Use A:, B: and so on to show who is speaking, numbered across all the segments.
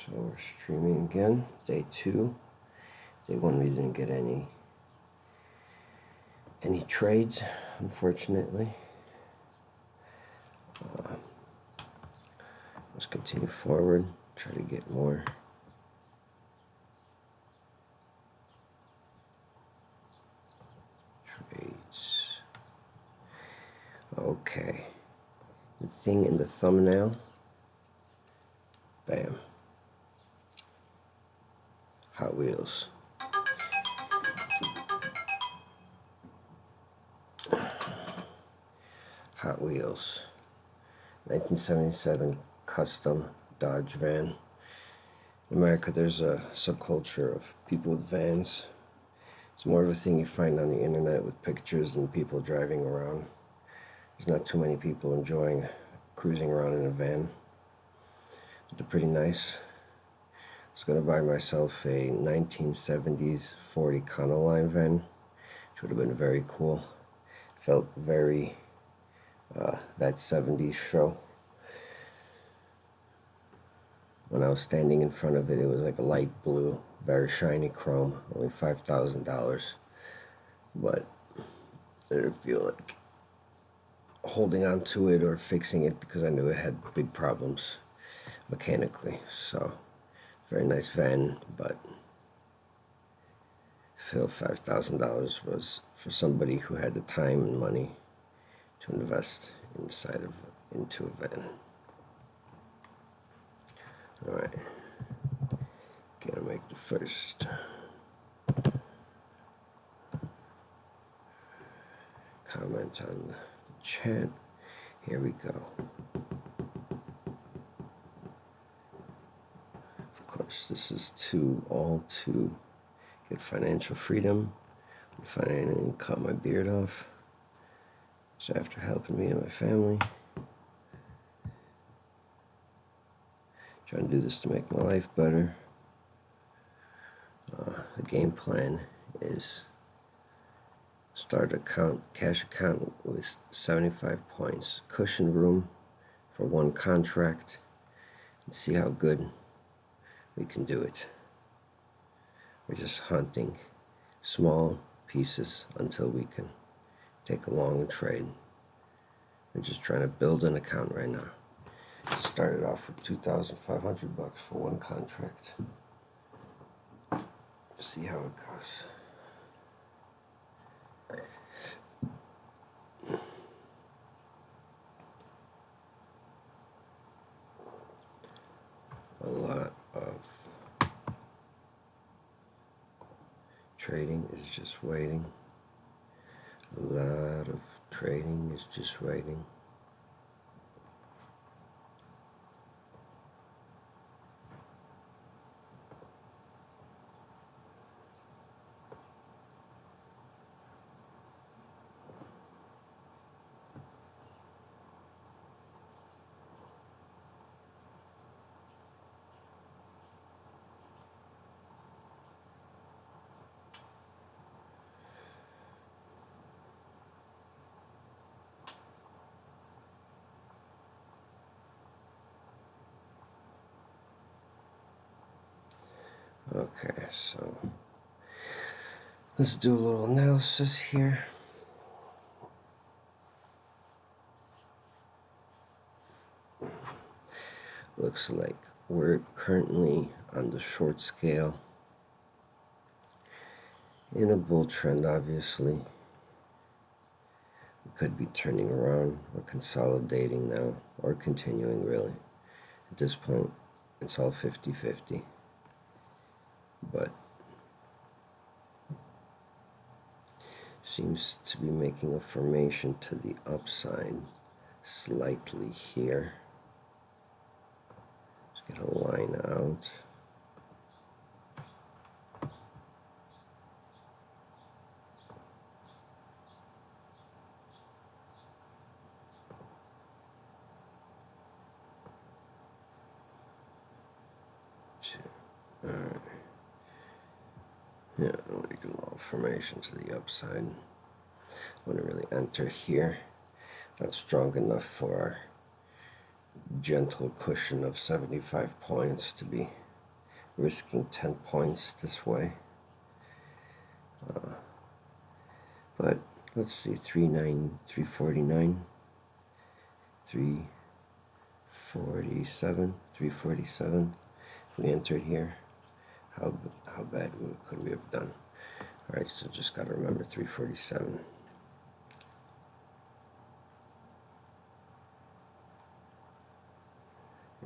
A: So we're streaming again, day 2. Day 1 we didn't get any trades, unfortunately. Let's continue forward, try to get more. Trades. Okay. The thing in the thumbnail. Bam. Hot Wheels. Hot Wheels. 1977 custom Dodge van. In America, there's a subculture of people with vans. It's more of a thing you find on the internet with pictures and people driving around. There's not too many people enjoying cruising around in a van. They're pretty nice. I was going to buy myself a 1970s Ford Econoline van, which would have been very cool. Felt very that 70s show. When I was standing in front of it, it was like a light blue, very shiny chrome, only $5,000. But I didn't feel like holding on to it or fixing it because I knew it had big problems mechanically. So, very nice van, but I feel $5,000 was for somebody who had the time and money to invest into a van. Alright, gonna make the first comment on the chat. Here we go. Of course, this is all to get financial freedom. Finally cut my beard off. So after helping me and my family, trying to do this to make my life better. The game plan is start cash account with 75 points, cushion room for one contract, and see how good we can do it. We're just hunting small pieces until we can take a long trade. We're just trying to build an account right now. Started off with $2,500 for one contract. See how it goes. A lot of trading is just waiting. A lot of trading is just waiting. Okay, so let's do a little analysis here. Looks like we're currently on the short scale in a bull trend, obviously. We could be turning around or consolidating now or continuing, really. At this point, it's all 50-50. But seems to be making a formation to the upside slightly here. Let's get a line out. Alright. Yeah, we do a little formation to the upside. I want to really enter here. Not strong enough for our gentle cushion of 75 points to be risking 10 points this way. But let's see, 349, 347. If we entered here, how bad could we have done? All right, so just got to remember 347.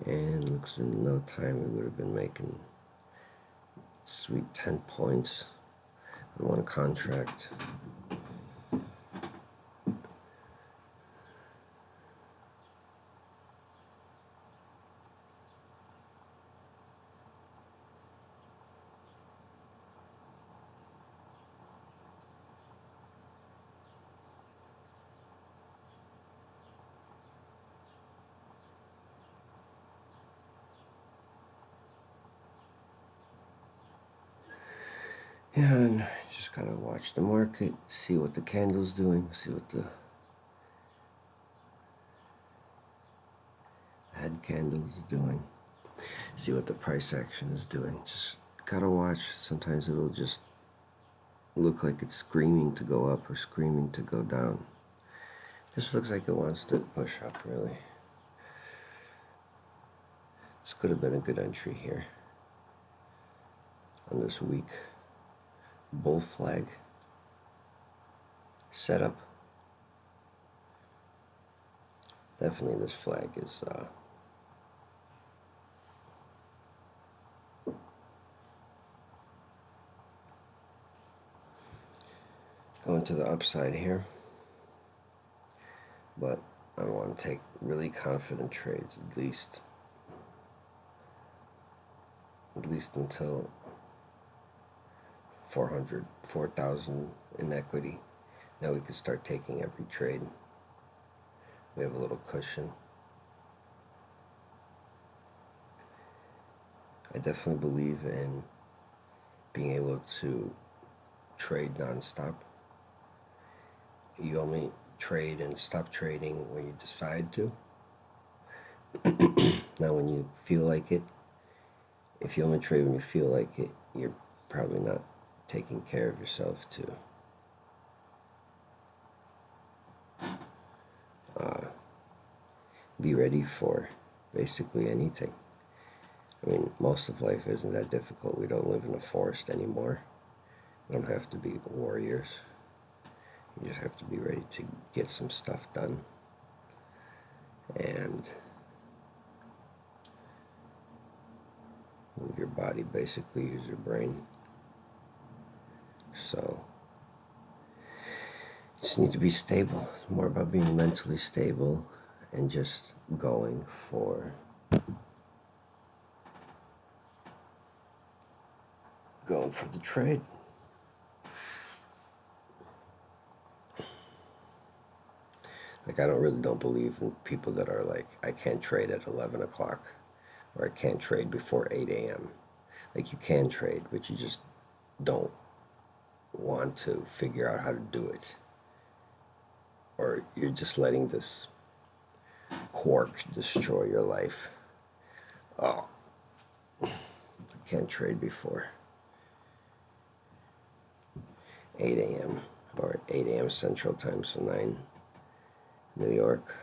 A: And looks in no time we would have been making sweet 10 points on one contract. Yeah, and just gotta watch the market, see what the candle's doing, see what the head candle is doing, see what the price action is doing. Just gotta watch. Sometimes it'll just look like it's screaming to go up or screaming to go down. This looks like it wants to push up, really. This could have been a good entry here on this weak bull flag setup. Definitely this flag is going to the upside here, but I want to take really confident trades at least until 4,000 in equity. Now we can start taking every trade. We have a little cushion. I definitely believe in being able to trade nonstop. You only trade and stop trading when you decide to. Not when you feel like it. If you only trade when you feel like it, you're probably not taking care of yourself to be ready for basically anything. I mean, most of life isn't that difficult. We don't live in a forest anymore. We don't have to be warriors. You just have to be ready to get some stuff done and move your body, basically use your brain. So you just need to be stable. It's more about being mentally stable and just going for the trade. Like, I don't believe in people that are like, I can't trade at 11 o'clock or I can't trade before 8 a.m. Like, you can trade, but you just don't want to figure out how to do it. Or you're just letting this quark destroy your life. Oh, I can't trade before 8 a.m. or 8 a.m. Central Time, so 9 New York.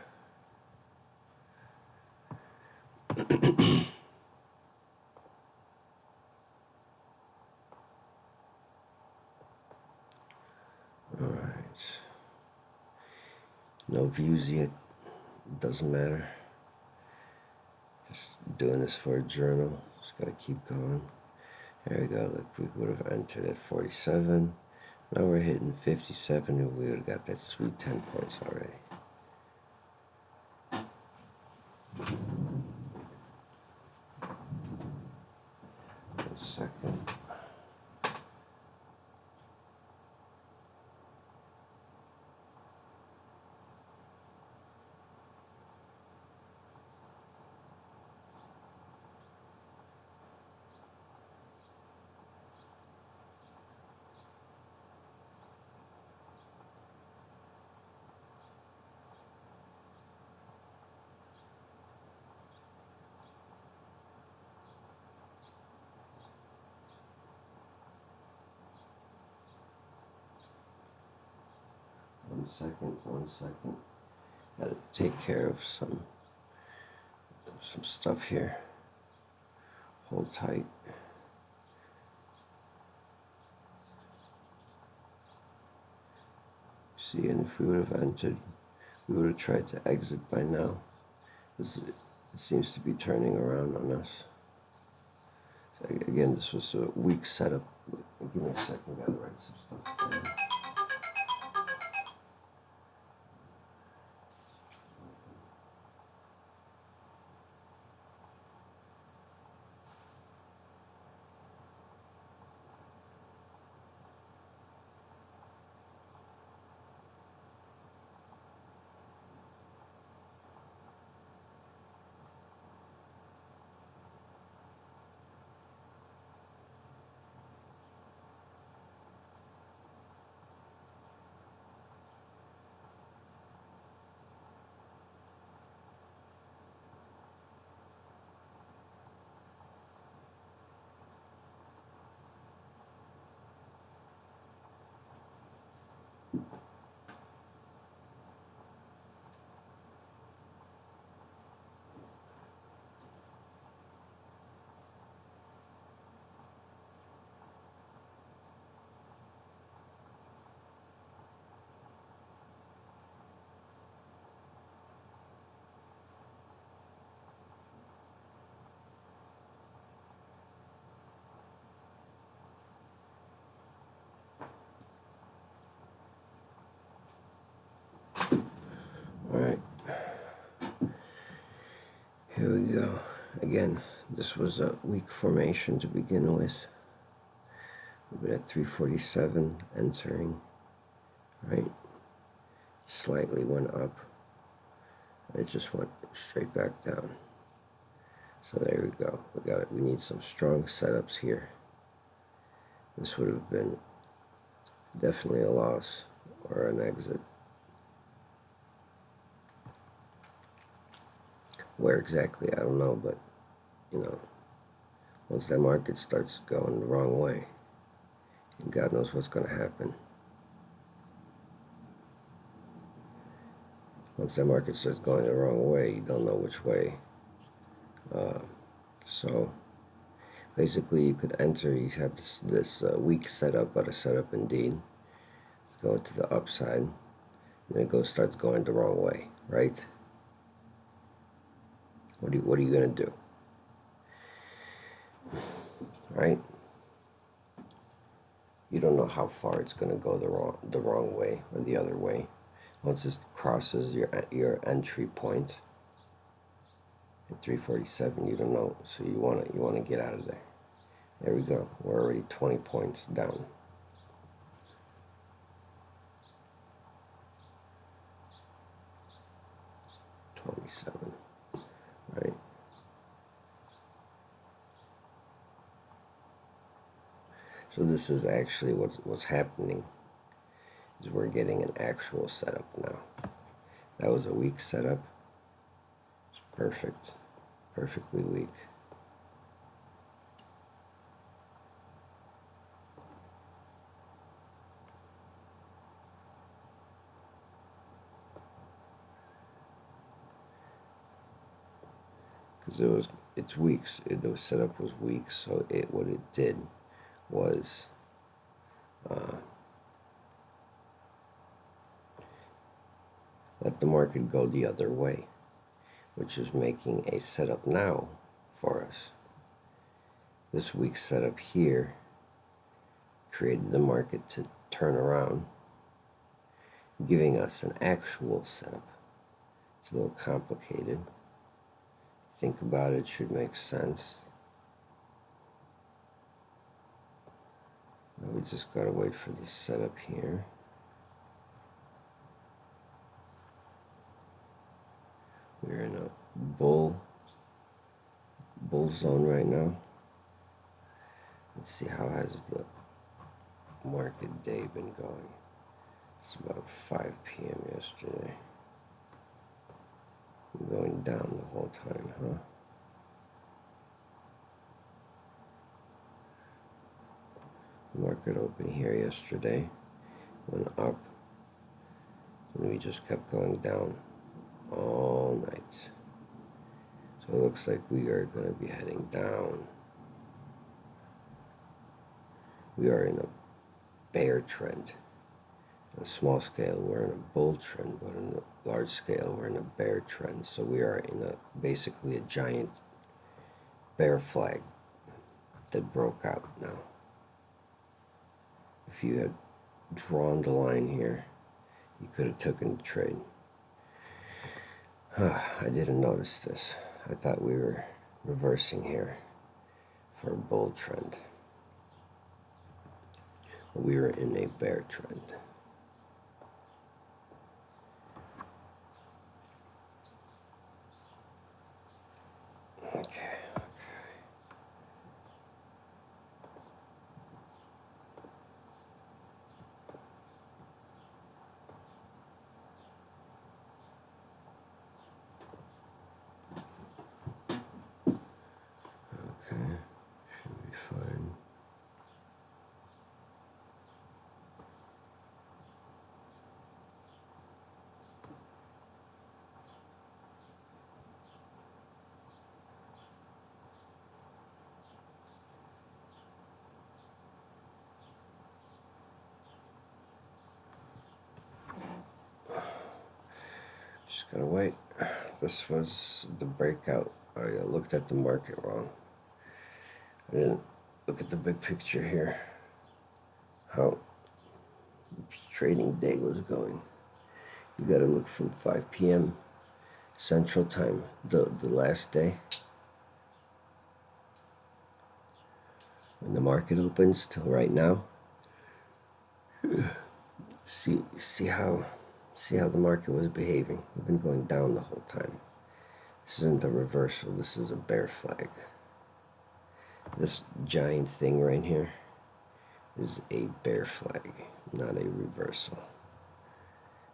A: Alright. No views yet. Doesn't matter. Just doing this for a journal. Just gotta keep going. There we go. Look, we would have entered at 47. Now we're hitting 57 and we would have got that sweet 10 points already. One second. One second. Gotta take care of some stuff here. Hold tight. See, and if we would have entered, we would have tried to exit by now. It seems to be turning around on us. So again, this was a weak setup. Give me a second, gotta write some stuff down. Alright, here we go. Again, this was a weak formation to begin with. We're at 347 entering, right? Slightly went up. It just went straight back down. So there we go. We got it. We need some strong setups here. This would have been definitely a loss or an exit. Where exactly, I don't know, but once that market starts going the wrong way, and God knows what's going to happen. Once that market starts going the wrong way, you don't know which way. So basically, you could enter. You have this weak setup, but a setup indeed. It's going to the upside, and then it starts going the wrong way, right? What are you going to do? Right? You don't know how far it's going to go the wrong way or the other way. Once it crosses your entry point at 347, you don't know, so you want to get out of there. There we go. We're already 20 points down. $27, right? So this is actually what's happening. Is we're getting an actual setup now. That was a weak setup. It's perfect, perfectly weak. Because it's weak. The setup was weak, so what it did was let the market go the other way, which is making a setup now for us. This weak setup here created the market to turn around, giving us an actual setup. It's a little complicated. Think about it, it should make sense. Now we just gotta wait for the setup here. We're in a bull zone right now. Let's see, how has the market day been going? It's about 5 p.m. yesterday. Going down the whole time, huh? Market open here yesterday, went up, And we just kept going down all night. So it looks like we are going to be heading down. We are in a bear trend. On a small scale, we're in a bull trend, but on a large scale, we're in a bear trend. So we are in basically a giant bear flag that broke out now. If you had drawn the line here, you could have taken the trade. I didn't notice this. I thought we were reversing here for a bull trend. But we were in a bear trend. Okay. Okay, should be fine. Just gotta wait. This was the breakout. I looked at the market wrong. I didn't look at the big picture here. How trading day was going. You gotta look from 5 p.m. Central Time, the last day. When the market opens till right now. See how the market was behaving. We've been going down the whole time. This isn't a reversal, this is a bear flag. This giant thing right here is a bear flag, not a reversal.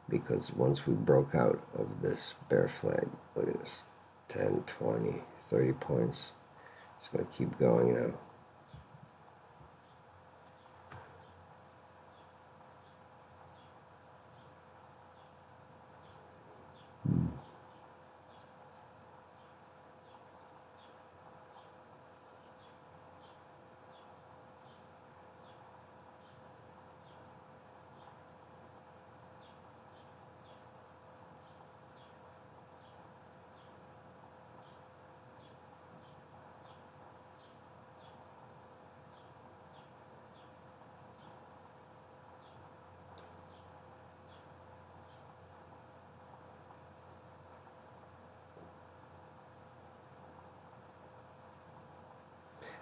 A: Because once we broke out of this bear flag, look at this, 10, 20, 30 points. It's going to keep going now.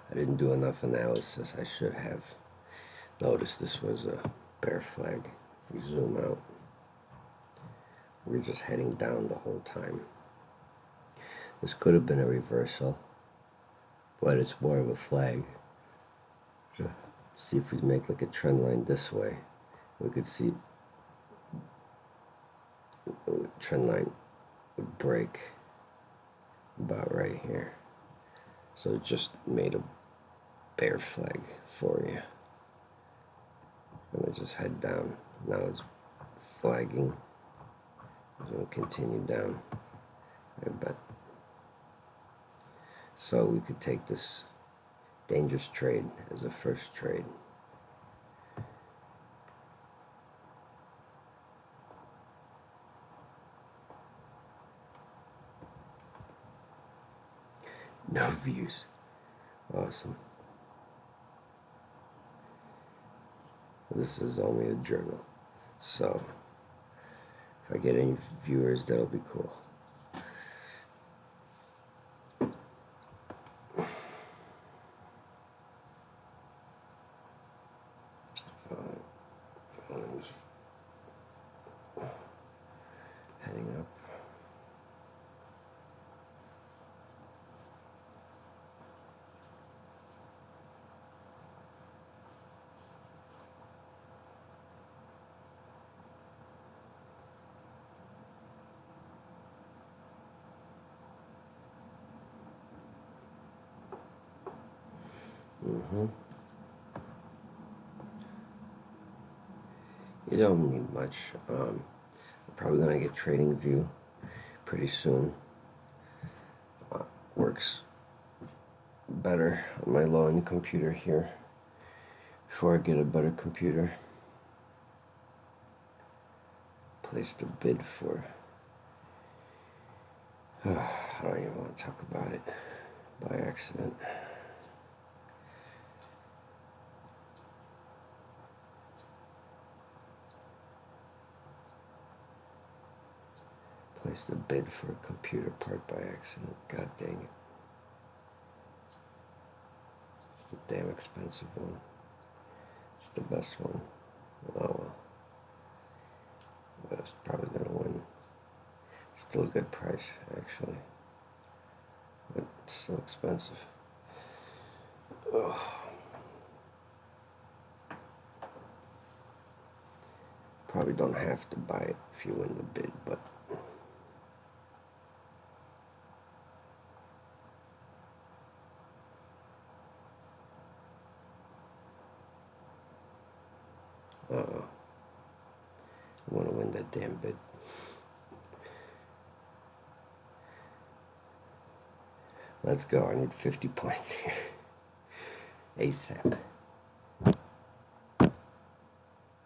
A: I didn't do enough analysis. I should have noticed this was a bear flag. If we zoom out, we're just heading down the whole time. This could have been a reversal, but it's more of a flag. See if we make like a trend line this way. We could see the trend line would break about right here. So it just made a bear flag for you. I'm going to just head down. Now it's flagging. It's going to continue down, I bet. So we could take this dangerous trade as a first trade. No views. Awesome. This is only a journal, so if I get any viewers, that'll be cool. Volume's heading up. You don't need much. Probably gonna get Trading View pretty soon. Works better on my low-end computer here before I get a better computer. Placed a bid for I don't even want to talk about it by accident. Placed a bid for a computer part by accident. God dang it. It's the damn expensive one. It's the best one. Oh well. But it's probably going to win. Still a good price, actually. But it's still expensive. Ugh. Probably don't have to buy it if you win the bid, but I want to win that damn bid. Let's go. I need 50 points here. ASAP.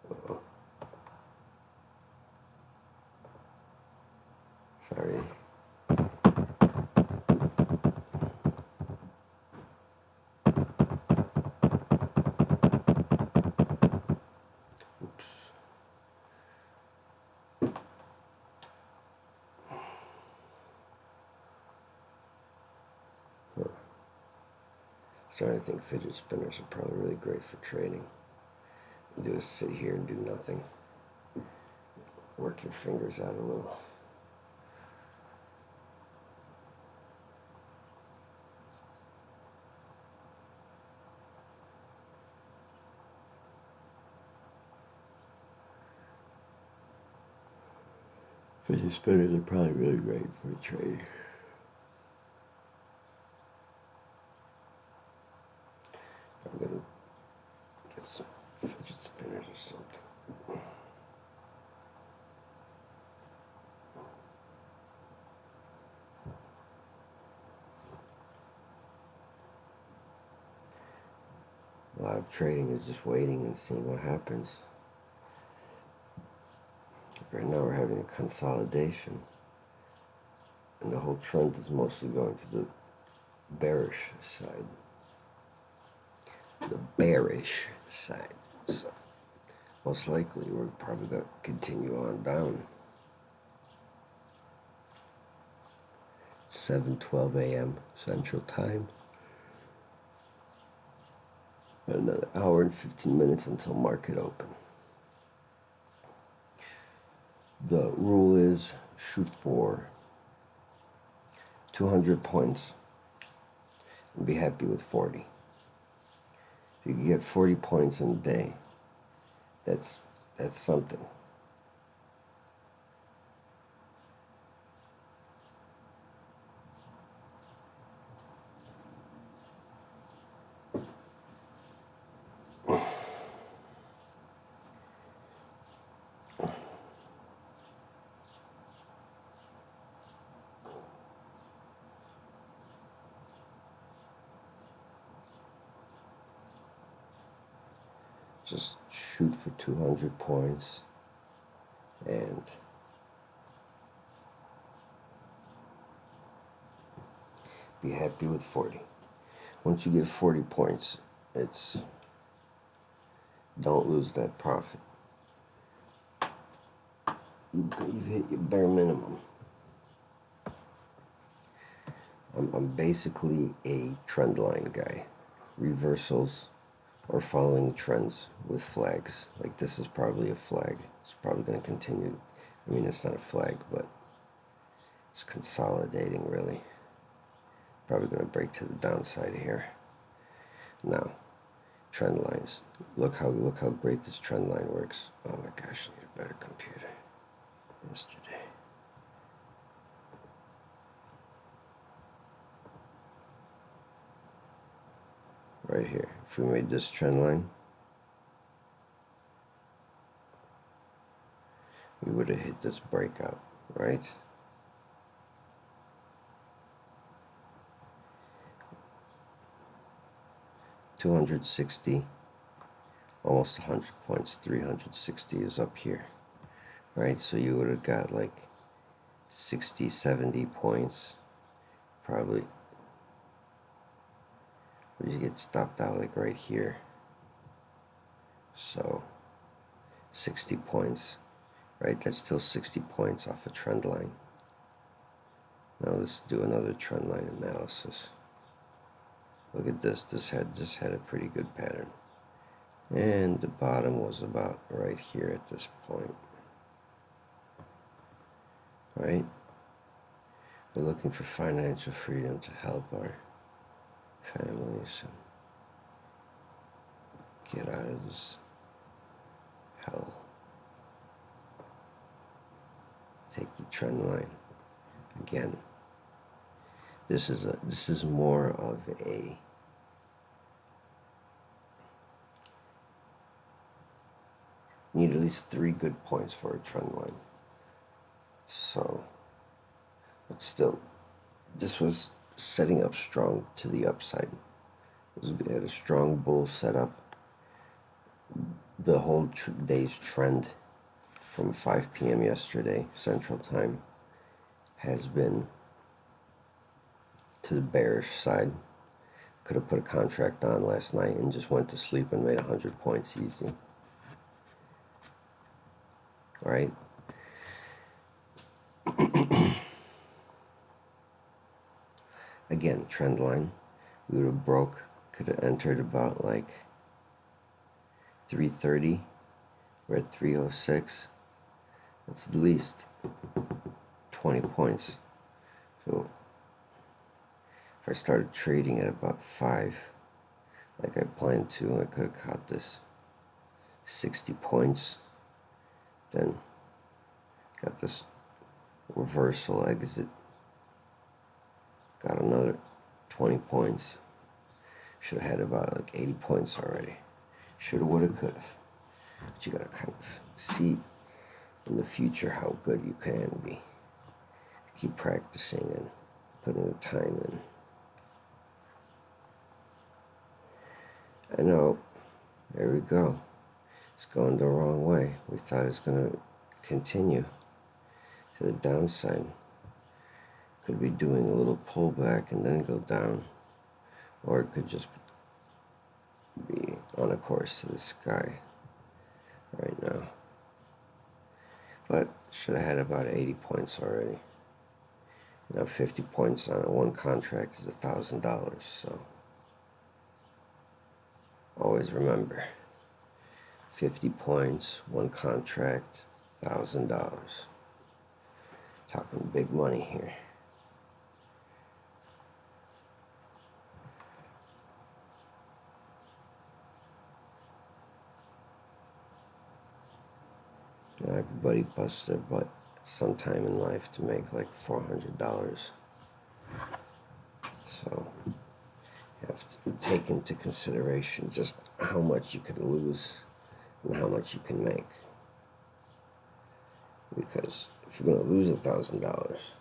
A: Uh-oh. Sorry. Oops. Starting to think fidget spinners are probably really great for trading. You do is sit here and do nothing. Work your fingers out a little. Fidget spinners are probably really great for trading. I'm gonna get some fidget spinners or something. A lot of trading is just waiting and seeing what happens. Right now we're having a consolidation, and the whole trend is mostly going to the bearish side. The bearish side. So most likely we're probably going to continue on down. 7:12 a.m. Central Time. Another hour and 15 minutes until market open. The rule is shoot for 200 points and be happy with 40. If you can get 40 points in a day, that's something. Just shoot for 200 points and be happy with 40. Once you get 40 points, don't lose that profit. You've hit your bare minimum. I'm basically a trend line guy. Reversals or following trends with flags. Like this is probably a flag. It's probably going to continue. I mean, it's not a flag, but it's consolidating really. Probably going to break to the downside here. Now, trend lines. Look how great this trend line works. Oh my gosh, I need a better computer. Yesterday. Right here. If we made this trend line, we were to hit this breakout, right? $260, almost 100 points. 360 is up here, right? So you would have got like 60, 70 points, probably. But you get stopped out like right here. So 60 points, right? That's still 60 points off a trend line. Now let's do another trend line analysis. Look at this. This had a pretty good pattern. And the bottom was about right here at this point. Right? We're looking for financial freedom to help our families and get out of this hell. Take the trend line. Again, this is more of a need at least 3 good points for a trend line. So, but still, this was setting up strong to the upside. It had a strong bull setup. The whole day's trend from 5 p.m. yesterday, Central Time, has been to the bearish side. Could have put a contract on last night and just went to sleep and made 100 points easy. All right? Again, trend line. We would have broke, could have entered about like 330. We're at 306. That's at least 20 points. So if I started trading at about 5, like I planned to, I could have caught this 60 points. Then got this reversal exit. Got another 20 points. Should have had about like 80 points already. Shoulda, woulda, coulda. But you gotta kind of see in the future how good you can be. Keep practicing and putting the time in. I know. There we go. It's going the wrong way. We thought it's going to continue to the downside. Could be doing a little pullback and then go down. Or it could just be on a course to the sky right now. But should have had about 80 points already. Now 50 points on one contract is $1,000. So always remember, 50 points, one contract, $1,000. Talking big money here. Now everybody busts their butt sometime in life to make like $400. So you have to take into consideration just how much you could lose and how much you can make. Because if you're going to lose $1,000,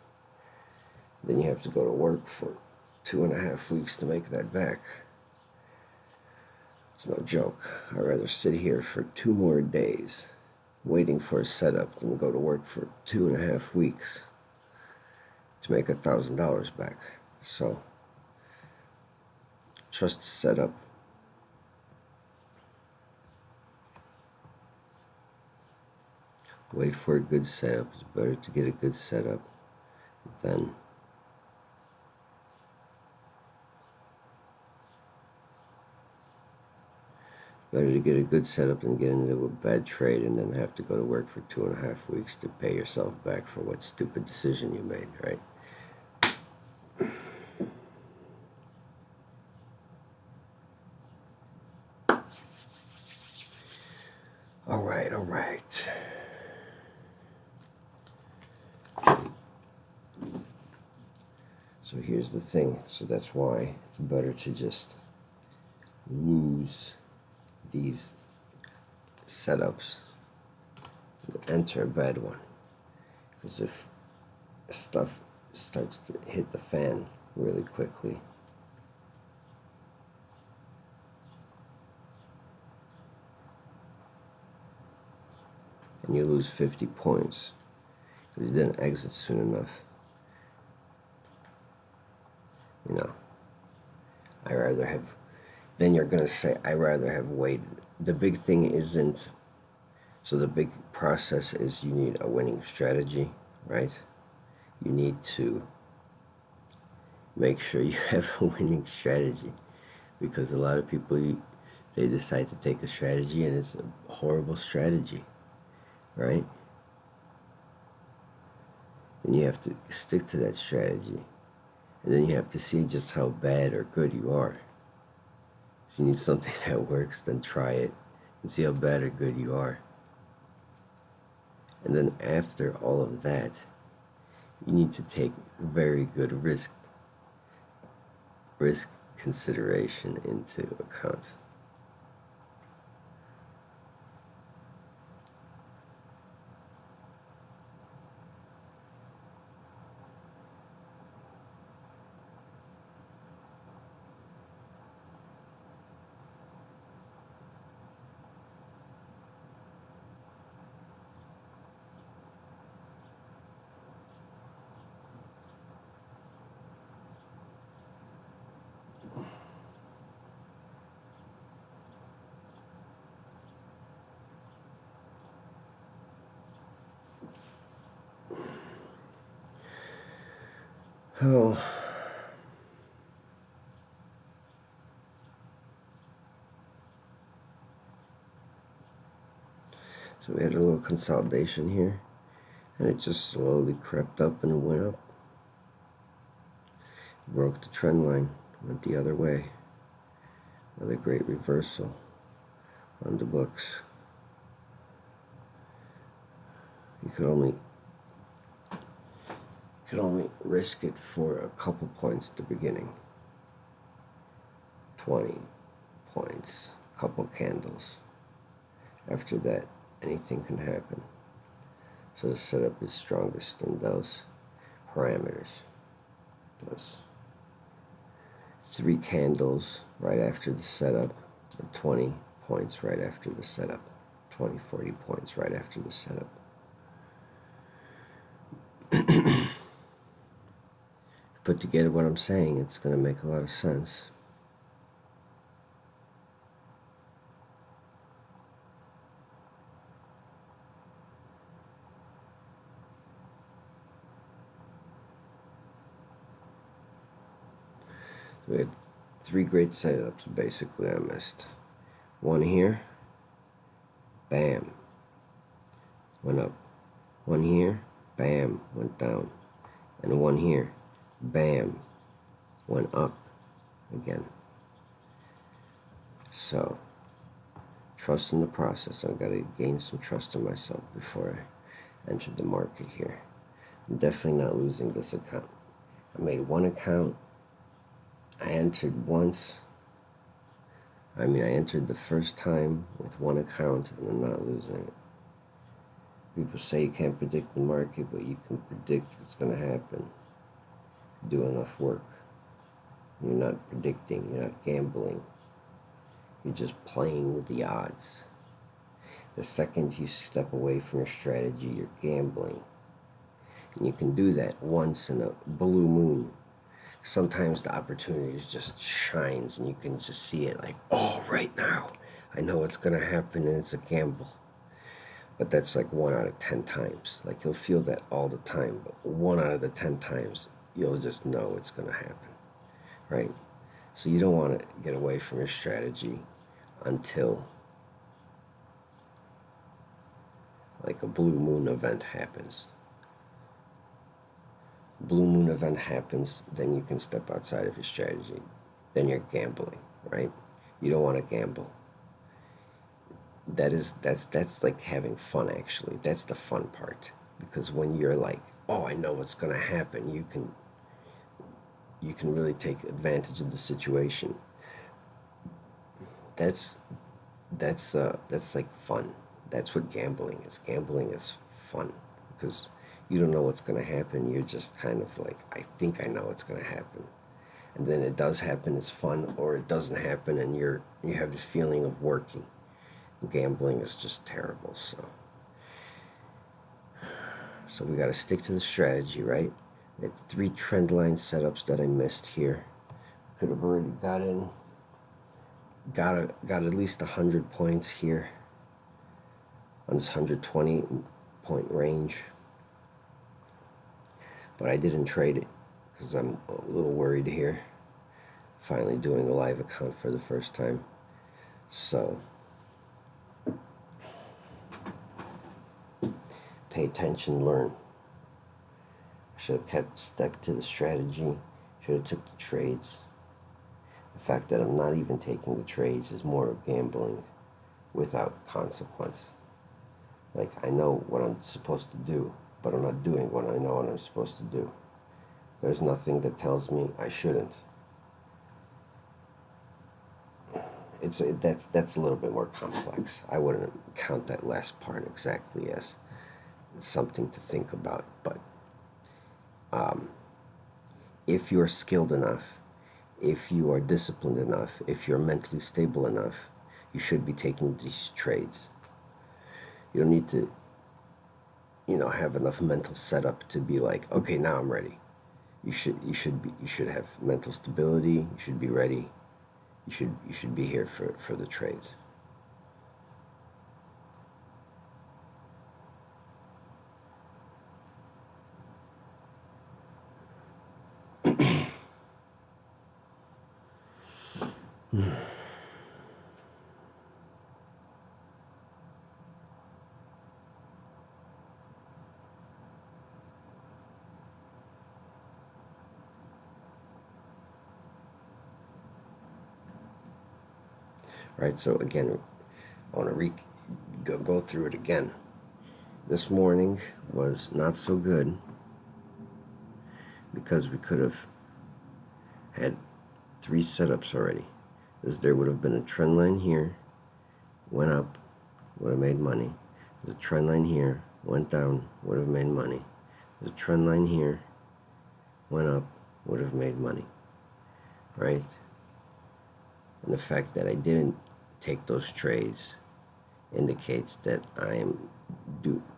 A: then you have to go to work for 2.5 weeks to make that back. It's no joke. I'd rather sit here for 2 more days waiting for a setup than go to work for 2.5 weeks to make $1,000 back. So trust the setup. Wait for a good setup. It's better to get a good setup than better to get a good setup than get into a bad trade and then have to go to work for 2.5 weeks to pay yourself back for what stupid decision you made, right? All right. So here's the thing. So that's why it's better to just lose these setups and enter a bad one. Because if stuff starts to hit the fan really quickly, and you lose 50 points because you didn't exit soon enough, you know, I rather have, then you're going to say, I rather have waited. The big thing isn't, so the big process is you need a winning strategy, right? You need to make sure you have a winning strategy, because a lot of people, they decide to take a strategy and it's a horrible strategy, right? And you have to stick to that strategy, and then you have to see just how bad or good you are. So you need something that works, then try it and see how bad or good you are. And then after all of that, you need to take very good risk consideration into account. Oh, so we had a little consolidation here, and it just slowly crept up and went up. Broke the trend line, went the other way. Another great reversal on the books. You could only risk it for a couple points at the beginning. 20 points, couple candles. After that, anything can happen. So the setup is strongest in those parameters. Those 3 candles right after the setup, or 20 points right after the setup, 20, 40 points right after the setup. Put together what I'm saying, it's going to make a lot of sense. We had 3 great setups, basically. I missed one here, bam, went up. One here, bam, went down. And one here, bam, went up again. So, trust in the process. I've got to gain some trust in myself before I enter the market here. I'm definitely not losing this account. I made one account. I entered once. I entered the first time with one account, and I'm not losing it. People say you can't predict the market, but you can predict what's going to happen. Do enough work. You're not predicting, you're not gambling. You're just playing with the odds. The second you step away from your strategy, you're gambling. And you can do that once in a blue moon. Sometimes the opportunity just shines and you can just see it like, oh, right now. I know what's going to happen, and it's a gamble. But that's like 1 out of 10 times. Like, you'll feel that all the time, but 1 out of the 10 times, you'll just know it's going to happen, right? So you don't want to get away from your strategy until like a blue moon event happens. Blue moon event happens, then you can step outside of your strategy. Then you're gambling, right? You don't want to gamble. That's like having fun, actually. That's the fun part. Because when you're like, oh, I know what's going to happen, you can really take advantage of the situation. That's like fun. That's what gambling is. Gambling is fun because you don't know what's going to happen. You're just kind of like, I think I know what's going to happen. And then it does happen, it's fun, or it doesn't happen, and you have this feeling of working. Gambling is just terrible. So we got to stick to the strategy, right? We had 3 trend line setups that I missed here. Could have already got at least 100 points here on this 120 point range, but I didn't trade it because I'm a little worried here. Finally doing a live account for the first time, so pay attention, learn. I should have stuck to the strategy, should have took the trades. The fact that I'm not even taking the trades is more of gambling without consequence. Like, I know what I'm supposed to do, but I'm not doing what I know what I'm supposed to do. There's nothing that tells me I shouldn't. That's a little bit more complex. I wouldn't count that last part exactly as something to think about, but if you're skilled enough, if you are disciplined enough, if you're mentally stable enough, you should be taking these trades. You don't need to, have enough mental setup to be like, okay, now I'm ready. You should have mental stability. You should be ready. You should be here for the trades. Right, so again, I want to go through it again. This morning was not so good because we could have had 3 setups already. Because there would have been a trend line here, went up, would have made money. There's a trend line here, went down, would have made money. There's a trend line here, went up, would have made money. Right? And the fact that I didn't take those trades indicates that I am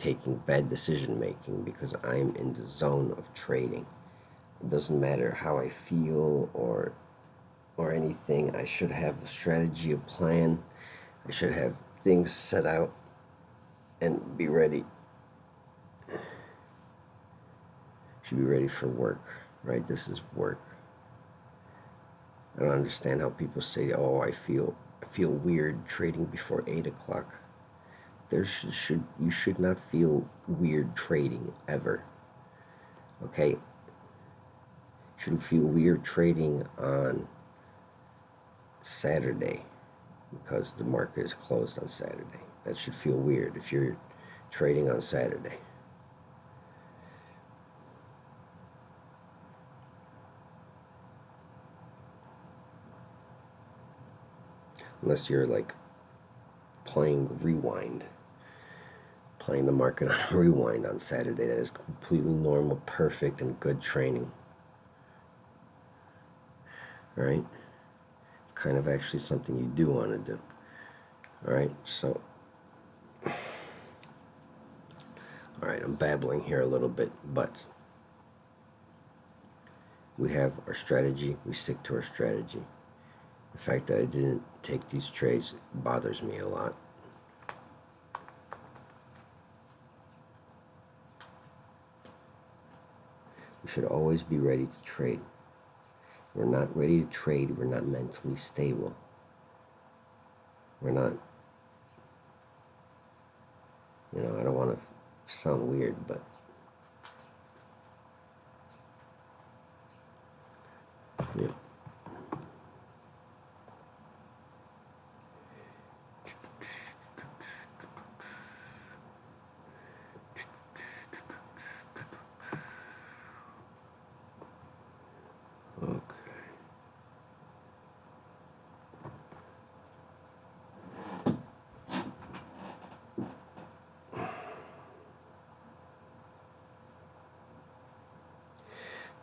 A: taking bad decision making because I am in the zone of trading. It doesn't matter how I feel or anything. I should have a strategy, a plan. I should have things set out and be ready. Should be ready for work, right? This is work. I don't understand how people say, "Oh, I feel weird trading before 8 o'clock." You should not feel weird trading ever. Okay? You shouldn't feel weird trading on Saturday because the market is closed on Saturday. That should feel weird if you're trading on Saturday. Unless you're like playing the market on rewind on Saturday. That is completely normal, perfect, and good training. All right? It's kind of actually something you do want to do. All right? So, all right, I'm babbling here a little bit, but we have our strategy. We stick to our strategy. The fact that I didn't take these trades bothers me a lot. We should always be ready to trade. We're not ready to trade. We're not mentally stable. We're not, I don't want to sound weird, but yeah.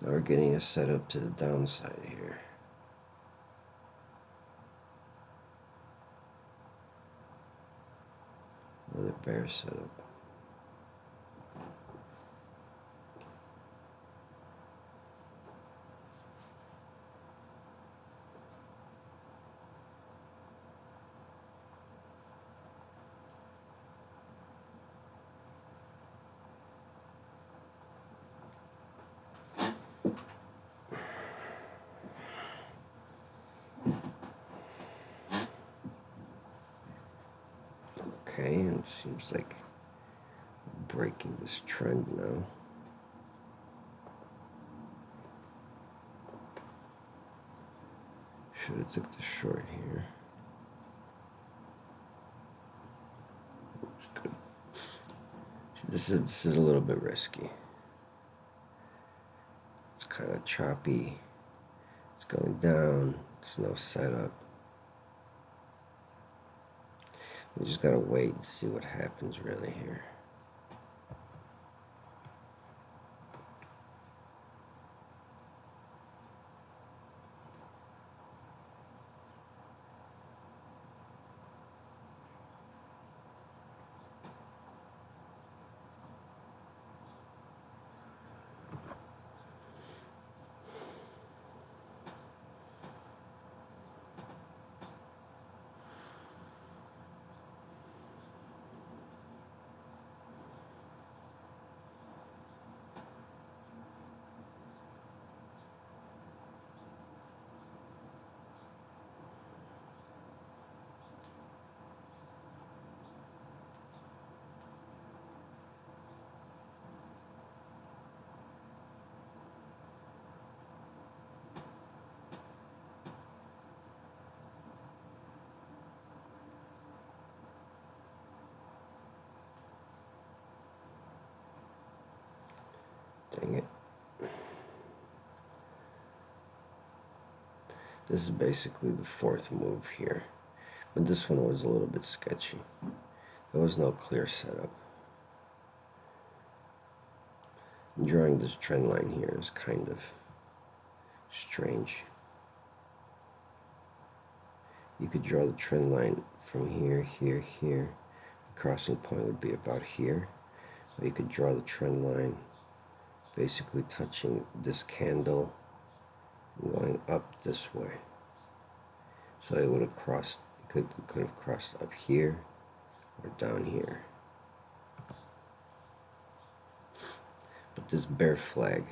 A: Now we're getting a setup to the downside here. Another bear setup. Okay, and it seems like breaking this trend now. Should have took the short here. Good. This is a little bit risky. It's kind of choppy. It's going down. There's no setup. We just gotta wait and see what happens really here. Dang it. This is basically the fourth move here. But this one was a little bit sketchy. There was no clear setup. Drawing this trend line here is kind of strange. You could draw the trend line from here, here, here. The crossing point would be about here. Or you could draw the trend line basically touching this candle and going up this way. So it would have crossed, could have crossed up here or down here. But this bear flag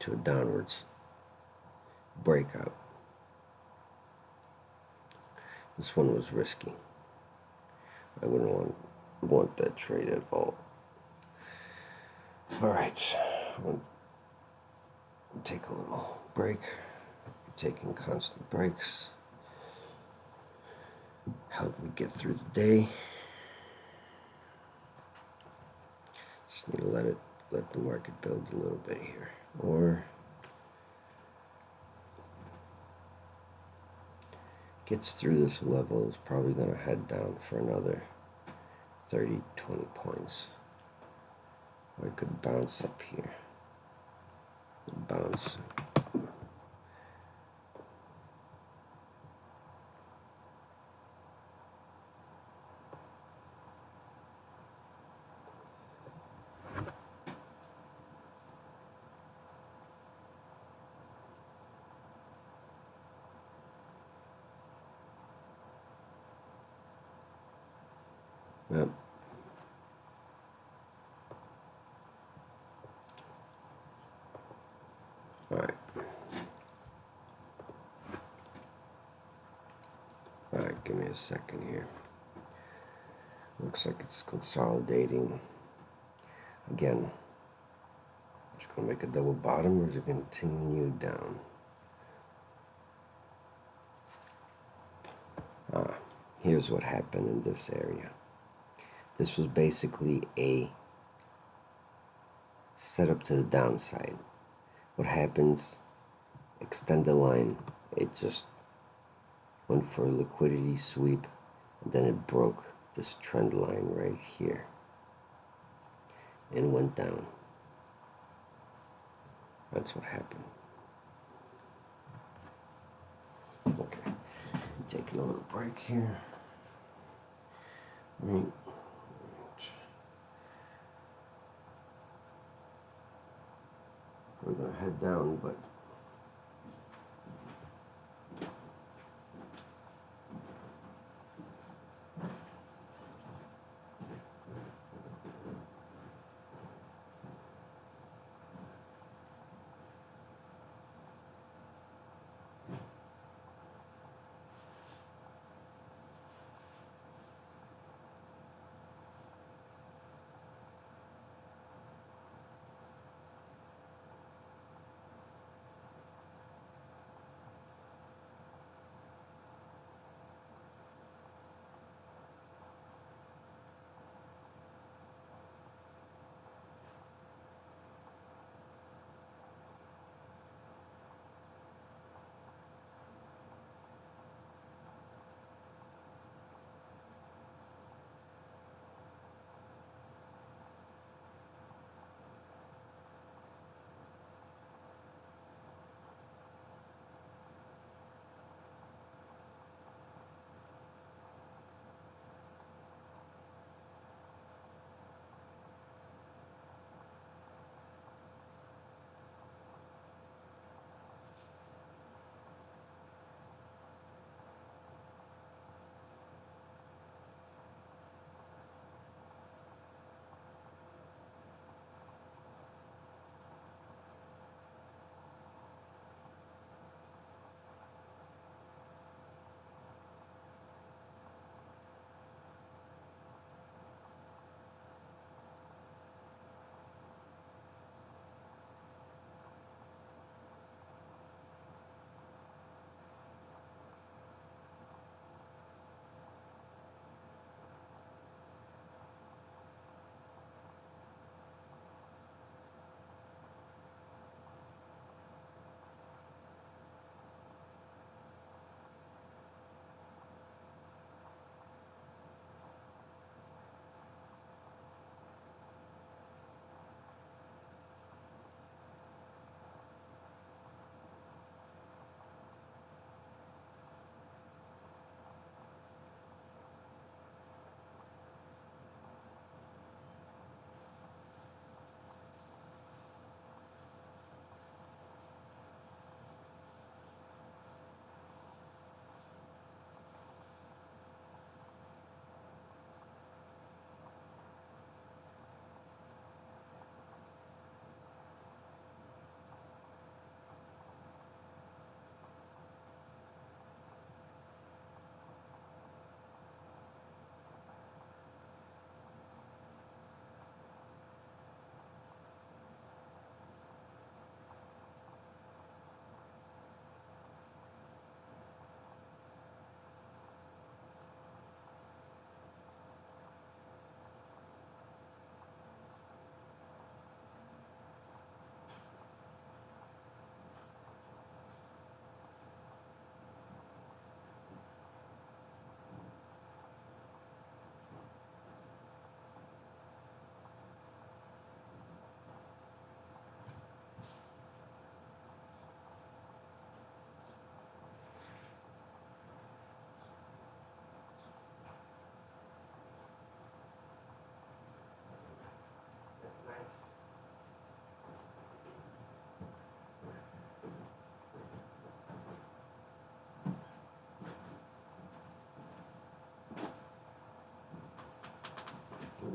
A: to a downwards breakout. This one was risky. I wouldn't want that trade at all. Alright, I'm going to take a little break. Taking constant breaks. Help me get through the day. Just need to let the market build a little bit here. Or gets through this level, is probably going to head down for another 30, 20 points. Or it could bounce up here. Bounce. Yep. Alright, give me a second here. Looks like it's consolidating. Again, it's going to make a double bottom, or is it going to continue down? Here's what happened in this area. This was basically a setup to the downside. What happens, extend the line, it just went for a liquidity sweep, and then it broke this trend line right here and went down. That's what happened. Okay, taking a little break here. Right. We're gonna head down, but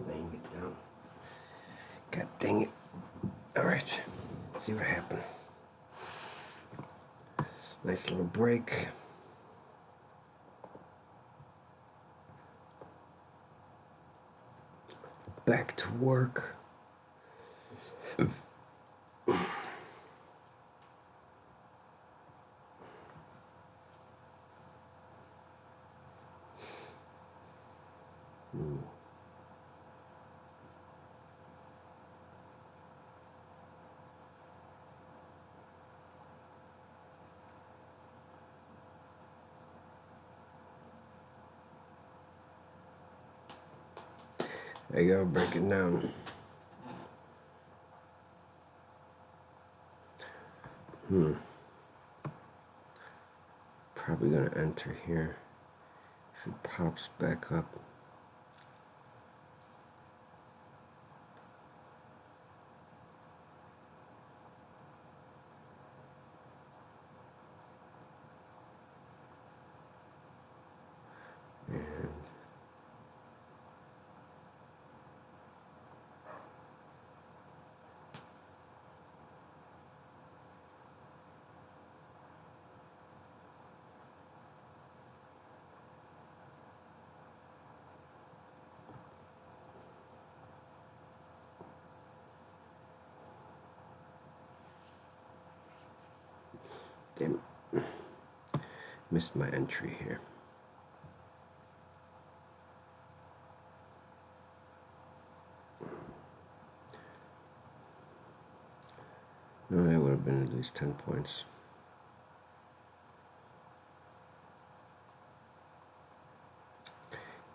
A: laying it down. God dang it. Alright, let's see what happened. Nice little break. Back to work. There you go, break it down. Probably gonna enter here. If it pops back up. And damn it. Missed my entry here. No, that would have been at least 10 points.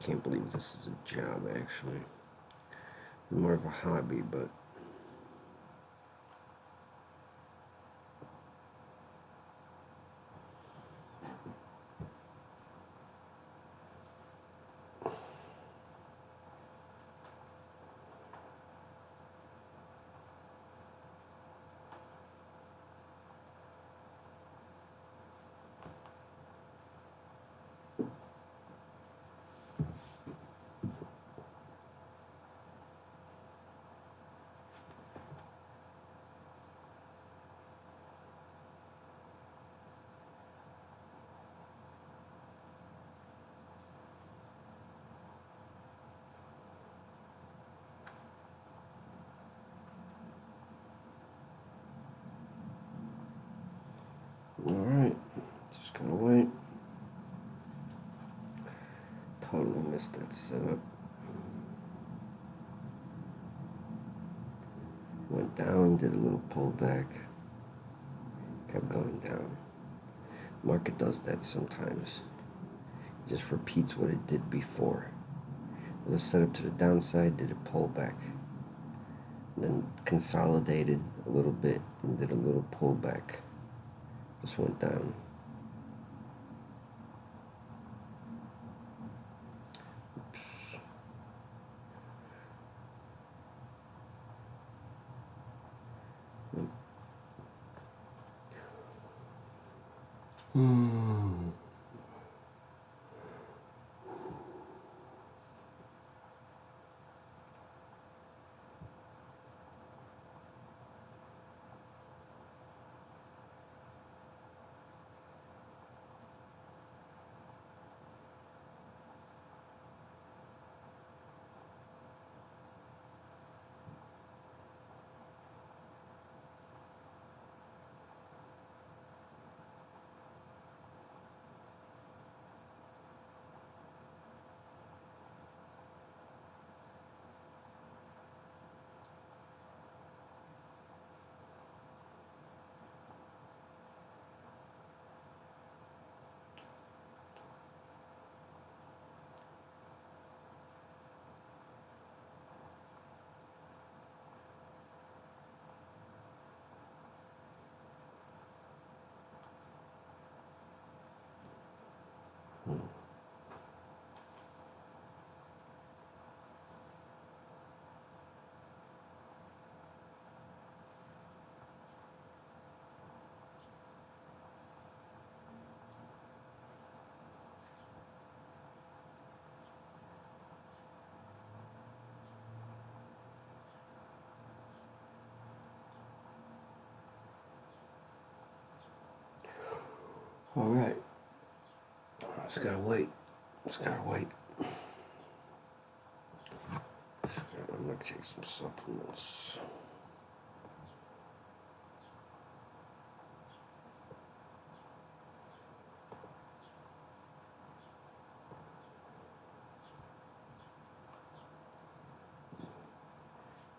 A: Can't believe this is a job, actually. More of a hobby, but alright, just gotta wait. Totally missed that setup. Went down, did a little pullback, kept going down. Market does that sometimes. It just repeats what it did before. It was set up to the downside, did a pullback. Then consolidated a little bit and did a little pullback. Just went down. Alright. Just gotta wait. I'm gonna take some supplements.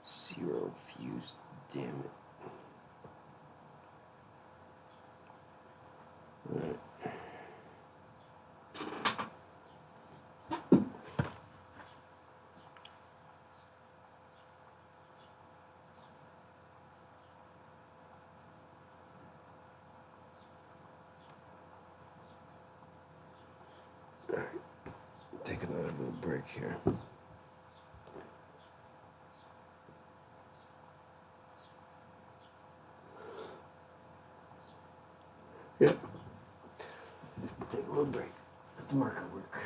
A: Zero views, damn it. Alright. little break here. Yeah. Take a little break. Let the marker work.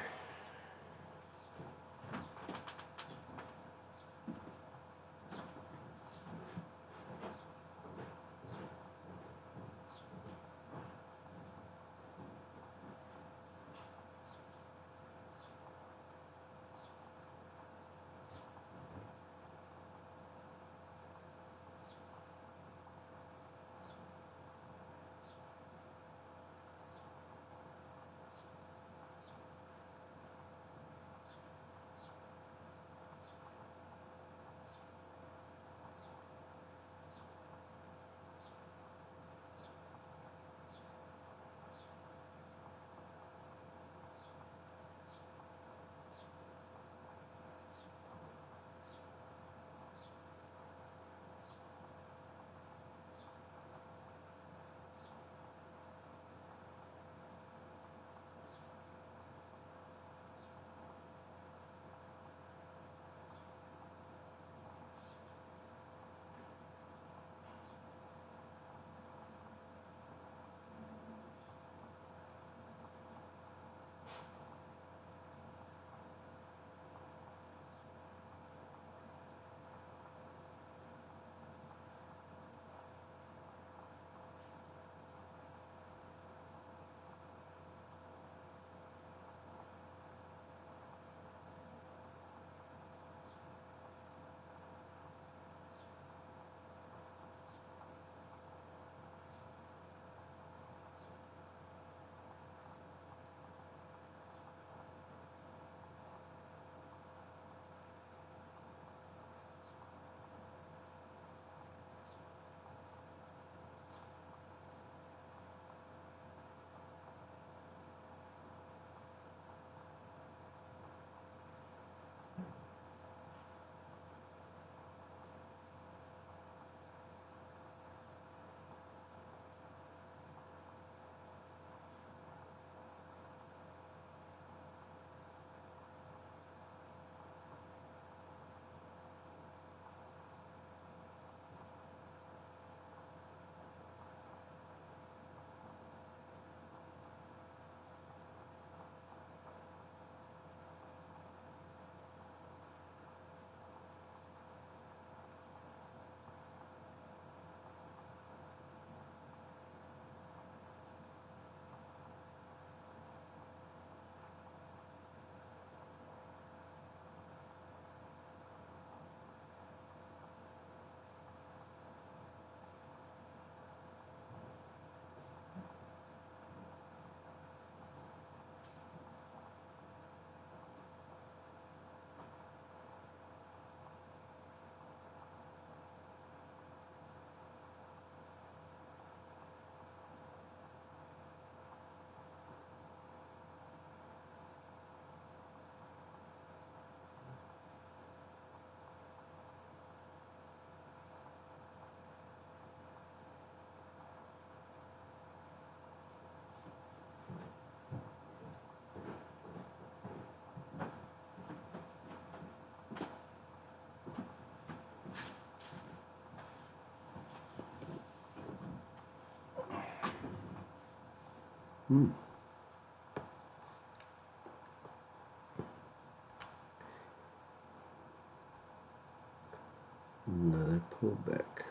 A: Another pullback.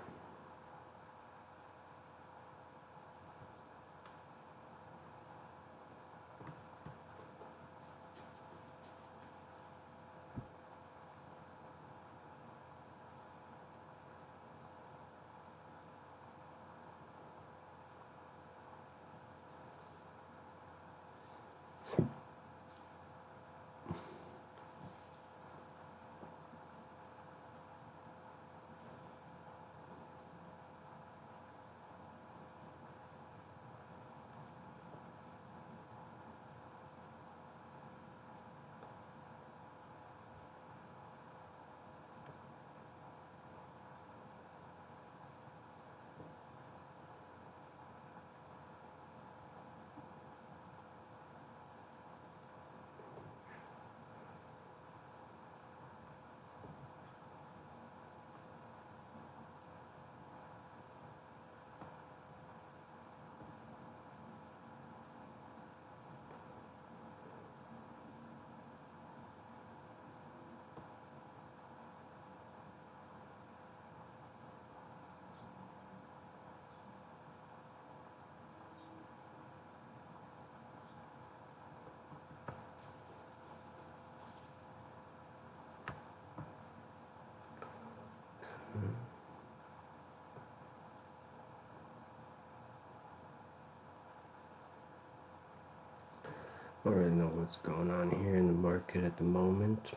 A: already know what's going on here in the market at the moment.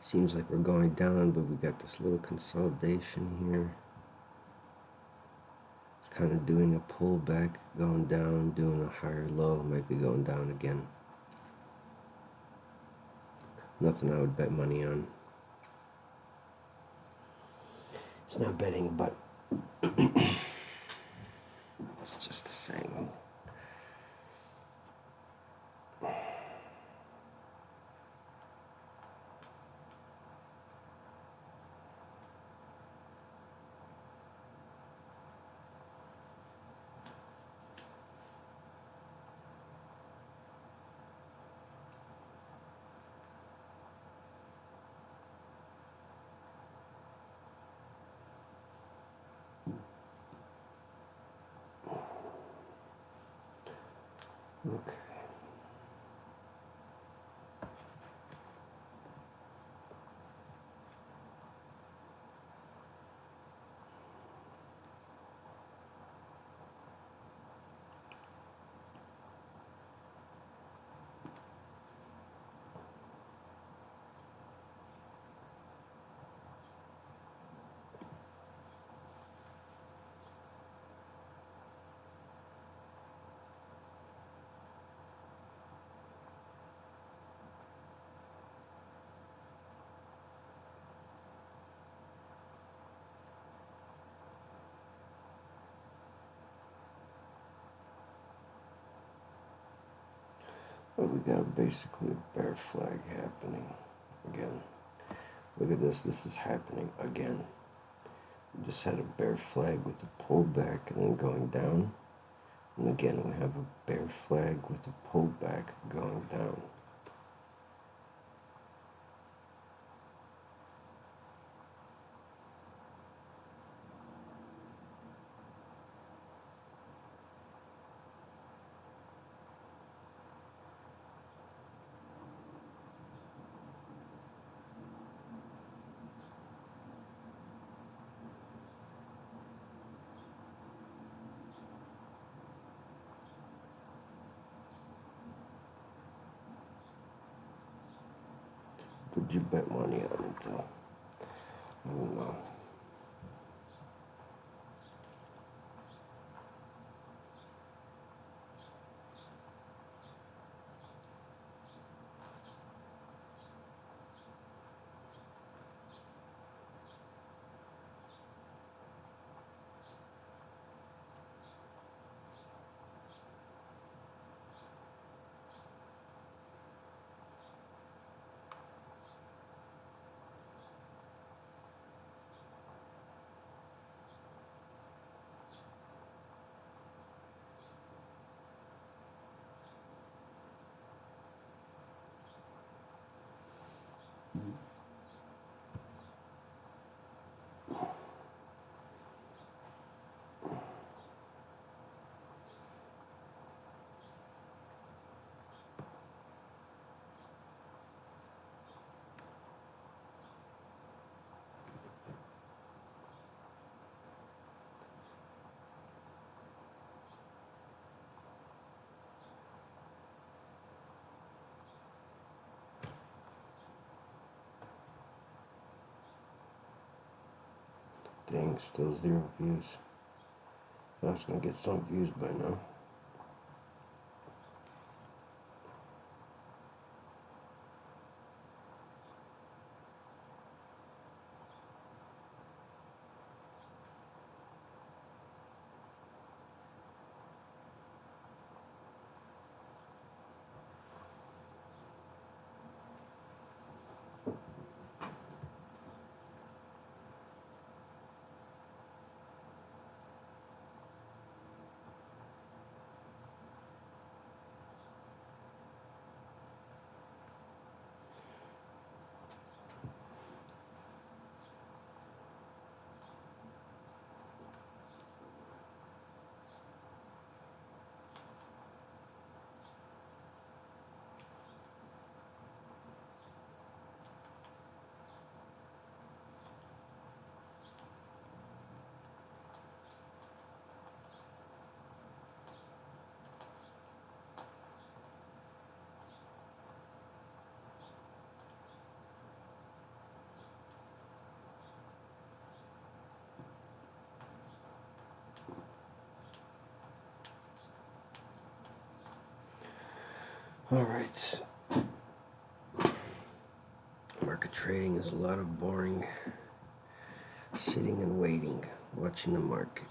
A: Seems like we're going down, but we got this little consolidation here. It's kind of doing a pullback, going down, doing a higher low, might be going down again. Nothing I would bet money on. It's not betting, but it's just the same. Okay. But we got basically a bear flag happening again. Look at this. This is happening again. We just had a bear flag with a pullback and then going down. And again, we have a bear flag with a pullback going down. Would you bet money on it though? I don't know. Dang, still 0 views. I was gonna get some views by now. All right. Market trading is a lot of boring sitting and waiting, watching the market.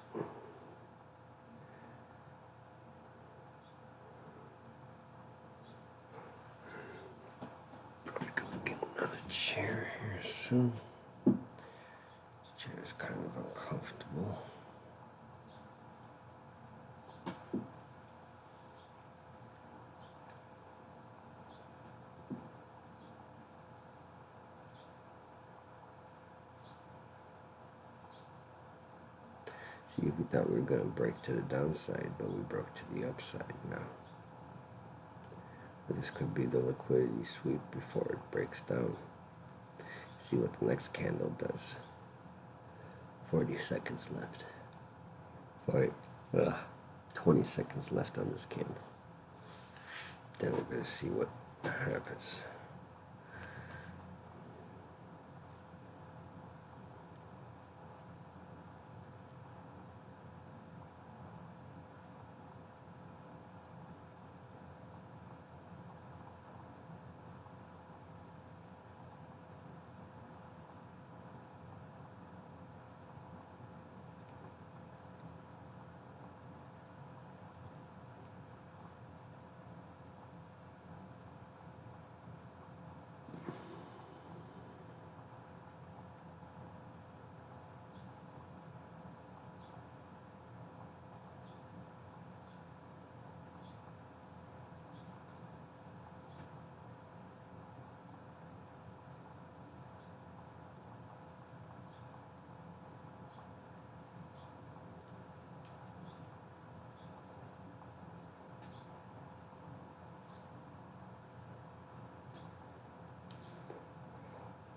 A: Probably gonna get another chair here soon. This chair is kind of uncomfortable. See, we thought we were going to break to the downside, but we broke to the upside now. But this could be the liquidity sweep before it breaks down. See what the next candle does. 40 seconds left. Alright, 20 seconds left on this candle. Then we're going to see what happens.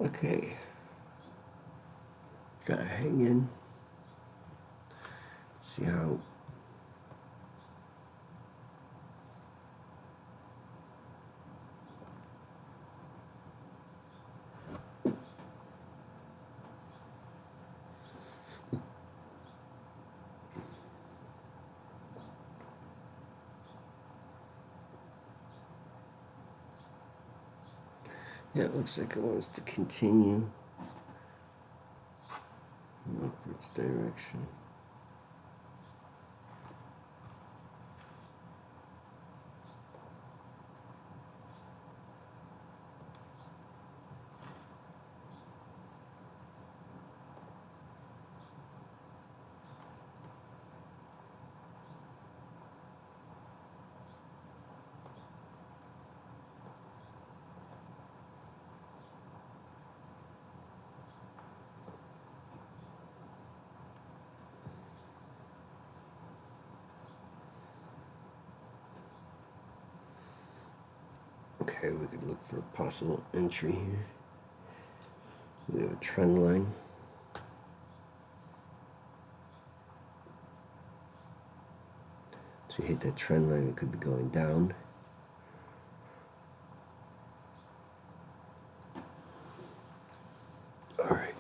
A: Okay, gotta hang in, see how yeah, it looks like it wants to continue in upwards direction. Okay, we could look for a possible entry here. We have a trend line. So you hit that trend line, it could be going down. All right.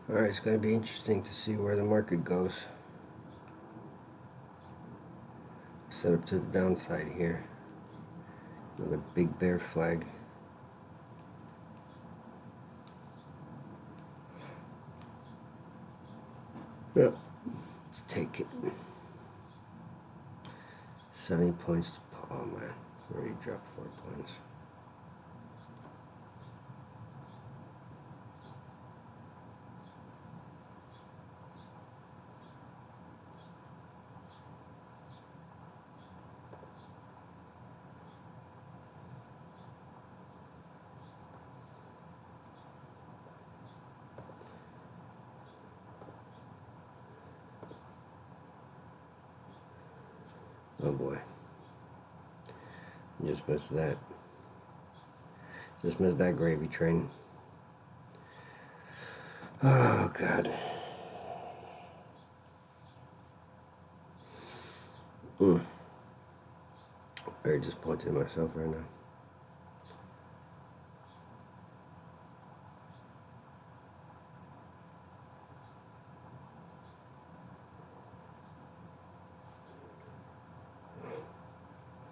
A: Alright, it's going to be interesting to see where the market goes. Set up to the downside here. Another big bear flag. Yeah, let's take it. 70 points to Paul, man. Already dropped 4 points. Oh boy. Just missed that. Just missed that gravy train. Oh god. Very disappointed in myself right now.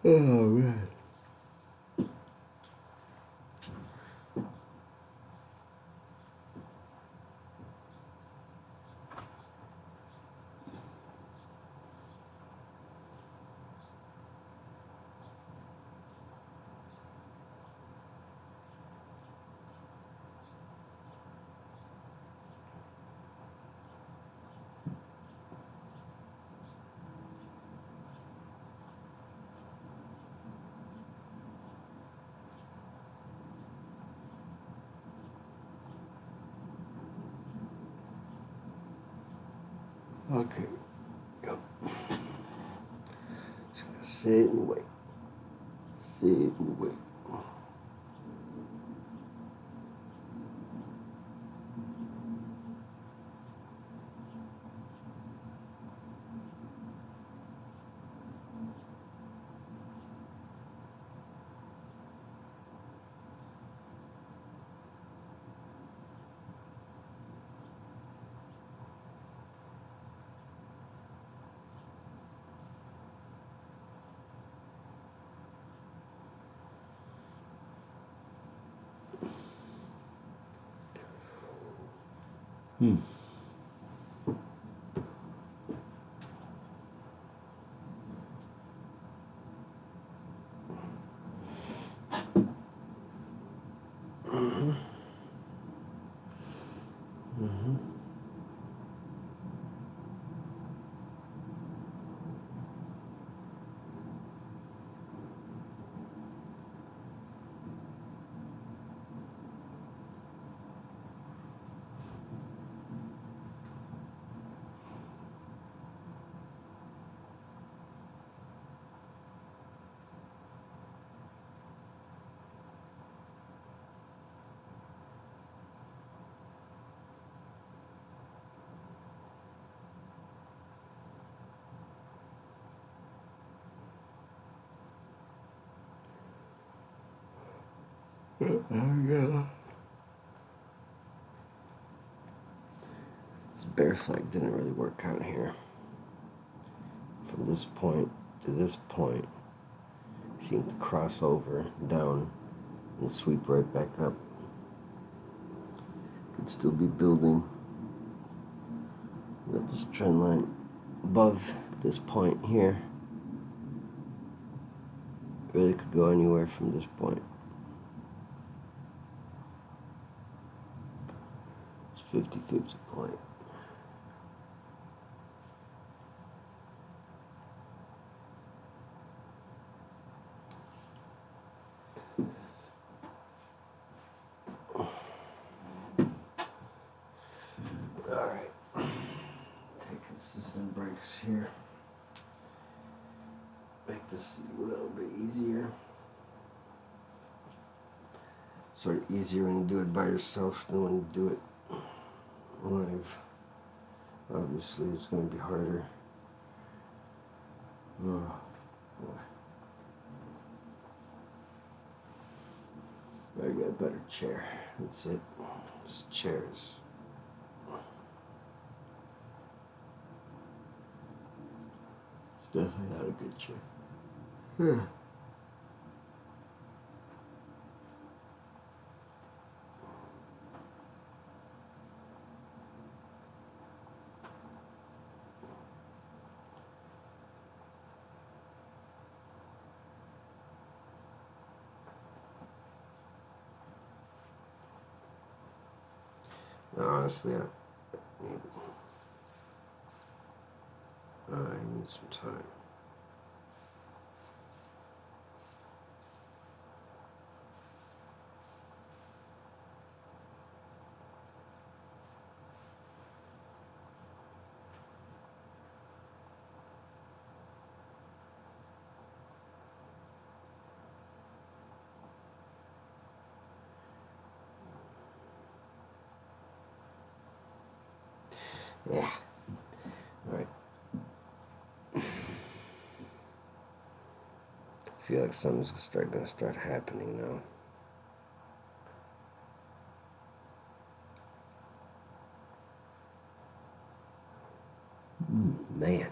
A: Oh man. Okay. Go. Just gonna sit and wait. Sit and wait. Yeah. This bear flag didn't really work out here. From this point to this point, seemed to cross over, down, and sweep right back up. Could still be building. Got this trend line above this point here. Really could go anywhere from this point. It's 50-50 point. Alright. Take consistent breaks here. Make this a little bit easier. Sort of easier when you do it by yourself than when you do it live. Obviously, it's going to be harder. Oh, boy. I got a better chair. That's it. This chair is definitely not a good chair. Yeah. Honestly, I need some time. Yeah. All right. I feel like something's gonna start happening now. Man.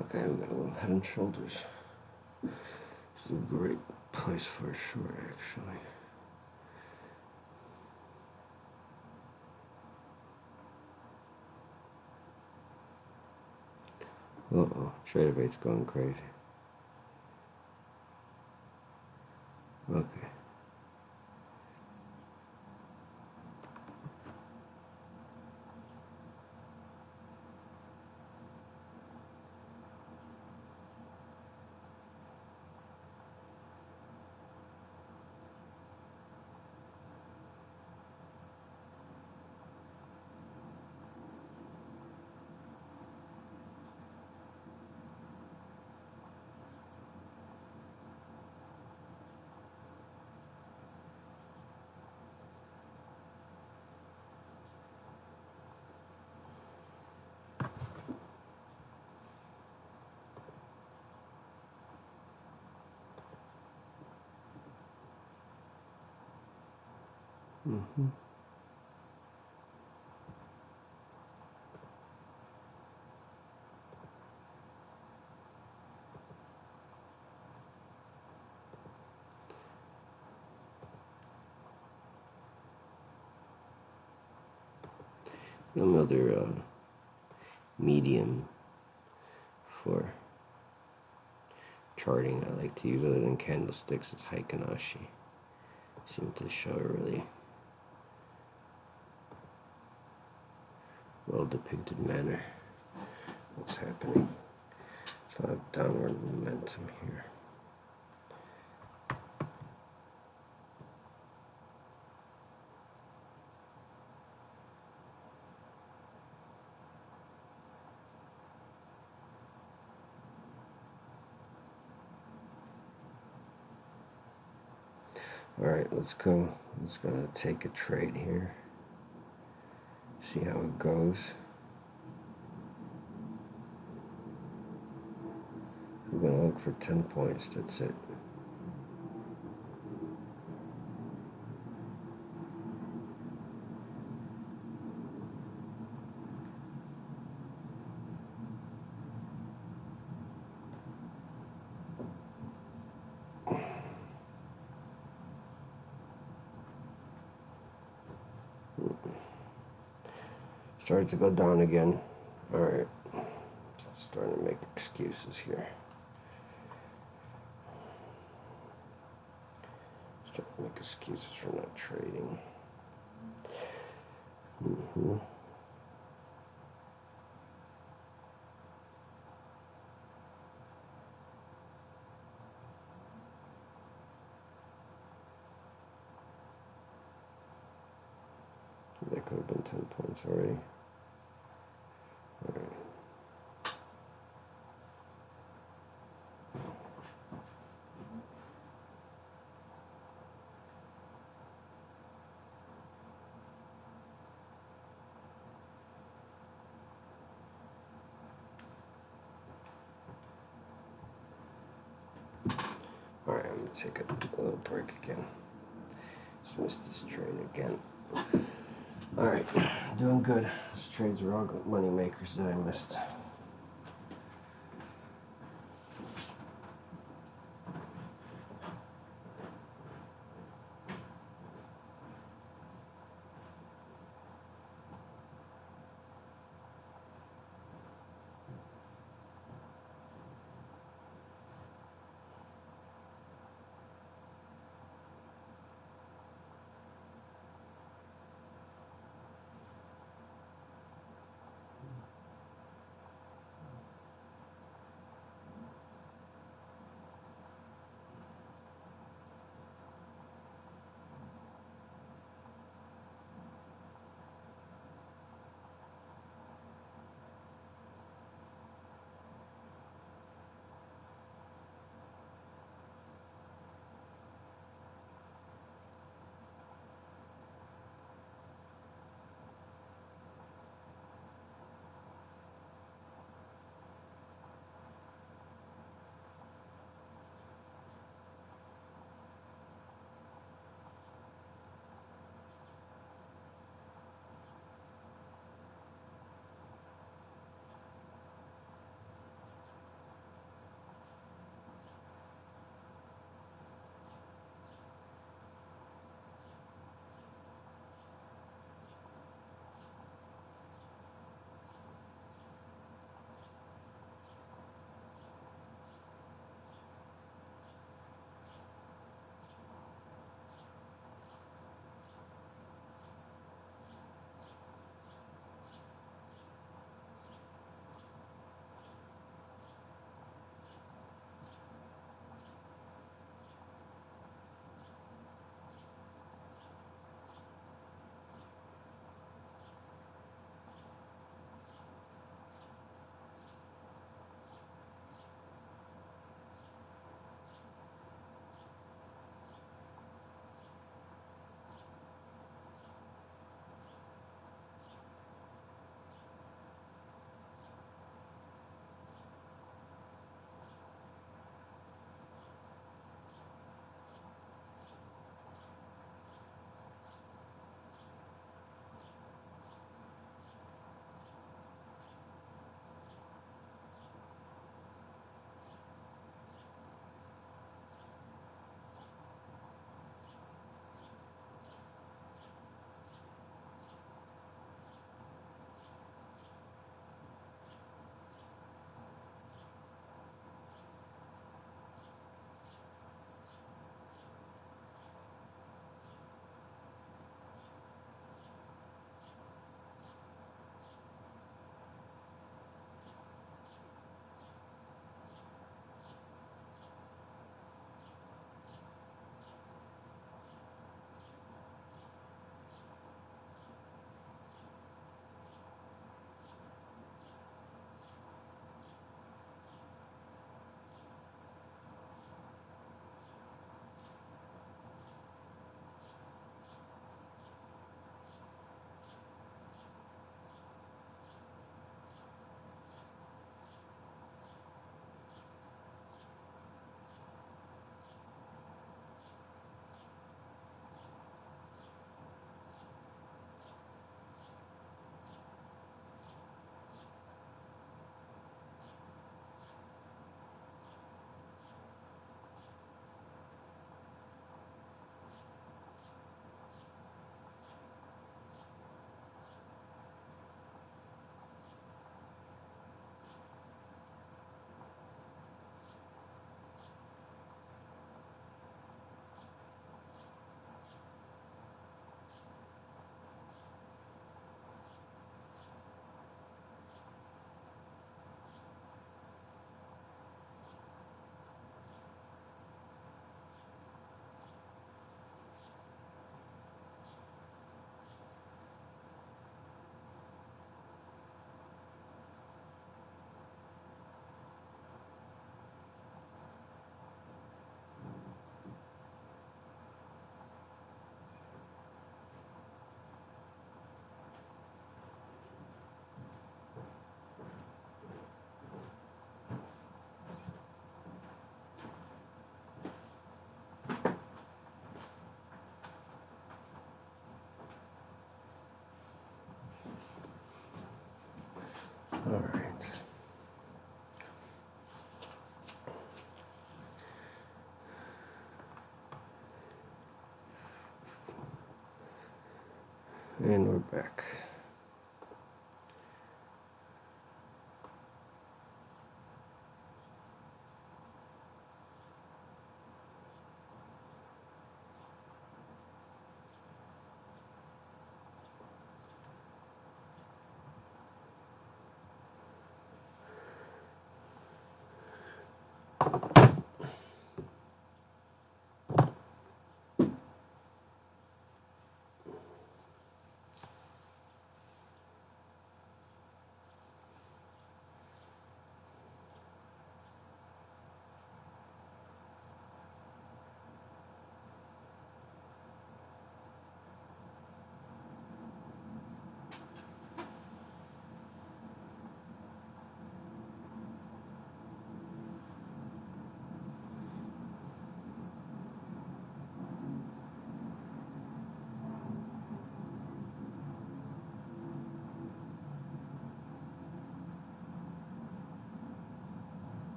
A: Okay, we got a little head and shoulders. It's a great place for a short, actually. Uh-oh, trader rate's going crazy. Okay. Mm-hmm. Another medium for charting I like to use other than candlesticks is Heikinashi. Seem to show a really well depicted manner what's happening. So I have downward momentum here. Alright, let's go. I'm just going to take a trade here. See how it goes. We're going to look for 10 points. That's it. Started to go down again. Alright. Starting to make excuses here. make excuses for not trading. That could have been 10 points already. All right. Alright, I'm going to take a little break again. Just missed this trade again. Alright, doing good. These trades are all good money makers that I missed. All right. And we're back.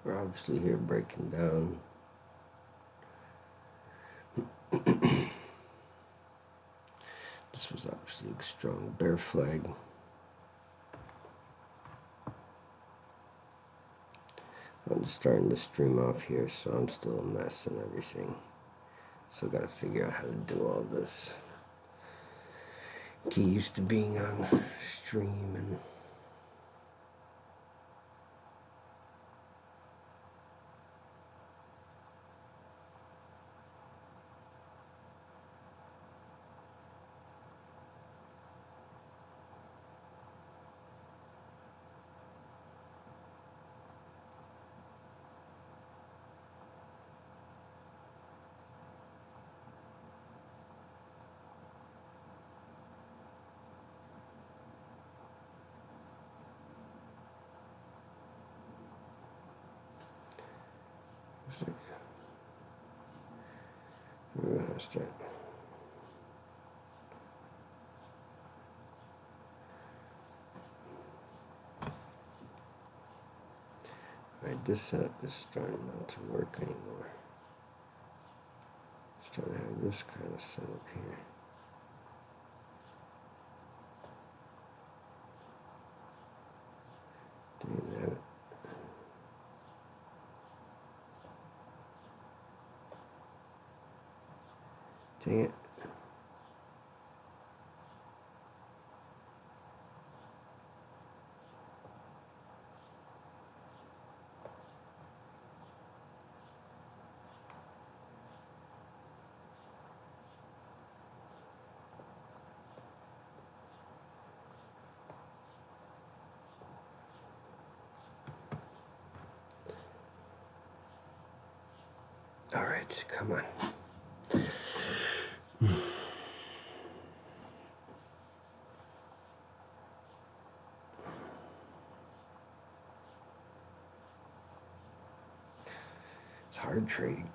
A: We're obviously here breaking down. This was obviously a strong bear flag. I'm just starting to stream off here, so I'm still a mess and everything. So got to figure out how to do all this. Get used to being on stream and we're gonna start. Alright, this setup is starting not to work anymore. Just trying to have this kind of setup here. Dang it. Dang it. Alright, come on. It's hard trading.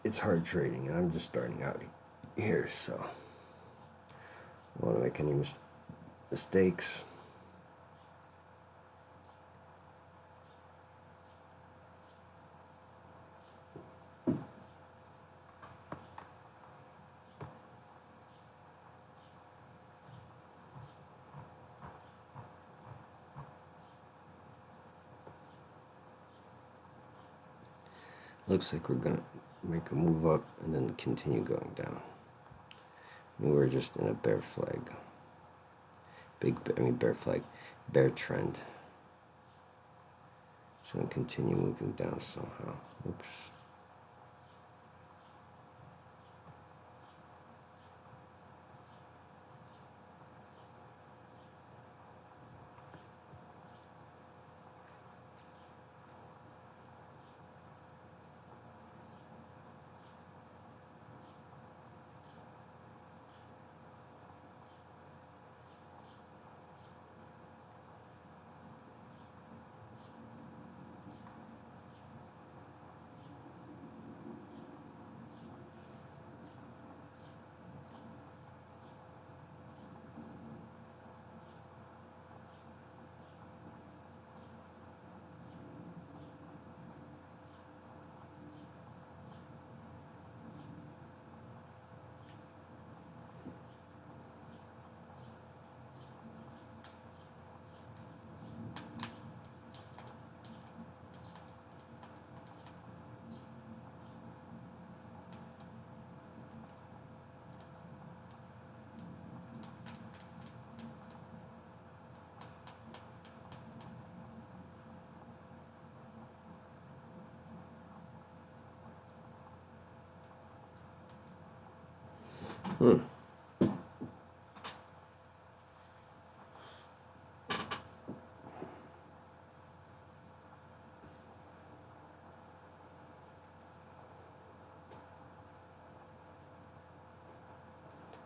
A: It's hard trading, and I'm just starting out here, so Don't want to make any mistakes. Looks like we're gonna make a move up and then continue going down. We're just in a bear flag. Bear flag, bear trend. So I'm continue moving down somehow. Oops.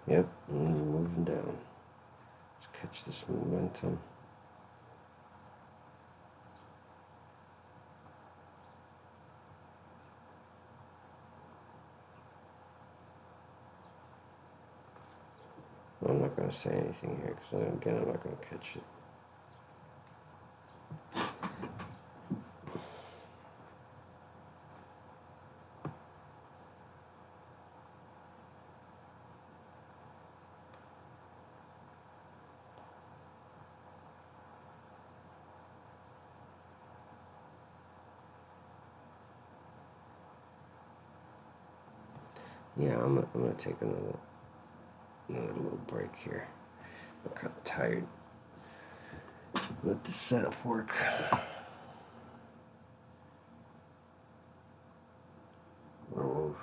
A: Yep, and moving down. Let's catch this momentum. I'm not going to say anything here because, again, I'm not going to catch it. Yeah, I'm going to take another little break here. I'm kind of tired. Let the setup work. Move.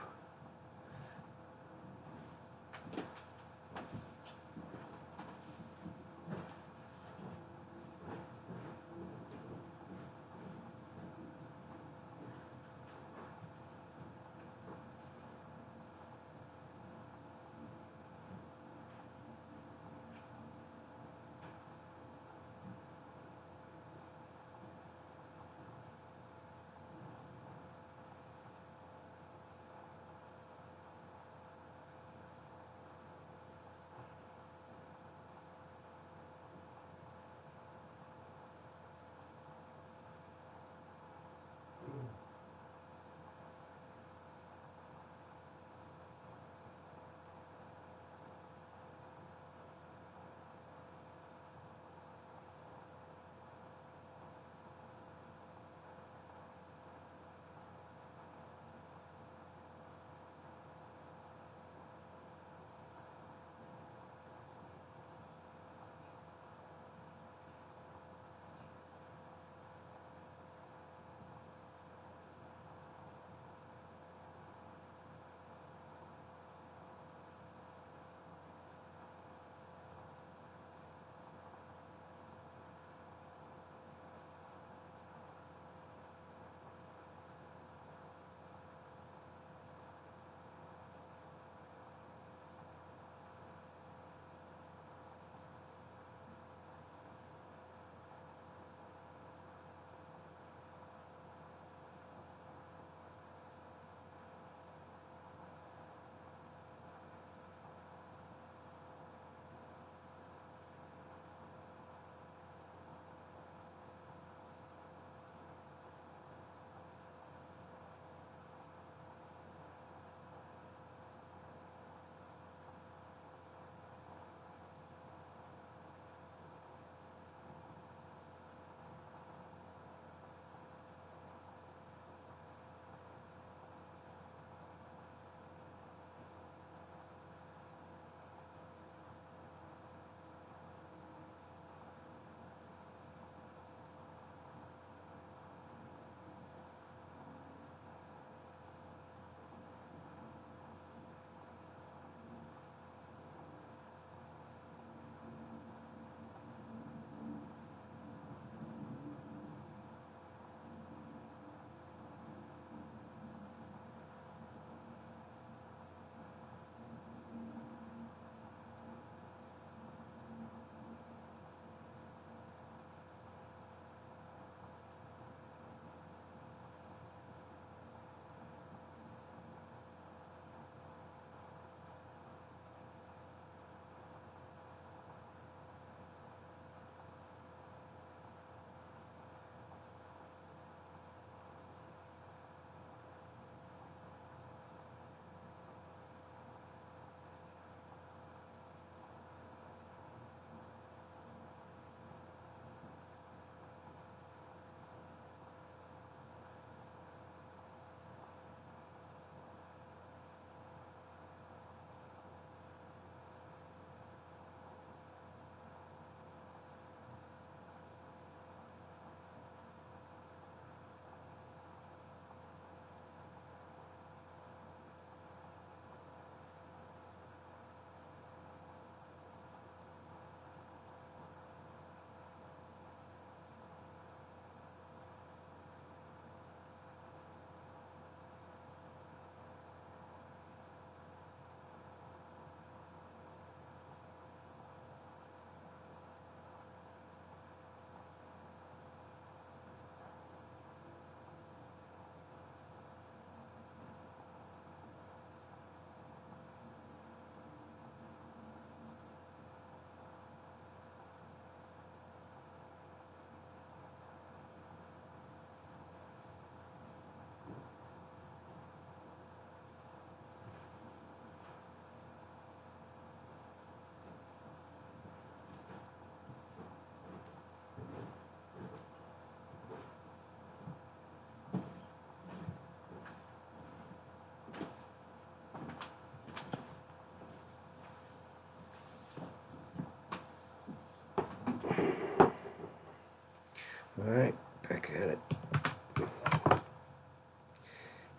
A: back at it.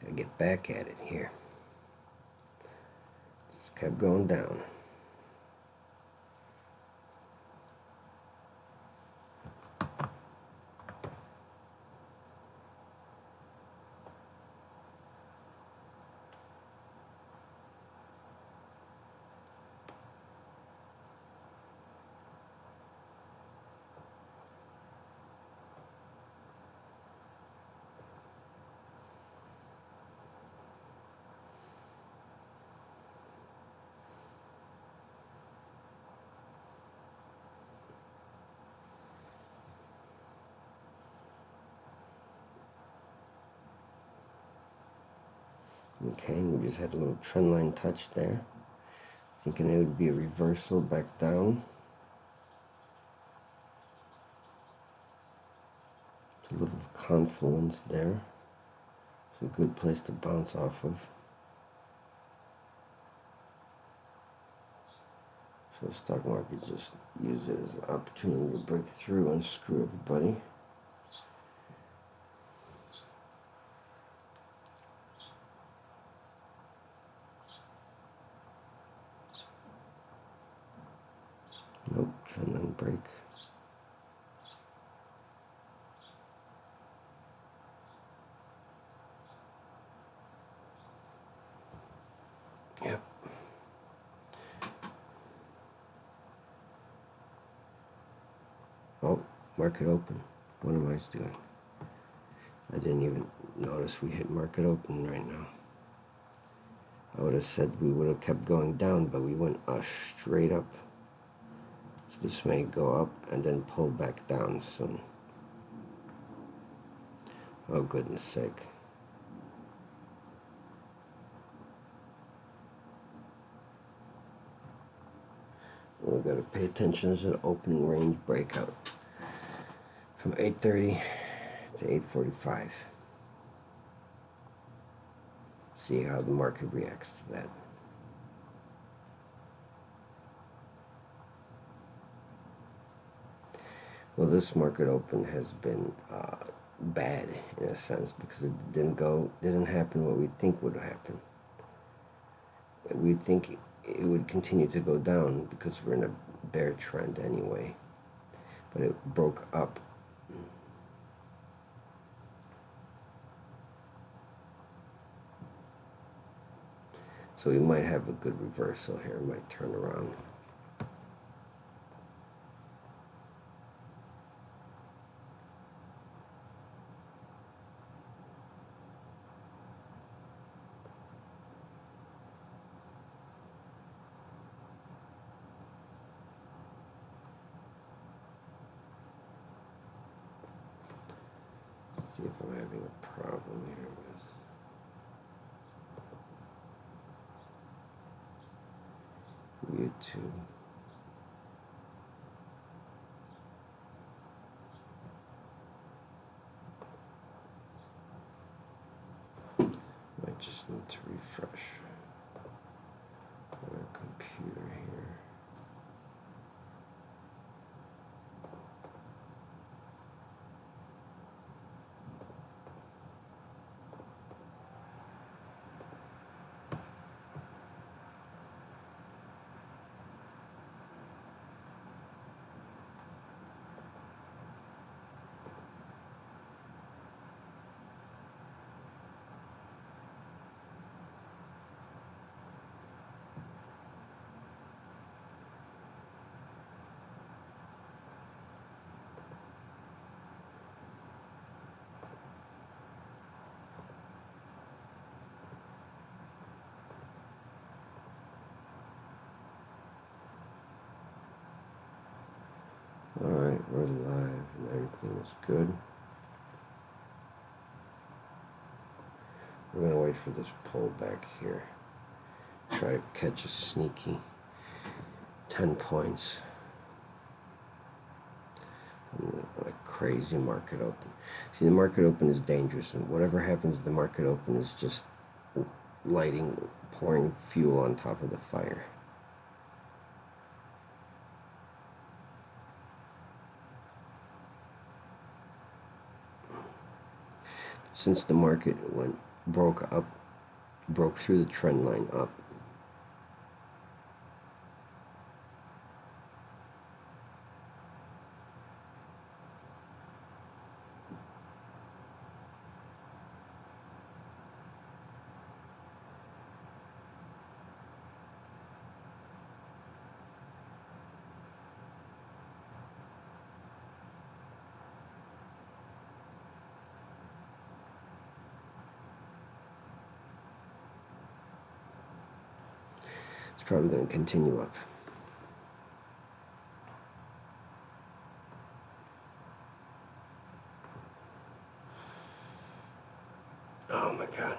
A: Gotta get back at it here. Just kept going down. Okay, we just had a little trend line touch there. Thinking it would be a reversal back down. A little confluence there. It's a good place to bounce off of. So the stock market just use it as an opportunity to break through and screw everybody. Nope, trend line break. Yep. Oh, market open. What am I doing? I didn't even notice we hit market open right now. I would have said we would have kept going down, but we went straight up. So this may go up and then pull back down soon. Oh, goodness sake. We've got to pay attention to the opening range breakout from 8:30 to 8:45. See how the market reacts to that. Well, this market open has been bad in a sense because it didn't happen what we think would happen. We think it would continue to go down because we're in a bear trend anyway, but it broke up. So we might have a good reversal here. It might turn around. See if I'm having a problem here with YouTube. Might just need to refresh my computer here. Alright, we're live and everything is good. We're going to wait for this pullback here. Try to catch a sneaky 10 points. A crazy market open. See, the market open is dangerous, and whatever happens, the market open is just pouring fuel on top of the fire. since the market broke through the trend line up. It's probably going to continue up. Oh my God.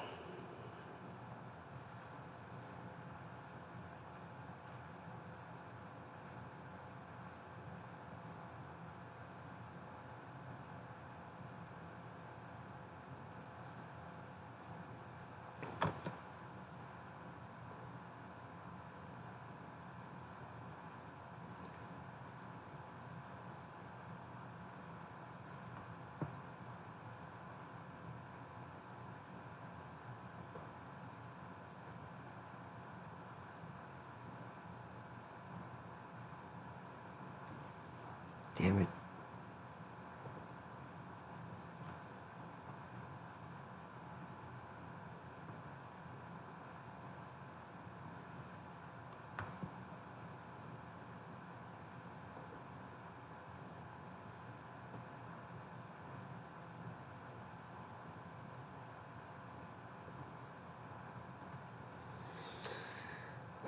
A: Damn it.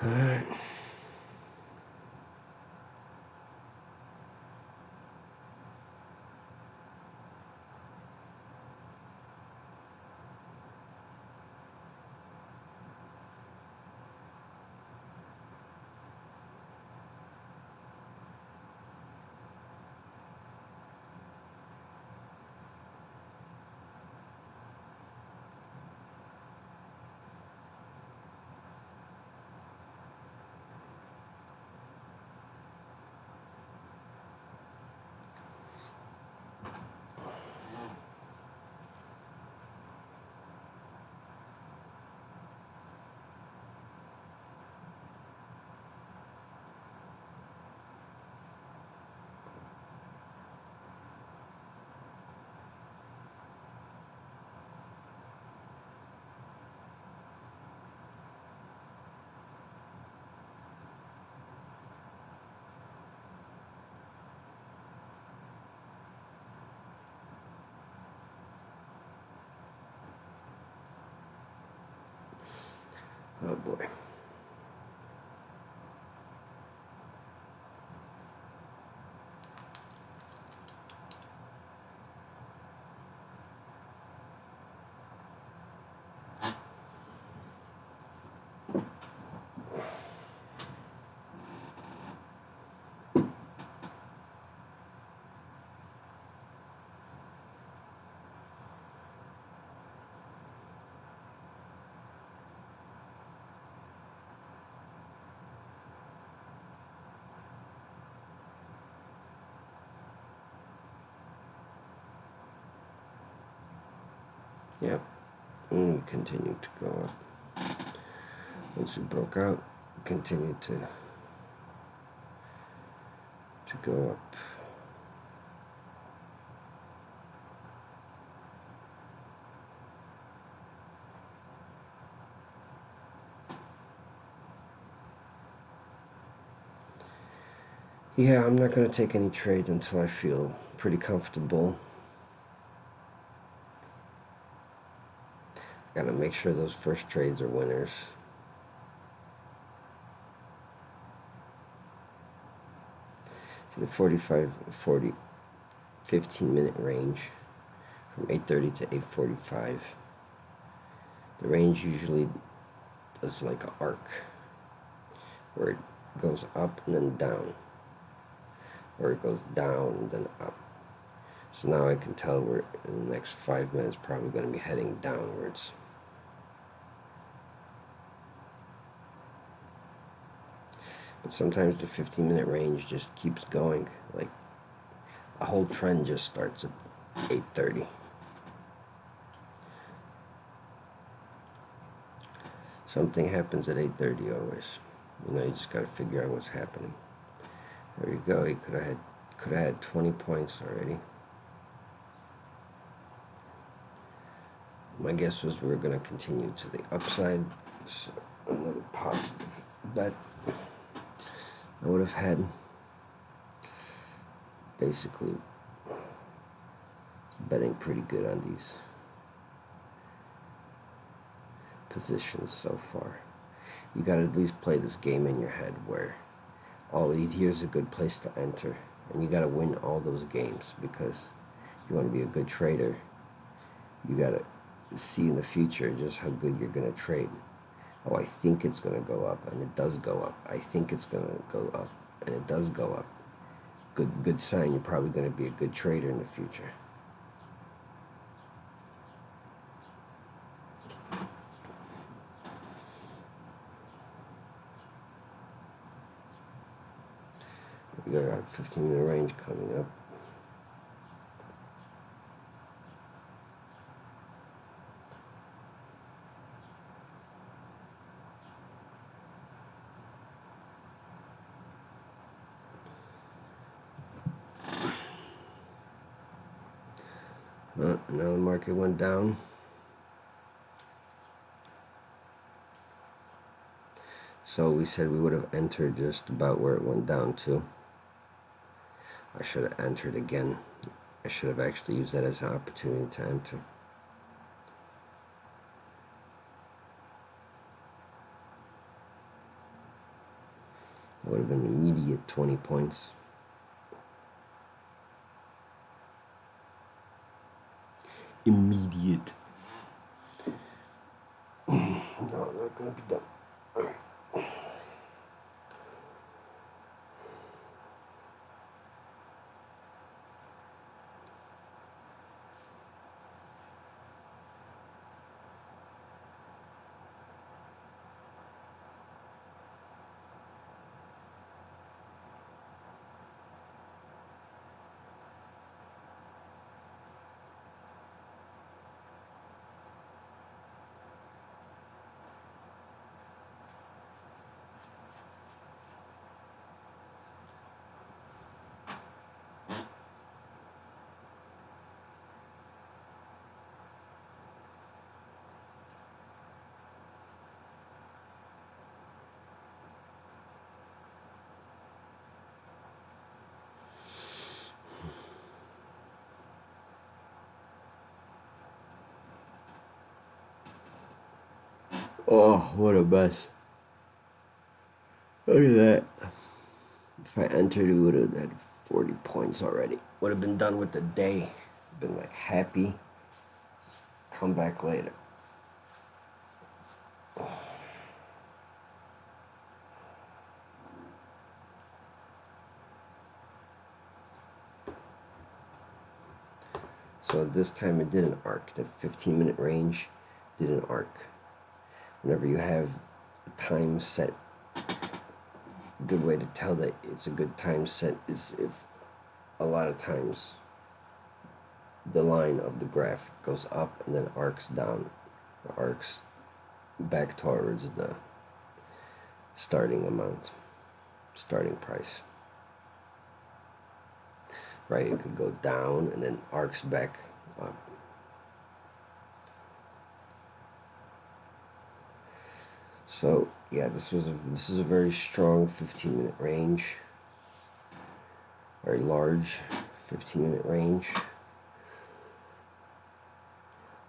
A: All right. Oh boy. Yep. And we continued to go up. Once we broke out, we continued to go up. Yeah, I'm not going to take any trades until I feel pretty comfortable. Gotta make sure those first trades are winners. The 15-minute range from 8:30 to 8:45. The range usually does like an arc where it goes up and then down, or it goes down and then up. So now I can tell we're in the next 5 minutes probably going to be heading downwards. But sometimes the 15-minute range just keeps going. Like a whole trend just starts at 8:30. Something happens at 8:30 always. You just got to figure out what's happening. There you go. He could have had 20 points already. My guess was we were going to continue to the upside, so another positive bet. I would have had basically betting pretty good on these positions so far. You got to at least play this game in your head where, here's a good place to enter, and you got to win all those games, because if you want to be a good trader, you got to see in the future just how good you're going to trade. Oh, I think it's going to go up, and it does go up. I think it's going to go up, and it does go up. Good sign you're probably going to be a good trader in the future. We got a 15-minute range coming up. Now the market went down. So we said we would have entered just about where it went down to. I should have entered again. I should have actually used that as an opportunity to enter. That would have been immediate 20 points. Immediate. No, not going to be done. All right. Oh, what a mess. Look at that. If I entered, we would have had 40 points already. Would have been done with the day. Been like happy. Just come back later. So this time it did an arc. That 15-minute range did an arc. Whenever you have a time set, a good way to tell that it's a good time set is if a lot of times the line of the graph goes up and then arcs down, or arcs back towards the starting amount, starting price. Right, it could go down and then arcs back up. So yeah, this is a very strong 15-minute range, very large 15-minute range,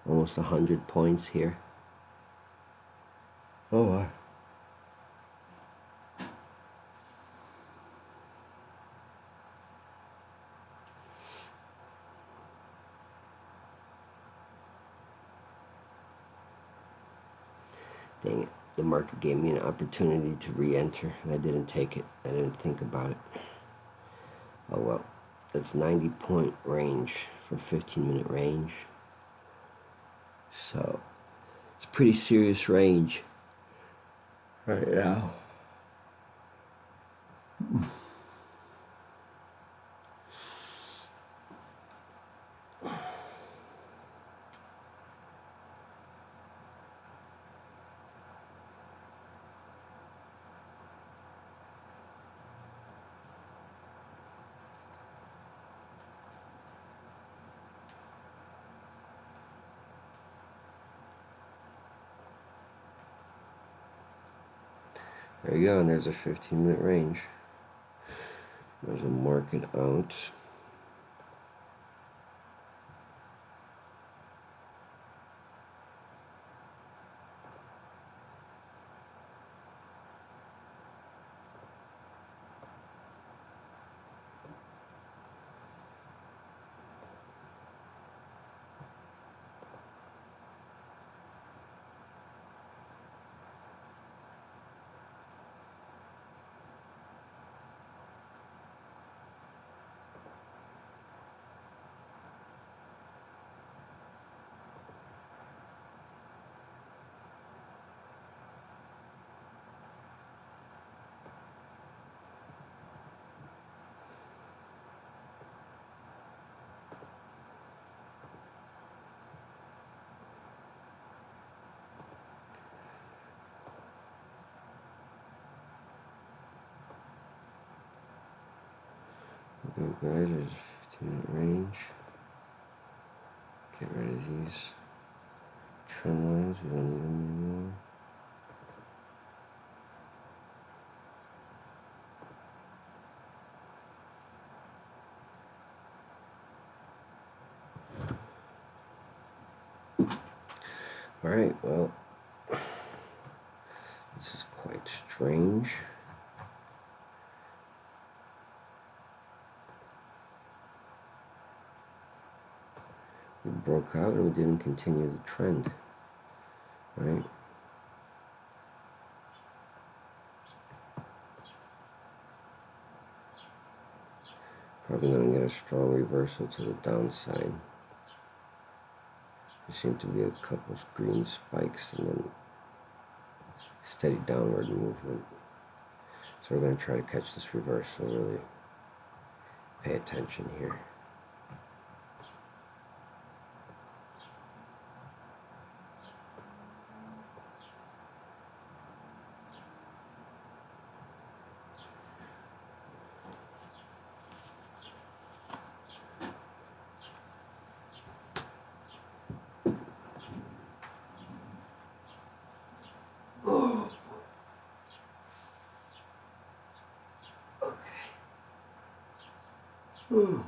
A: almost 100 points here. Oh, dang it. The market gave me an opportunity to re-enter, and I didn't take it. I didn't think about it. Oh well. That's 90-point range for 15-minute range. So, it's a pretty serious range right now. There you go, and there's a 15-minute range. There's a market out. Okay, guys, there's a 15-minute range. Get rid of these trend lines, we don't need them anymore. Alright, well, this is quite strange. We broke out and we didn't continue the trend, right? Probably going to get a strong reversal to the downside. There seem to be a couple of green spikes and then steady downward movement. So we're going to try to catch this reversal, really pay attention here. Okay.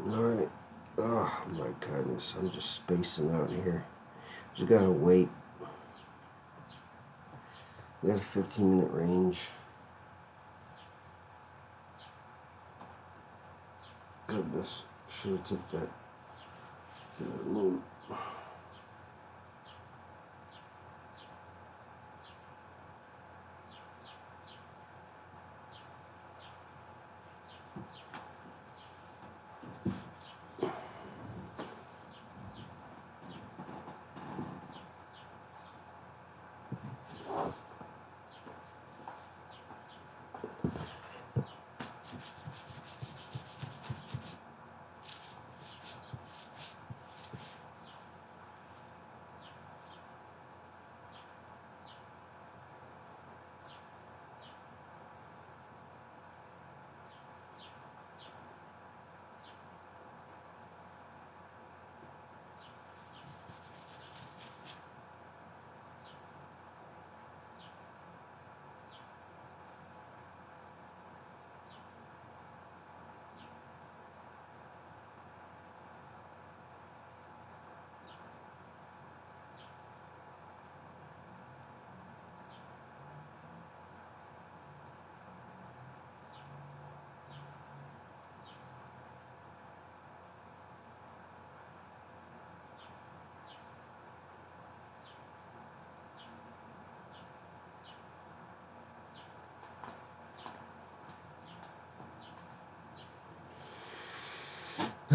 A: Alright. Oh my goodness, I'm just spacing out here. Just gotta wait. We have a 15-minute range. Goodness, should have took that to the moon.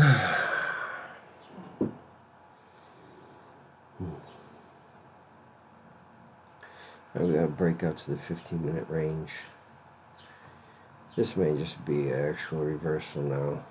A: We gotta break out to the 15-minute range. This may just be an actual reversal now.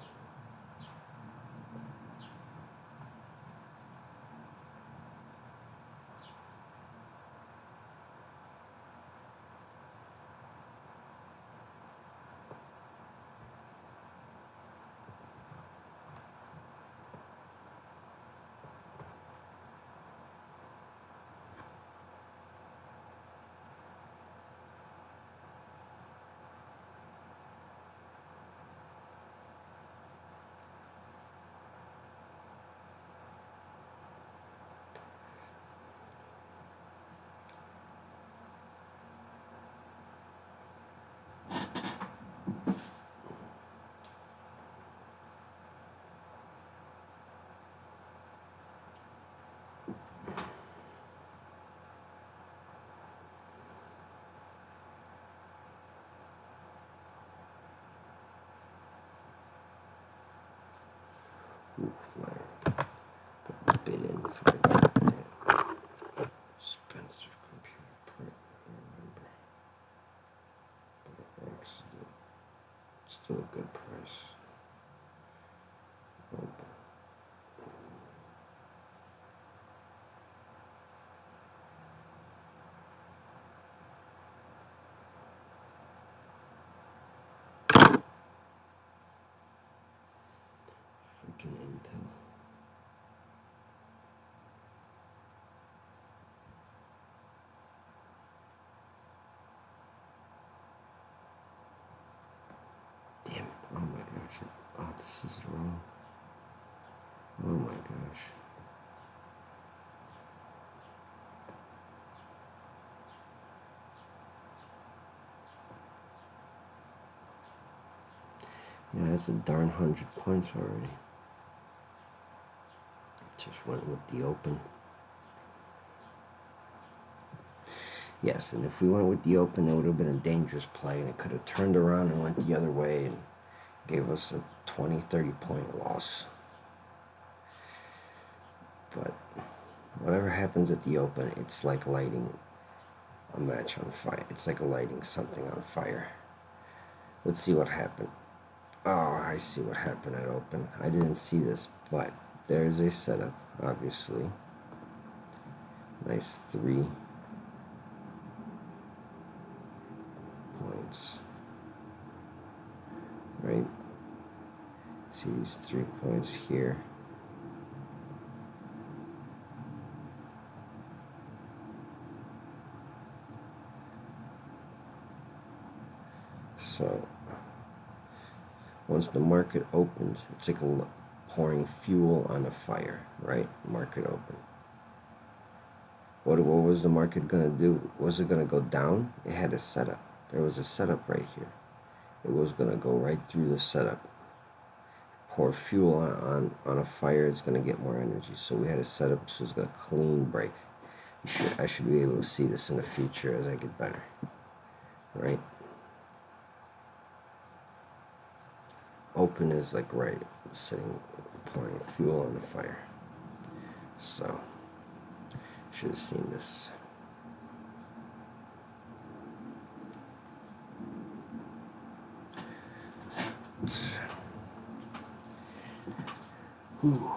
A: Oof, my bid in for the goddamn expensive computer print. I remember. By accident. Still a good price. Oh, freaking Intel. Damn it. Oh my gosh. Oh, this is wrong. Oh my gosh. Yeah, that's a darn 100 points already. Just went with the open. Yes, and if we went with the open, it would have been a dangerous play, and it could have turned around and went the other way and gave us a 20, 30 point loss. But whatever happens at the open, it's like lighting a match on fire. It's like lighting something on fire. Let's see what happened. Oh, I see what happened at open. I didn't see this, but there's a setup, obviously. Nice 3 points. Right? See these 3 points here. So once the market opens, it's like pouring fuel on a fire, right? Market open. What was the market going to do? Was it going to go down? It had a setup. There was a setup right here. It was going to go right through the setup. Pour fuel on a fire, it's going to get more energy. So we had a setup, so it's got a clean break. I should be able to see this in the future as I get better. Right? Open is like right, sitting, pouring fuel on the fire. So, should have seen this. Whew.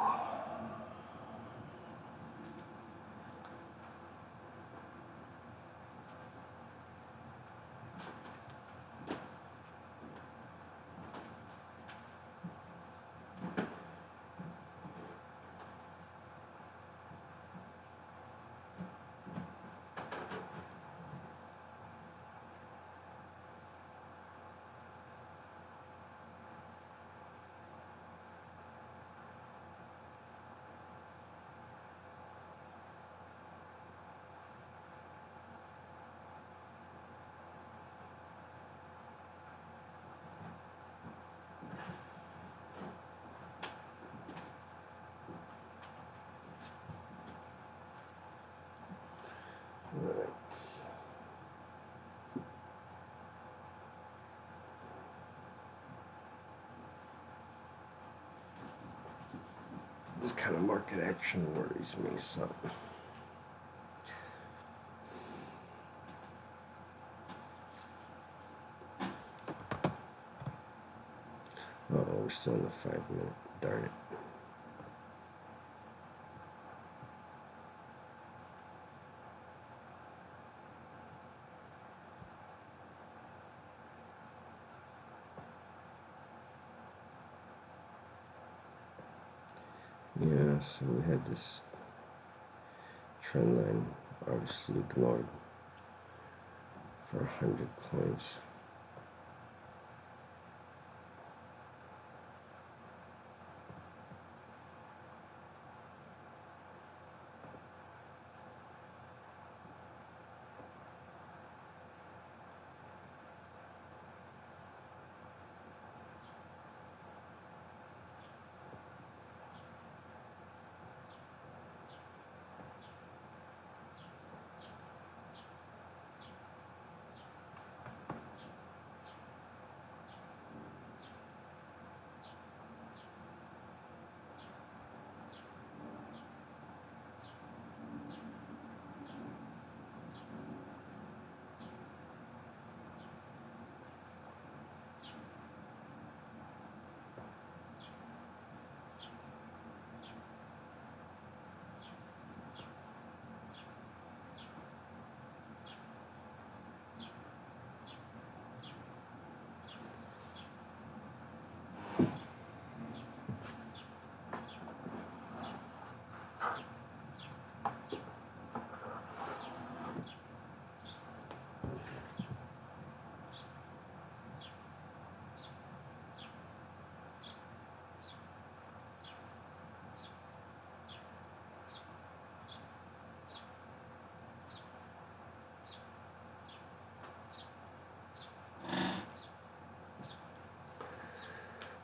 A: This kind of market action worries me some. Uh-oh, we're still in the 5 minute. Darn it. Yeah, so we had this trend line obviously ignored for 100 points.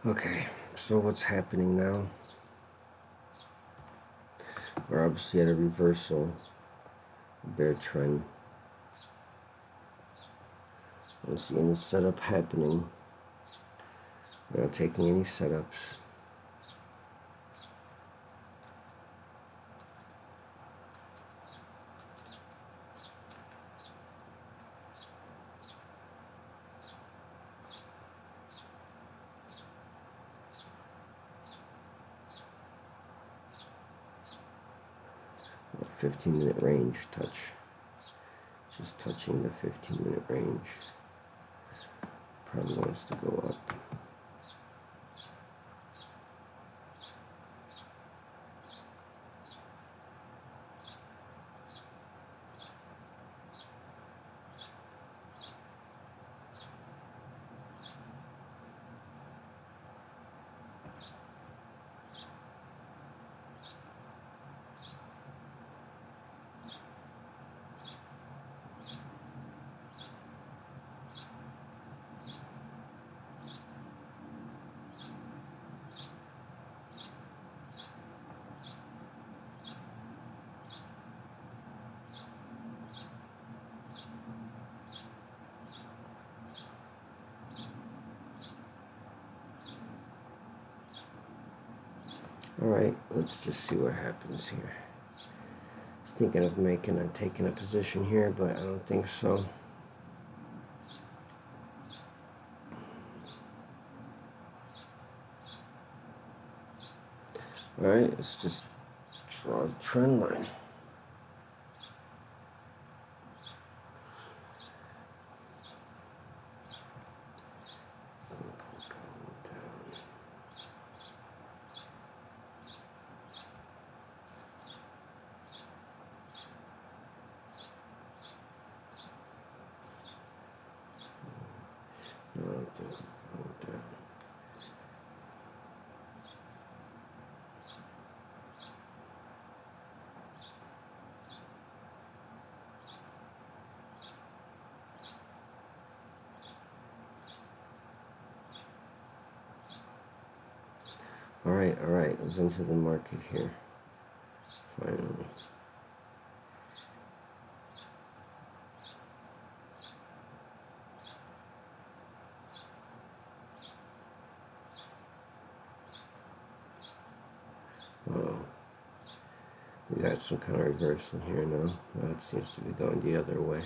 A: Okay, so what's happening now? We're obviously at a reversal, bear trend. I don't see any setup happening. We're not taking any setups. A 15-minute range touch. Just touching the 15-minute range. Probably wants to go up. Alright, let's just see what happens here. I was thinking of taking a position here, but I don't think so. Alright, let's just draw a trend line. No, I don't think we're going down. Alright, let's enter the market here. Finally. Oh. We got some kind of reversal here now. Now it seems to be going the other way.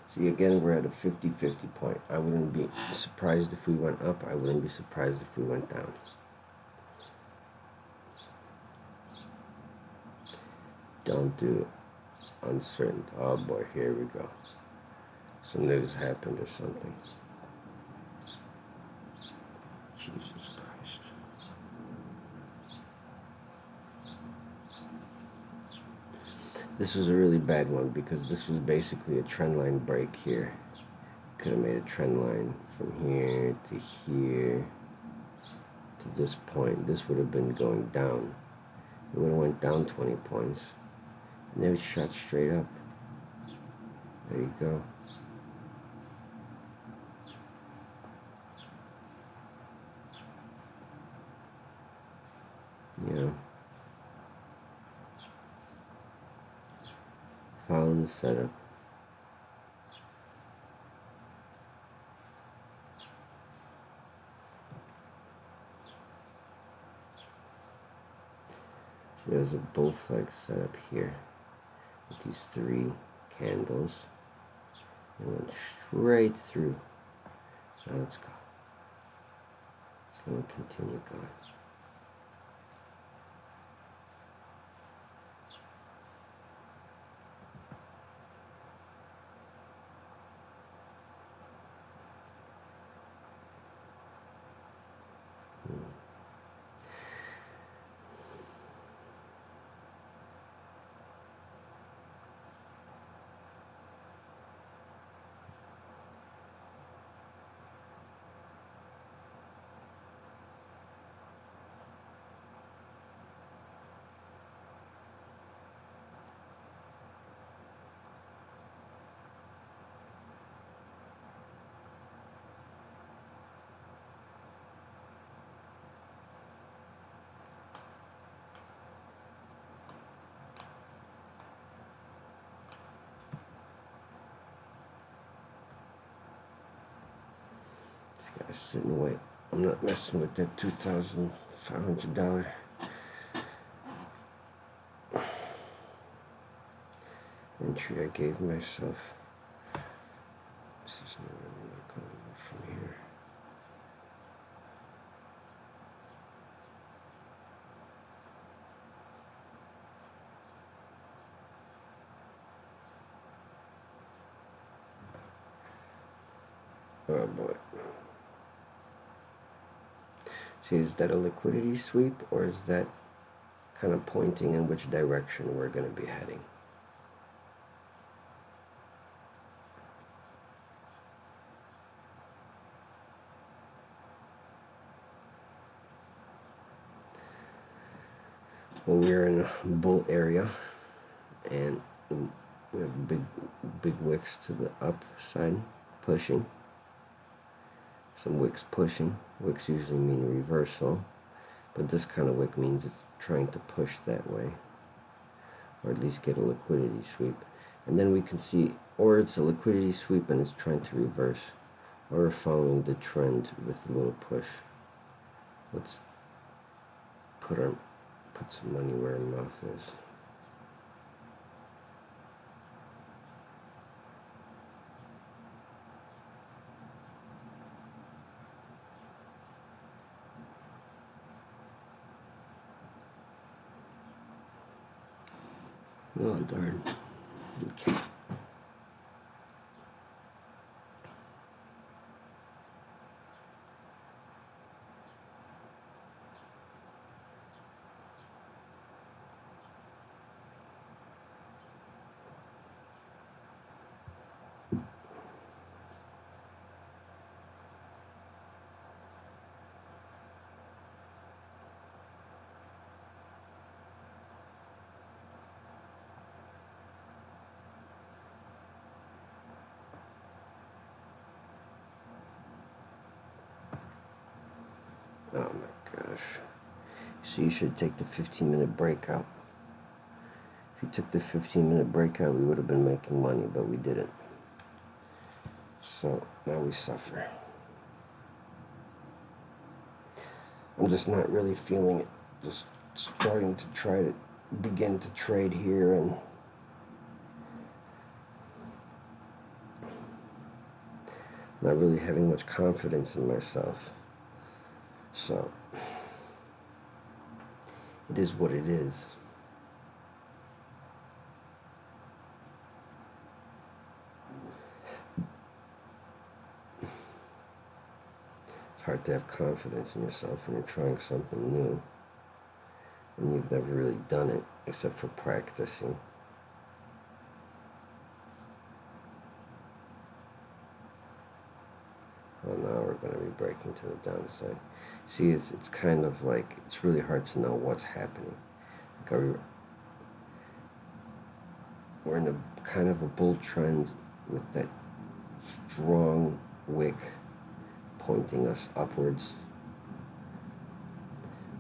A: See, again, we're at a 50-50 point. I wouldn't be surprised if we went up. I wouldn't be surprised if we went down. Don't do uncertain. Oh boy, here we go. Some news happened or something. Jesus Christ. This was a really bad one because this was basically a trend line break here. Could have made a trend line from here to here to this point. This would have been going down. It would have went down 20 points. And then it shot straight up. There you go. Yeah. Follow the setup. So there's a bull flag setup here with these 3 candles. It went straight through. Now let's go. It's going to continue going. This guy's sitting away. I'm not messing with that $2,500 entry I gave myself. This is not really not going up from here. Oh boy. See, is that a liquidity sweep, or is that kind of pointing in which direction we're going to be heading? Well, we're in a bull area, and we have big wicks to the upside pushing. Some wicks pushing. Wicks usually mean reversal, but this kind of wick means it's trying to push that way, or at least get a liquidity sweep. And then we can see, or it's a liquidity sweep and it's trying to reverse, or we're following the trend with a little push. Let's put some money where our mouth is. Oh, darn. Okay. Oh my gosh. So you should take the 15-minute break out. If you took the 15-minute break out, we would have been making money, but we didn't. So now we suffer. I'm just not really feeling it. Just starting to try to begin to trade here, and not really having much confidence in myself. So it is what it is. It's hard to have confidence in yourself when you're trying something new and you've never really done it except for practicing. Well, now we're going to be breaking to the downside. See, it's kind of like, it's really hard to know what's happening. Like, we're in a kind of a bull trend with that strong wick pointing us upwards,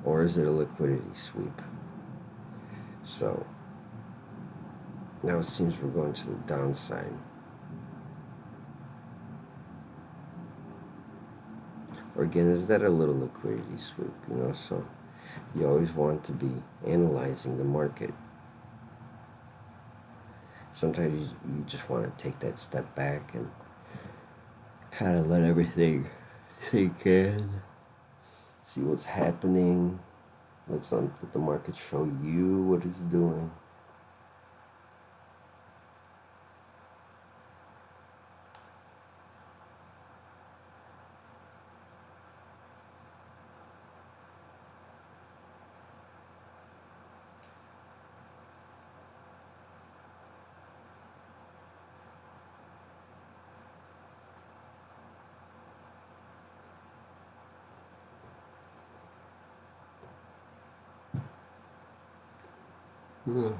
A: or is it a liquidity sweep? So now it seems we're going to the downside. Or again, is that a little liquidity sweep? So you always want to be analyzing the market. Sometimes you just want to take that step back and kind of let everything sink in, see what's happening. Let the market show you what it's doing. Yeah.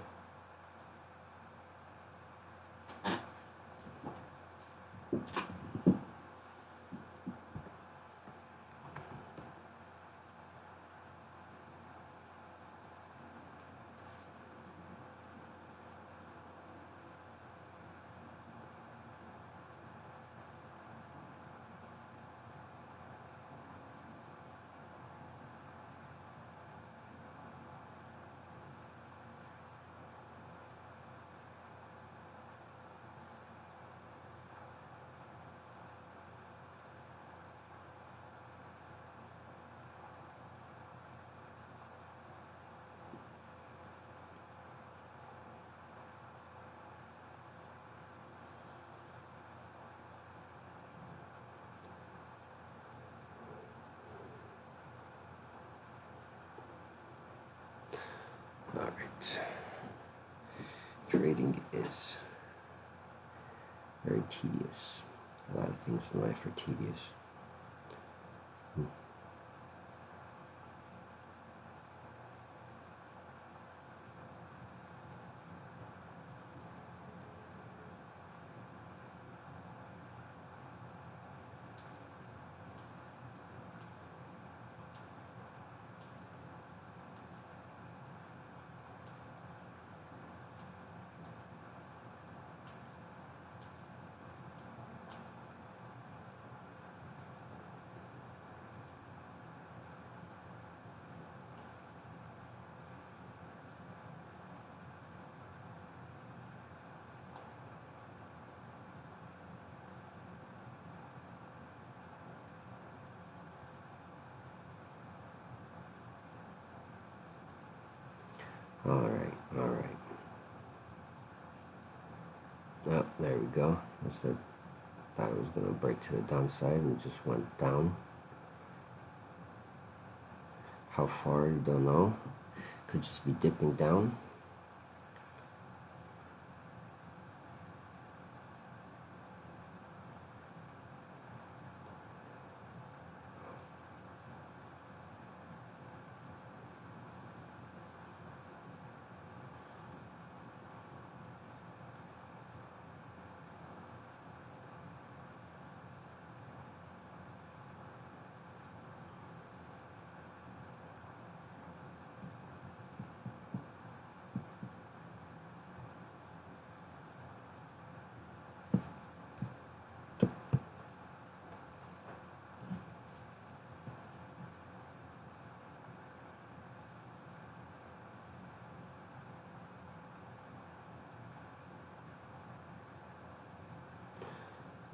A: All right. Trading is very tedious. A lot of things in life are tedious. All right. Oh, there we go. Instead, thought it was going to break to the downside and it just went down. How far, you don't know. Could just be dipping down.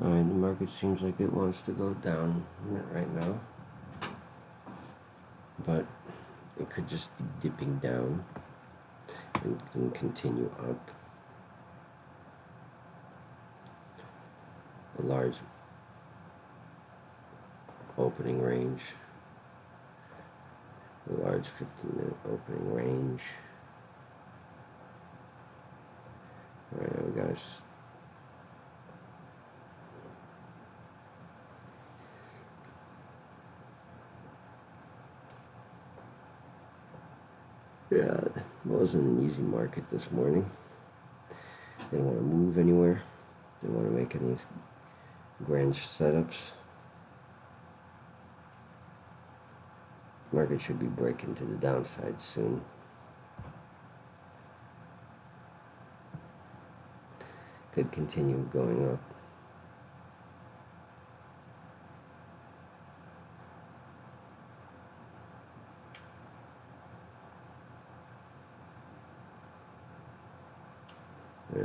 A: Alright, the market seems like it wants to go down right now, but it could just be dipping down and then continue up. A large opening range, a large 15-minute opening range. Alright, now we got us. Yeah, it wasn't an easy market this morning. Didn't want to move anywhere. Didn't want to make any grand setups. Market should be breaking to the downside soon. Could continue going up. Yeah.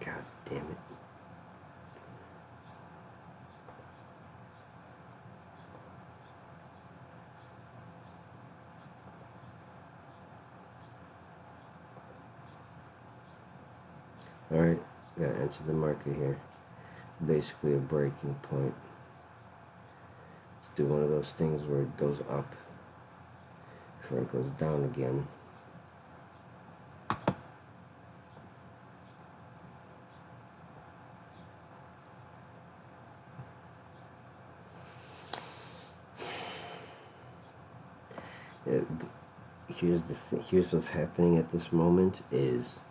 A: God damn it. Alright, gotta enter the market here. Basically a breaking point. Let's do one of those things where it goes up before it goes down again. Here's what's happening at this moment is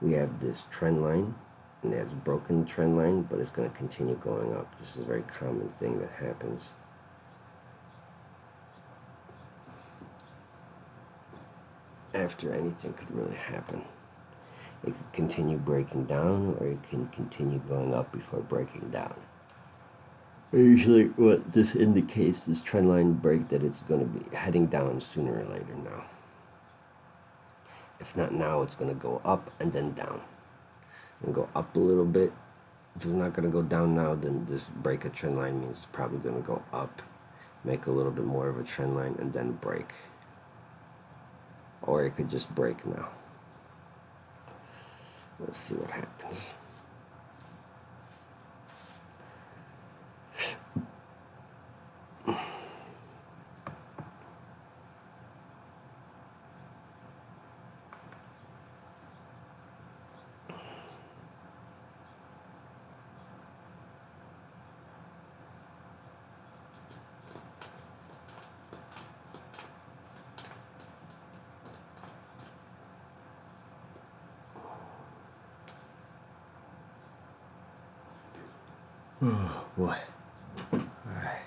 A: we have this trend line, and it has broken the trend line, but it's going to continue going up. This is a very common thing that happens. After anything could really happen. It could continue breaking down, or it can continue going up before breaking down. Usually what this indicates, this trend line break, that it's going to be heading down sooner or later now. If not now, it's going to go up and then down. And go up a little bit. If it's not going to go down now, then this break a trend line means it's probably going to go up, make a little bit more of a trend line, and then break. Or it could just break now. Let's see what happens. Oh boy. Alright.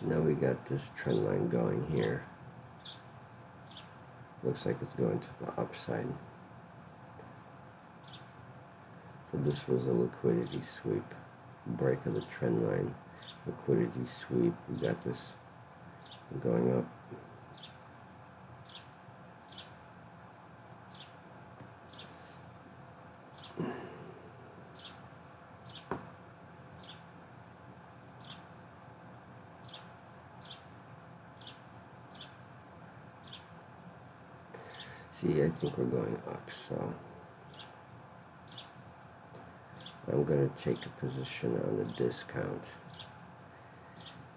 A: Now we got this trend line going here. Looks like it's going to the upside. So this was a liquidity sweep. Break of the trend line. Liquidity sweep. We got this going up. See, I think we're going up, so I'm going to take a position on the discount.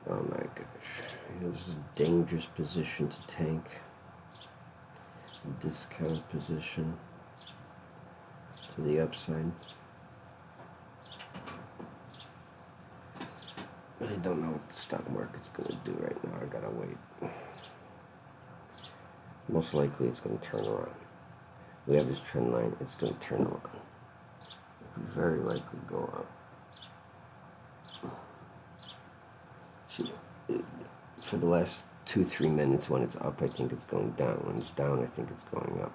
A: Oh my gosh, this is a dangerous position to take. Discount position to the upside. But I don't know what the stock market's going to do right now. I gotta wait. Most likely it's going to turn around. We have this trend line, it's going to turn around. Very likely go up. See, for the last 2-3 minutes, when it's up, I think it's going down. When it's down, I think it's going up.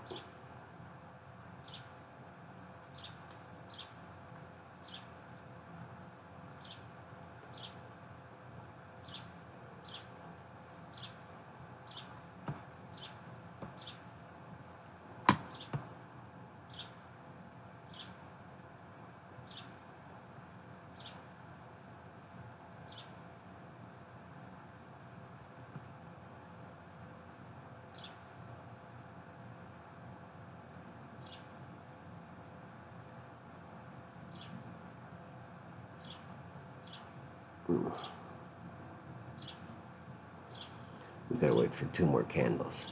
A: We gotta wait for 2 more candles.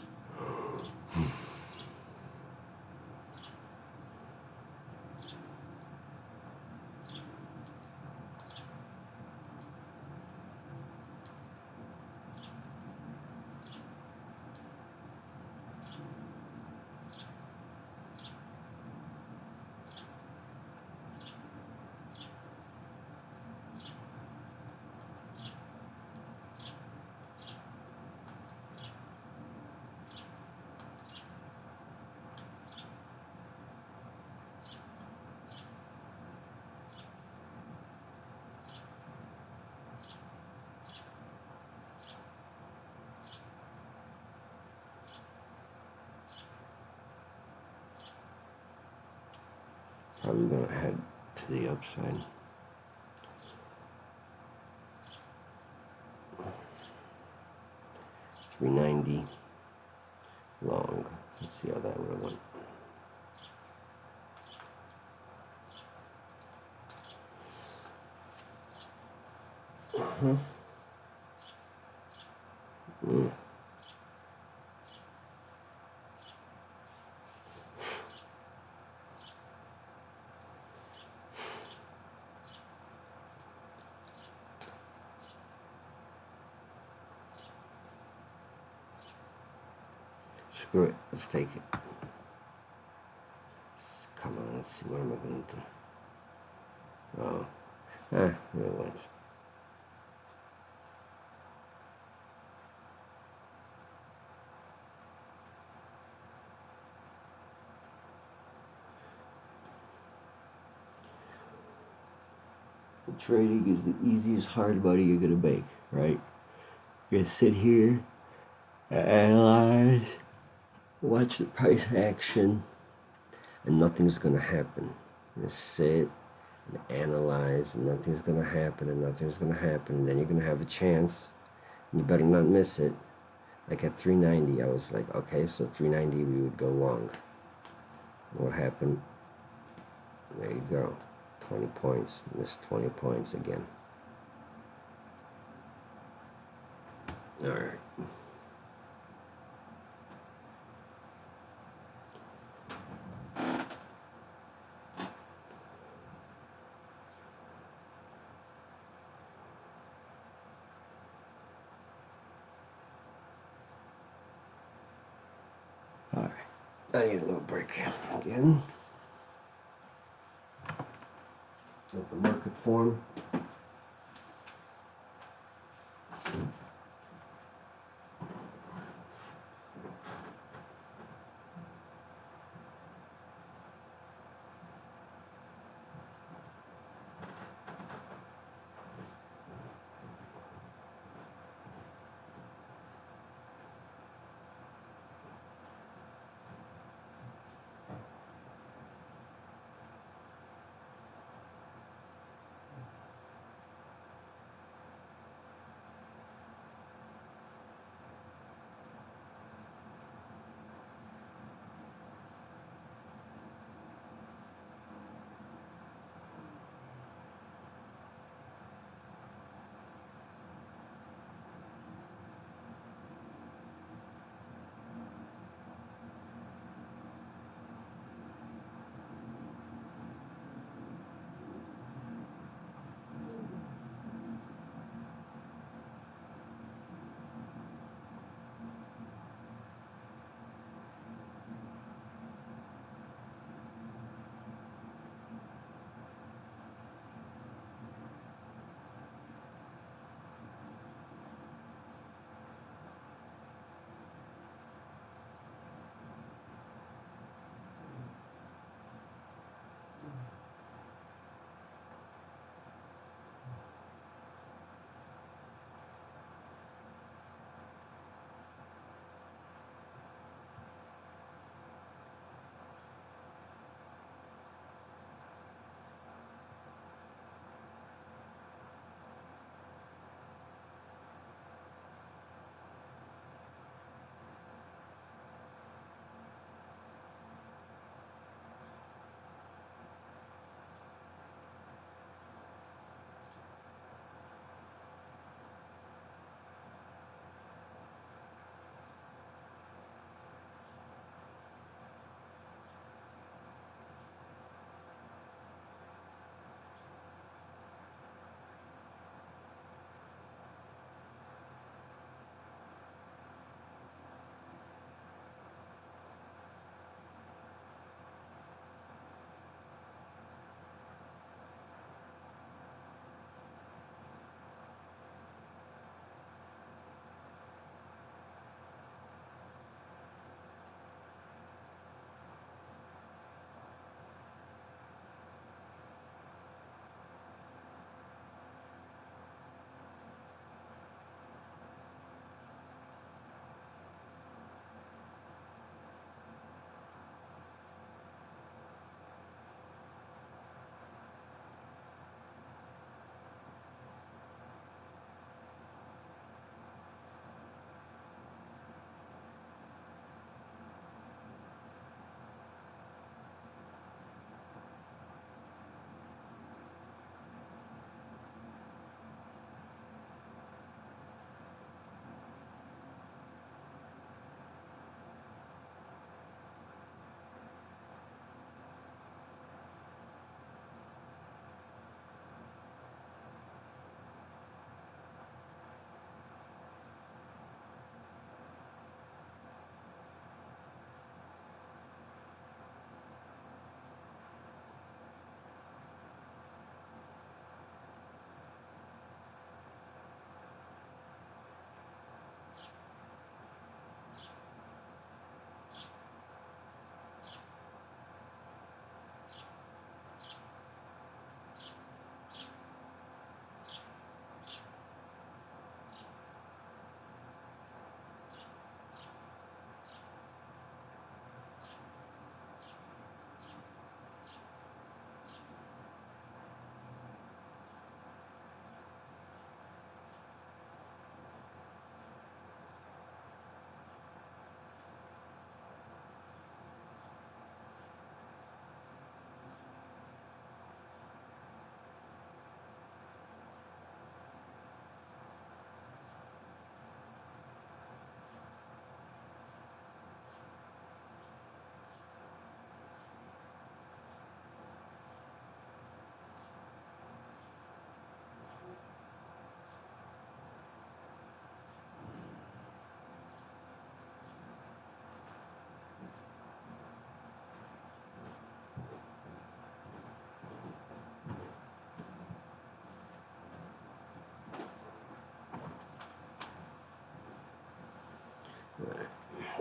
A: Probably gonna head to the upside. $390 long. Let's see how that would have went. Screw it, let's take it. Come on, let's see, what am I going to do? Oh, there it went. Trading is the easiest hard money you're going to make, right? You're going to sit here, analyze, watch the price action, and nothing's going to happen. You're going to sit and analyze, and nothing's going to happen, and nothing's going to happen. And then you're going to have a chance, and you better not miss it. Like at 390, I was like, okay, so 390 we would go long. What happened? There you go. 20 points. Missed 20 points again. Alright. Alright. I need a little break again. Let the market form.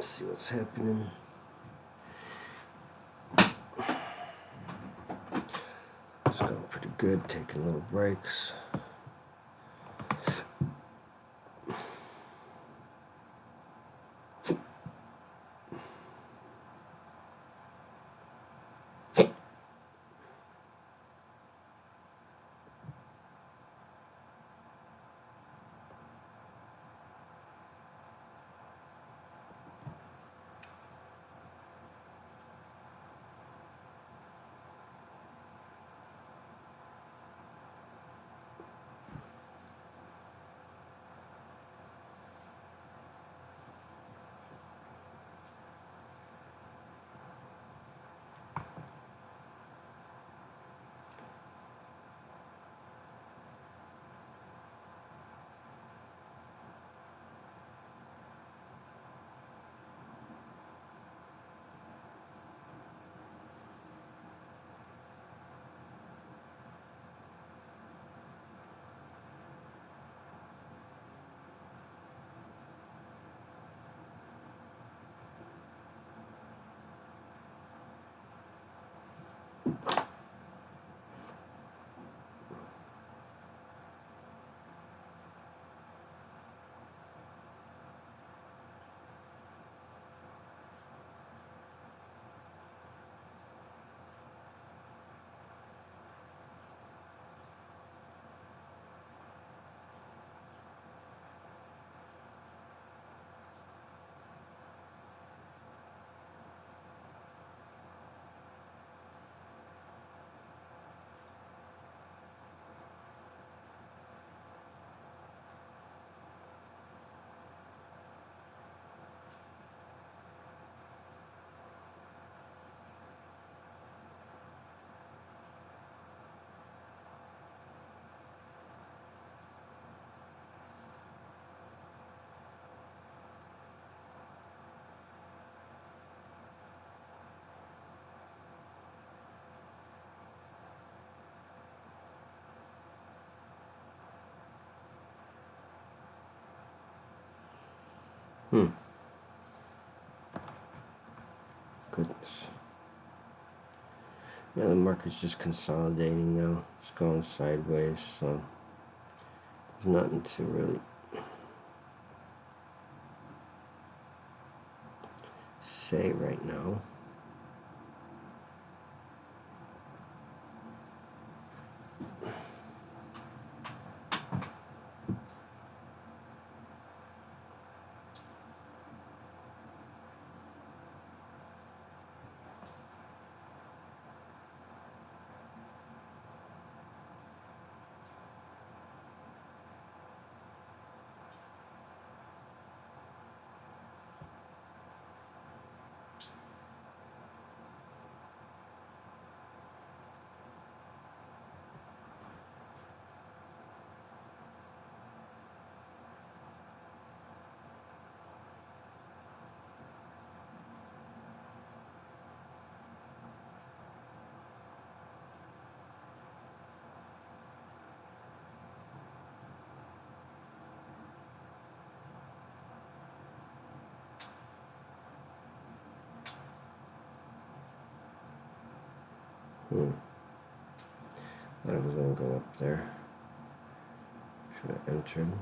A: Let's see what's happening. It's going pretty good, taking little breaks. Goodness. Yeah, the market's just consolidating now. It's going sideways, so there's nothing to really say right now. Thought it was going to go up there. Should have entered.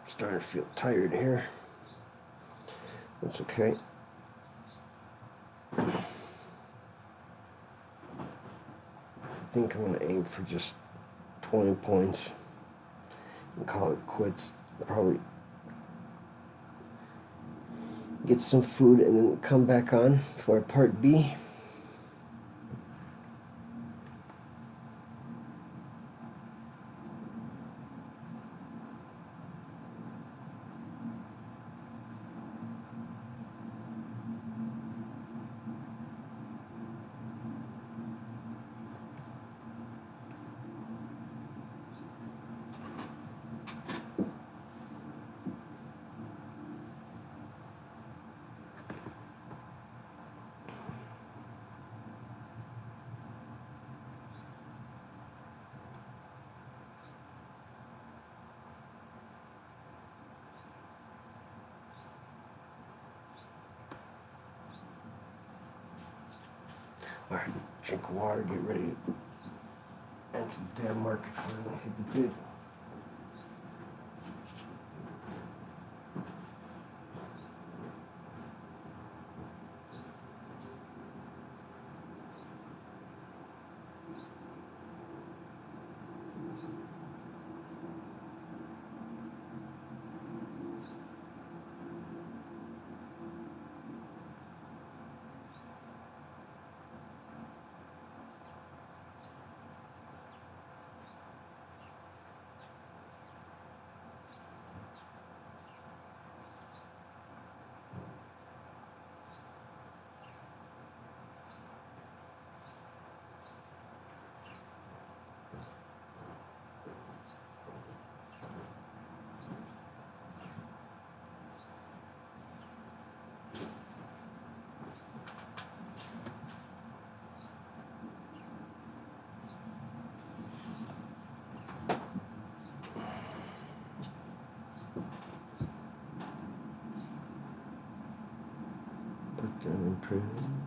A: Starting to feel tired here. That's okay. I think I'm going to aim for just 20 points and call it quits. Probably get some food and then come back on for part B. Alright, drink water, get ready to enter the damn market before I hit the bid. Put them in prison.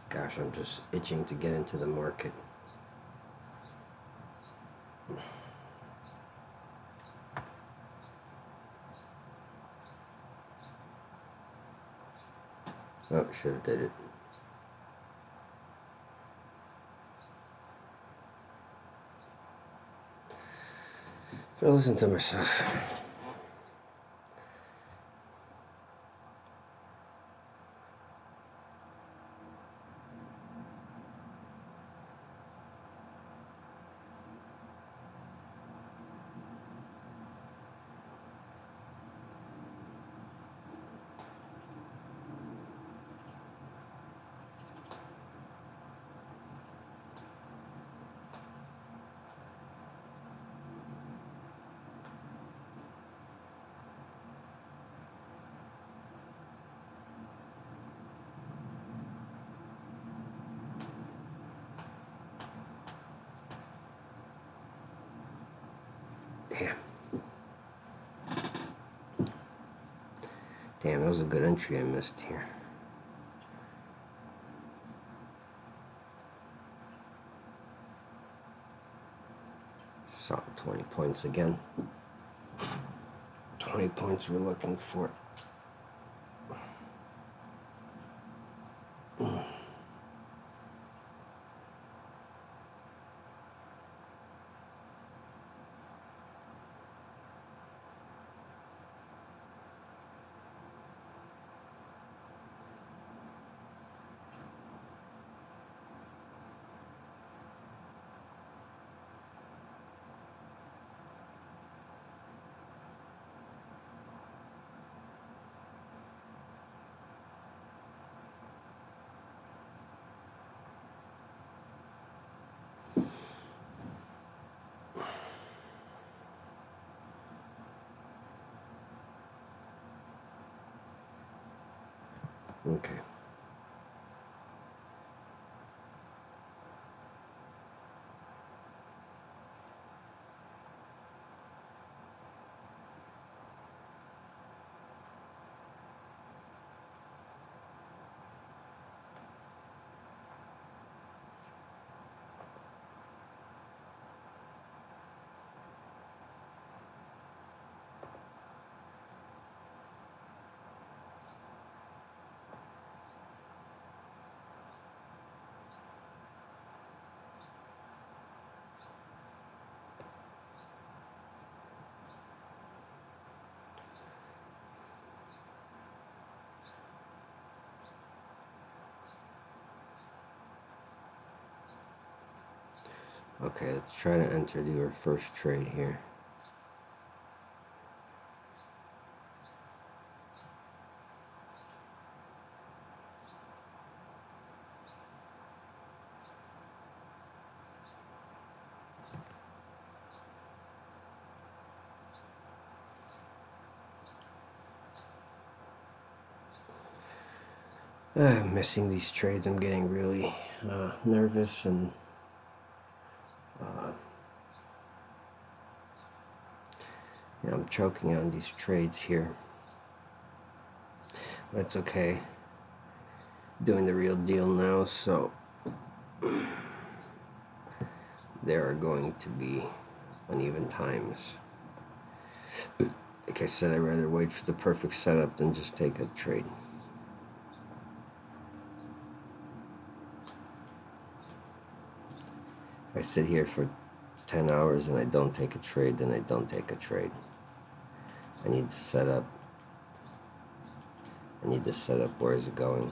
A: Gosh, I'm just itching to get into the market. Oh, should have did it. Should listen to myself. Damn. Damn, that was a good entry I missed here. Solid 20 points again. 20 points we're looking for. Okay. Okay, let's try to enter your first trade here. I'm missing these trades. I'm getting really nervous and I'm choking on these trades here. But it's okay. Doing the real deal now, so there are going to be uneven times. Like I said, I'd rather wait for the perfect setup than just take a trade. If I sit here for 10 hours and I don't take a trade, then I don't take a trade. I need to set up. Where is it going?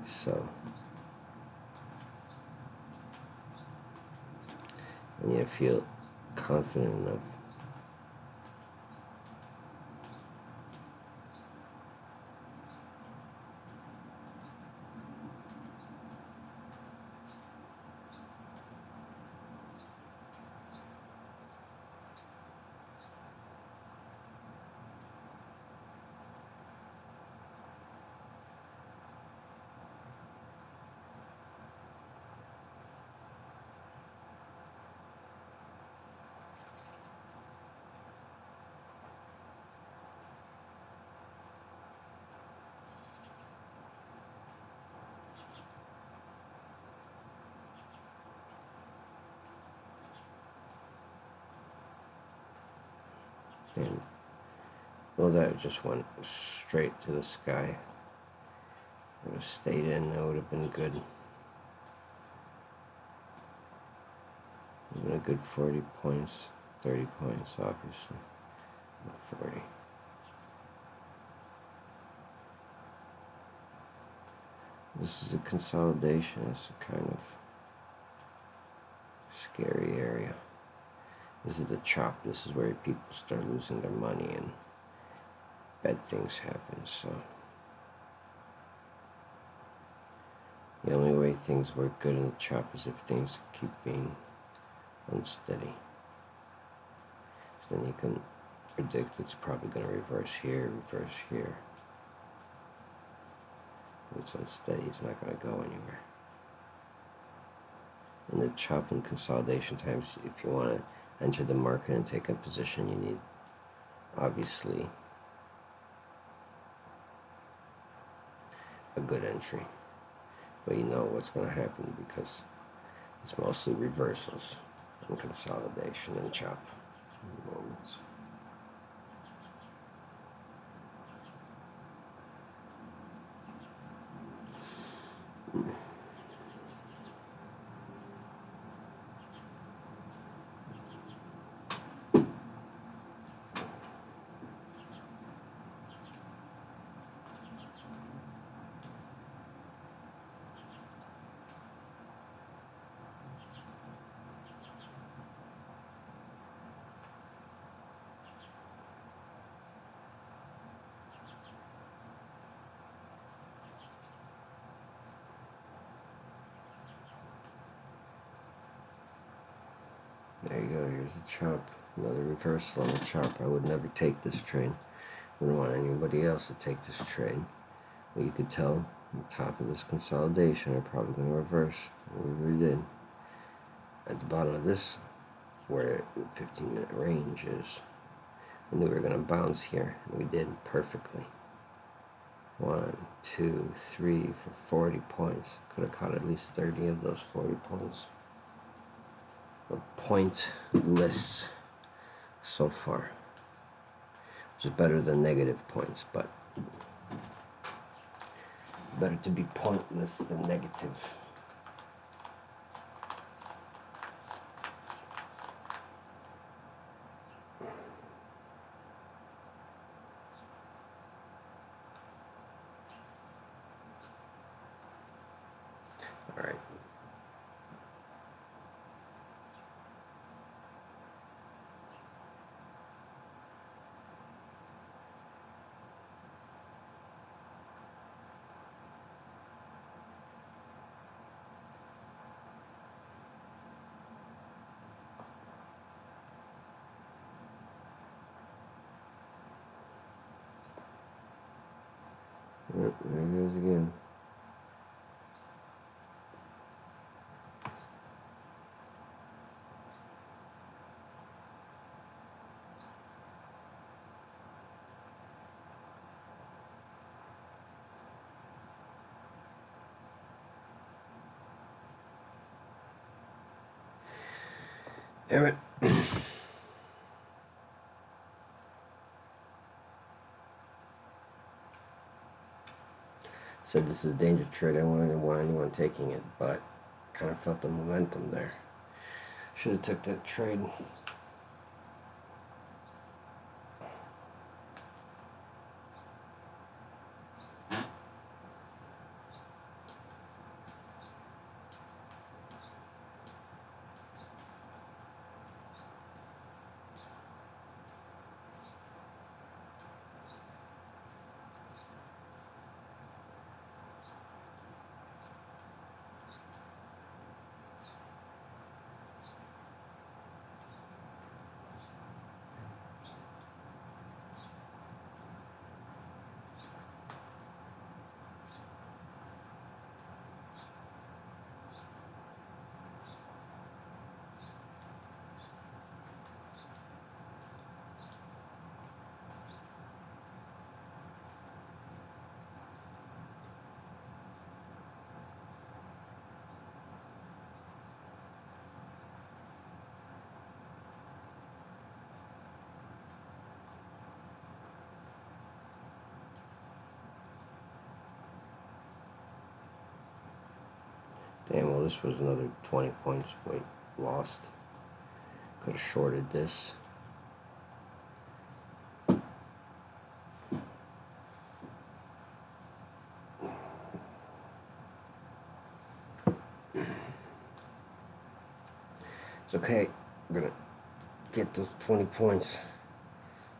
A: So I need to feel confident enough. And well, that just went straight to the sky. If it would have stayed in, that would have been good. It would have been a good 40 points, 30 points, obviously. Not 40. This is a consolidation. It's a kind of scary area. This is the chop. This is where people start losing their money and bad things happen. So the only way things work good in the chop is if things keep being unsteady. So then you can predict it's probably going to reverse here, reverse here. If it's unsteady, it's not going to go anywhere. In the chop and consolidation times, if you want to enter the market and take a position, you need obviously a good entry, but you know what's going to happen because it's mostly reversals and consolidation and chop moments. There you go, here's the chop. Another reversal on the chop. I would never take this trade. Wouldn't want anybody else to take this trade. But you could tell on top of this consolidation, I'm probably going to reverse what we did. At the bottom of this, where the 15-minute range is, I knew we were going to bounce here, and we did perfectly. 1, 2, 3 for 40 points. Could have caught at least 30 of those 40 points. But pointless so far, which is better than negative points, but better to be pointless than negative. All right. Yep, there it goes again. Damn it. Said this is a dangerous trade. I didn't want anyone taking it, but kind of felt the momentum there. Should have took that trade. Damn, well, this was another 20 points. Wait, lost. Could have shorted this. It's okay. We're going to get those 20 points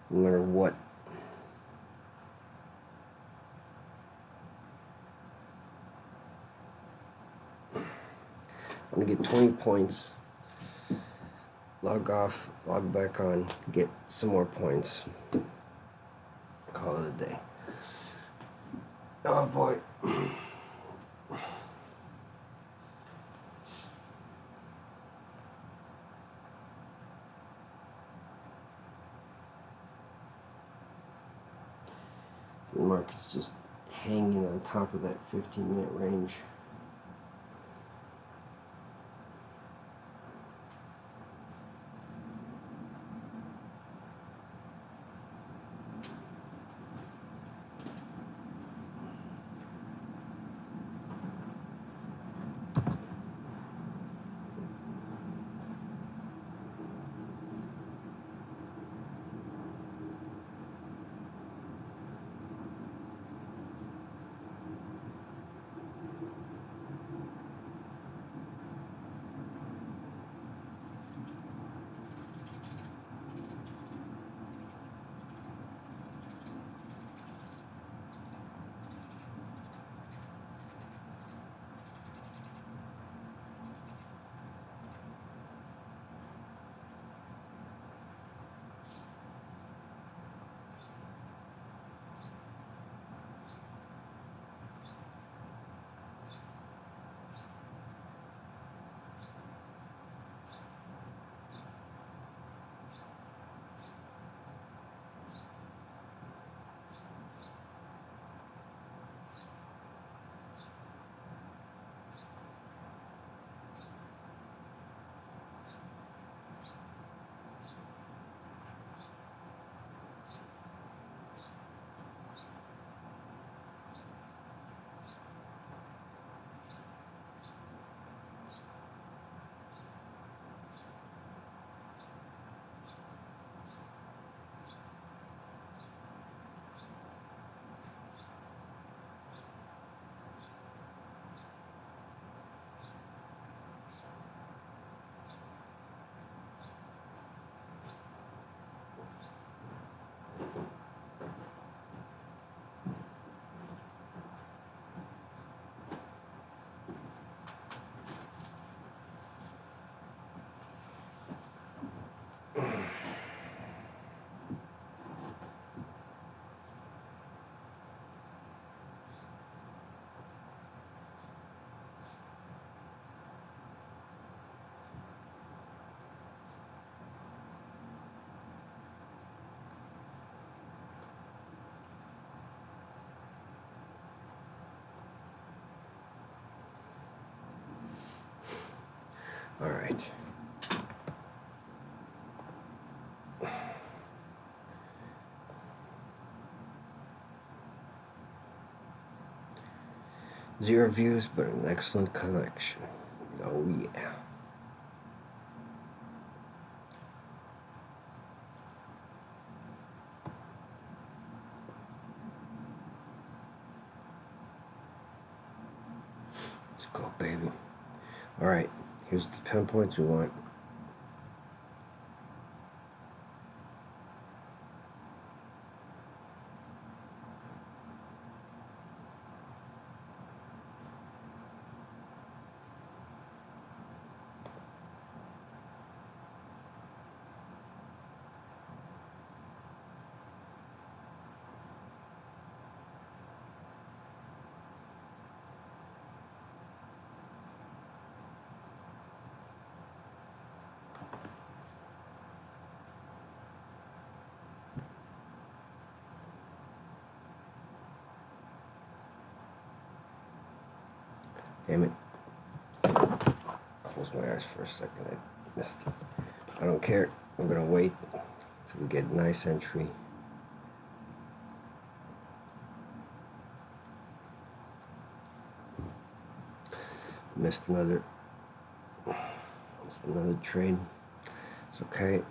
A: no matter what. I'm going to get 20 points, log off, log back on, get some more points. Call it a day. Oh boy. The market's just hanging on top of that 15-minute range. All right. Zero views, but an excellent connection. Oh, yeah. Let's go, baby. All right. Here's the 10 points we want. Damn it. Close my eyes for a second. I missed it. I don't care. I'm going to wait till we get a nice entry. Missed another trade. It's okay.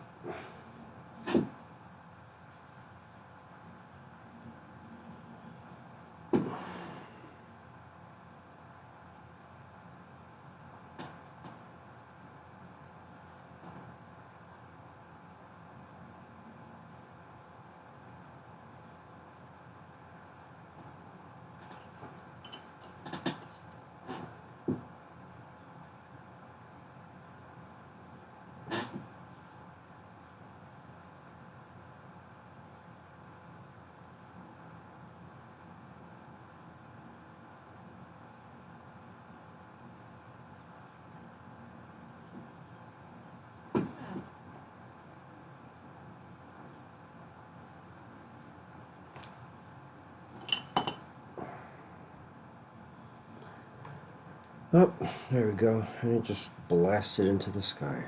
A: Oh, there we go. And it just blasted into the sky.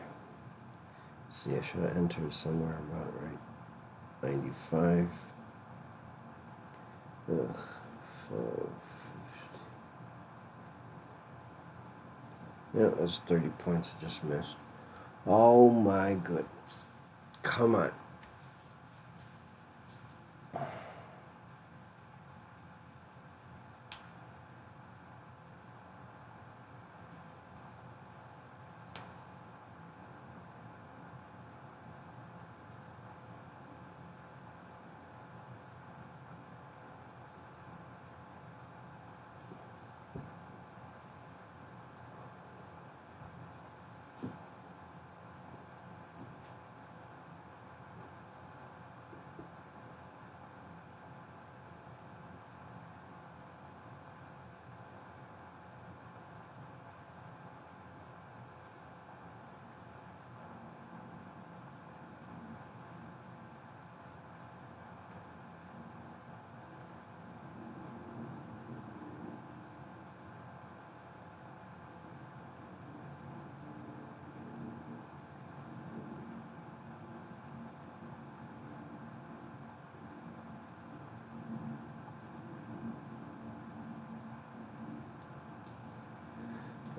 A: Let's see, I should have entered somewhere about right. 95. Ugh. 5. Yeah, that's 30 points I just missed. Oh my goodness. Come on.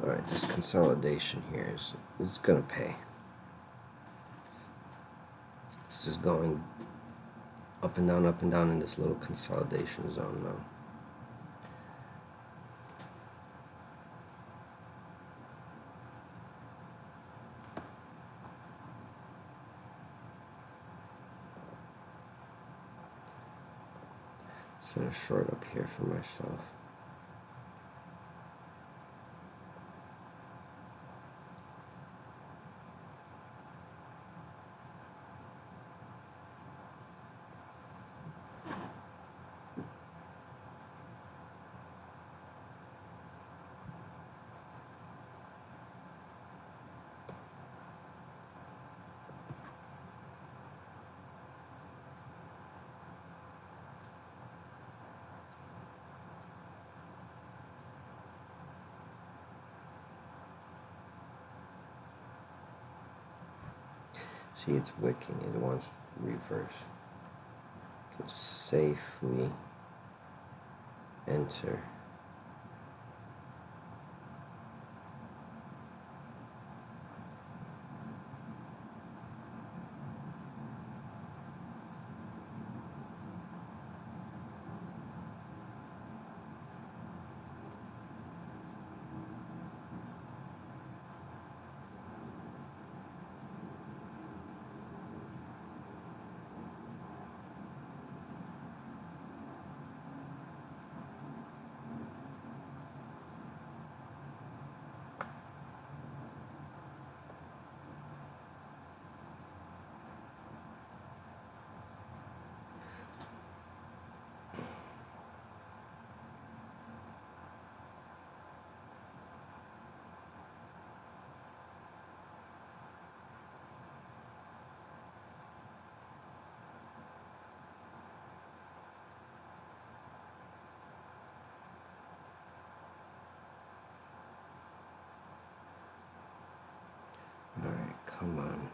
A: Alright, this consolidation here is gonna pay. This is going up and down in this little consolidation zone now. Set a short up here for myself. See, it's wicking. It wants to reverse. Can safely enter. Alright, come on.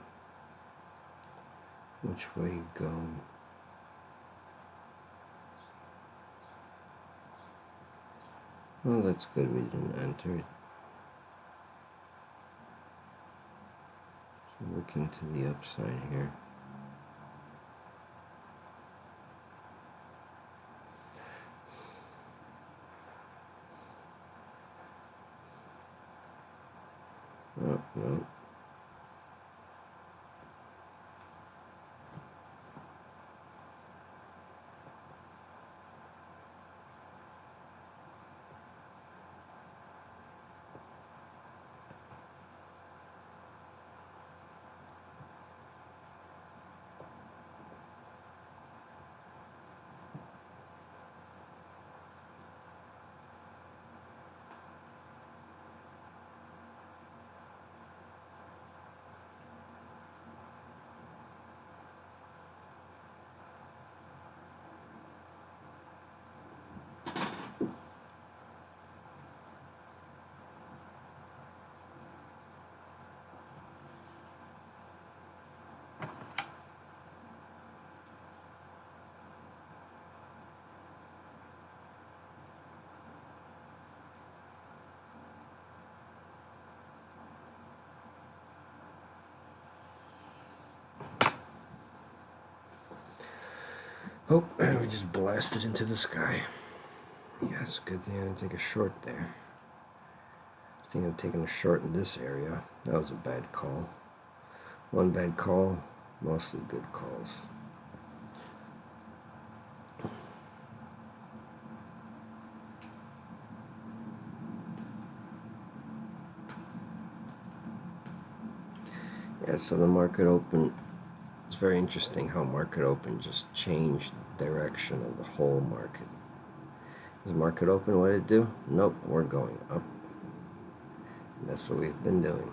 A: Which way you going? Well, that's good we didn't enter it. So looking to the upside here. Oh, no. Oh, we just blasted into the sky. Yes, good thing I didn't take a short there. I think I'm taking a short in this area. That was a bad call. One bad call, mostly good calls. Yeah, so the market open, it's very interesting how market open just changed direction of the whole market. Is market open, what did it do? Nope, we're going up. And that's what we've been doing.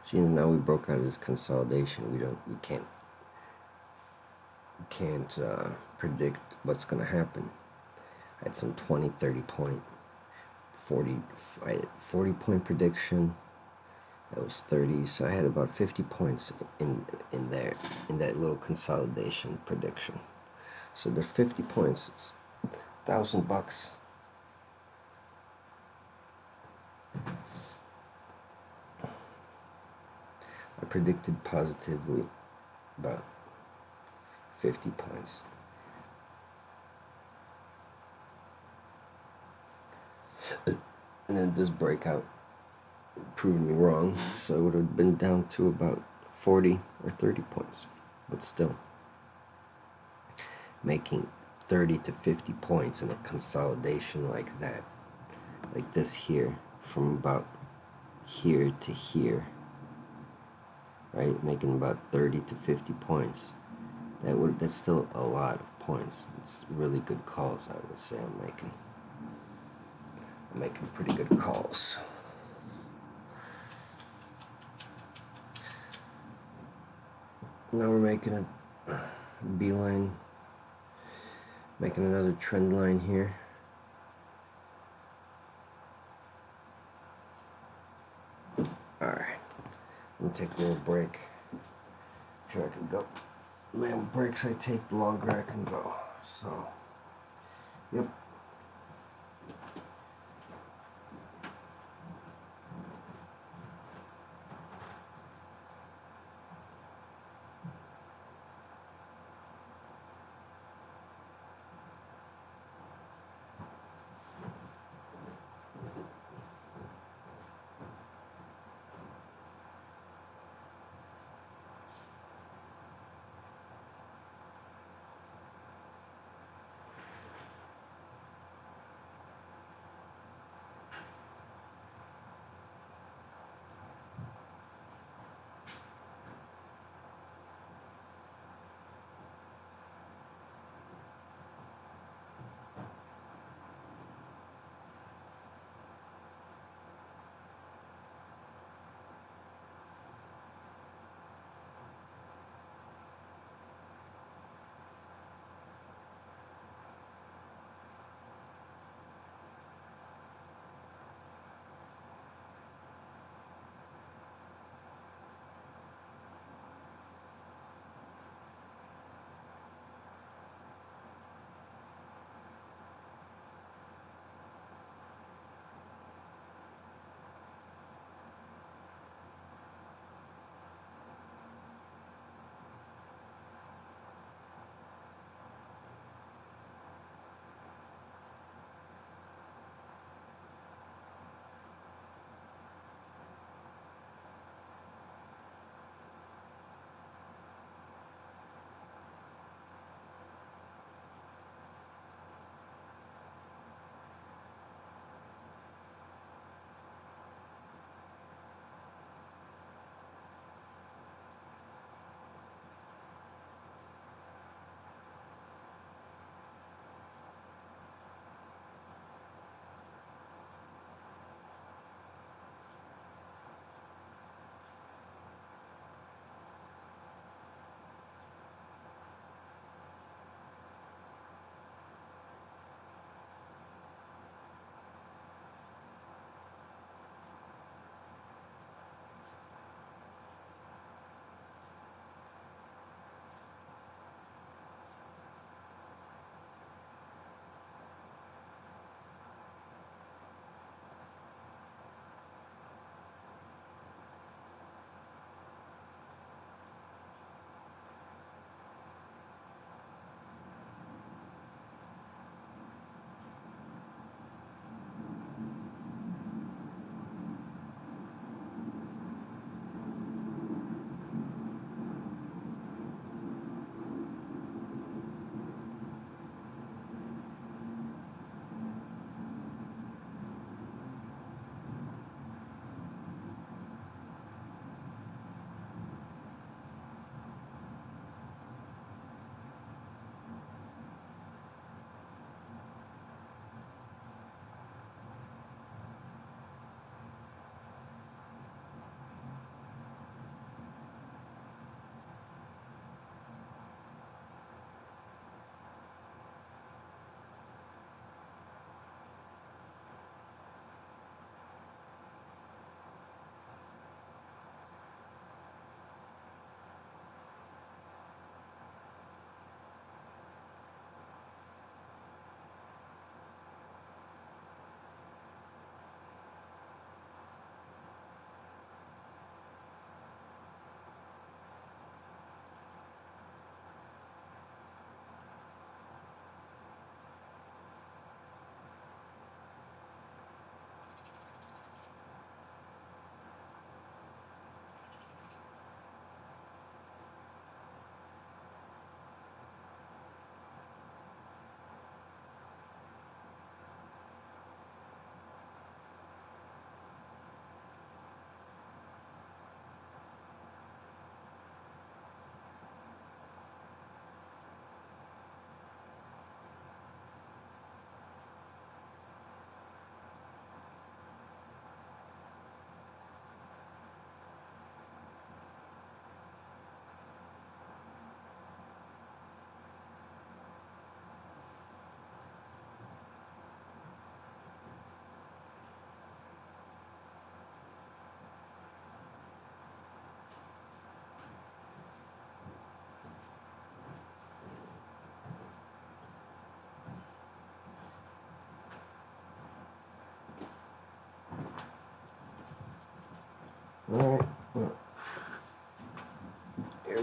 A: See, now we broke out of this consolidation. We can't predict what's going to happen. I had some 20, 30 point, 40 point prediction. That was 30, so I had about 50 points in that little consolidation prediction. So the 50 points, it's $1,000. I predicted positively about 50 points. And then this breakout proved me wrong, so it would have been down to about 40 or 30 points. But still, making 30 to 50 points in a consolidation like that, like this here, from about here to here, right? Making about 30 to 50 points. That's still a lot of points. It's really good calls, I would say. I'm making pretty good calls. Now we're making a beeline, making another trend line here. Alright, I'm gonna take a little break. Sure I can go. The more breaks I take, the longer I can go. So, yep.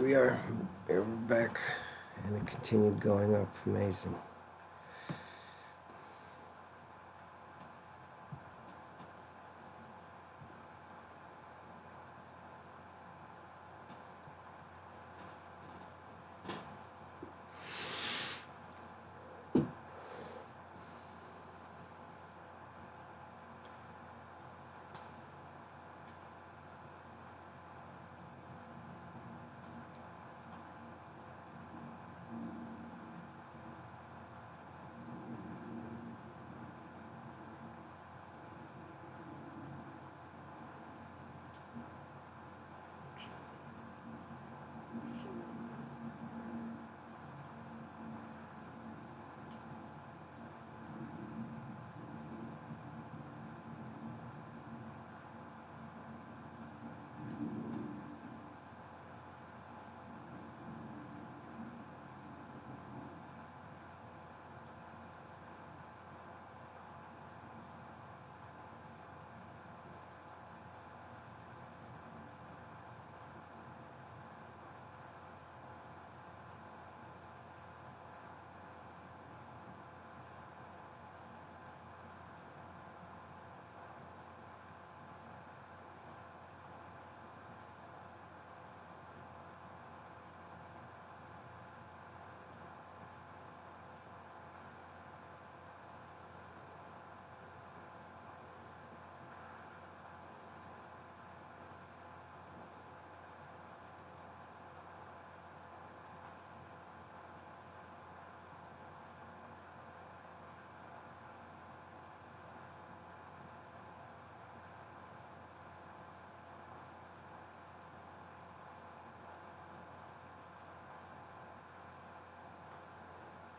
A: we are. We're back, and it continued going up. Amazing.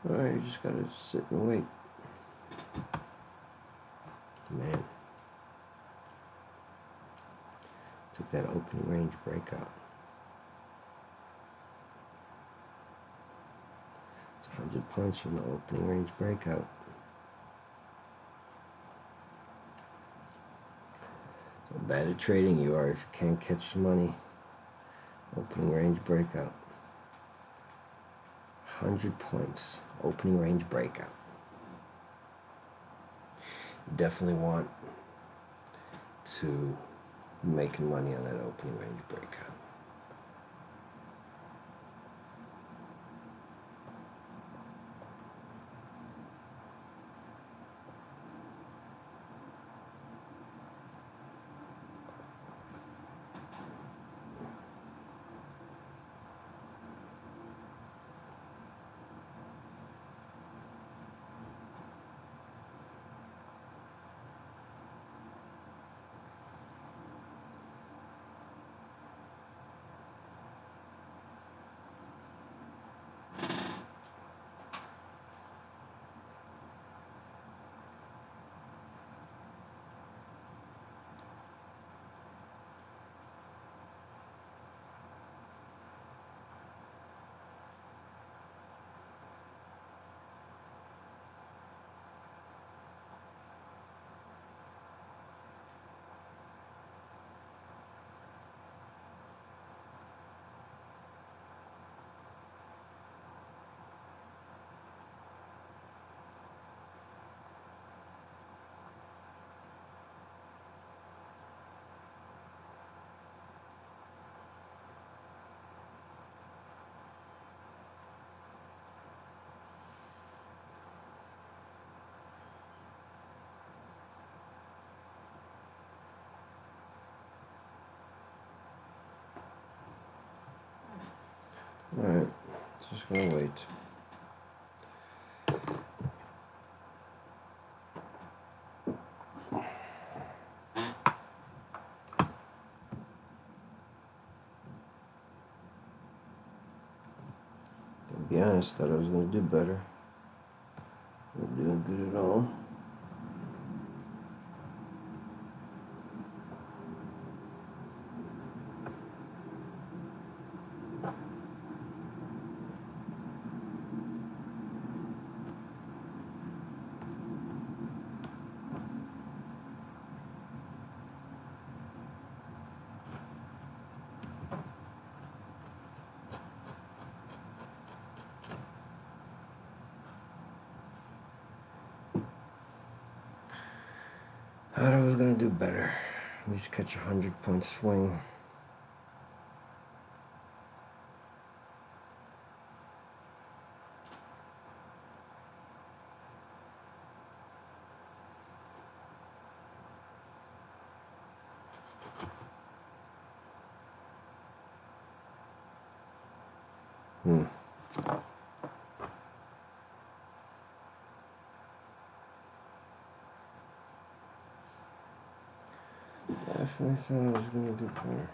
A: Alright, you just gotta sit and wait. Man. Took that opening range breakout. It's 100 points from the opening range breakout. So bad at trading you are if you can't catch the money. Opening range breakout. 100 points. Opening range breakout. You definitely want to be making money on that opening range breakout. Alright, just gonna wait. To be honest, thought I was gonna do better. Not doing good at all. I thought I was gonna do better. At least catch a 100-point swing. Definitely thought I was gonna do better.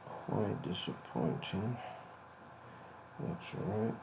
A: Quite disappointing. That's alright.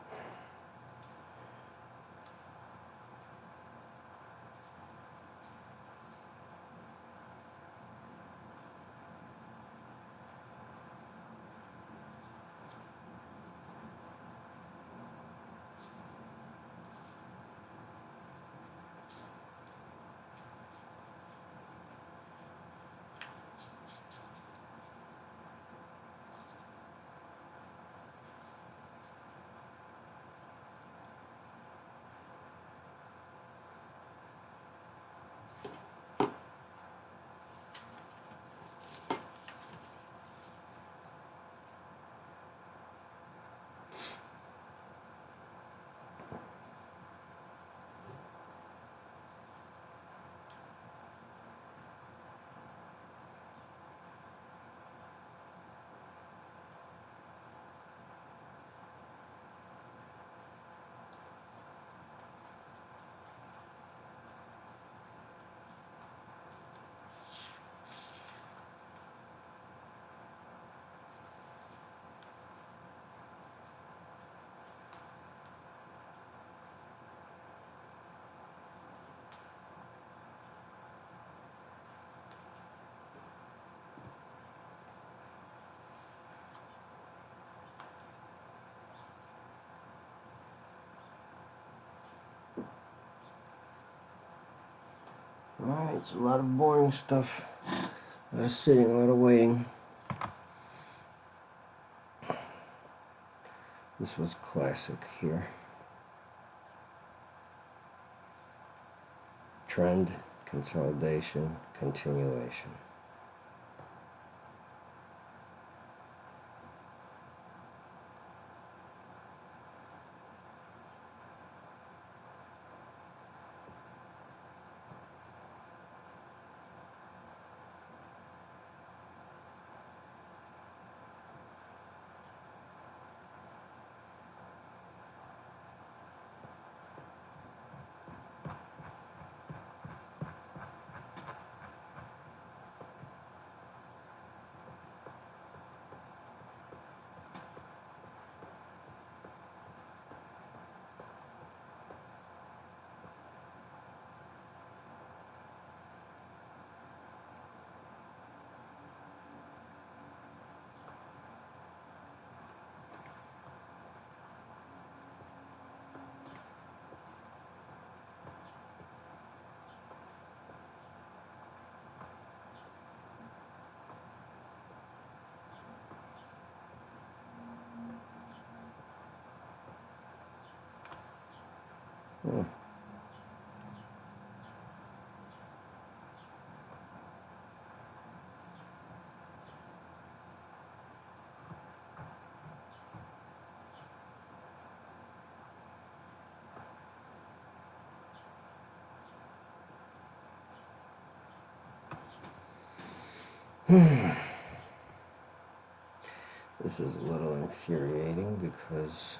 A: Alright, it's a lot of boring stuff. A lot of sitting, a lot of waiting. This was classic here. Trend, consolidation, continuation. This is a little infuriating because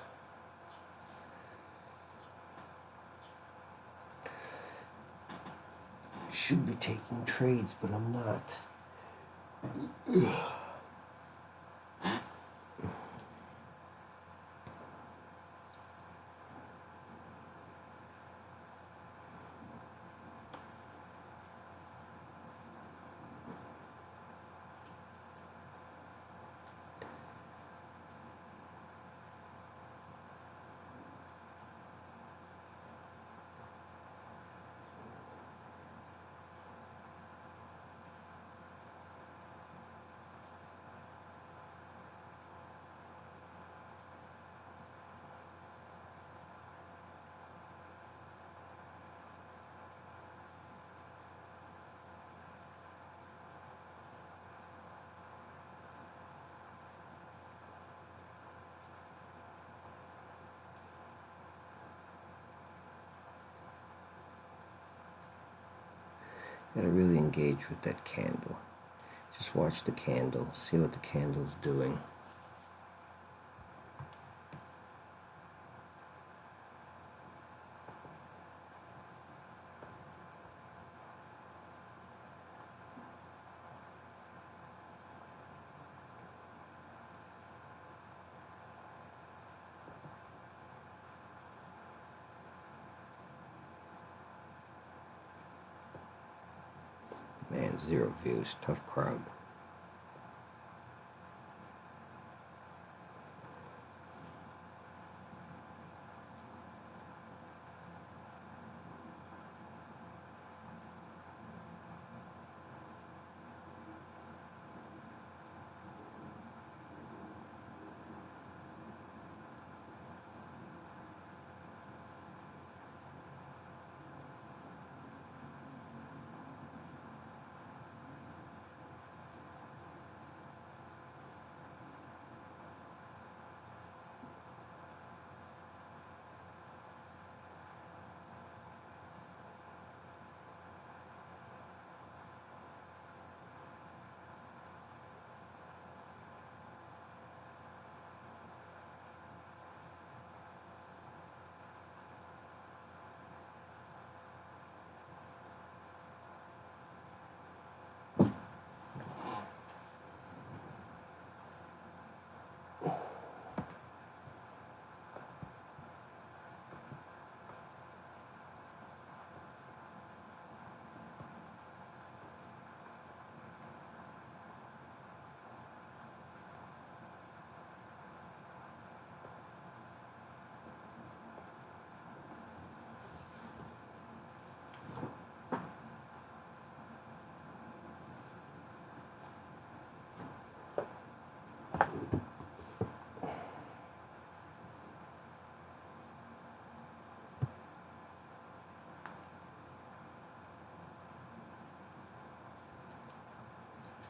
A: I should be taking trades, but I'm not. Gotta really engage with that candle. Just watch the candle, see what the candle's doing. Man, 0 views, tough crowd.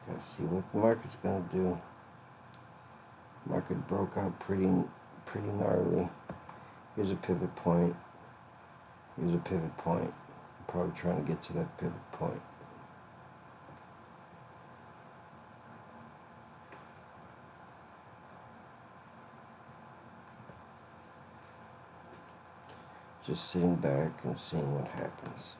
A: Let's see what the market's gonna do. Market broke out pretty gnarly. Here's a pivot point. Here's a pivot point. Probably trying to get to that pivot point. Just sitting back and seeing what happens.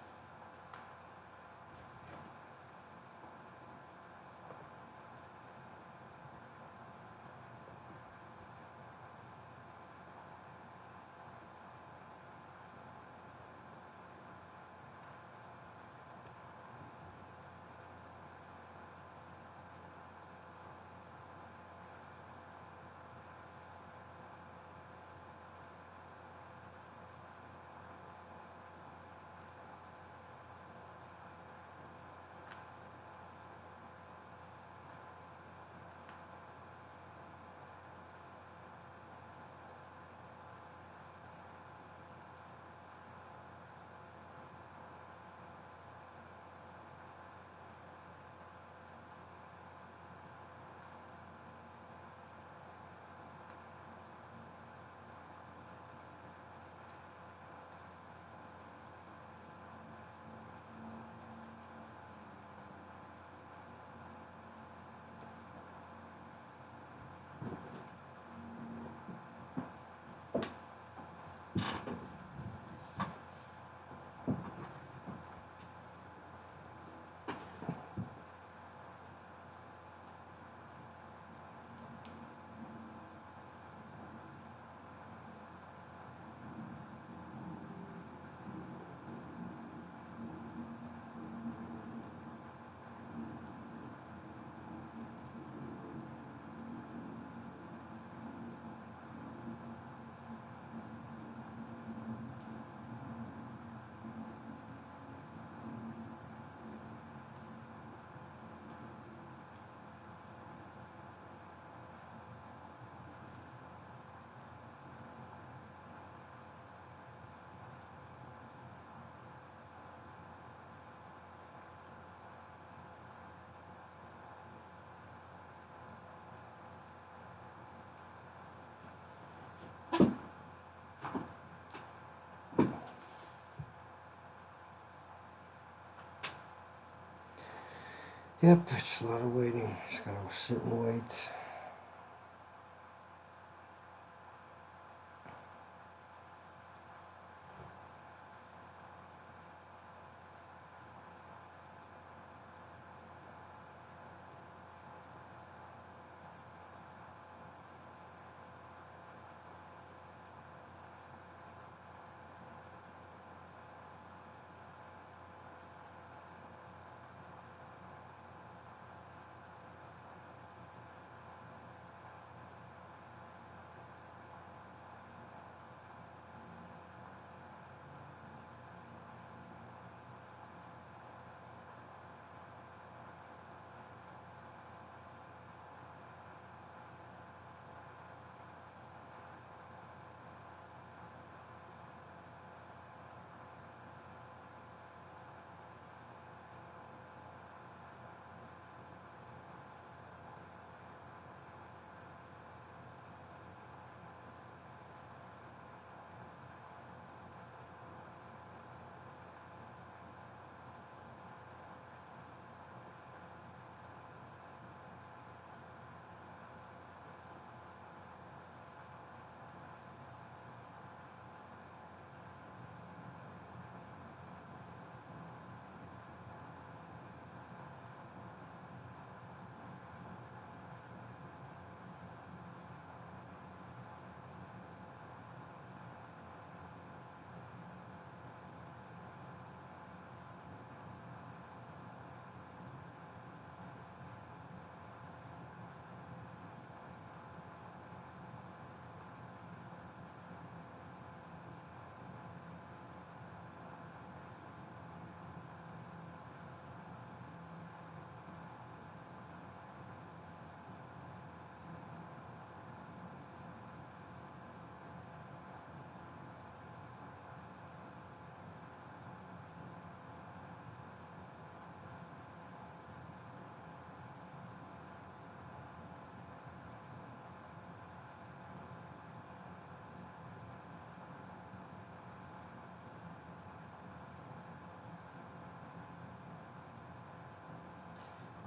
A: Yep, it's a lot of waiting. Just gotta sit and wait.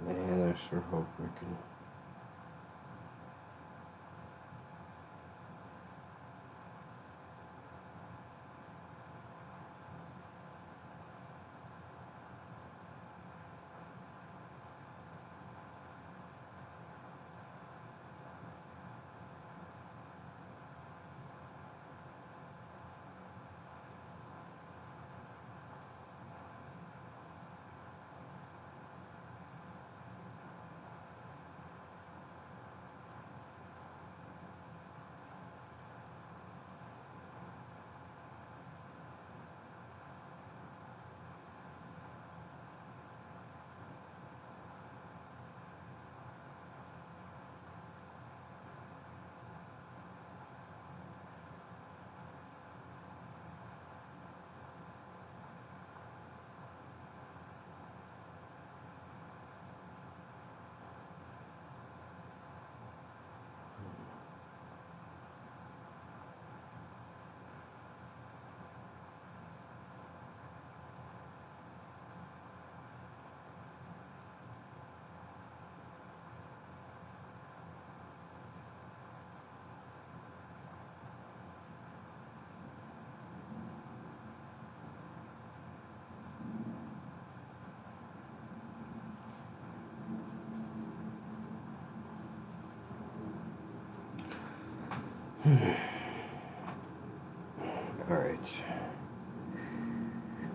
A: Man, I sure hope we can. All right.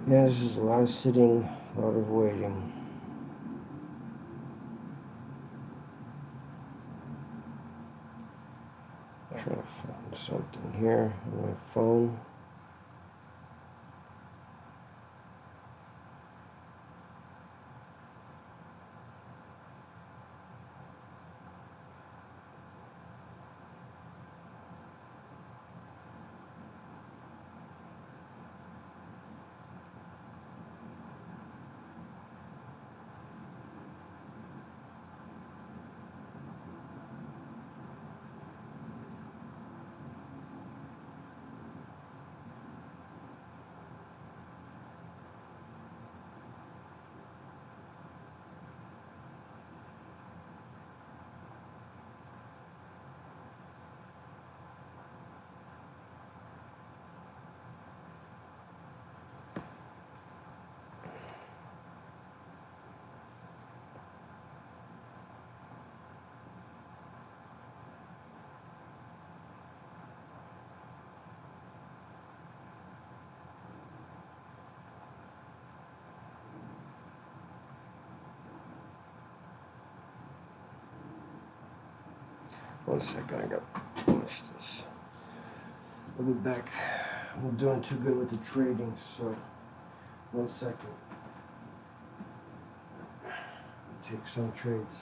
A: Yeah, this is a lot of sitting, a lot of waiting. Trying to find something here on my phone. 1 second, I gotta watch this. I'll be back. I'm doing too good with the trading, so 1 second. Take some trades.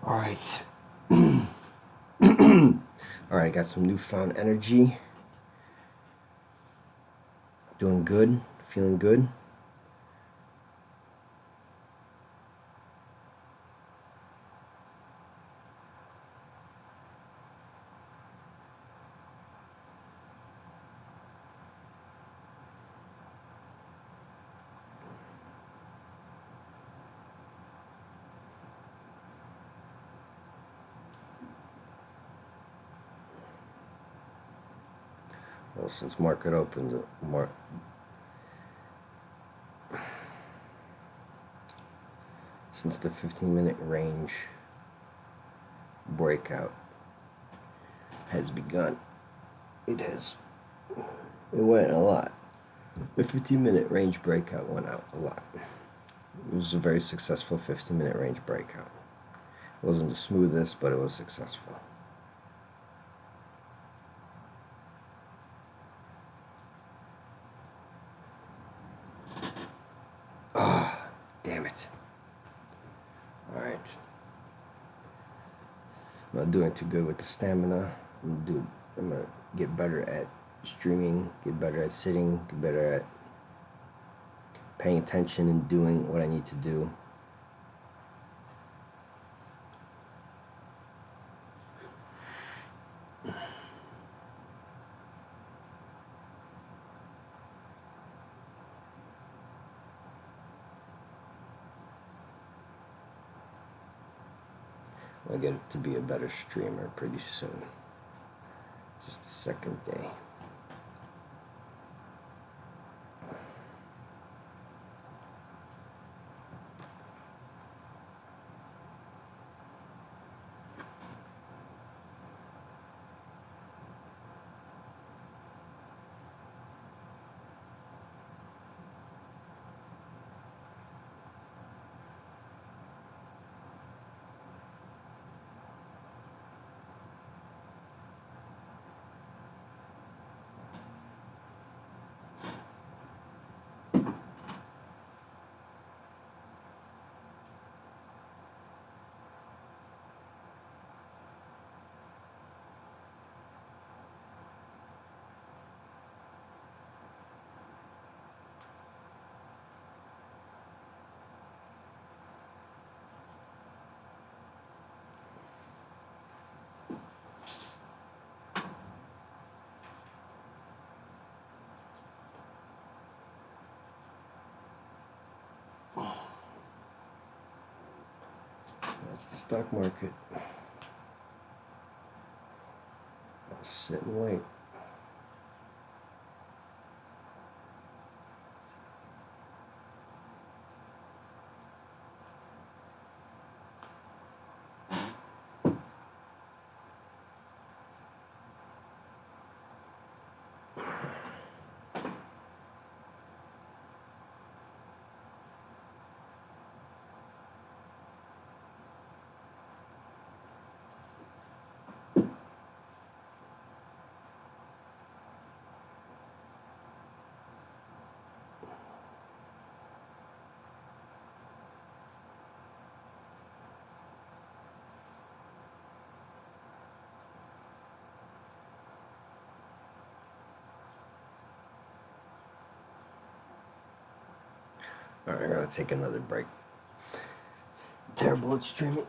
A: All right. All right, got some newfound energy. Doing good, feeling good. Well, since market opened, since the 15-minute range breakout has begun, it went a lot. The 15-minute range breakout went out a lot. It was a very successful 15-minute range breakout. It wasn't the smoothest, but it was successful. Ah, damn it. Alright. I'm not doing too good with the stamina. I'm gonna get better at streaming, get better at sitting, get better at paying attention and doing what I need to do. I'll get to be a better streamer pretty soon. It's just the second day. the stock market. I'll sit and wait. Alright, I gotta take another break. Terrible at streaming.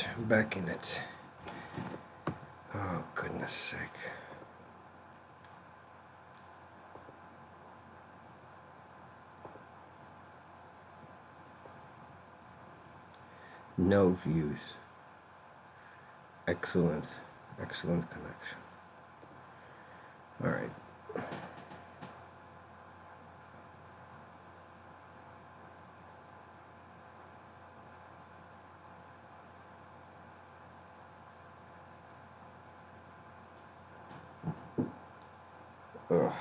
A: Alright, back in it. Oh, goodness sake. No views. Excellent, excellent connection. Alright. Ugh.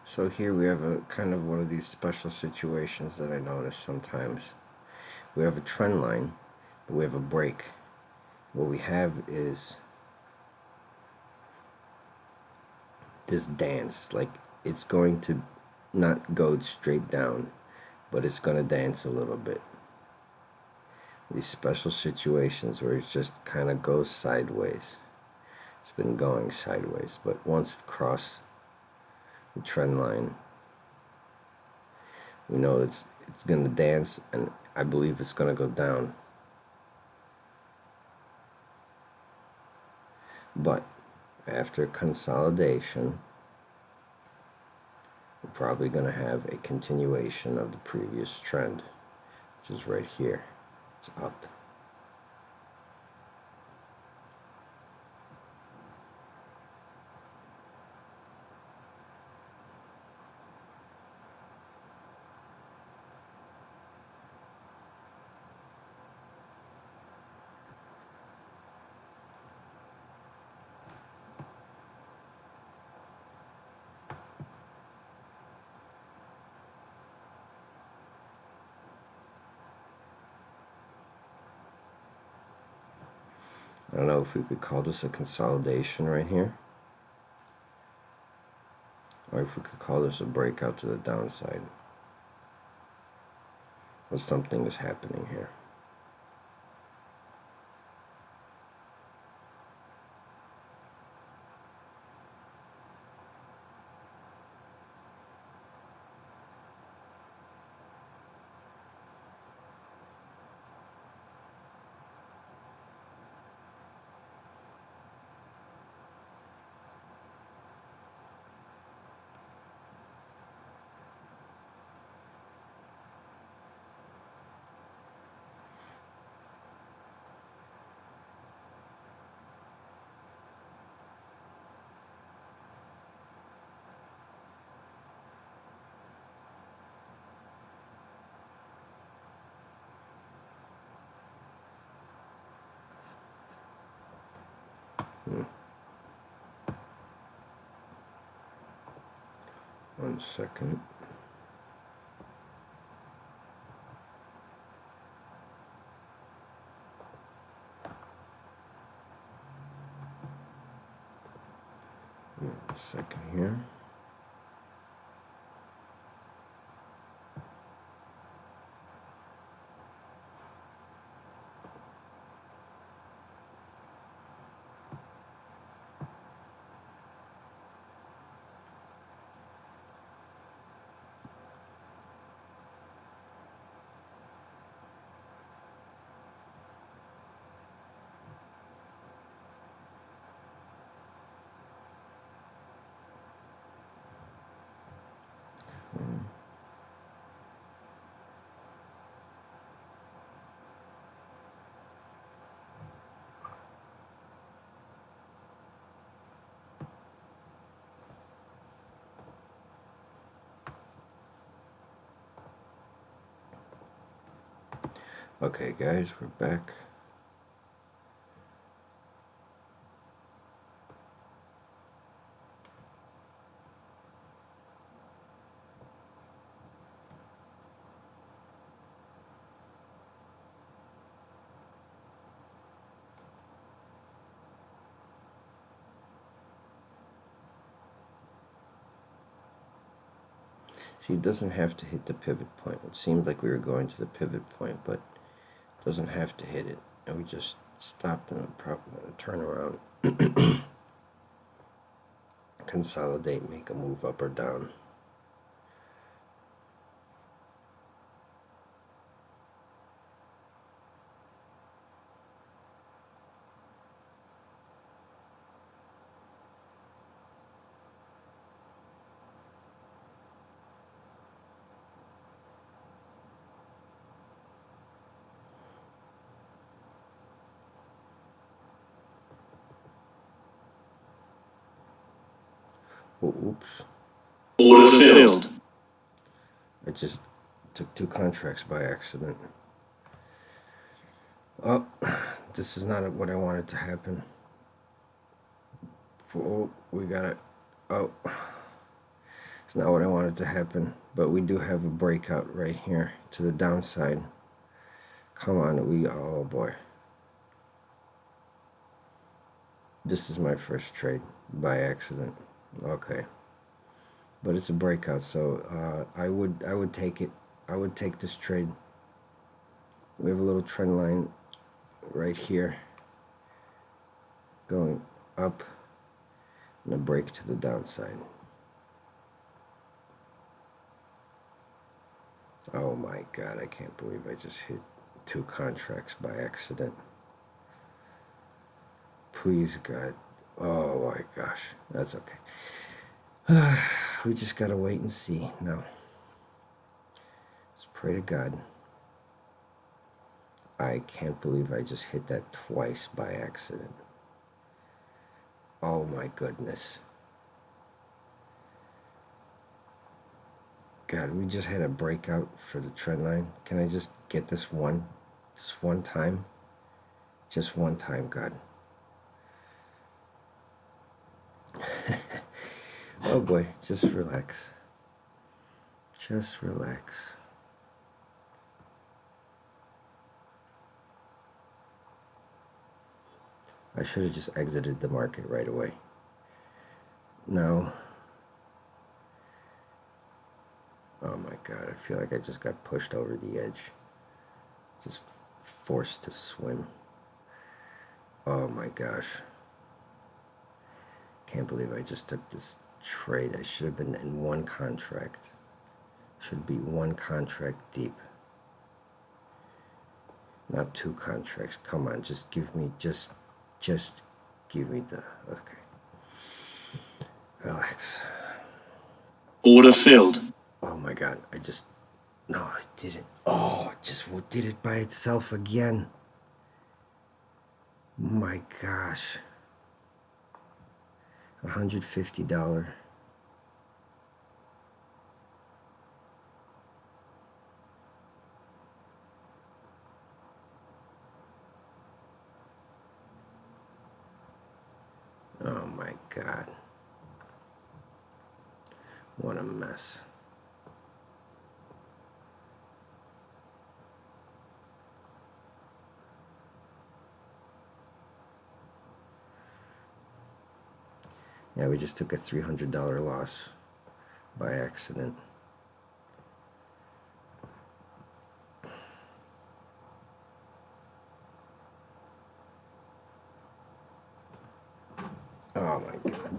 A: So here we have a kind of one of these special situations that I notice sometimes. We have a trend line, but we have a break. What we have is this dance, like it's going to not go straight down, but it's going to dance a little bit. These special situations where it just kind of goes sideways. It's been going sideways, but once it crosses the trend line, we know it's going to dance, and I believe it's going to go down. But after consolidation, we're probably going to have a continuation of the previous trend, which is right here. It's up. I don't know if we could call this a consolidation right here, or if we could call this a breakout to the downside. But something is happening here. One second. One second here. Okay, guys, we're back. See, it doesn't have to hit the pivot point. It seemed like we were going to the pivot point, but it doesn't have to hit it. And we just stopped and turn around, consolidate, make a move up or down. Oh, oops.
B: Order filled.
A: I just took 2 contracts by accident. Oh, this is not what I wanted to happen. Oh, we got it. Oh, it's not what I wanted to happen. But we do have a breakout right here to the downside. Come on, oh boy. This is my first trade by accident. Okay. But it's a breakout, so I would take it. I would take this trade. We have a little trend line right here going up and a break to the downside. Oh my God, I can't believe I just hit 2 contracts by accident. Please, God. Oh my gosh, that's okay. We just gotta wait and see now. Let's pray to God. I can't believe I just hit that twice by accident. Oh my goodness. God, we just had a breakout for the trend line. Can I just get this one time? Just one time, God. Oh boy, just relax. Just relax. I should have just exited the market right away. No. Oh my God, I feel like I just got pushed over the edge. Just forced to swim. Oh my gosh. Can't believe I just took this trade. I should have been in 1 contract. Should be 1 contract deep. Not 2 contracts. Come on, just give me, just give me the, okay. Relax.
B: Order filled.
A: Oh my God, no, I didn't. Oh, it just did it by itself again. My gosh. $150. Oh my God. What a mess. Yeah, we just took a $300 loss by accident. Oh my God.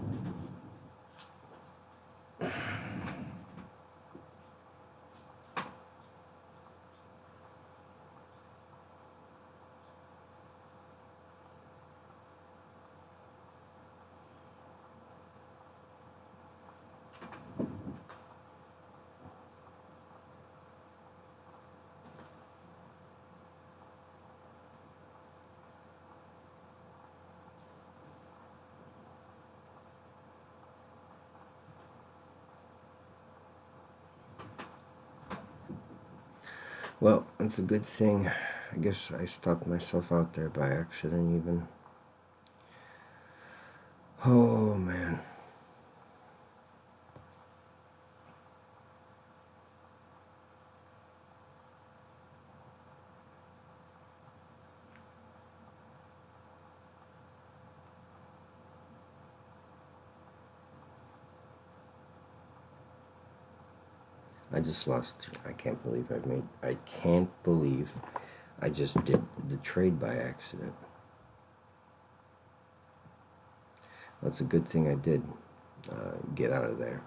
A: Well, that's a good thing. I guess I stopped myself out there by accident even. Oh man. I just lost. I can't believe I can't believe I just did the trade by accident. That's a good thing I did get out of there.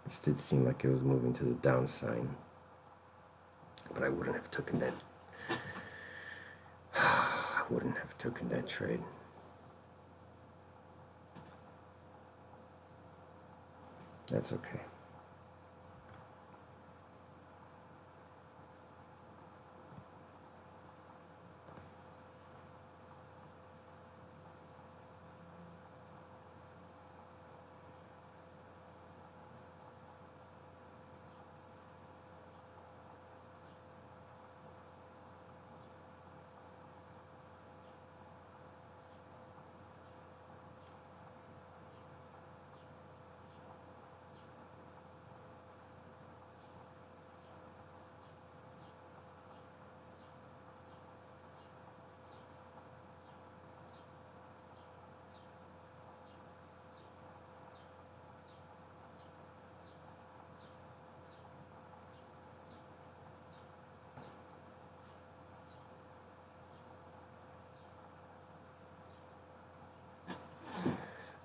A: This did seem like it was moving to the downside, but I wouldn't have taken that. I wouldn't have taken that trade. That's okay.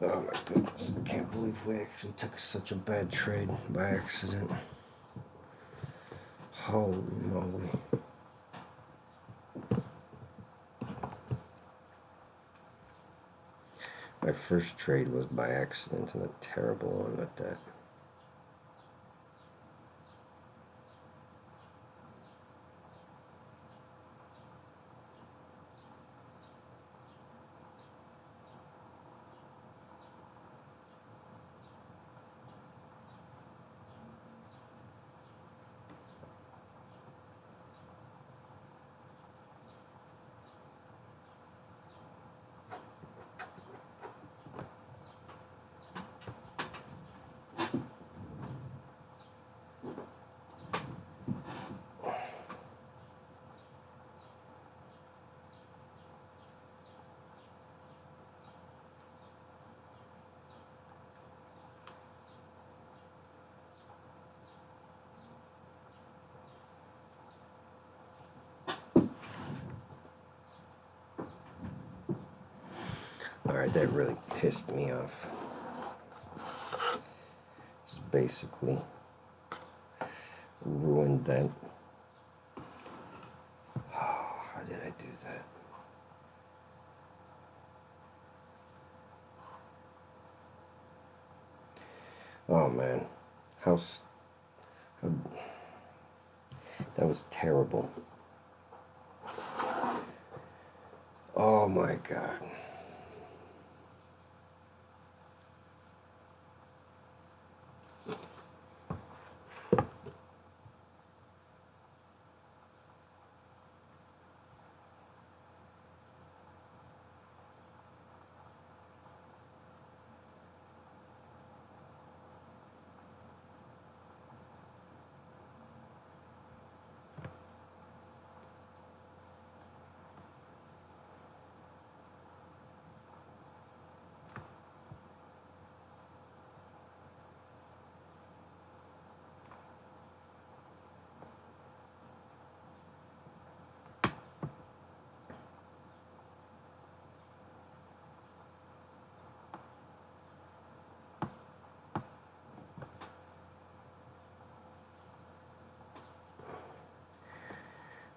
A: Oh my goodness, I can't believe we actually took such a bad trade by accident. Holy moly. My first trade was by accident and a terrible one at that. Alright, that really pissed me off. Just basically ruined that. Oh, how did I do that? Oh man, how that was terrible. Oh my God.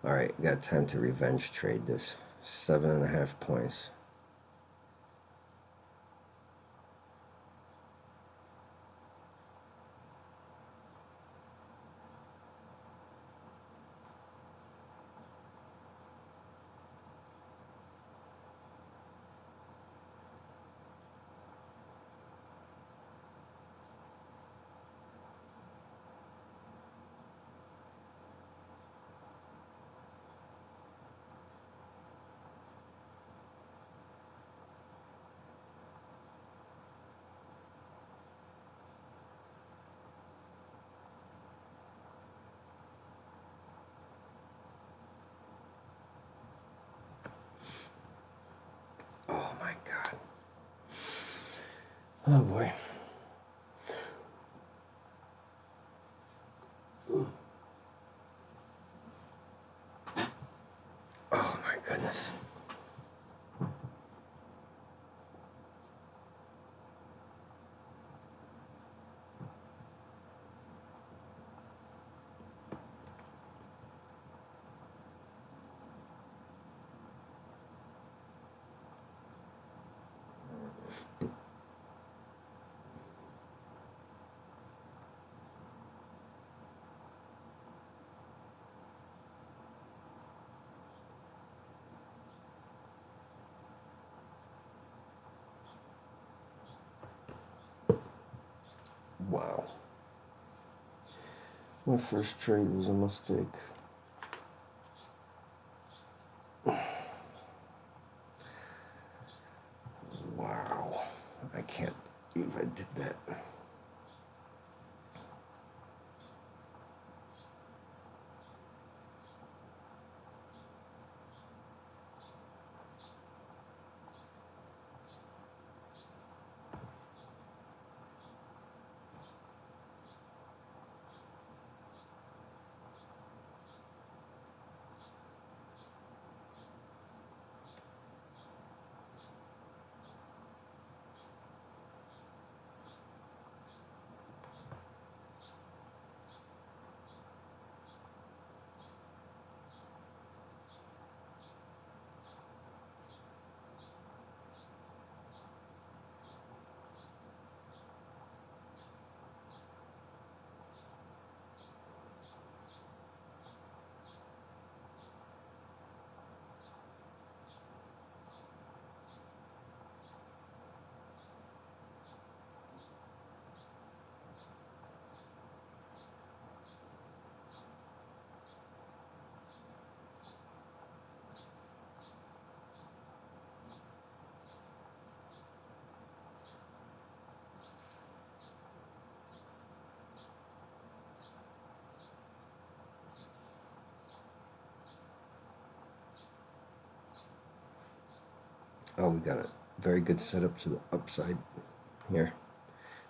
A: Alright, got time to revenge trade this. 7.5 points. Oh boy. Oh my goodness. Wow. My first trade was a mistake. Wow. I can't believe I did that. Oh, we got a very good setup to the upside here.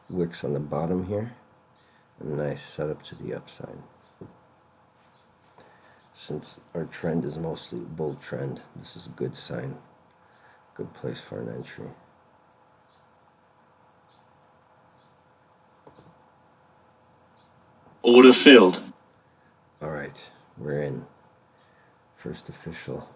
A: Wicks on the bottom here. And a nice setup to the upside. Since our trend is mostly bull trend, this is a good sign. Good place for an entry.
B: Order filled.
A: All right, we're in. First official.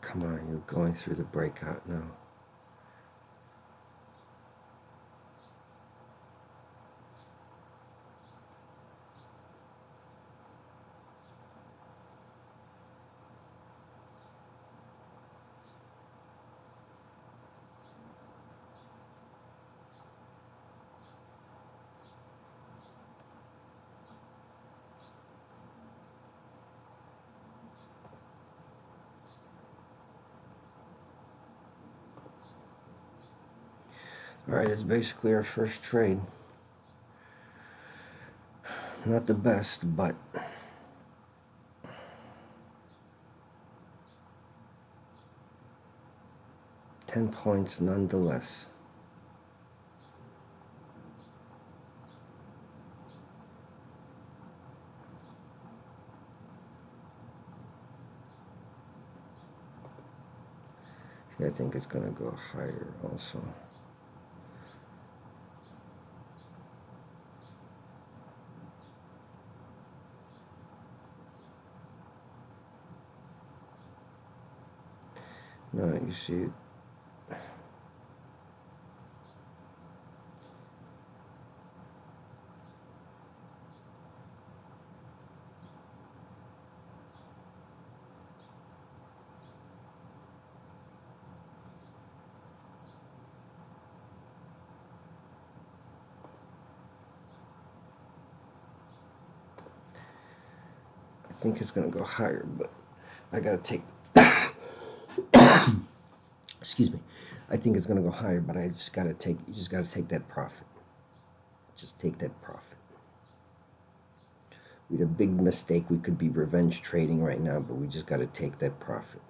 A: Come on, you're going through the breakout now. All right, it's basically our first trade. Not the best, but 10 points nonetheless. See, I think it's going to go higher also. No, you see, think it's going to go higher, but I got to take, excuse me, I think it's going to go higher, but I just got to take, you just got to take that profit. Just take that profit. We had a big mistake. We could be revenge trading right now, but we just got to take that profit.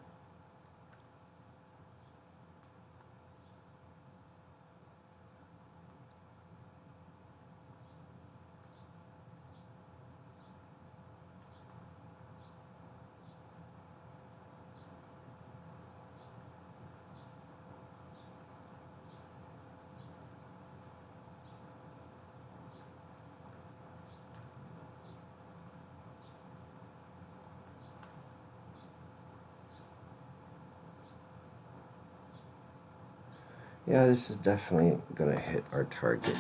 A: Yeah, this is definitely going to hit our target.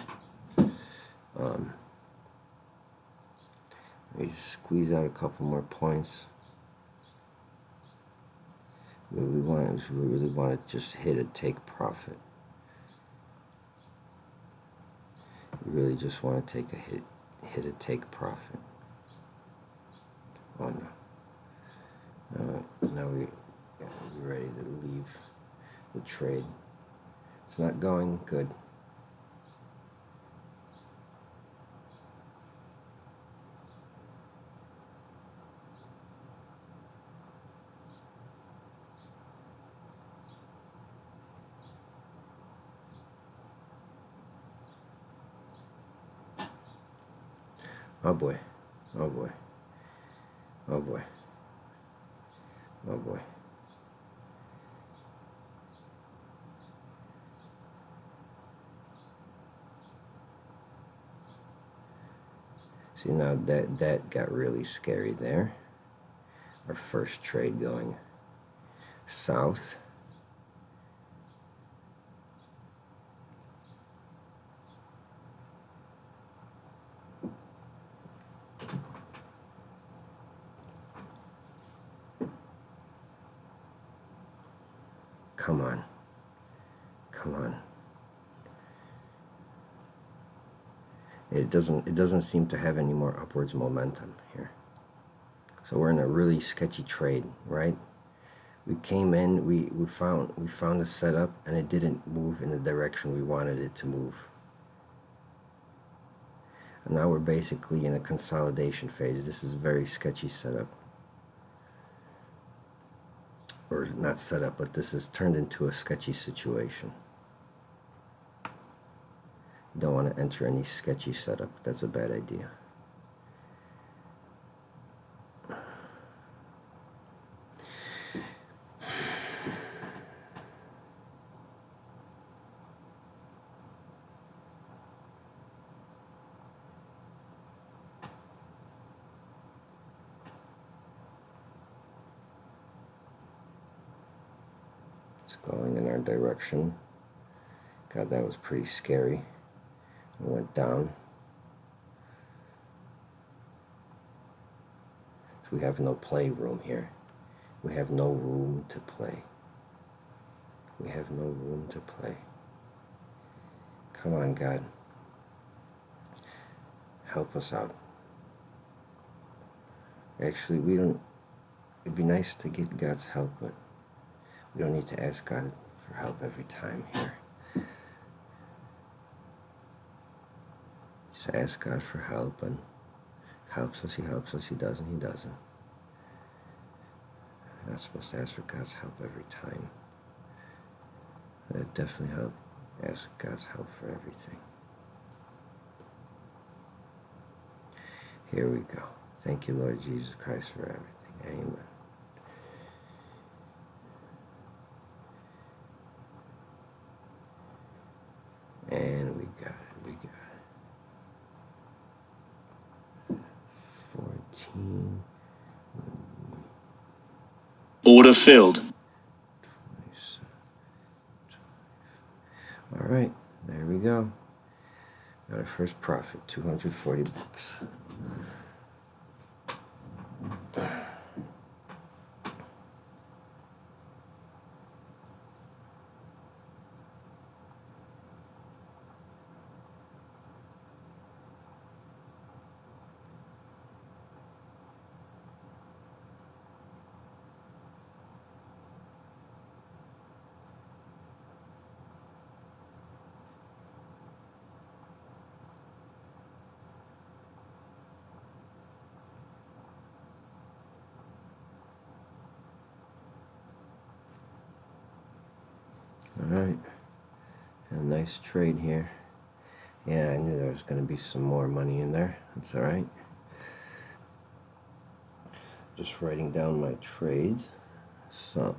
A: We squeeze out a couple more points. What we want is we really want to just hit a take profit. We really just want to take a hit a take profit. Oh no. Now we're ready to leave the trade. It's not going good. Oh boy. Oh boy. Oh boy. Oh boy. See, now that got really scary there. Our first trade going south. Come on. Come on. It doesn't seem to have any more upwards momentum here. So we're in a really sketchy trade, right? We came in, we found a setup, and it didn't move in the direction we wanted it to move. And now we're basically in a consolidation phase. This is a very sketchy setup. Or not setup, but this is turned into a sketchy situation. Don't want to enter any sketchy setup. That's a bad idea. It's going in our direction. God, that was pretty scary. It went down. So we have no play room here. We have no room to play. We have no room to play. Come on, God. Help us out. Actually, we don't... It'd be nice to get God's help, but we don't need to ask God for help every time here. Just ask God for help, and helps us, He helps us. He doesn't, He doesn't. I'm not supposed to ask for God's help every time. That definitely help. Ask God's help for everything. Here we go. Thank you, Lord Jesus Christ, for everything. Amen. And we got it. We got it. 14.
B: Order filled.
A: 27. All right, there we go. Got our first profit, $240. Alright, a nice trade here. Yeah, I knew there was going to be some more money in there. That's alright. Just writing down my trades. So,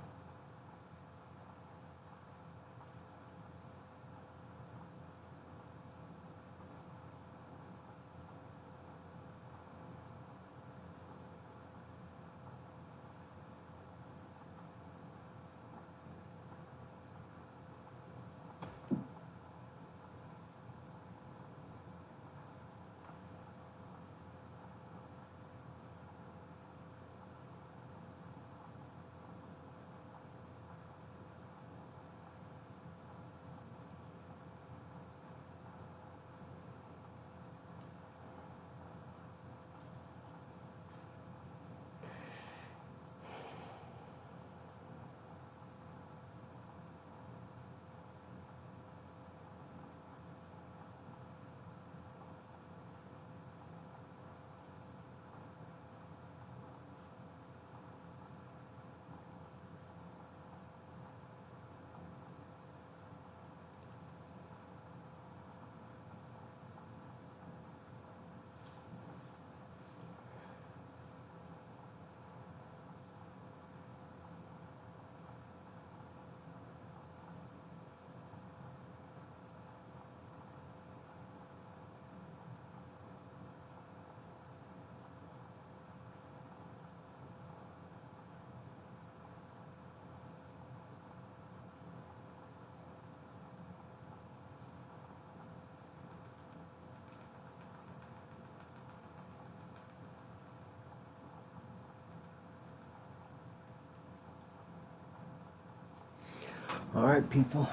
A: alright, people.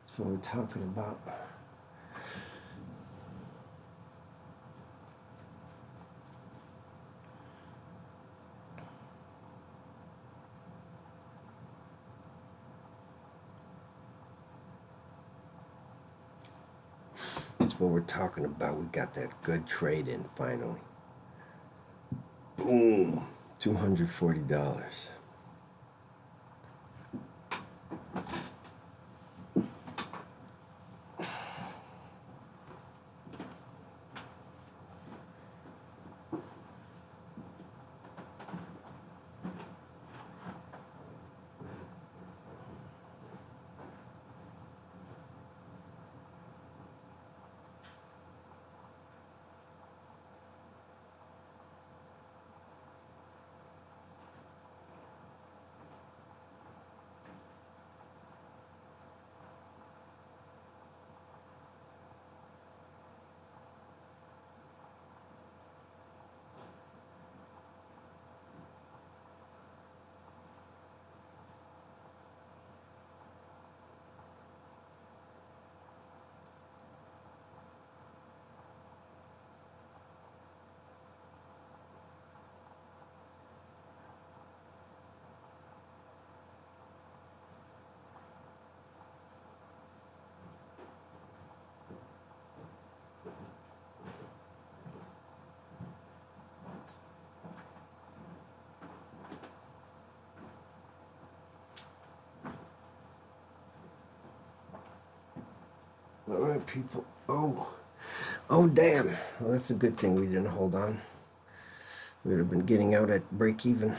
A: That's what we're talking about. That's what we're talking about. We got that good trade in finally. Boom. $240. Alright, people. Oh, damn. Well, that's a good thing we didn't hold on. We would have been getting out at break even.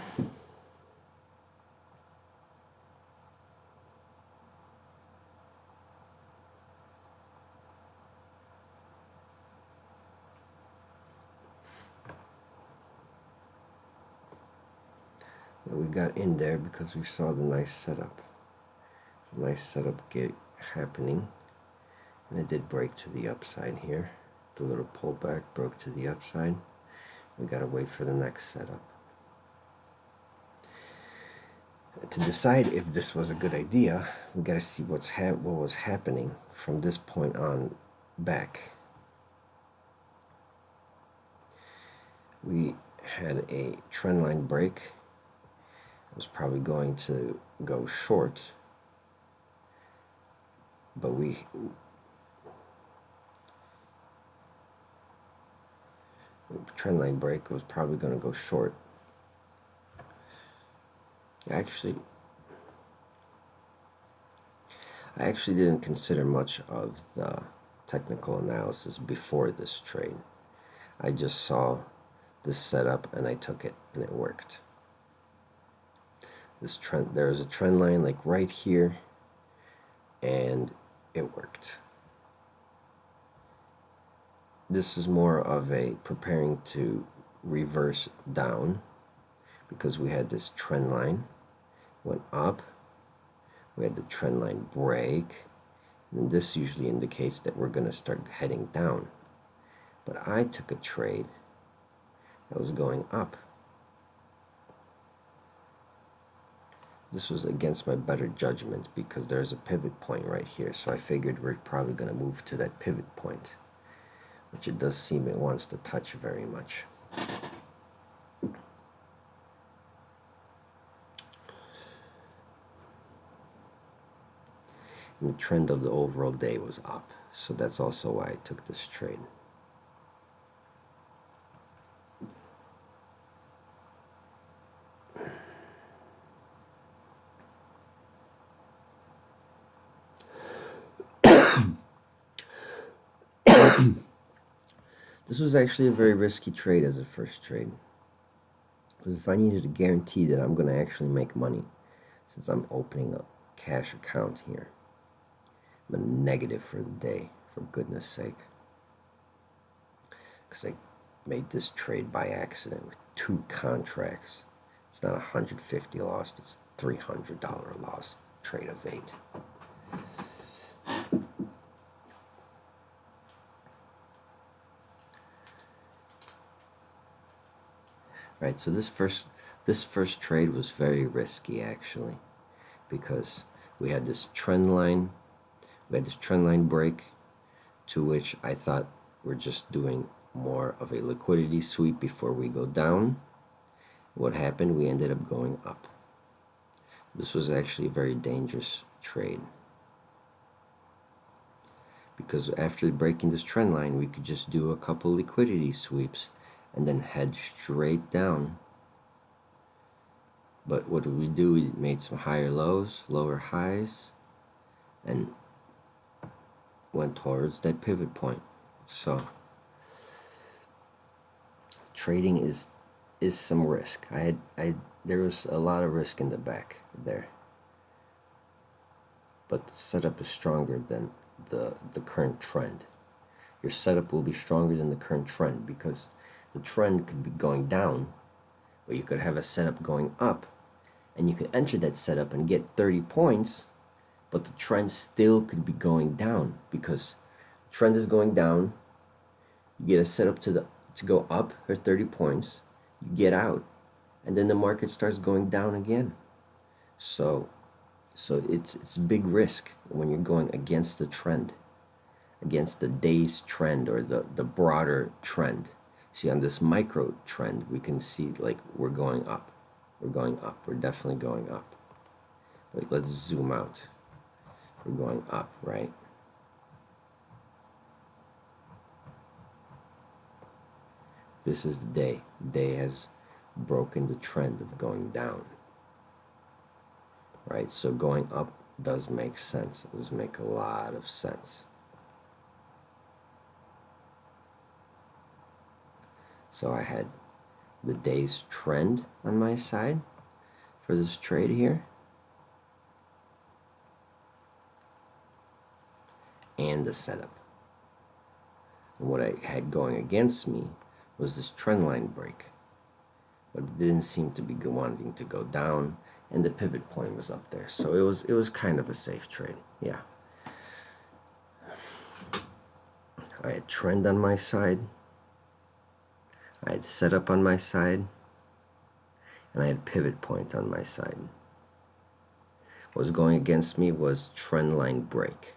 A: But we got in there because we saw the nice setup. Nice setup happening. And it did break to the upside here. The little pullback broke to the upside. We gotta wait for the next setup. To decide if this was a good idea, we gotta see what was happening from this point on back. We had a trendline break. It was probably going to go short, but trendline break was probably going to go short. Actually, I actually didn't consider much of the technical analysis before this trade. I just saw this setup and I took it and it worked. This trend, there's a trend line like right here, and it worked. This is more of a preparing to reverse down, because we had this trend line went up, we had the trend line break, and this usually indicates that we're going to start heading down. But I took a trade that was going up. This was against my better judgment because there's a pivot point right here, so I figured we're probably going to move to that pivot point, which it does seem it wants to touch very much. And the trend of the overall day was up, so that's also why I took this trade. This was actually a very risky trade as a first trade, because if I needed to guarantee that I'm going to actually make money, since I'm opening a cash account here, I'm a negative for the day, for goodness sake, because I made this trade by accident with 2 contracts. It's not $150 lost, it's $300 lost, trade of 8. Right, so this first trade was very risky actually, because we had this trend line break, to which I thought we're just doing more of a liquidity sweep before we go down. What happened? We ended up going up. This was actually a very dangerous trade, because after breaking this trend line, we could just do a couple liquidity sweeps and then head straight down. But what did we do? We made some higher lows, lower highs, and went towards that pivot point. So trading is some risk. There was a lot of risk in the back there, but the setup is stronger than the current trend. Your setup will be stronger than the current trend, because the trend could be going down, but you could have a setup going up, and you could enter that setup and get 30 points, but the trend still could be going down, because the trend is going down. You get a setup to go up for 30 points, you get out, and then the market starts going down again. So it's a big risk when you're going against the trend, against the day's trend or the broader trend. See, on this micro trend, we can see like we're going up. We're going up. We're definitely going up. But let's zoom out. We're going up, right? This is the day. The day has broken the trend of going down. Right? So going up does make sense. It does make a lot of sense. So I had the day's trend on my side for this trade here, and the setup. And what I had going against me was this trend line break, but it didn't seem to be wanting to go down, and the pivot point was up there, so it was kind of a safe trade. Yeah, I had trend on my side, I had setup on my side, and I had pivot point on my side. What was going against me was trend line break.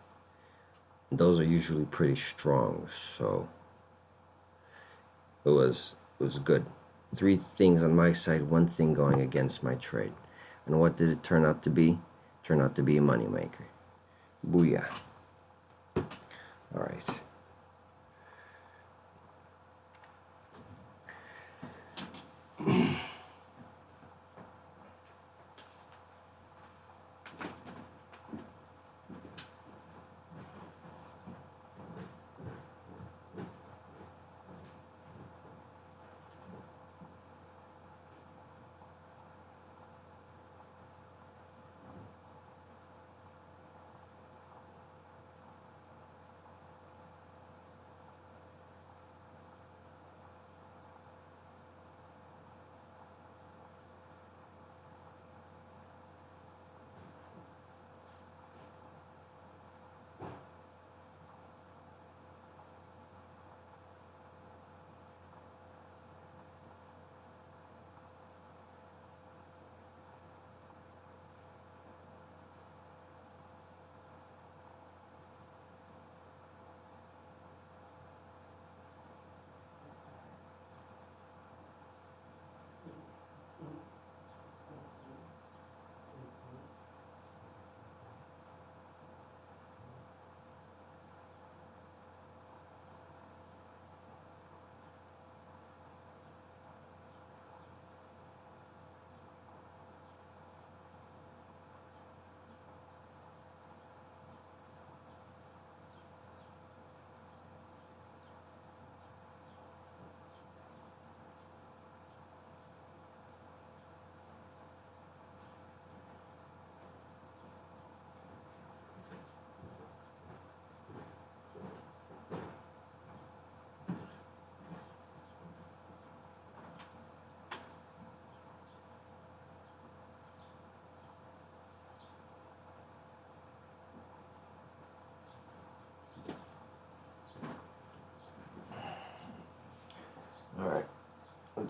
A: Those are usually pretty strong, so it was good. 3 things on my side, 1 thing going against my trade. And what did it turn out to be? It turned out to be a moneymaker. Booyah. All right.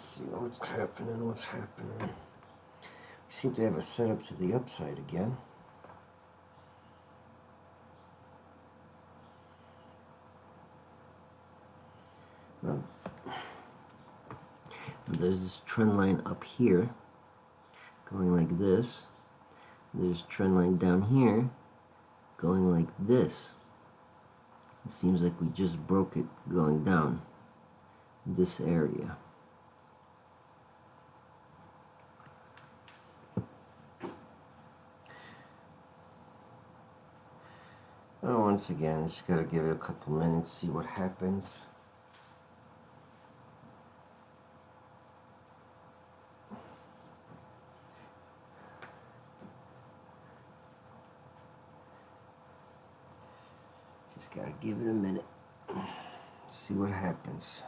A: Let's see what's happening. What's happening? We seem to have a setup to the upside again. Well, there's this trend line up here going like this. There's a trend line down here going like this. It seems like we just broke it going down this area. Oh, once again, just gotta give it a couple minutes, see what happens. Just gotta give it a minute, see what happens.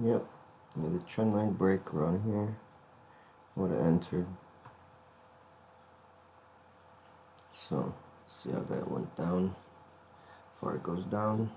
A: Yep, with a trend line break around here, would have entered. So, see how that went down, how far it goes down.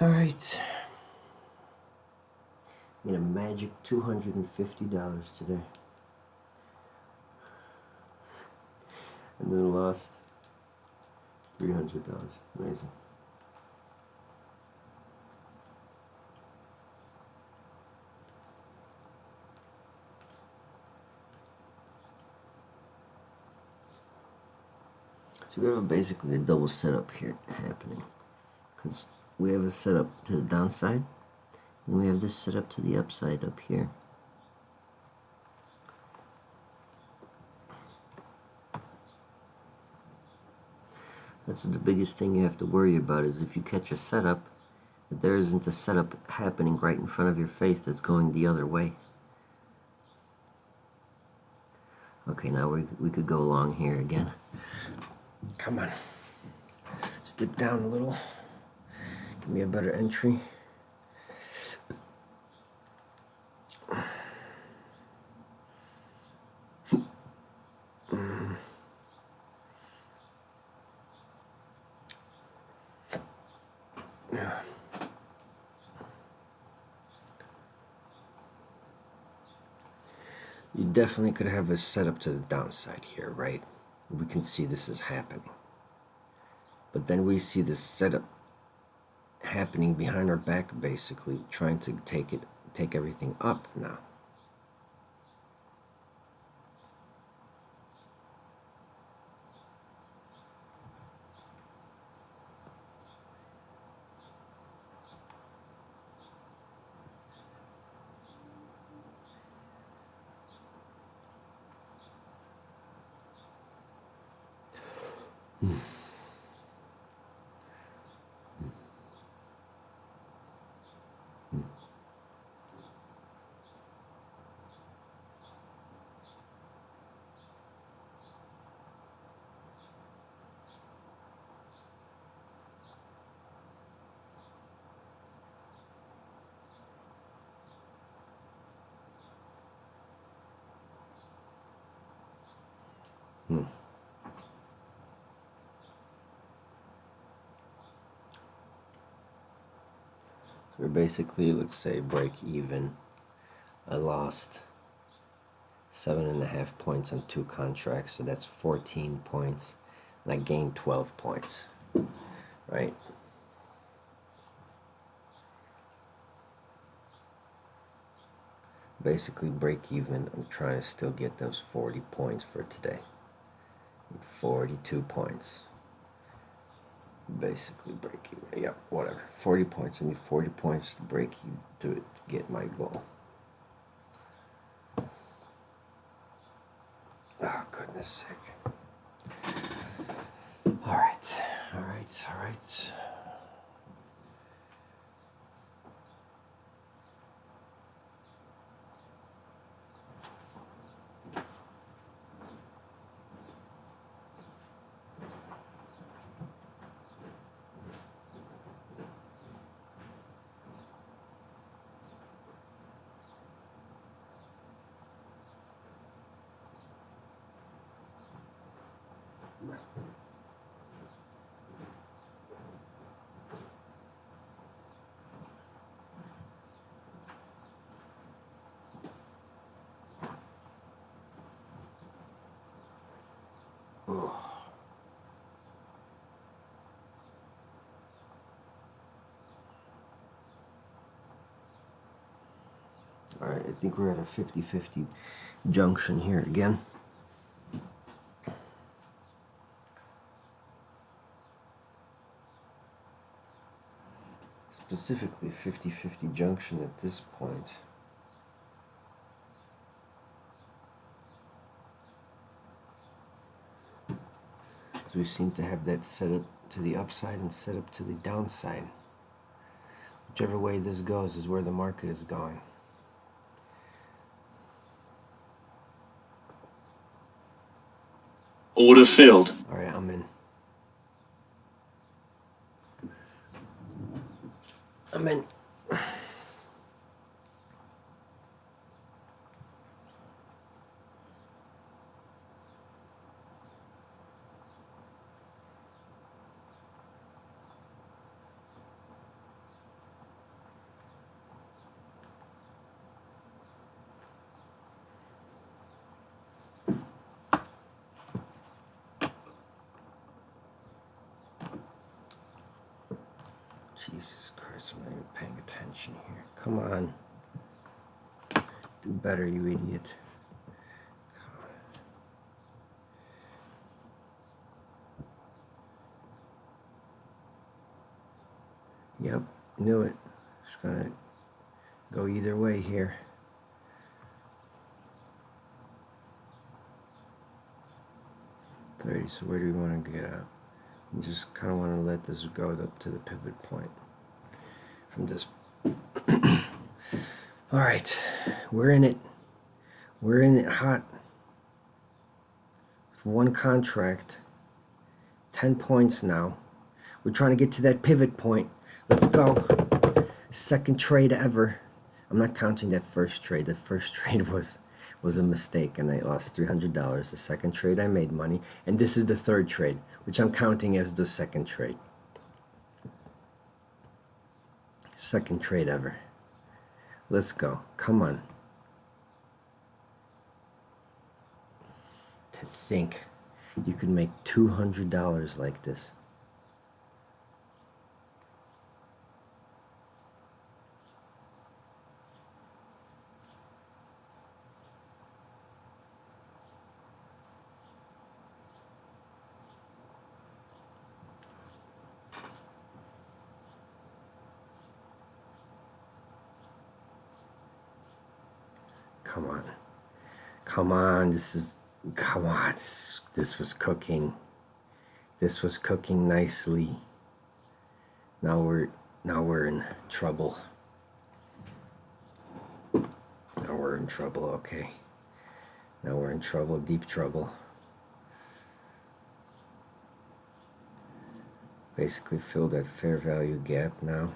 A: Alright. Made a magic $250 today. And then lost $300. Amazing. So we have basically a double setup here happening, because we have a setup to the downside, and we have this setup to the upside up here. That's the biggest thing you have to worry about, is if you catch a setup, that there isn't a setup happening right in front of your face that's going the other way. Okay, now we could go along here again. Come on. Let's dip down a little. Give me a better entry. Yeah. You definitely could have a setup to the downside here, right? We can see this is happening. But then we see this setup happening behind our back, basically trying to take everything up now. So we're basically, let's say, break even. I lost 7.5 points on 2 contracts, so that's 14 points, and I gained 12 points, right? Basically break even. I'm trying to still get those 40 points for today. 42 points. Basically break even. Yeah, whatever. 40 points. I need 40 points to break even to get my goal. Oh, goodness sake. Alright. Alright, I think we're at a 50-50 junction here again. Specifically 50-50 junction at this point. So we seem to have that set up to the upside and set up to the downside. Whichever way this goes is where the market is going.
B: Order filled.
A: Alright, I'm in. Jesus Christ, I'm not even paying attention here. Come on. Do better, you idiot. Yep, knew it. It's gonna go either way here. $30, so where do we want to get out? I just kind of want to let this go up to the pivot point from this. All right, we're in it. We're in it hot. With one contract, 10 points now. We're trying to get to that pivot point. Let's go. Second trade ever. I'm not counting that first trade. The first trade was a mistake and I lost $300. The second trade I made money. And this is the third trade, which I'm counting as the second trade. Second trade ever. Let's go. Come on. To think you could make $200 like this. Come on. Come on. Come on. This was cooking. This was cooking nicely. Now we're in trouble. Now we're in trouble, okay. Now we're in trouble, deep trouble. Basically fill that fair value gap now.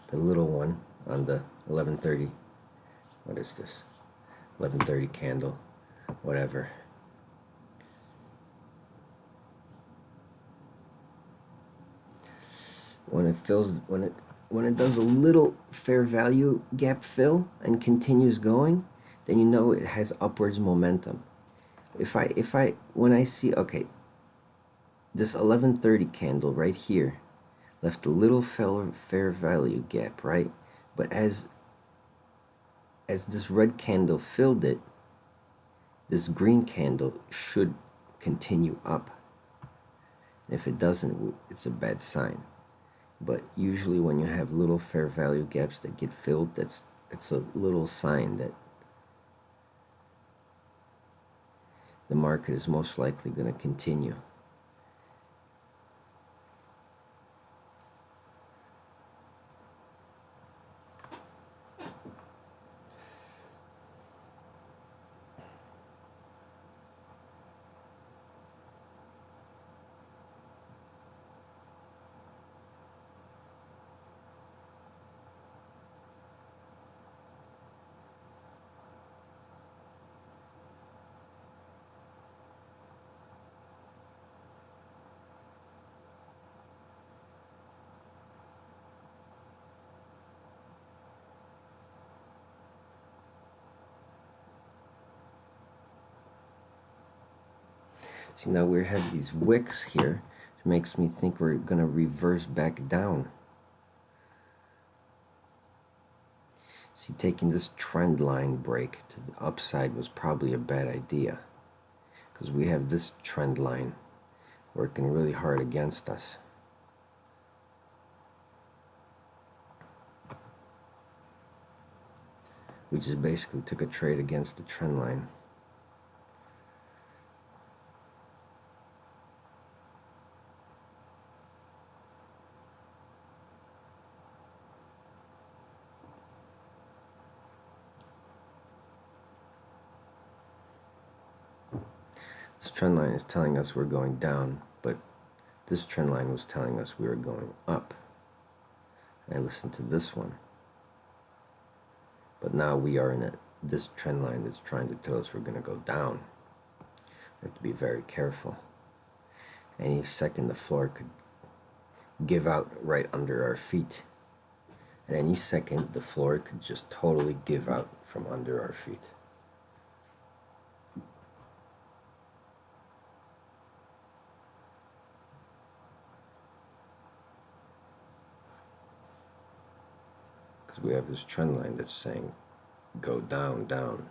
A: The little one on the 1130. What is this? 1130 candle. Whatever. When it does a little fair value gap fill and continues going, then you know it has upwards momentum. When I see, okay, this 1130 candle right here left a little fair value gap, right? But as this red candle filled it, this green candle should continue up. If it doesn't, it's a bad sign. But usually when you have little fair value gaps that get filled, it's a little sign that the market is most likely going to continue. See, now we have these wicks here. It makes me think we're going to reverse back down. See, taking this trend line break to the upside was probably a bad idea, because we have this trend line working really hard against us. We just basically took a trade against the trend line. This trend line is telling us we're going down, but this trend line was telling us we were going up. I listened to this one. But now we are in this trend line that's trying to tell us we're going to go down. We have to be very careful. Any second the floor could give out right under our feet. At any second the floor could just totally give out from under our feet. because we have this trend line that's saying go down, down.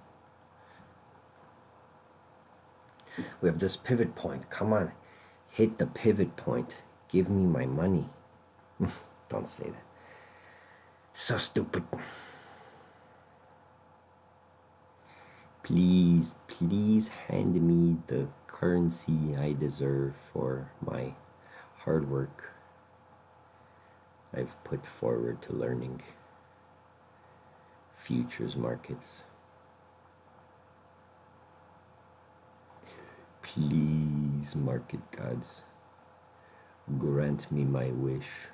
A: We have this pivot point. Come on, hit the pivot point. Give me my money. Don't say that. So stupid. Please, please hand me the currency I deserve for my hard work I've put forward to learning futures markets. Please, market gods, grant me my wish.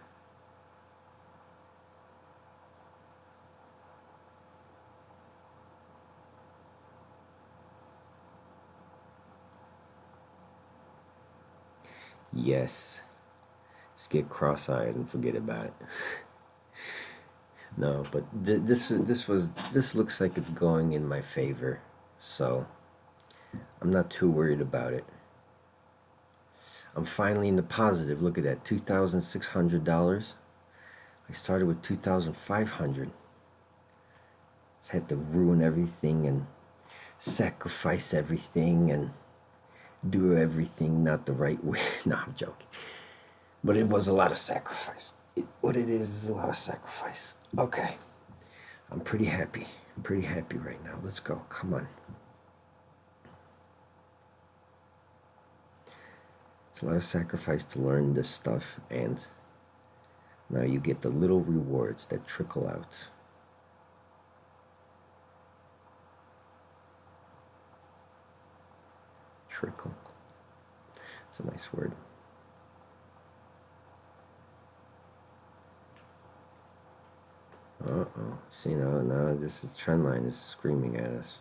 A: Yes. Just get cross-eyed and forget about it. No, but this looks like it's going in my favor, so I'm not too worried about it. I'm finally in the positive. Look at that, $2,600. I started with $2,500. Just had to ruin everything and sacrifice everything and do everything not the right way. No, I'm joking. But it was a lot of sacrifice. What it is a lot of sacrifice. Okay. I'm pretty happy. I'm pretty happy right now. Let's go. Come on. It's a lot of sacrifice to learn this stuff, and now you get the little rewards that trickle out. Trickle. It's a nice word. Uh-oh. See, now this is trend line is screaming at us.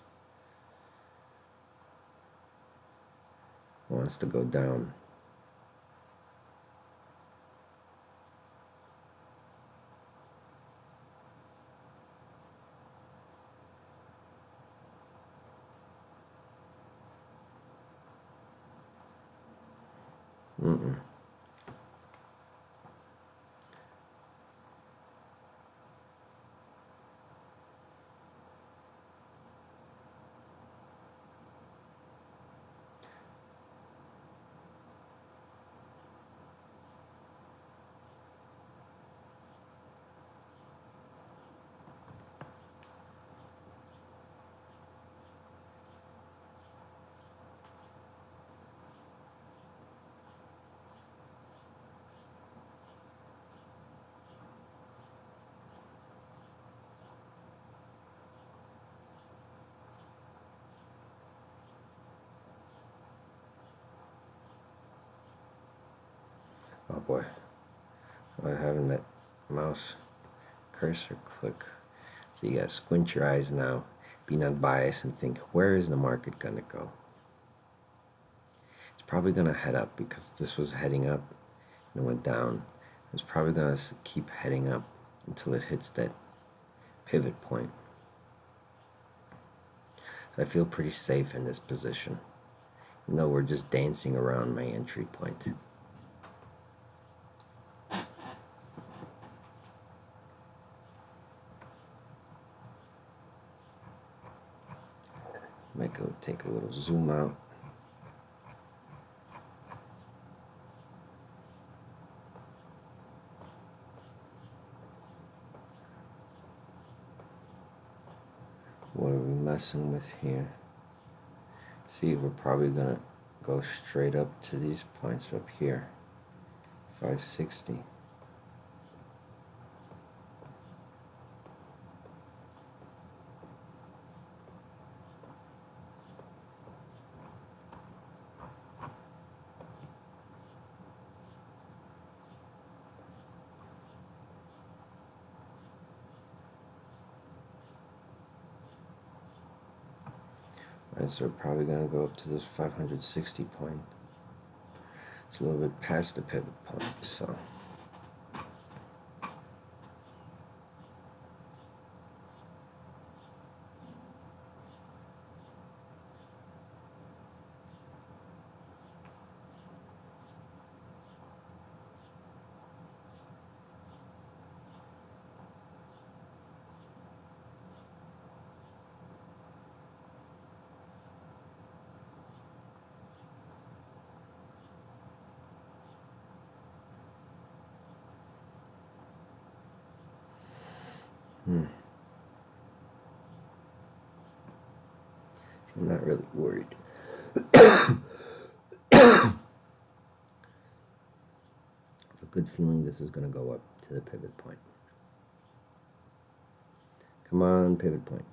A: Wants to go down. Mm-mm. Oh boy. I'm having that mouse cursor click. So you gotta squint your eyes now, be not biased, and think, where is the market gonna go? It's probably gonna head up because this was heading up and it went down. It's probably gonna keep heading up until it hits that pivot point. So I feel pretty safe in this position, even though we're just dancing around my entry point. Might go take a little zoom out. What are we messing with here? See, we're probably gonna go straight up to these points up here. 560. Right, so we're probably going to go up to this 560 point. It's a little bit past the pivot point, so. I'm not really worried. I have a good feeling this is going to go up to the pivot point. Come on, pivot point.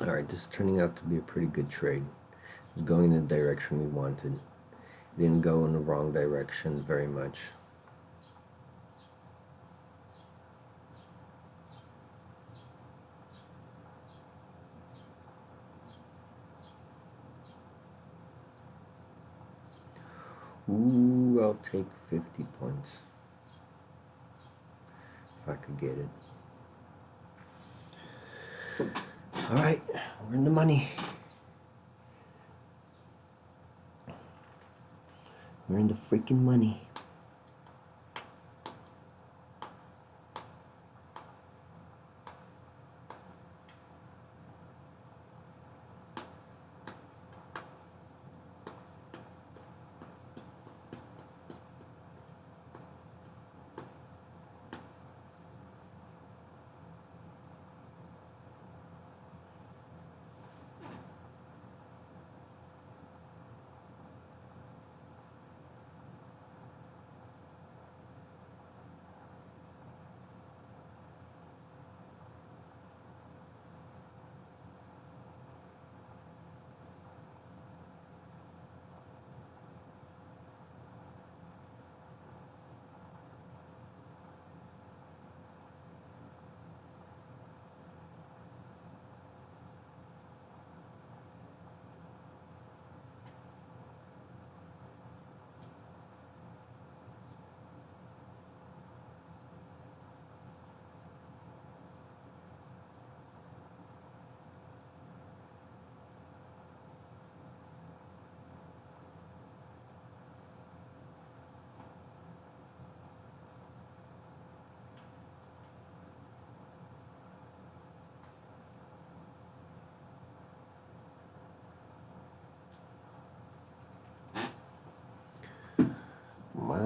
A: Alright, this is turning out to be a pretty good trade. It was going in the direction we wanted. It didn't go in the wrong direction very much. Ooh, I'll take 50 points. If I could get it. Alright, we're in the money. We're in the freaking money.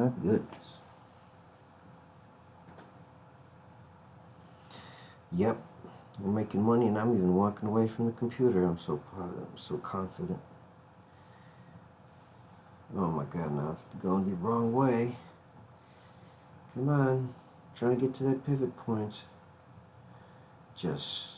A: My goodness. Yep, we're making money and I'm even walking away from the computer. I'm so proud. I'm so confident. Oh my God, now it's going the wrong way. Come on, trying to get to that pivot point. Just...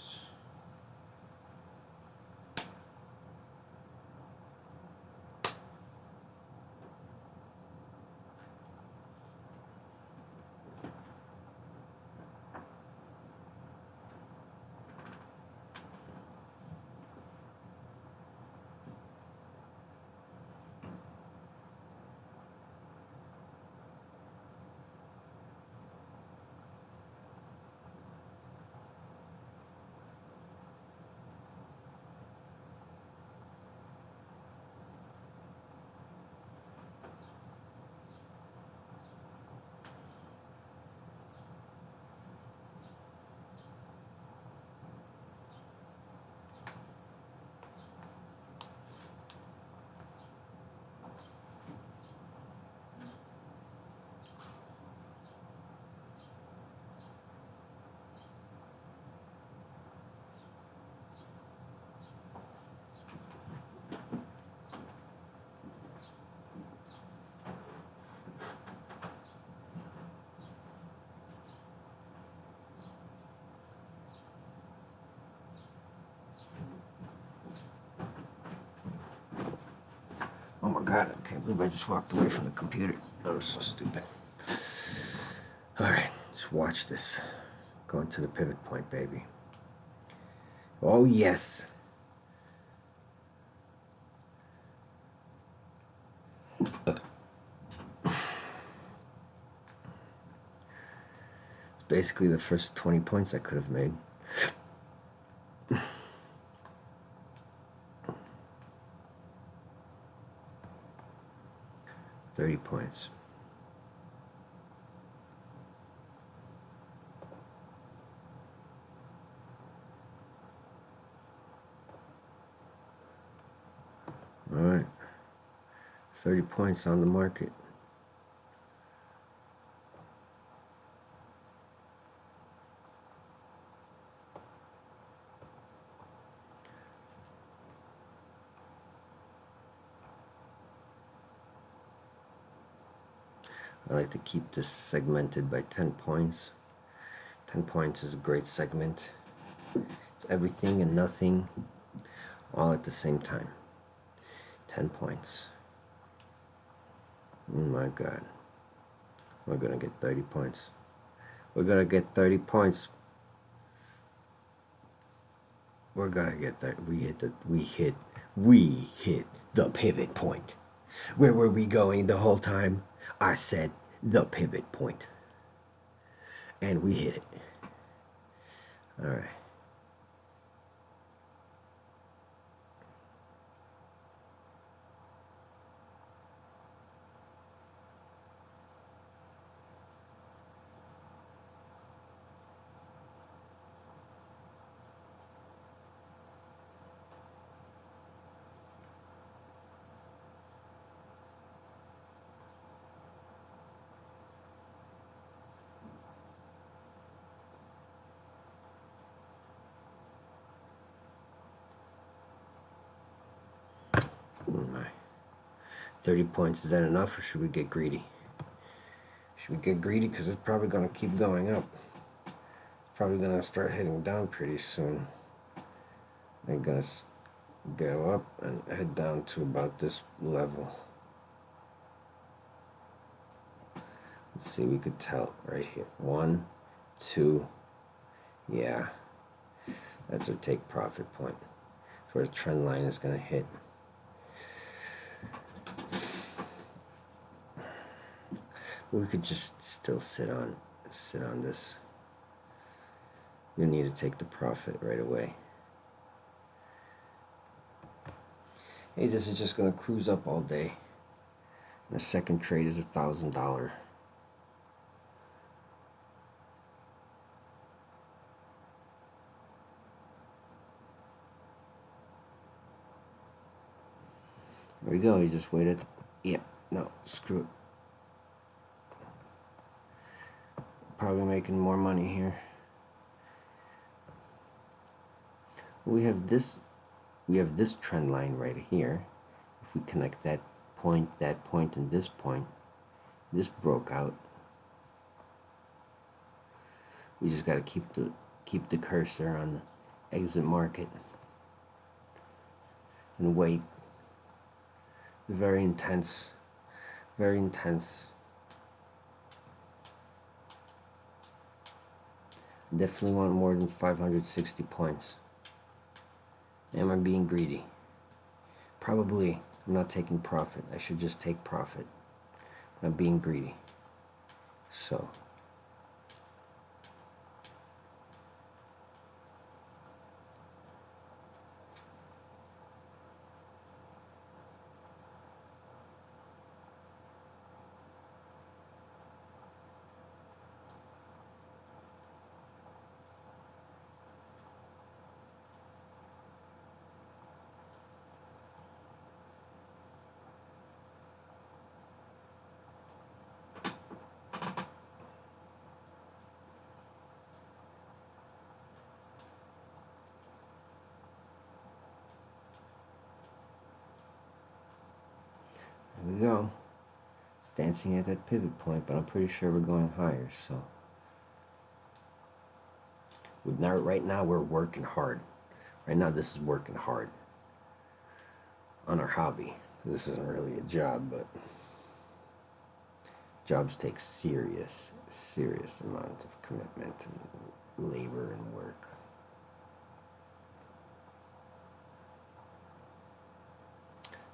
A: Oh my God, I can't believe I just walked away from the computer. That was so stupid. Alright, just watch this. Going to the pivot point, baby. Oh yes. It's basically the first 20 points I could have made. 30 points. Alright. 30 points on the market. I like to keep this segmented by 10 points. 10 points is a great segment. It's everything and nothing all at the same time. 10 points. Oh my God. We're gonna get 30 points. We're gonna get 30 points. We're gonna get that. We hit the pivot point. Where were we going the whole time? I said the pivot point. And we hit it. Alright. Oh my. 30 points, is that enough or should we get greedy? Should we get greedy? Because it's probably going to keep going up. It's probably going to start heading down pretty soon. They're going to go up and head down to about this level. Let's see, we could tell right here. 1, 2, yeah. That's our take profit point. That's where the trend line is going to hit. We could just still sit on this. You need to take the profit right away. Hey, this is just going to cruise up all day. And the second trade is $1,000. There we go. You just waited. Yep. No, screw it. probably making more money here. We have this trend line right here. If we connect that point, and this point, this broke out. We just got to keep the cursor on the exit market and wait. Very intense, very intense. Definitely want more than 560 points. Am I being greedy? Probably. I'm not taking profit. I should just take profit. I'm being greedy. So here we go. It's dancing at that pivot point, but I'm pretty sure we're going higher. So right now we're working hard. Right now this is working hard on our hobby. This isn't really a job, but jobs take serious amount of commitment and labor and work.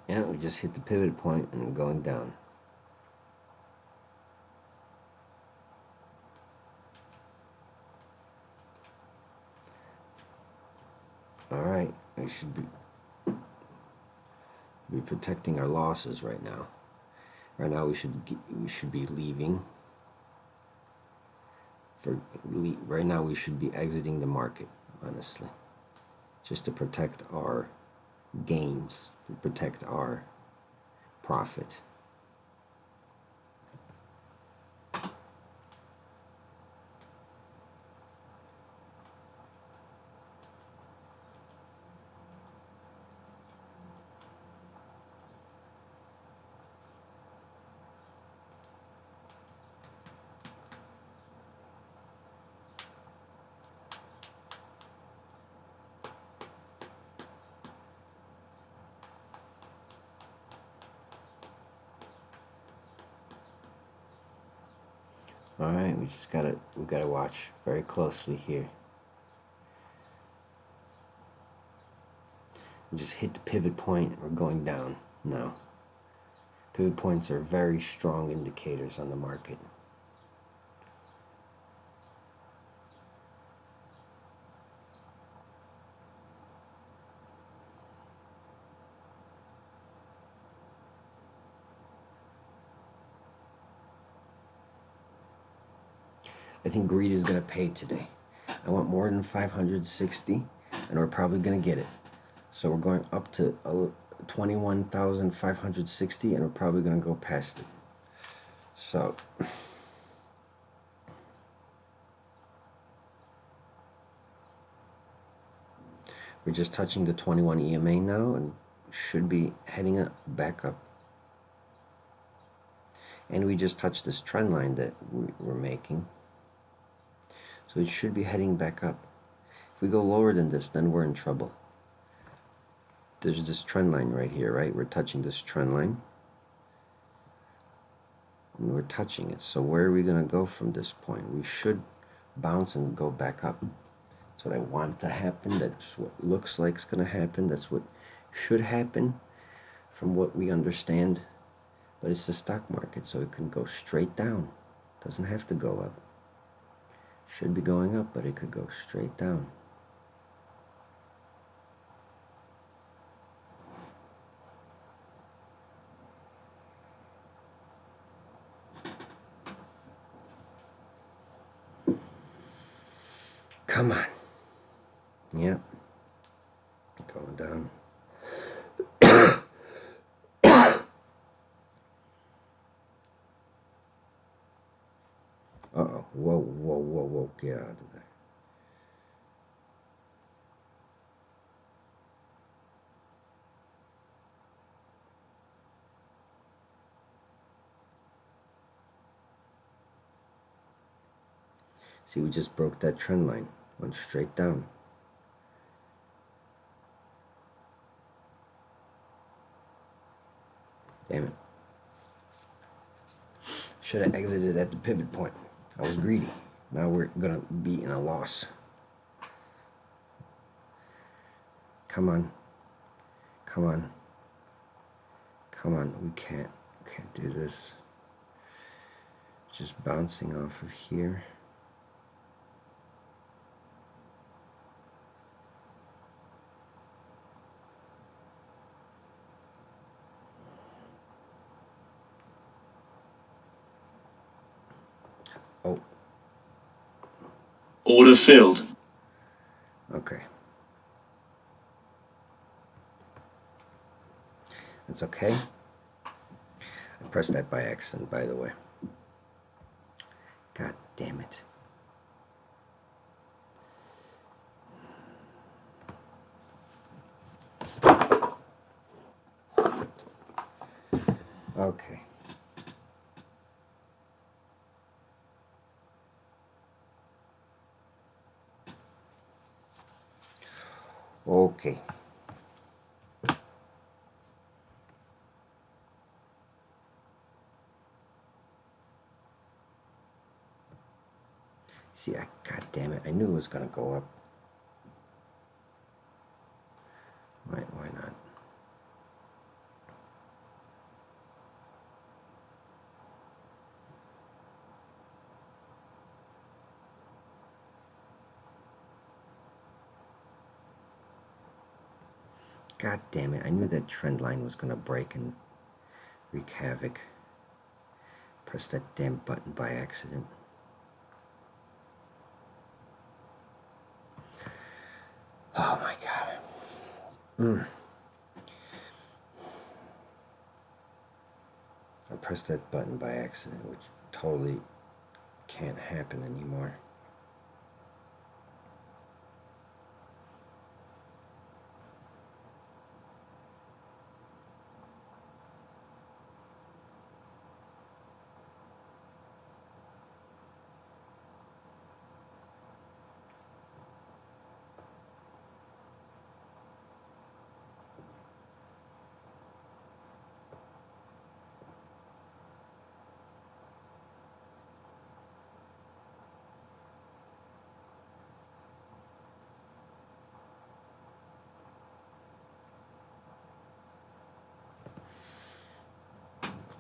A: Yeah, we just hit the pivot point and going down. Alright, we should be protecting our losses right now. Right now we should be leaving. Right now we should be exiting the market, honestly. Just to protect our gains, to protect our profit. Alright, we gotta watch very closely here. We just hit the pivot point, we're going down now. Pivot points are very strong indicators on the market. I think greed is going to pay today. I want more than 560, and we're probably going to get it. So we're going up to 21,560, and we're probably going to go past it. So we're just touching the 21 EMA now, and should be heading back up. And we just touched this trend line that we're making. So it should be heading back up. If we go lower than this, then we're in trouble. There's this trend line right here, right? We're touching this trend line. And we're touching it. So where are we going to go from this point? We should bounce and go back up. That's what I want to happen. That's what looks like it's going to happen. That's what should happen from what we understand. But it's the stock market, so it can go straight down. Doesn't have to go up. Should be going up, but it could go straight down. Come on. Yep. Going down. Uh-oh. Whoa, whoa, whoa, whoa, get out of there. See, we just broke that trend line. Went straight down. Damn it. Should have exited at the pivot point. I was greedy. Now we're gonna be in a loss. Come on. Come on. Come on. We can't do this. Just bouncing off of here. Oh.
B: Order filled.
A: Okay. That's okay. I pressed that by accident, by the way. God damn it. Okay. Okay. See, God damn it, I knew it was gonna go up. Why not? God damn it, I knew that trend line was gonna break and wreak havoc. Pressed that damn button by accident. Oh my god. I pressed that button by accident, which totally can't happen anymore.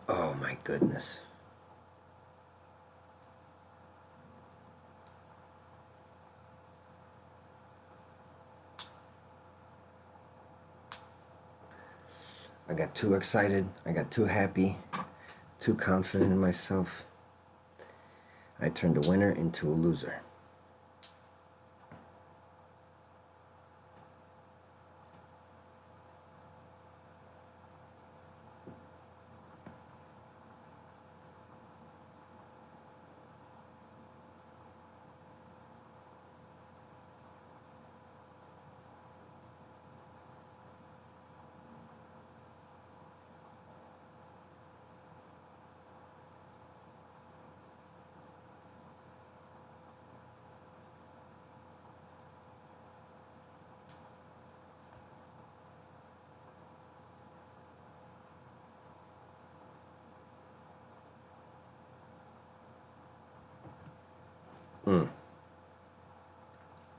A: Oh my goodness. I got too excited. I got too happy. Too confident in myself. I turned a winner into a loser.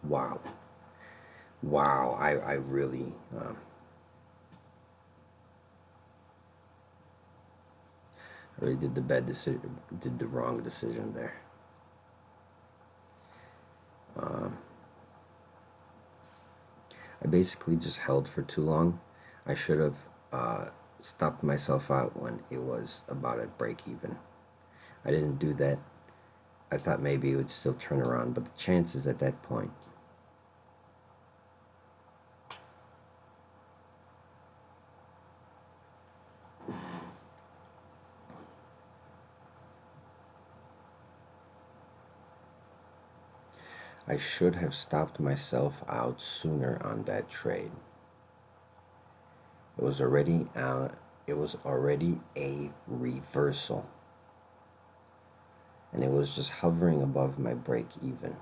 A: Wow. Wow. I really I really did the bad decision, did the wrong decision there. I basically just held for too long. I should have stopped myself out when it was about at break even. I didn't do that. I thought maybe it would still turn around, but the chances at that point. I should have stopped myself out sooner on that trade. It was already a reversal, and it was just hovering above my break even.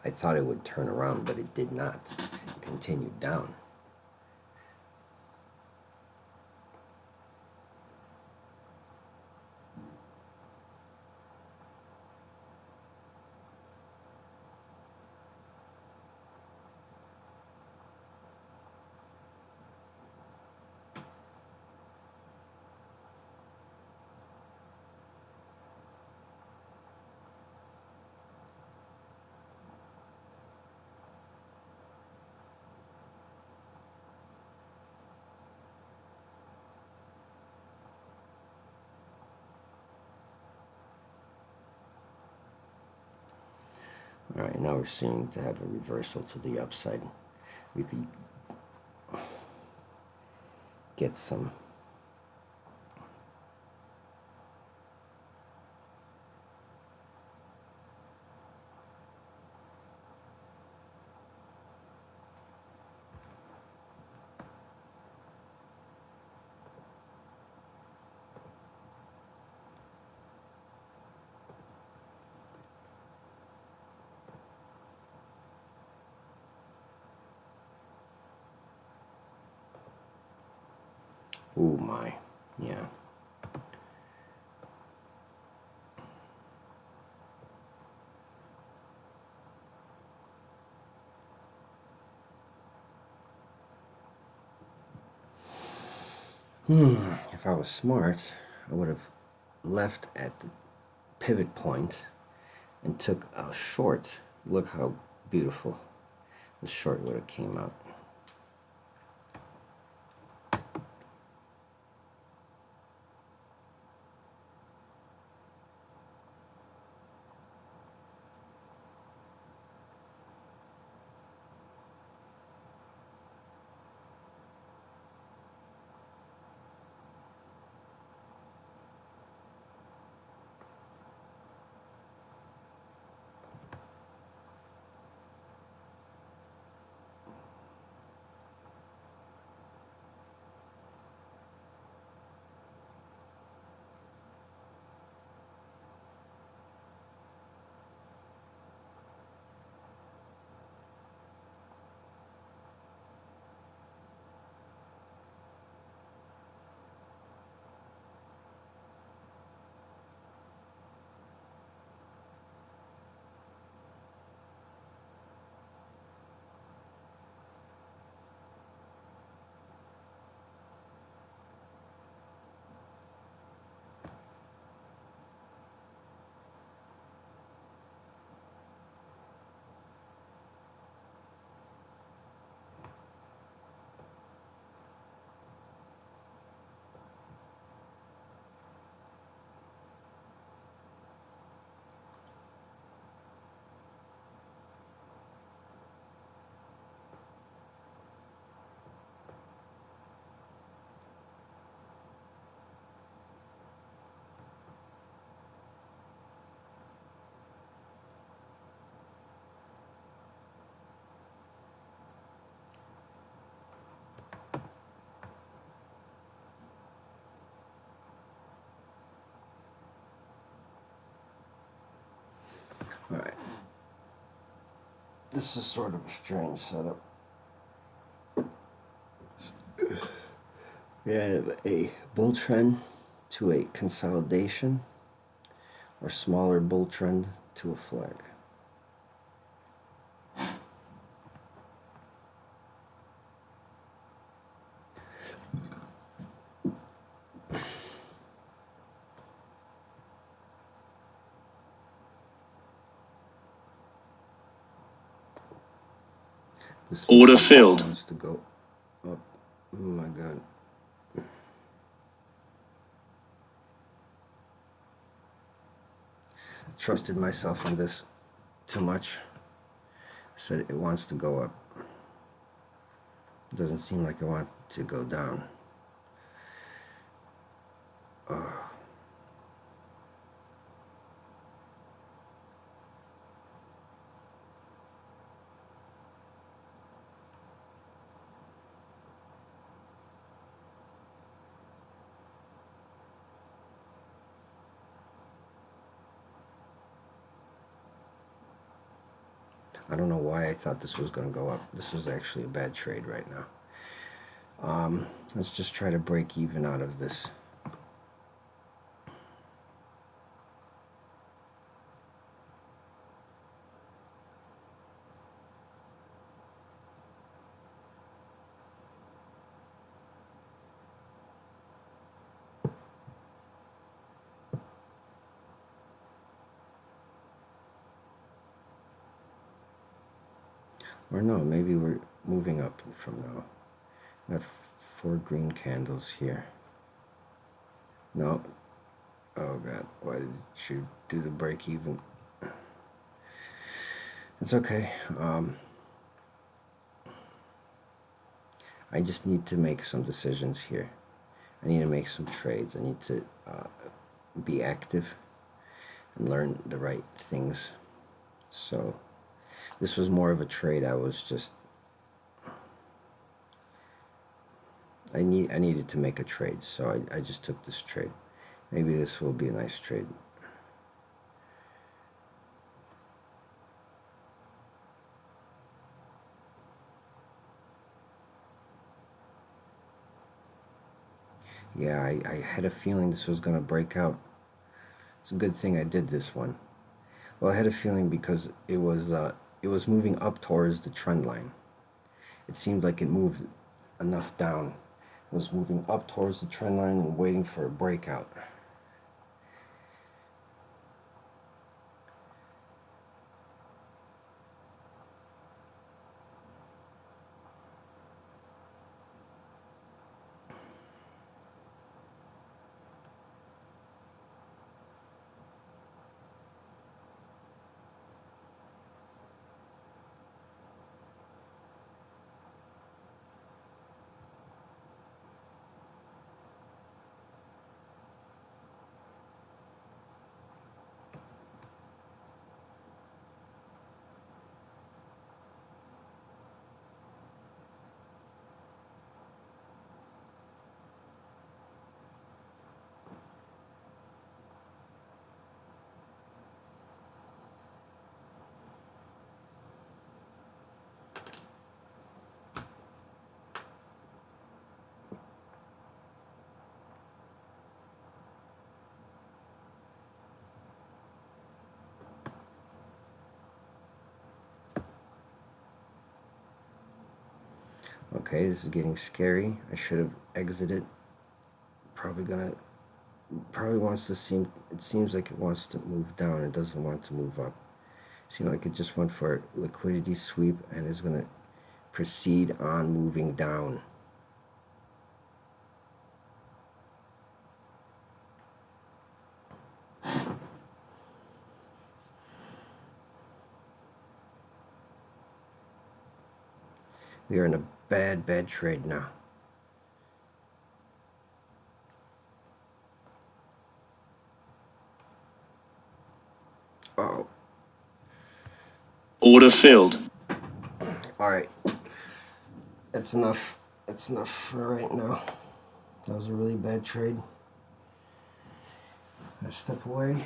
A: I thought it would turn around, but it did not. It continued down. All right, now we're seeing to have a reversal to the upside. We could get some ooh my, yeah. If I was smart, I would have left at the pivot point and took a short. Look how beautiful the short would have came out. All right. This is sort of a strange setup. We have a bull trend to a consolidation, or smaller bull trend to a flag. This
B: Order filled.
A: wants to go up. Oh my god. Trusted myself in this too much. I said it wants to go up. It doesn't seem like it wants to go down. I don't know why I thought this was going to go up. This was actually a bad trade right now. Let's just try to break even out of this. Or no, maybe we're moving up from now. I have 4 green candles here. No. Oh god, why did you do the break even? It's okay. I just need to make some decisions here. I need to make some trades. I need to be active and learn the right things. So this was more of a trade. I needed to make a trade, so I just took this trade. Maybe this will be a nice trade. Yeah, I had a feeling this was going to break out. It's a good thing I did this one. Well, I had a feeling because it was moving up towards the trend line. It seemed like it moved enough down. It was moving up towards the trend line and waiting for a breakout. Okay, this is getting scary. I should have exited. Probably wants to seem, it seems like it wants to move down. It doesn't want to move up. Seems like it just went for a liquidity sweep and is going to proceed on moving down. We are in a bad trade now. Oh.
B: Order filled.
A: Alright. That's enough. That's enough for right now. That was a really bad trade. I step away.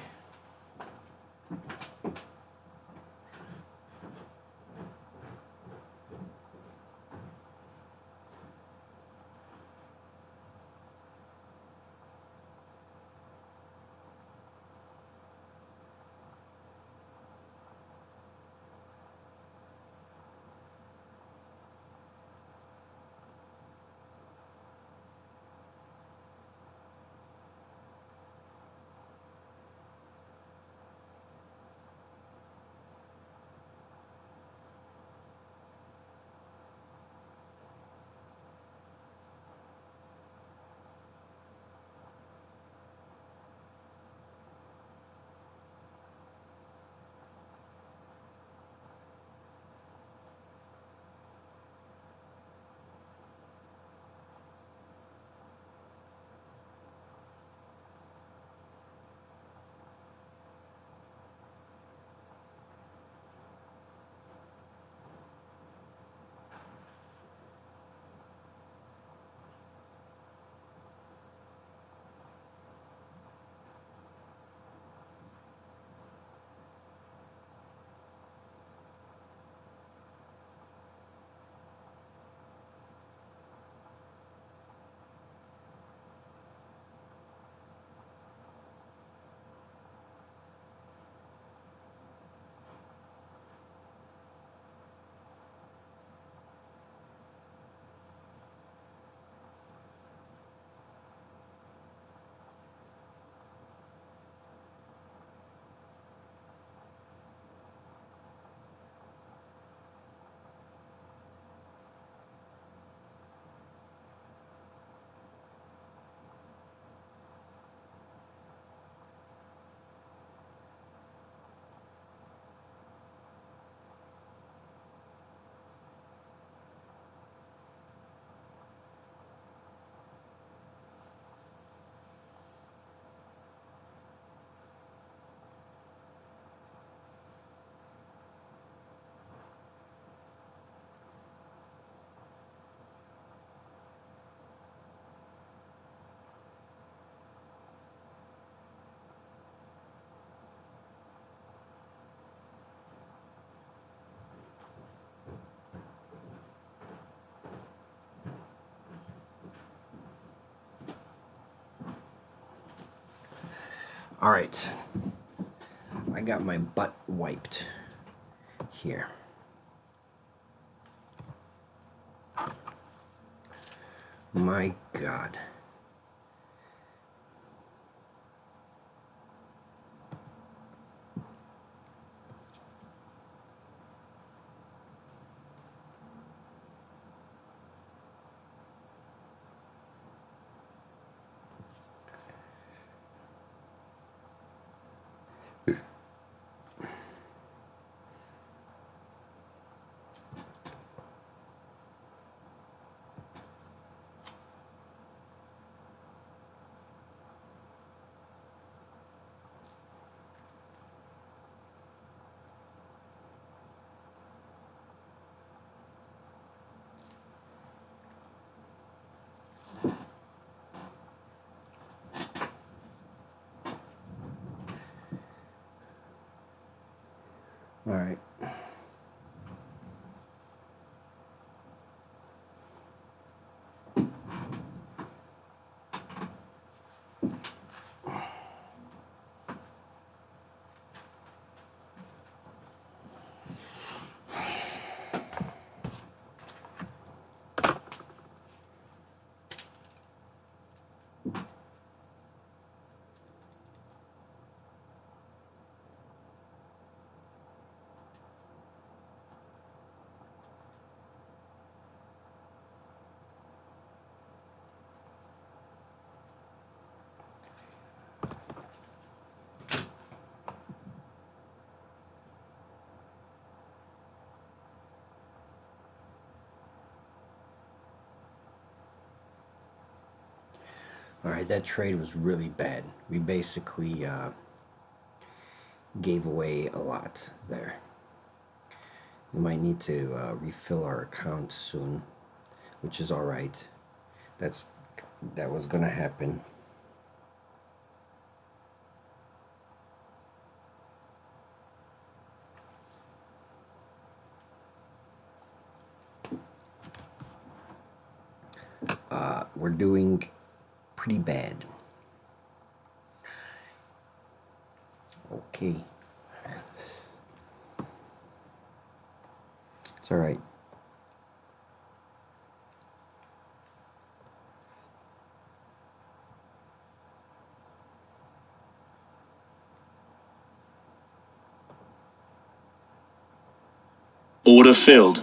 A: All right. I got my butt wiped here. My God. All right. All right, that trade was really bad. We basically gave away a lot there. We might need to refill our account soon, which is all right. That was gonna happen. We're doing pretty bad. Okay. It's all right.
B: Order filled.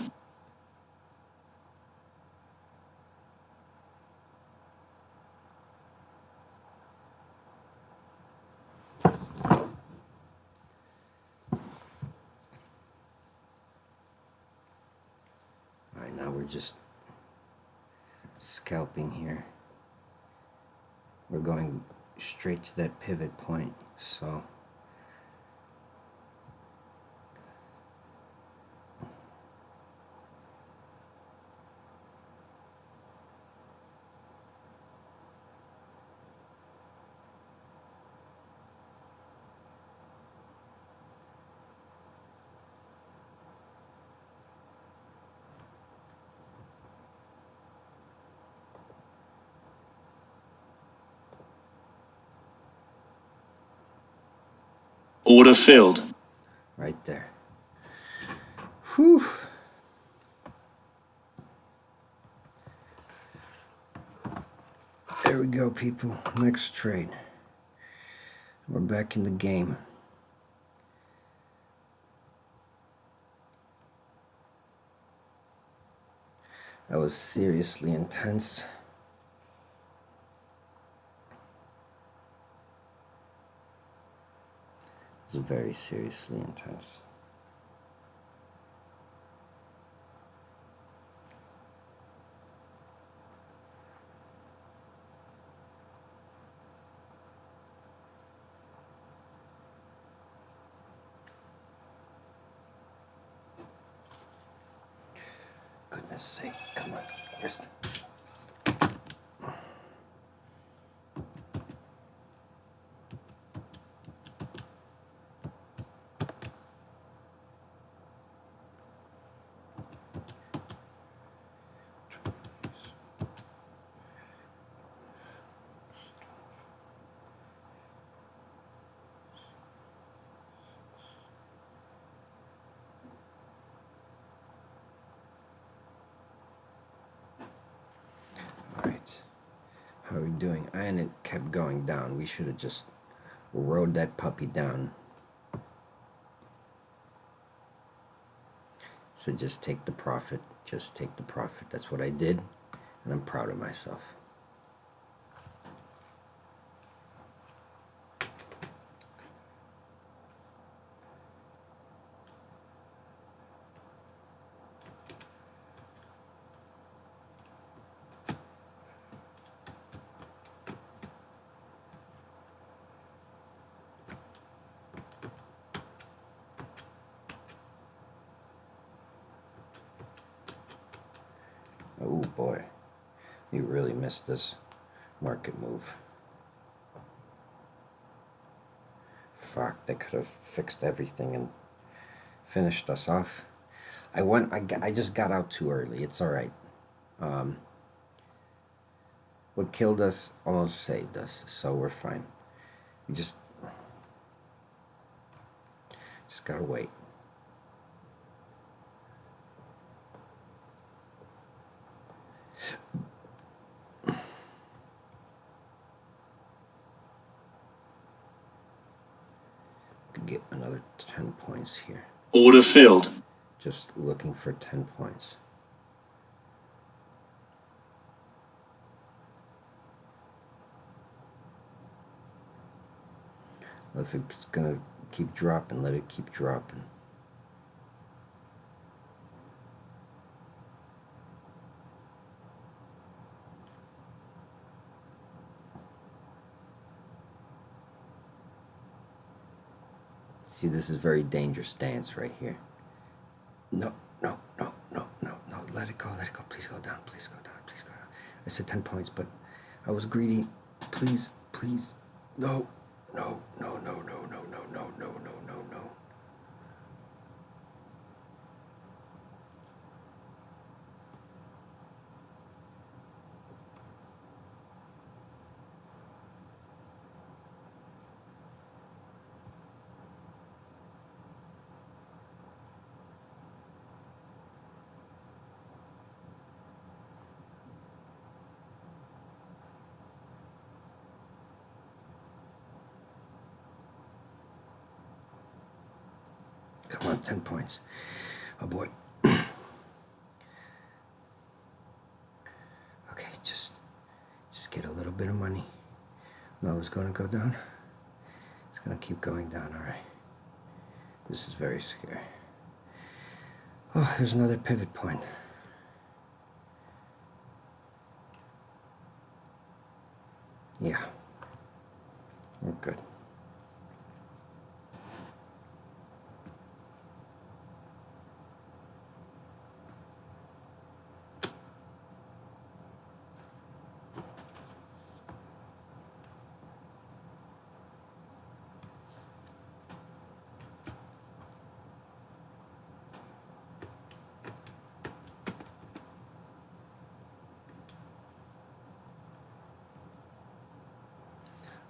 A: All right, now we're just scalping here. We're going straight to that pivot point, so
B: Order filled.
A: right there. Whew. There we go, people. Next trade. We're back in the game. That was seriously intense. It was very seriously intense. Goodness sake, come on. Where's the... How are we doing? And it kept going down. We should have just rode that puppy down. So just take the profit. Just take the profit. That's what I did, and I'm proud of myself. Oh boy, you really missed this market move. Fuck, they could have fixed everything and finished us off. I just got out too early. It's all right. What killed us almost saved us, so we're fine. We just gotta wait. Could get another 10 points here.
B: Order filled.
A: Just looking for 10 points. If it's gonna keep dropping, let it keep dropping. See, this is very dangerous dance right here. No, no, no, no, no, no. Let it go, let it go. Please go down, please go down, please go down. I said 10 points, but I was greedy. Please, please. No, no, no, no, no, no, no, no, no, no, no, no. Come on, 10 points. Oh boy. Okay, just get a little bit of money. No, it's gonna go down. It's gonna keep going down, alright. This is very scary. Oh, there's another pivot point. Yeah. We're good.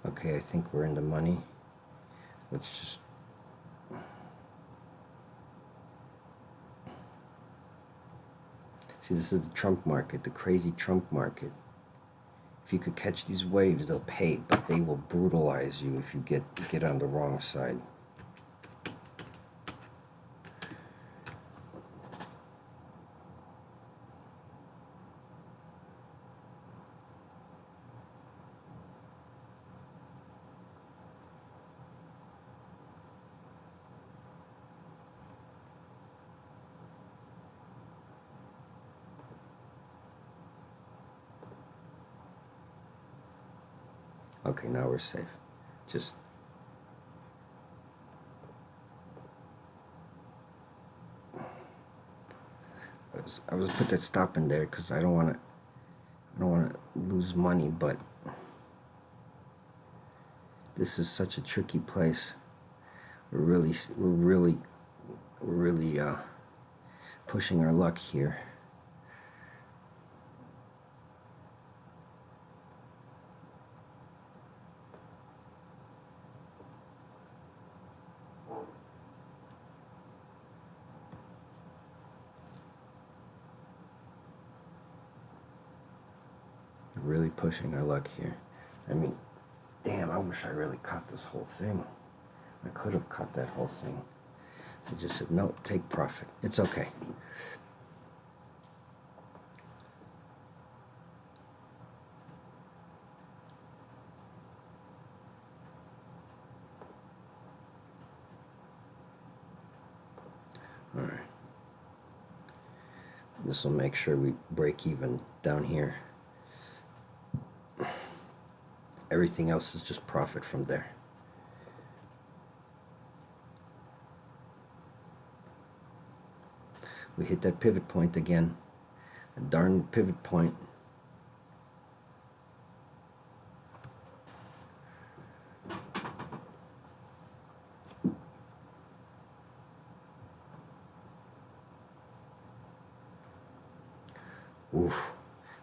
A: Okay, I think we're in the money. Let's just... See, this is the Trump market, the crazy Trump market. If you could catch these waves, they'll pay, but they will brutalize you if you get on the wrong side. Okay, now we're safe. Just... I was put that stop in there because I don't want to lose money, but this is such a tricky place. We're really pushing our luck here. really pushing our luck here. I mean, damn, I wish I really cut this whole thing. I could have cut that whole thing. I just said, no, take profit. It's okay. All right. This will make sure we break even down here. Everything else is just profit from there. We hit that pivot point again. A darn pivot point. Oof.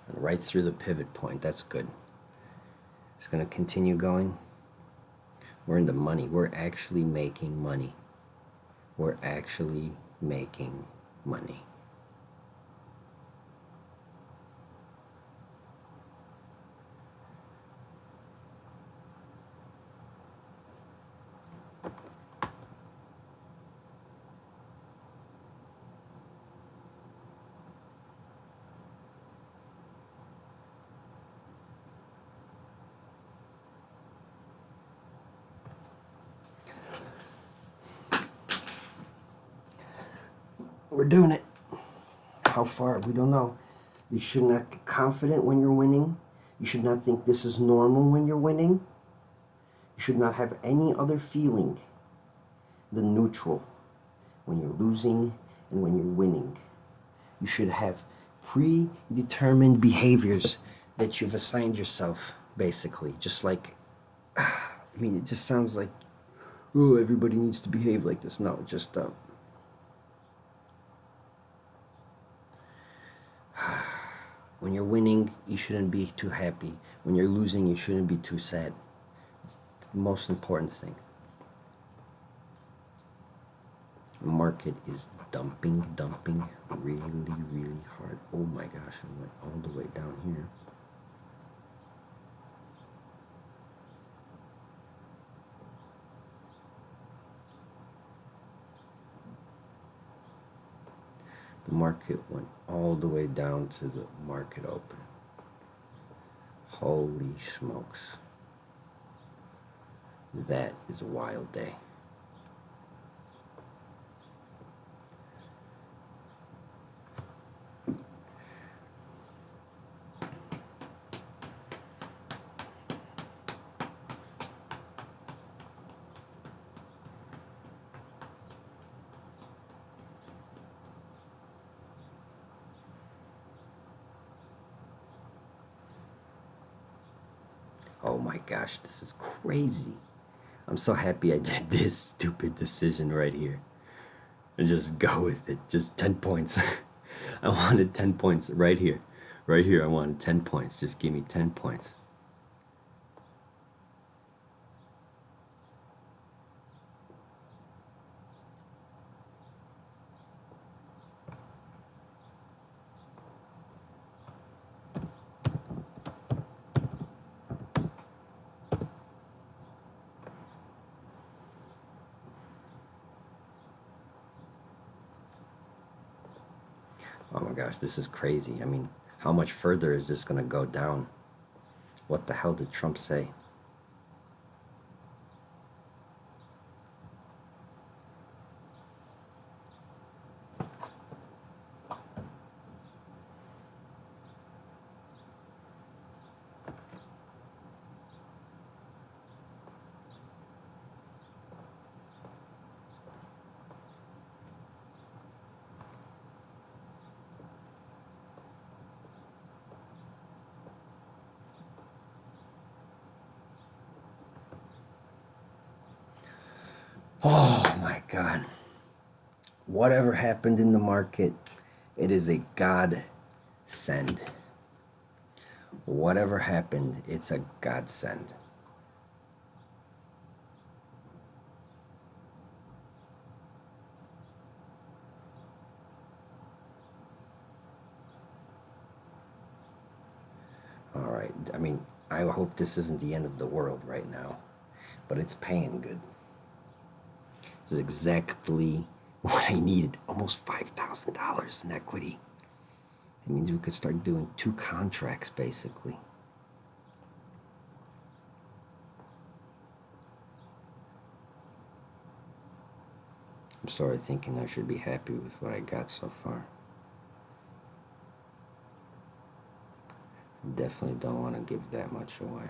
A: And right through the pivot point. That's good. It's going to continue going. We're in the money. We're actually making money. We're actually making money. We're doing it. How far? We don't know. You should not get confident when you're winning. You should not think this is normal when you're winning. You should not have any other feeling than neutral when you're losing and when you're winning. You should have predetermined behaviors that you've assigned yourself, basically. Just like, I mean, it just sounds like, oh, everybody needs to behave like this. No, just, when you're winning, you shouldn't be too happy. When you're losing, you shouldn't be too sad. It's the most important thing. The market is dumping really, really hard. Oh my gosh, I went all the way down here. The market went all the way down to the market open. Holy smokes. That is a wild day. Oh my gosh, this is crazy. I'm so happy I did this stupid decision right here. And just go with it. Just 10 points. I wanted 10 points right here. Right here, I wanted 10 points. Just give me 10 points. Oh my gosh, this is crazy. I mean, how much further is this going to go down? What the hell did Trump say? Oh my God. Whatever happened in the market, it is a godsend. Whatever happened, it's a godsend. All right, I mean, I hope this isn't the end of the world right now, but it's paying good. This is exactly what I needed. Almost $5,000 in equity. That means we could start doing 2 contracts, basically. I'm sorry thinking I should be happy with what I got so far. Definitely don't want to give that much away.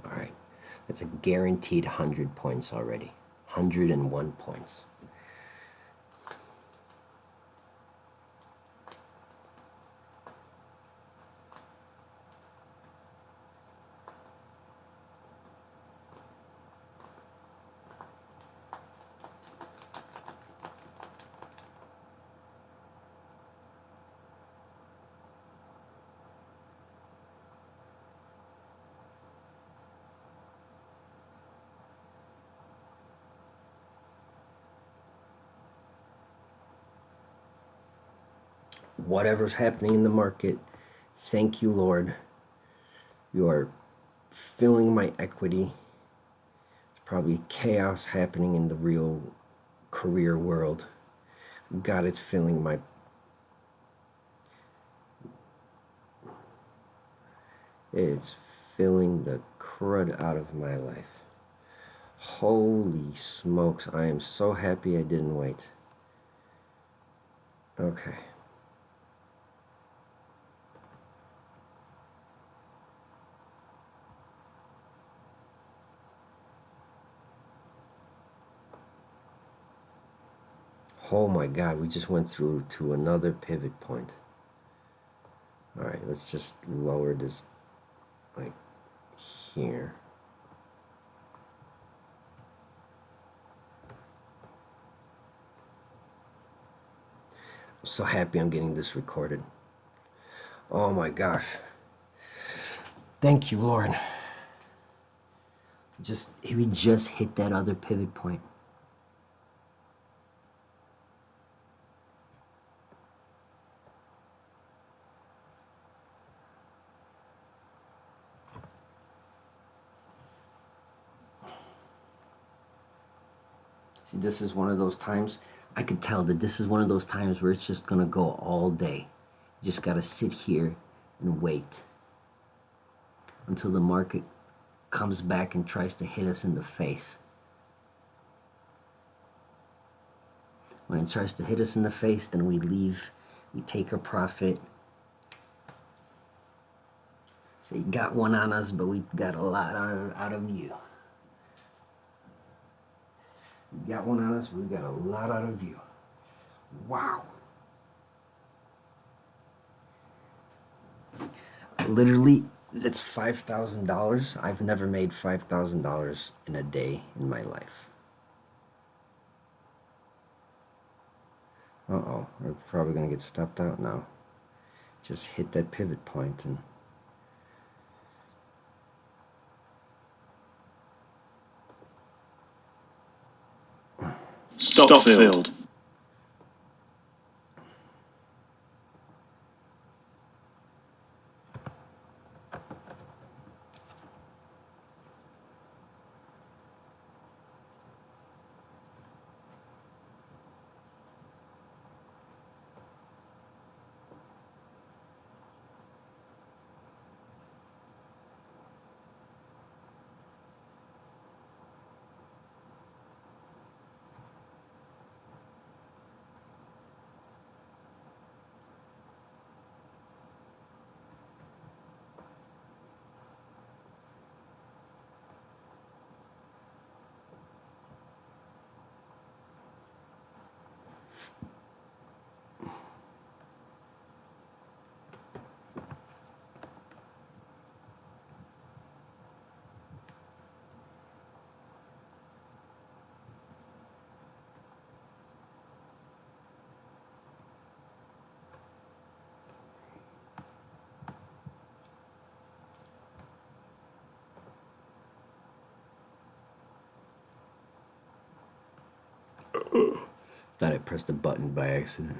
A: Alright, that's a guaranteed 100 points already. 101 points. Whatever's happening in the market, thank you, Lord. You are filling my equity. There's probably chaos happening in the real career world. God, it's filling my... It's filling the crud out of my life. Holy smokes, I am so happy I didn't wait. Okay. Oh my God, we just went through to another pivot point. Alright, let's just lower this like here. I'm so happy I'm getting this recorded. Oh my gosh. Thank you, Lord. We just hit that other pivot point. See, this is one of those times, I could tell that this is one of those times where it's just gonna go all day. You just gotta sit here and wait until the market comes back and tries to hit us in the face. When it tries to hit us in the face, then we leave, we take a profit. So you got one on us, but we got a lot out of you. You got one on us, but we got a lot out of you. Wow. Literally, that's $5,000. I've never made $5,000 in a day in my life. Uh-oh, we're probably gonna get stopped out now. Just hit that pivot point and...
B: Stock filled.
A: Thought I pressed a button by accident.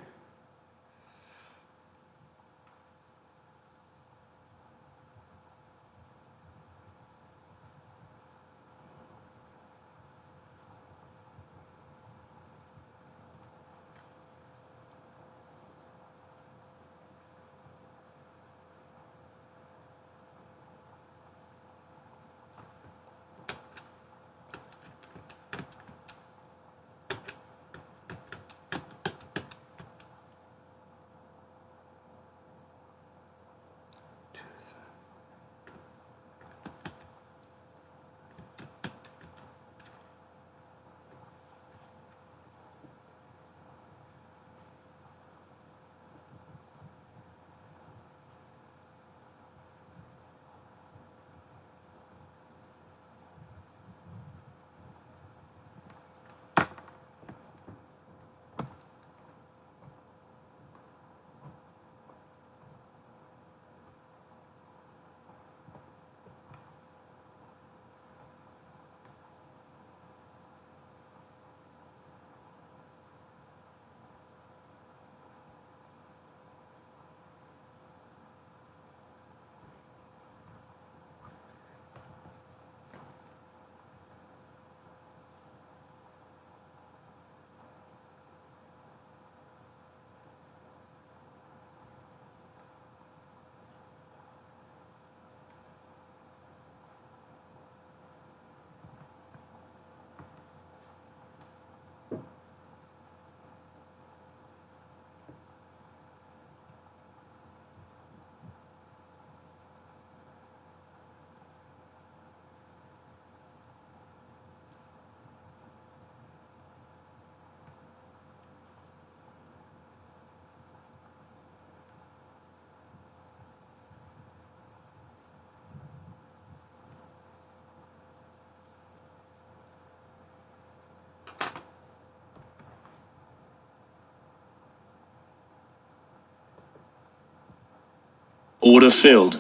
B: Order filled.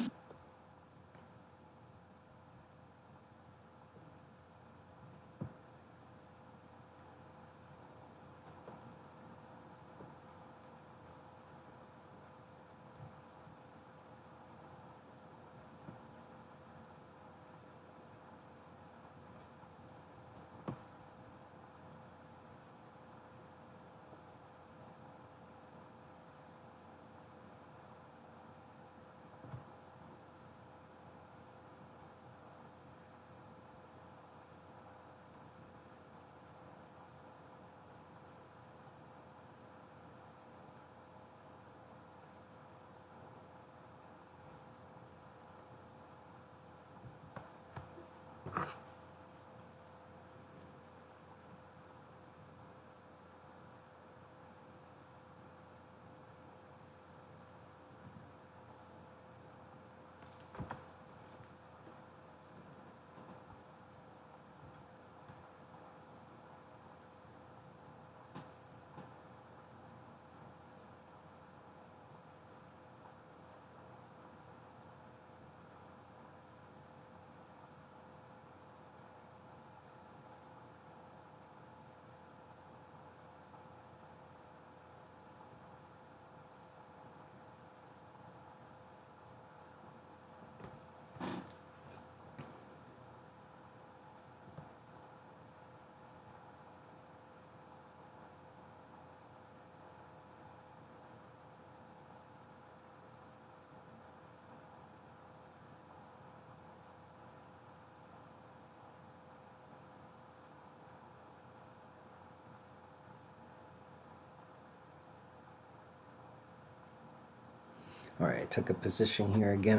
A: All right, I took a position here again.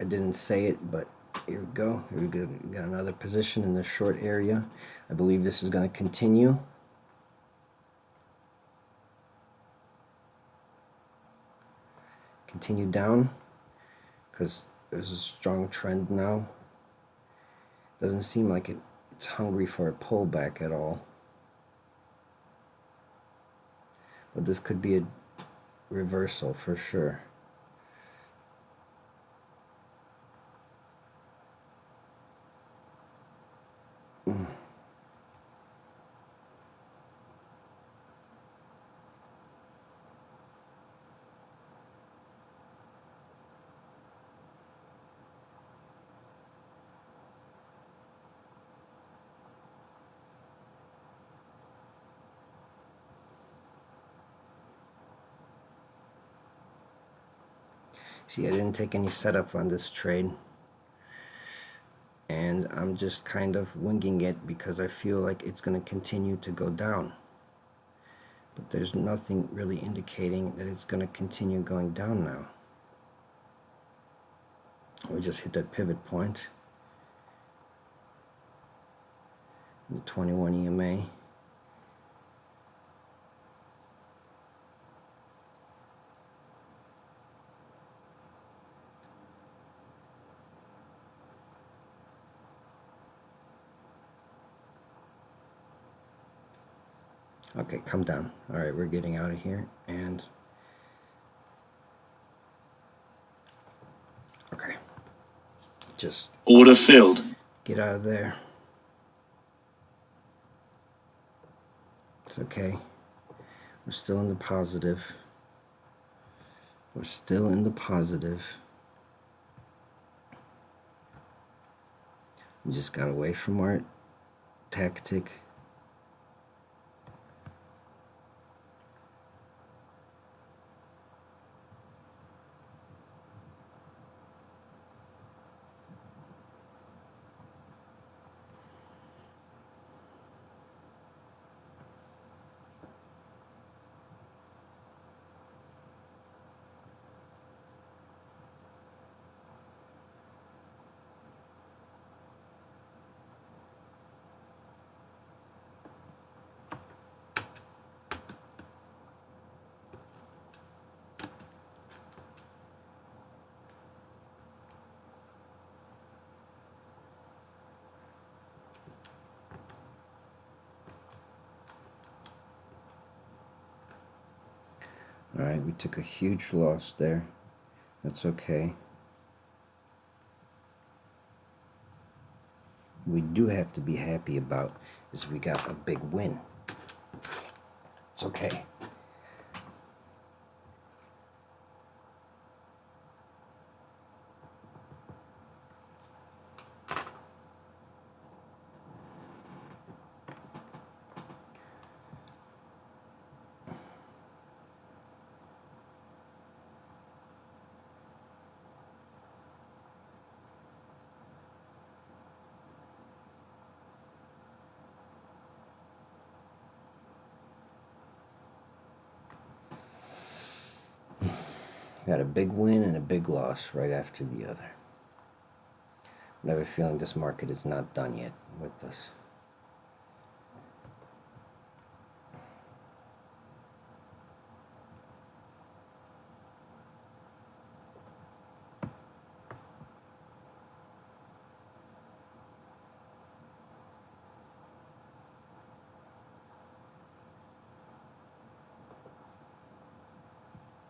A: I didn't say it, but here we go. Here we got another position in this short area. I believe this is going to continue. Continue down because there's a strong trend now. Doesn't seem like it's hungry for a pullback at all. But this could be a reversal for sure. See, I didn't take any setup on this trade, and I'm just kind of winging it because I feel like it's going to continue to go down. But there's nothing really indicating that it's going to continue going down now. We just hit that pivot point. The 21 EMA. Okay, come down. All right, we're getting out of here, and okay, just
B: Order filled.
A: get out of there. It's okay. We're still in the positive. We're still in the positive. We just got away from our tactic. All right, we took a huge loss there. That's okay. We do have to be happy about is we got a big win. It's okay. Got a big win and a big loss right after the other. I have a feeling this market is not done yet with us.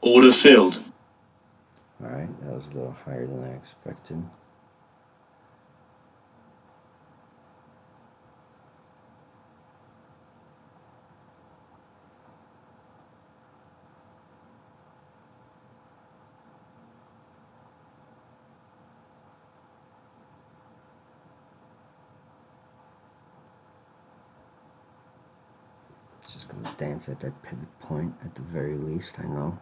B: Order filled.
A: All right, that was a little higher than I expected. It's just going to dance at that pivot point at the very least, I know.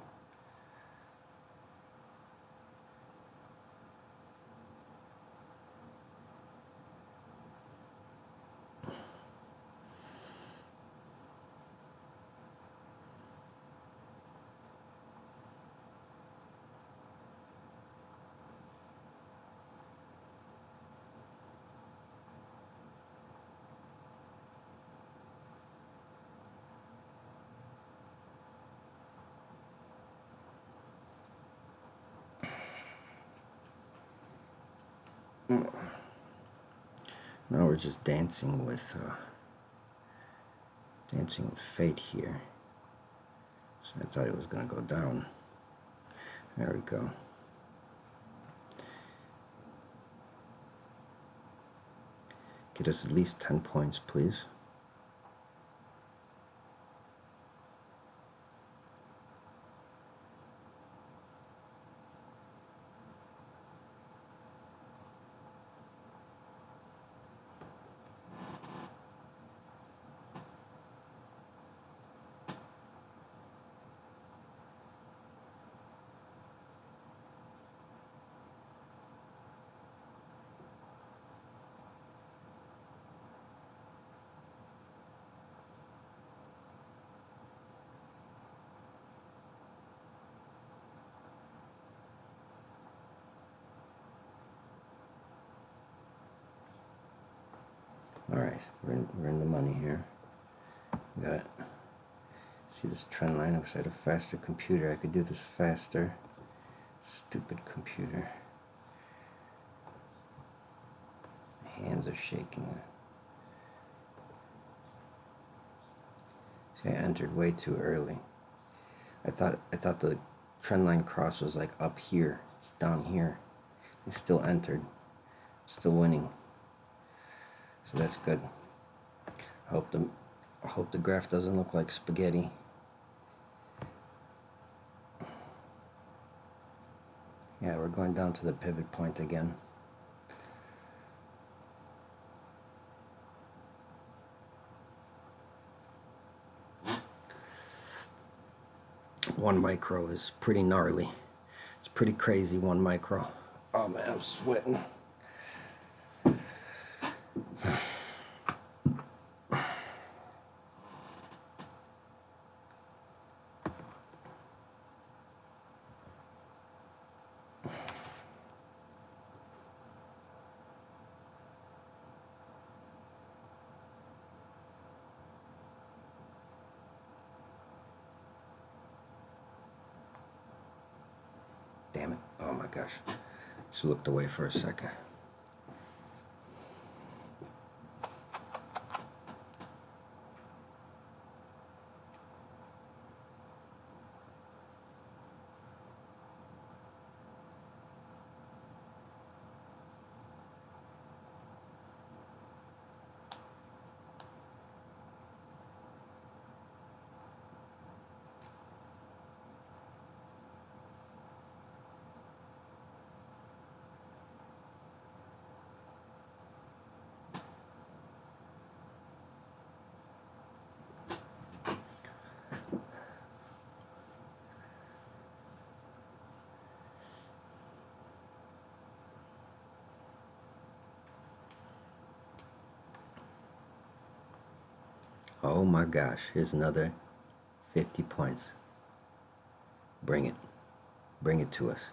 A: Now we're just dancing with fate here. So I thought it was going to go down. There we go. Get us at least 10 points, please. Alright, we're in the money here. Got it. See this trend line? I wish I had a faster computer. I could do this faster. Stupid computer. My hands are shaking. See, I entered way too early. I thought the trend line cross was like up here. It's down here. I still entered. Still winning. So that's good. I hope the graph doesn't look like spaghetti. Yeah, we're going down to the pivot point again. One micro is pretty gnarly. It's pretty crazy, 1 micro. Oh man, I'm sweating. Damn it. Oh my gosh. Just looked away for a second. Oh my gosh, here's another 50 points. Bring it. Bring it to us.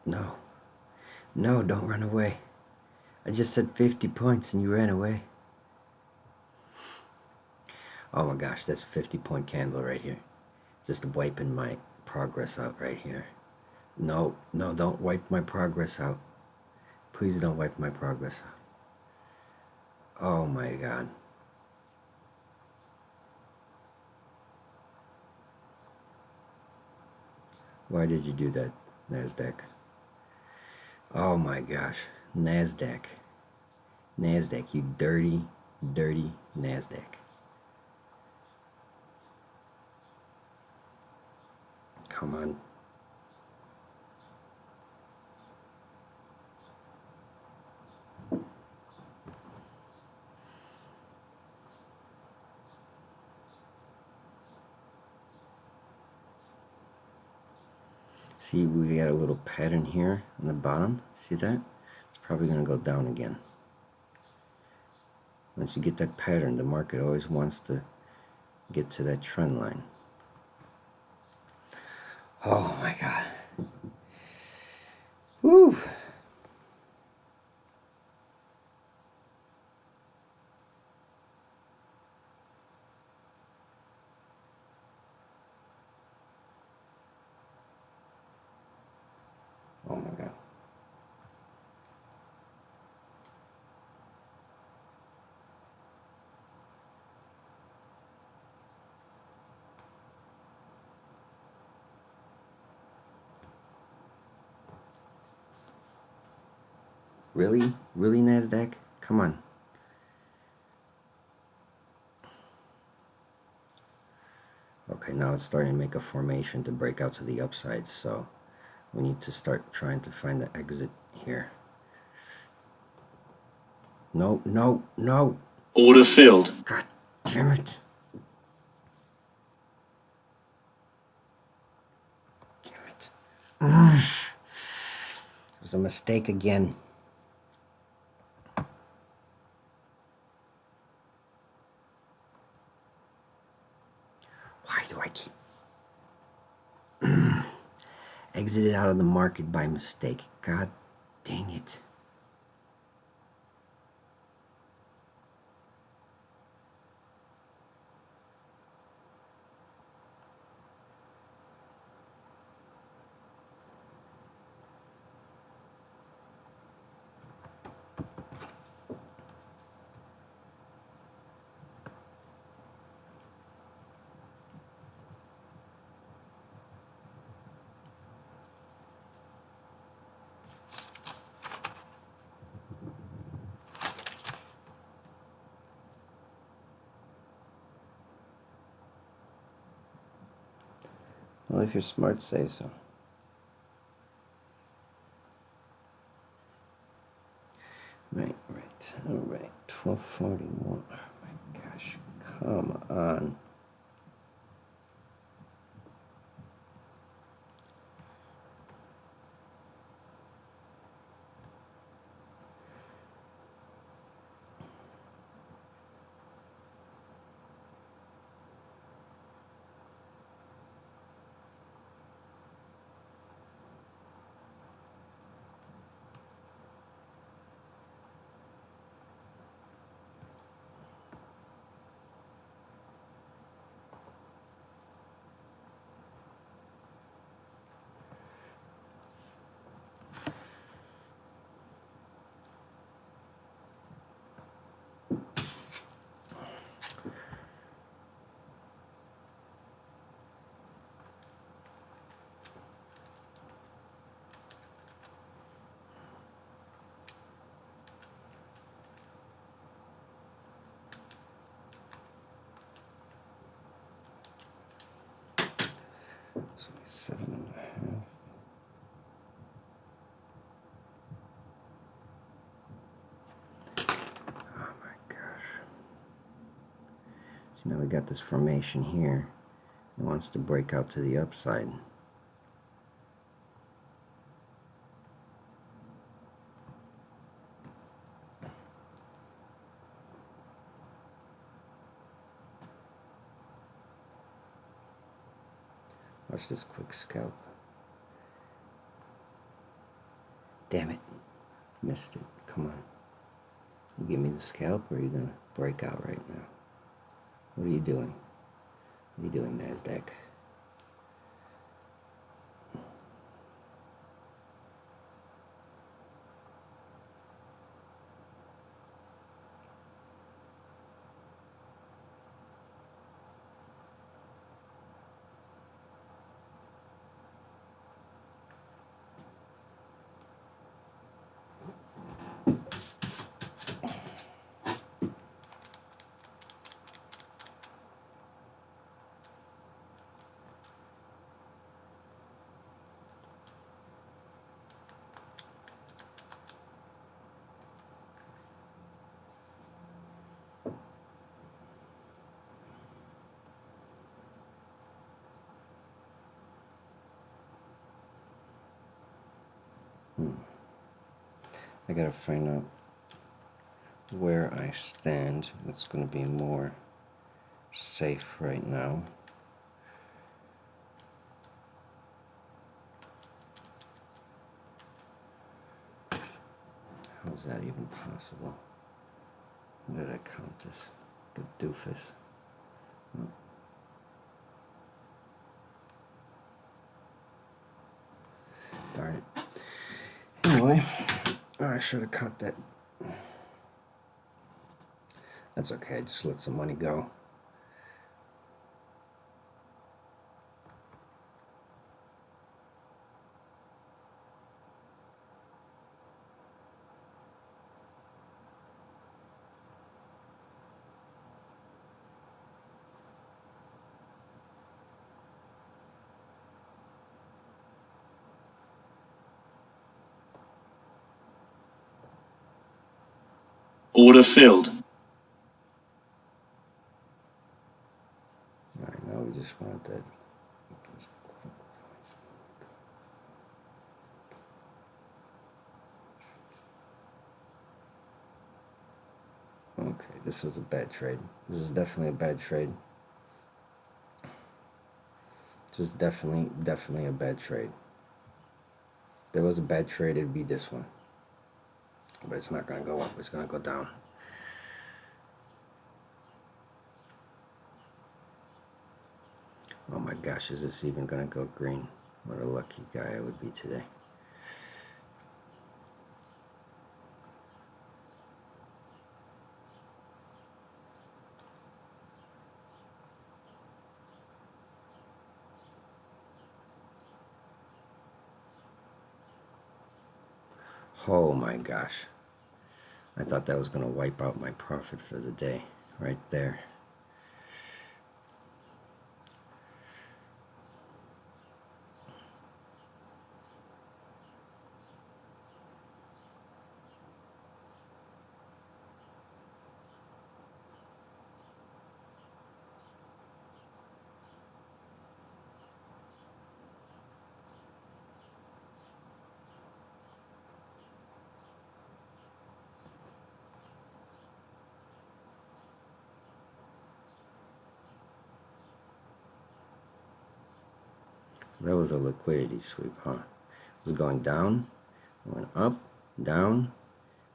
A: No. No, don't run away. I just said 50 points and you ran away. Oh my gosh, that's a 50-point candle right here. Just wiping my progress out right here. No, no, don't wipe my progress out. Please don't wipe my progress out. Oh my God. Why did you do that, NASDAQ? Oh my gosh. NASDAQ. NASDAQ, you dirty, dirty NASDAQ. Come on. See, we got a little pattern here on the bottom. See that? It's probably going to go down again. Once you get that pattern, the market always wants to get to that trend line. Oh my God. Woo! Oh my God. Really? Really, NASDAQ? Come on. Okay, now it's starting to make a formation to break out to the upside, so we need to start trying to find the exit here. No, no, no.
B: Order filled.
A: God damn it. Damn it. It was a mistake again. Why do I keep exited out of the market by mistake? God dang it. Well, if you're smart, say so. Right. Alright. 12:41. Oh my gosh. Come on. So 7.5. Oh my gosh. So now we got this formation here. It wants to break out to the upside. Watch this quick scalp. Damn it. Missed it. Come on. You give me the scalp or are you going to break out right now? What are you doing? What are you doing, NASDAQ? I gotta find out where I stand. That's gonna be more safe right now. How is that even possible? Where did I count this? Good doofus. Oh. Darn it. Anyway, I should have cut that. That's okay, just let some money go.
B: Order filled.
A: Alright, now we just want that. Okay, this was a bad trade. This is definitely a bad trade. This is definitely a bad trade. If there was a bad trade, it'd be this one. But it's not going to go up, it's going to go down. Oh my gosh, is this even going to go green? What a lucky guy I would be today. Oh my gosh. I thought that was going to wipe out my profit for the day. Right there. That was a liquidity sweep, huh? It was going down, went up, down,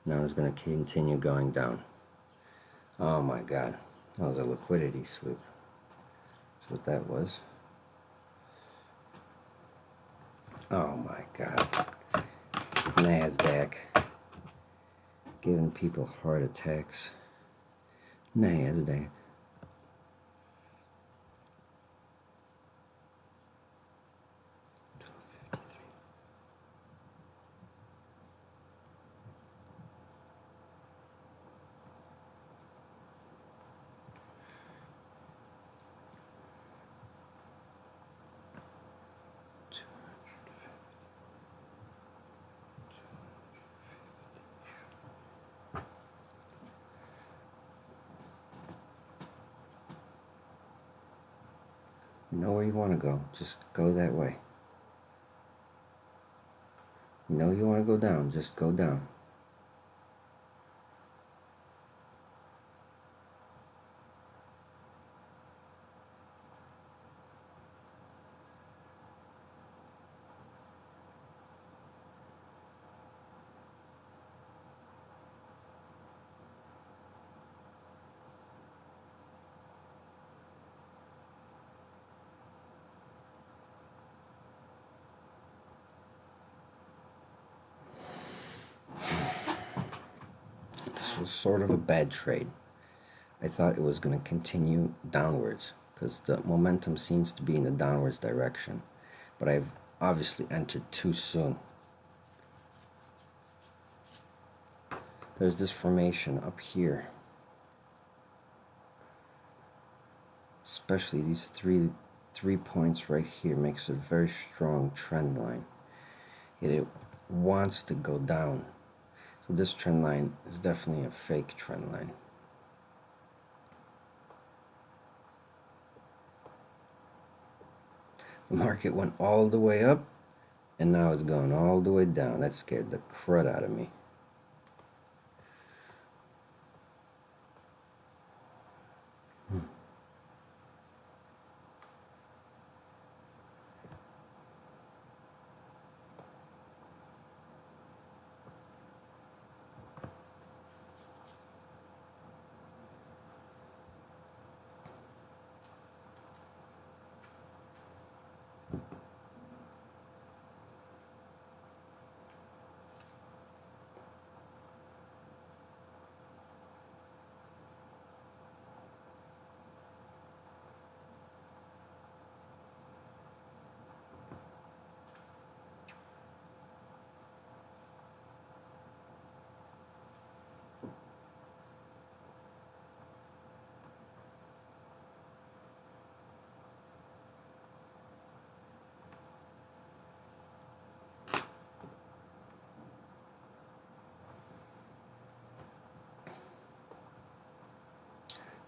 A: now it's going to continue going down. Oh my god, that was a liquidity sweep. That's what that was. Oh my god. NASDAQ. Giving people heart attacks. NASDAQ. You know where you want to go. Just go that way. You know you want to go down. Just go down. This was sort of a bad trade. I thought it was going to continue downwards because the momentum seems to be in the downwards direction. But I've obviously entered too soon. There's this formation up here. Especially these three points right here makes a very strong trend line. Yet it wants to go down. So this trend line is definitely a fake trend line. The market went all the way up and now it's going all the way down. That scared the crud out of me.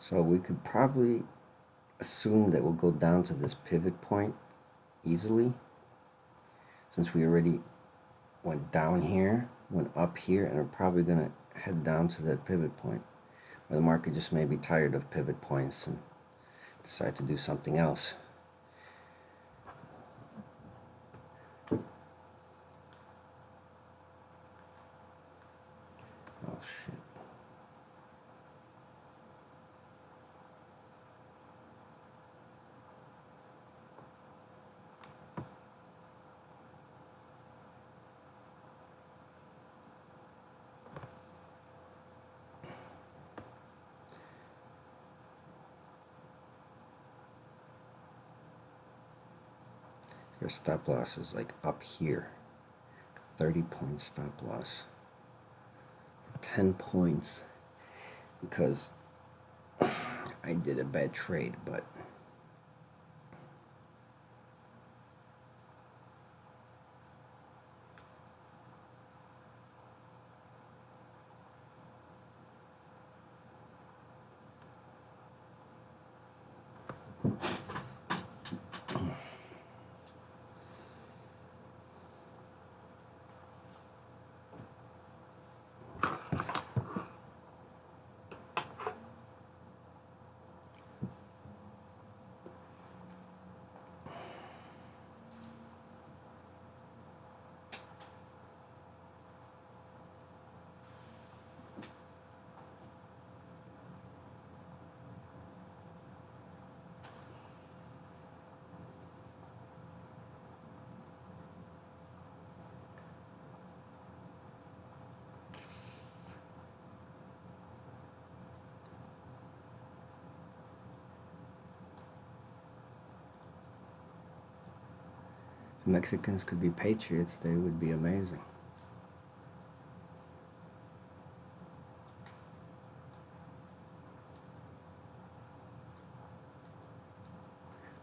A: So we could probably assume that we'll go down to this pivot point easily, since we already went down here, went up here, and we're probably going to head down to that pivot point. Or the market just may be tired of pivot points and decide to do something else. Oh shit. Your stop loss is like up here. 30-point stop loss. 10 points. Because I did a bad trade, but
C: Mexicans could be patriots, they would be amazing.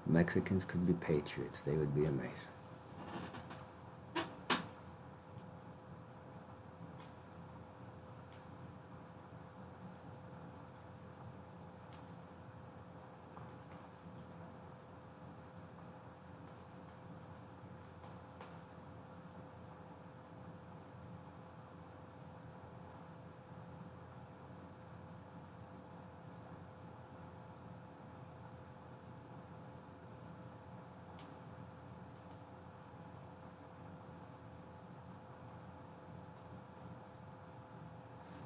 C: Mexicans could be patriots, they would be amazing.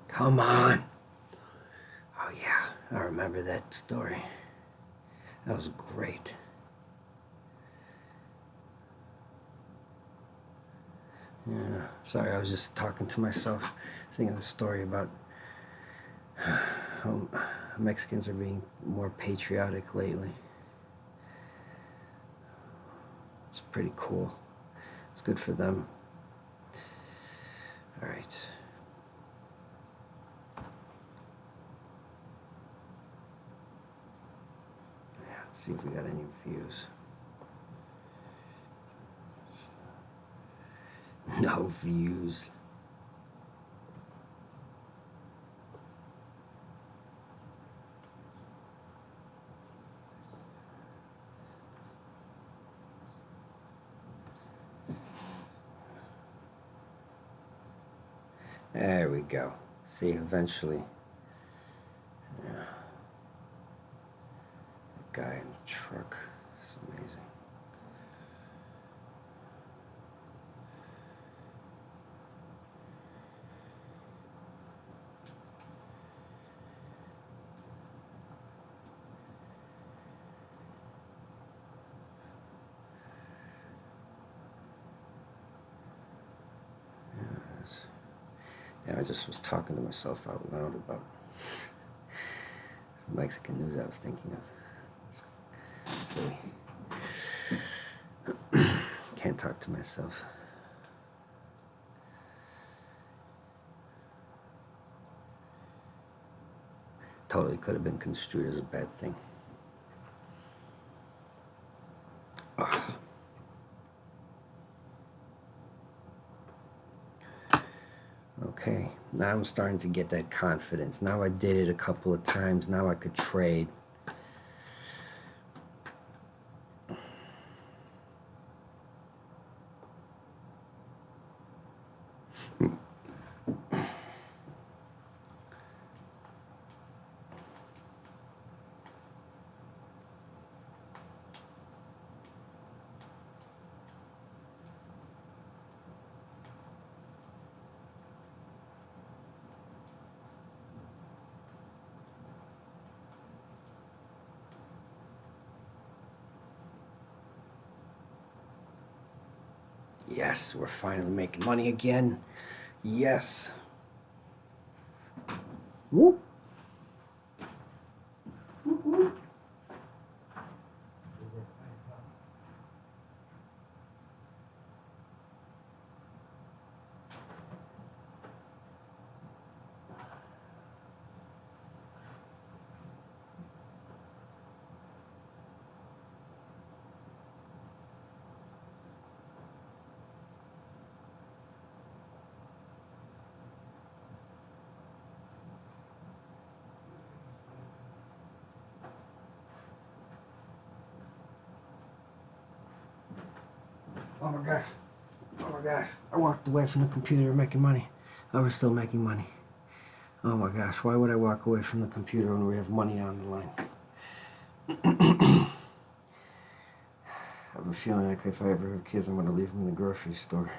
C: Come on. Oh yeah, I remember that story. That was great. Yeah, sorry, I was just talking to myself, singing the story about how Mexicans are being more patriotic lately. It's pretty cool. It's good for them. All right. Yeah, let's see if we got any views. No views. There we go. See, eventually. Yeah. That guy in the truck. It's amazing. Yeah, I just was talking to myself out loud about some Mexican news I was thinking of. It's silly. Can't talk to myself. Totally could have been construed as a bad thing. Ugh. Okay, now I'm starting to get that confidence. Now I did it a couple of times. Now I could trade. Yes, we're finally making money again. Yes. Whoop. Whoop, whoop. Oh my gosh. Oh my gosh. I walked away from the computer making money. Oh, we're still making money. Oh my gosh. Why would I walk away from the computer when we have money on the line? I have a feeling like if I ever have kids, I'm going to leave them in the grocery store.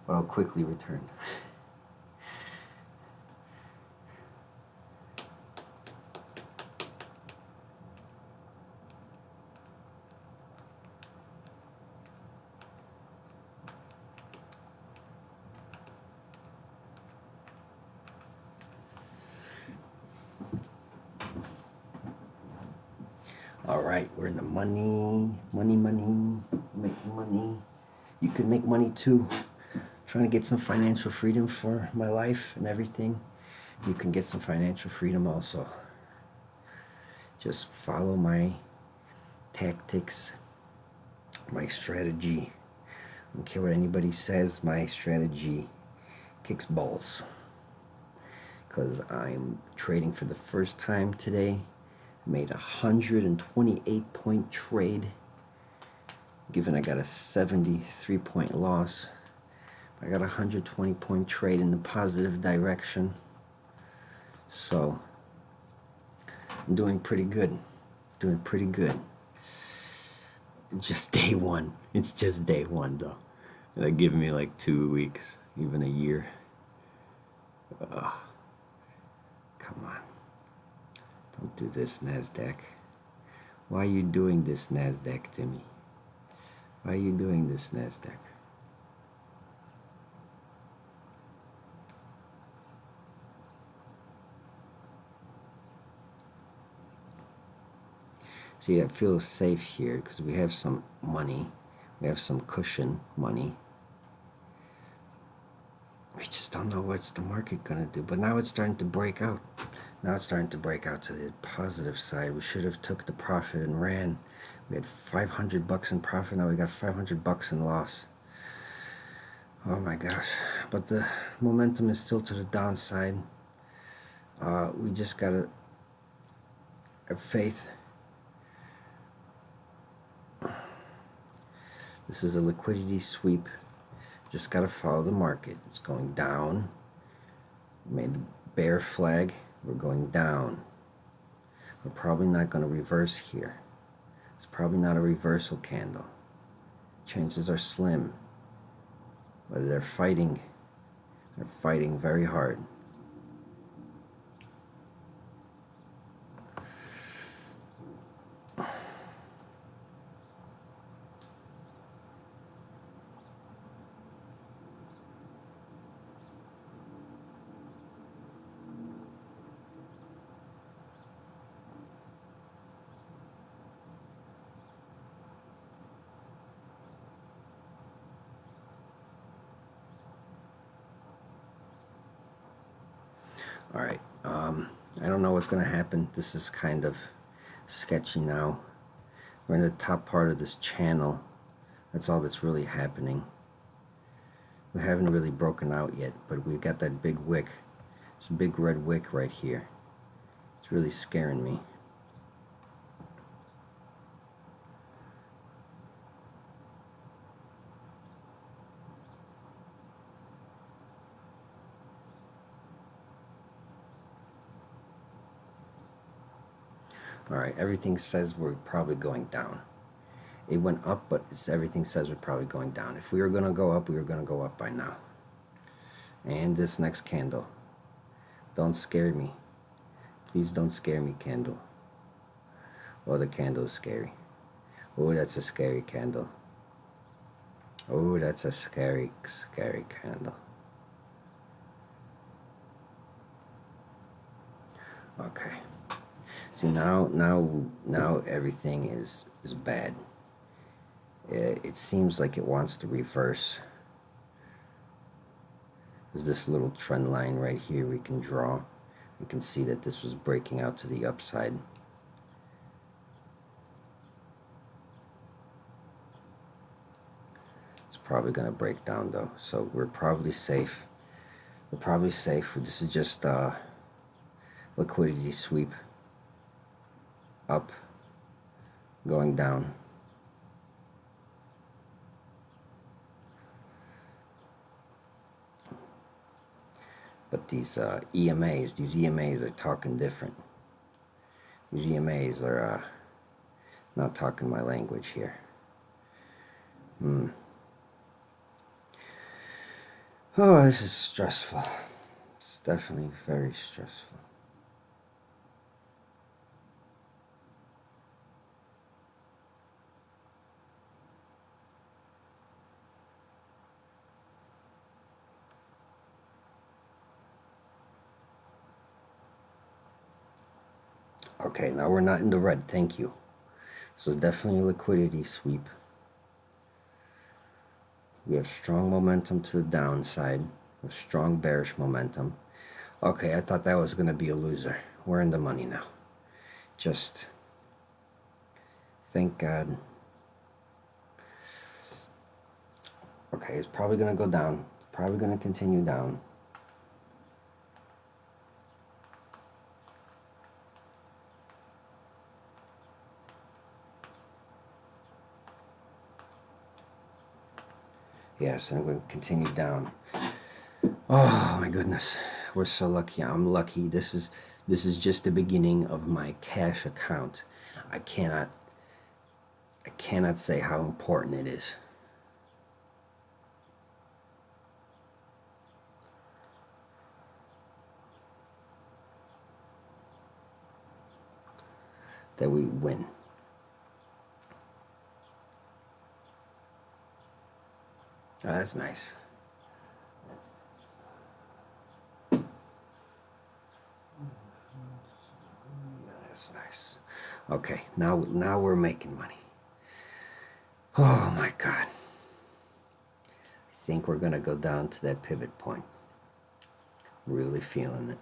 C: But I'll quickly return. All right, we're in the money, making money. You can make money too. Trying to get some financial freedom for my life and everything. You can get some financial freedom also. Just follow my tactics, my strategy. I don't care what anybody says, my strategy kicks balls. Because I'm trading for the first time today. Made a 128-point trade. Given I got a 73-point loss, I got a 120-point trade in the positive direction. So I'm doing pretty good. Doing pretty good. Just day one. It's just day one though. It'll give me like 2 weeks, even a year. Come on. Don't do this, NASDAQ. Why are you doing this, NASDAQ, to me? Why are you doing this, NASDAQ? See, I feel safe here because we have some money. We have some cushion money. We just don't know what's the market going to do. But now it's starting to break out. Now it's starting to break out to the positive side. We should have took the profit and ran. We had $500 in profit. Now we got $500 in loss. Oh my gosh. But the momentum is still to the downside. We just got to have faith. This is a liquidity sweep. Just got to follow the market. It's going down. Made a bear flag. We're going down. We're probably not going to reverse here. It's probably not a reversal candle. Chances are slim. But they're fighting. They're fighting very hard. Alright, I don't know what's going to happen. This is kind of sketchy now. We're in the top part of this channel. That's all that's really happening. We haven't really broken out yet, but we've got that big wick. It's a big red wick right here. It's really scaring me. Alright, everything says we're probably going down. It went up, but everything says we're probably going down. If we were going to go up, we were going to go up by now. And this next candle. Don't scare me. Please don't scare me, candle. Oh, the candle is scary. Oh, that's a scary candle. Oh, that's a scary, scary candle. Okay. See, now everything is bad. It seems like it wants to reverse. There's this little trend line right here we can draw. We can see that this was breaking out to the upside. It's probably going to break down though, so we're probably safe. We're probably safe. This is just liquidity sweep. Up, going down. But these EMAs are talking different. These EMAs are not talking my language here. Oh, this is stressful. It's definitely very stressful. Okay, now we're not in the red, thank you. So it's definitely a liquidity sweep. We have strong momentum to the downside. We have strong bearish momentum. Okay, I thought that was going to be a loser. We're in the money now. Just thank God. Okay, it's probably going to go down. It's probably going to continue down. Yes, and we're going to continue down. Oh my goodness, we're so lucky. I'm lucky. This is just the beginning of my cash account. I cannot say how important it is. That we win. Oh, that's nice. That's nice. Yeah, that's nice. Okay, now we're making money. Oh my God. I think we're gonna go down to that pivot point. Really feeling it.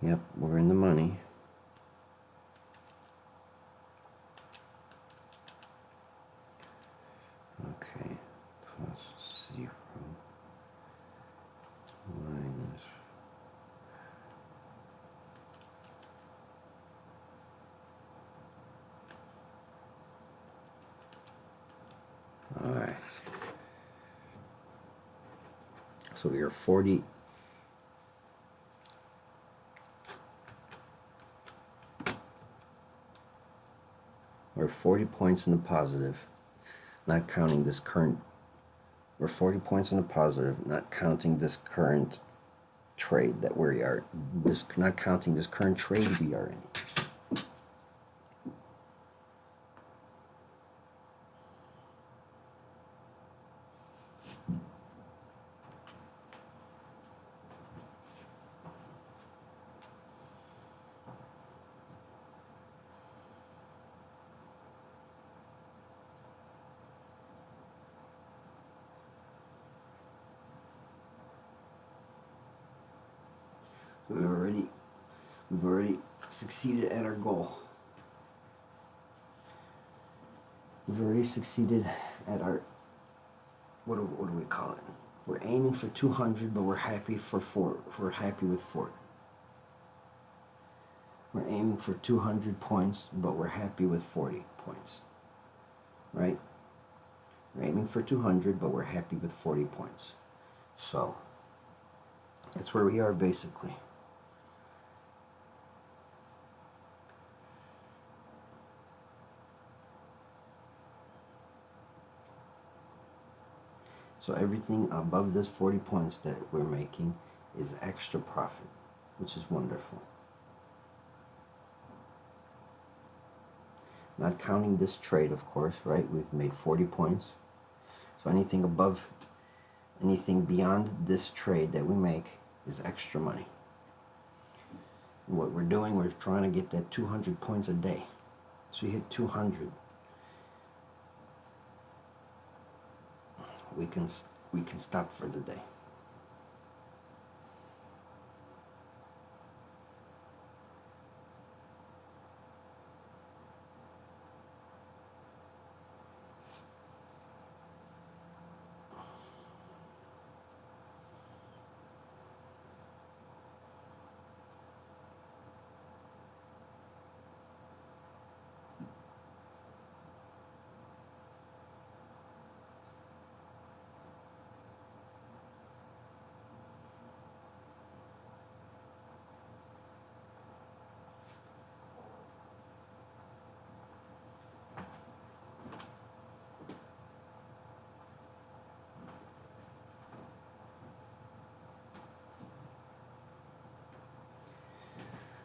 C: Yep, we're in the money. Okay, plus 0 minus. All right. So we are 40. We're 40 points in the positive, not counting this current. We're 40 points in the positive, not counting this current trade that we are. Not counting this current trade we are in. We've already succeeded at our goal. We've already succeeded at our, what do we call it? We're aiming for 200, but we're happy for 4. We're happy with 4. We're aiming for 200 points, but we're happy with 40 points. Right? We're aiming for 200, but we're happy with 40 points. So that's where we are basically. So everything above this 40 points that we're making is extra profit, which is wonderful. Not counting this trade, of course, right? We've made 40 points. So anything above, anything beyond this trade that we make is extra money. And what we're doing, we're trying to get that 200 points a day. So we hit 200. We can stop for the day.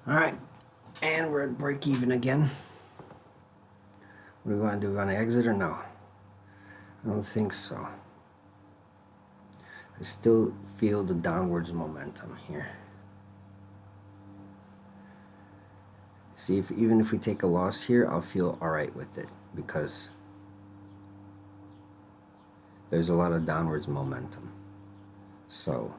C: Alright, and we're at break even again. What do we want to do? We want to exit or no? I don't think so. I still feel the downwards momentum here. See, even if we take a loss here, I'll feel alright with it because there's a lot of downwards momentum. So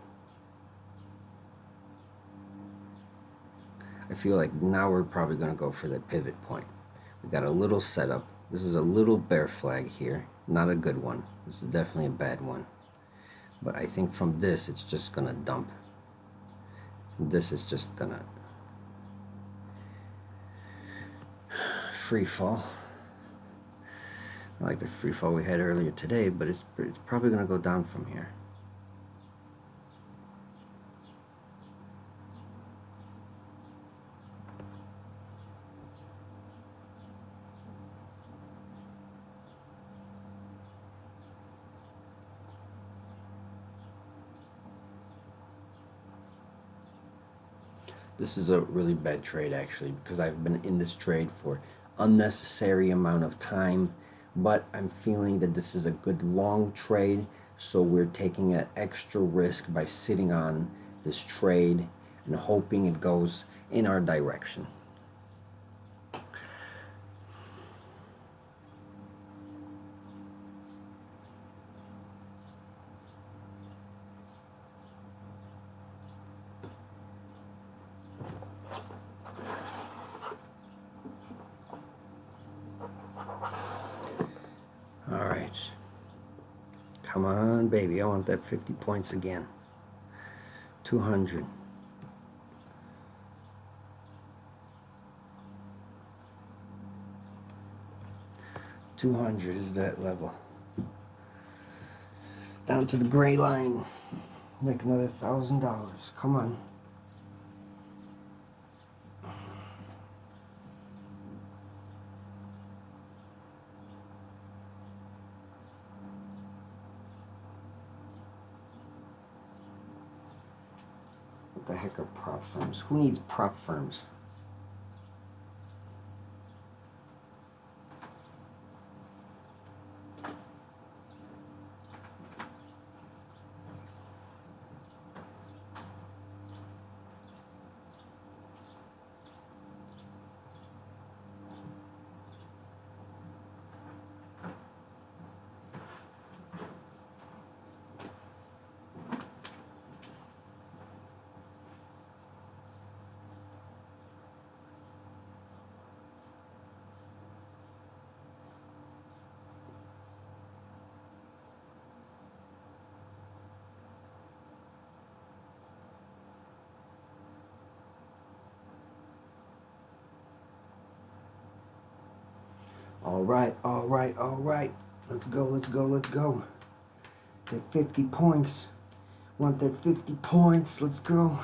C: I feel like now we're probably going to go for that pivot point. We got a little setup. This is a little bear flag here. Not a good one. This is definitely a bad one. But I think from this, it's just going to dump. This is just going to free fall. I like the free fall we had earlier today, but it's probably going to go down from here. This is a really bad trade actually, because I've been in this trade for unnecessary amount of time, but I'm feeling that this is a good long trade, so we're taking an extra risk by sitting on this trade and hoping it goes in our direction. Alright. Come on, baby. I want that 50 points again. 200. $200 is that level. Down to the gray line. Make another $1,000. Come on. What the heck are prop firms? Who needs prop firms? Alright, alright, alright. Let's go, let's go, let's go. That 50 points. Want that 50 points. Let's go.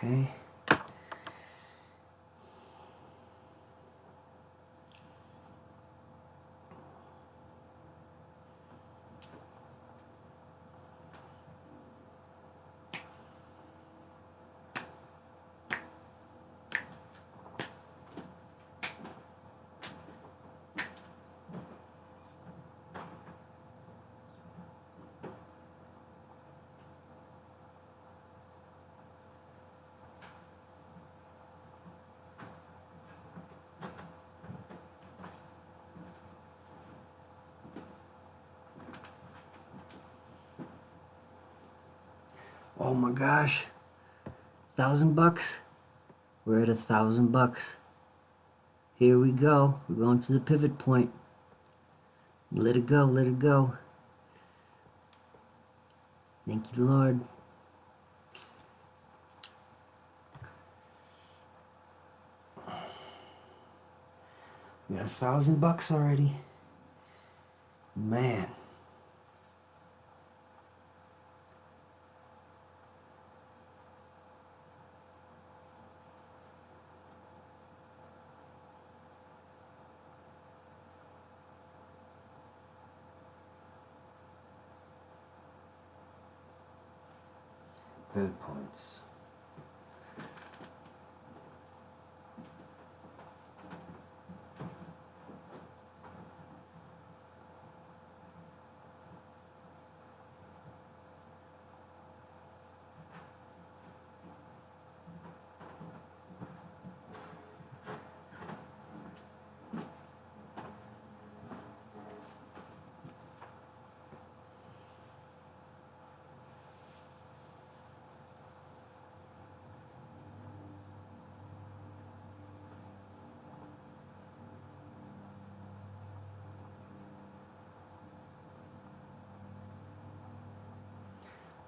C: Okay. Oh my gosh. $1,000? We're at $1,000. Here we go. We're going to the pivot point. Let it go, let it go. Thank you, Lord. We got $1,000 already. Man. Pivot points.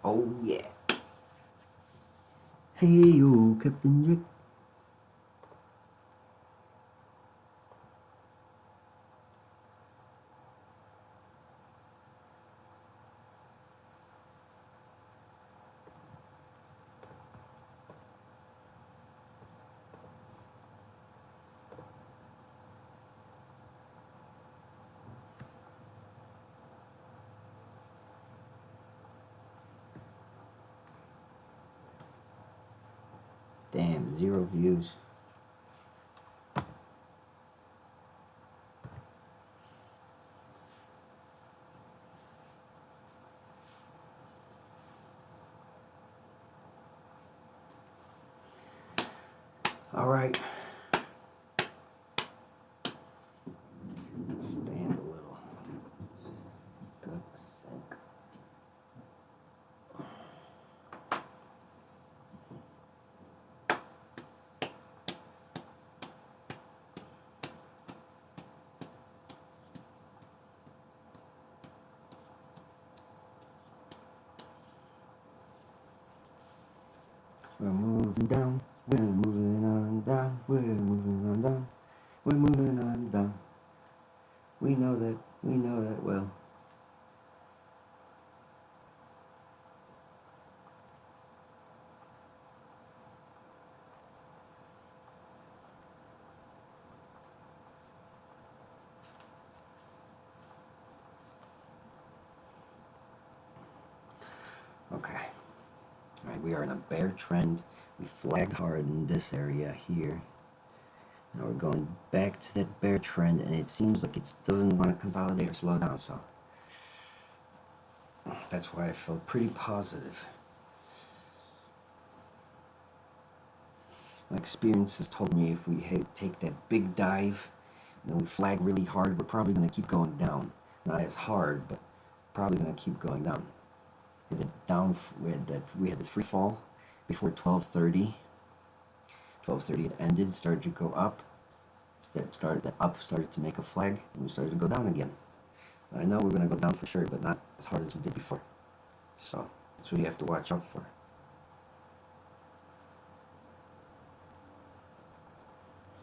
C: Oh yeah. Hey yo, Captain Jack. Damn, 0 views. All right. Stand a little. Goodness sake. We're moving down. We're moving on down. We're moving on down. We're moving on down. We know that. We know that well. Okay. Alright, we are in a bear trend. We flagged hard in this area here. Now we're going back to that bear trend, and it seems like it doesn't want to consolidate or slow down, so that's why I felt pretty positive. My experience has told me if we take that big dive and we flag really hard, we're probably going to keep going down. Not as hard, but probably going to keep going down. We had this free fall before 12:30. 12:30 it ended, it started to go up. The up started to make a flag, and we started to go down again. I know we're going to go down for sure, but not as hard as we did before. So that's what you have to watch out for.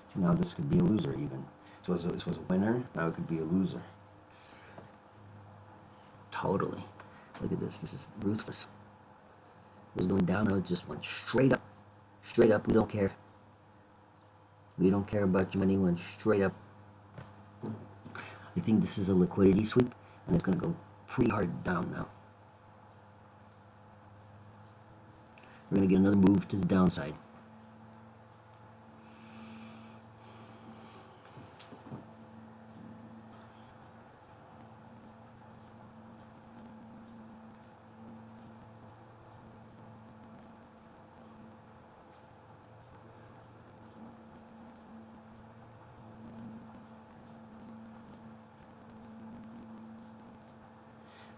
C: So now this could be a loser even. So this was a winner, now it could be a loser. Totally. Look at this is ruthless. It was going down, now it just went straight up. Straight up, we don't care. We don't care about your money, went straight up. I think this is a liquidity sweep, and it's going to go pretty hard down now. We're going to get another move to the downside.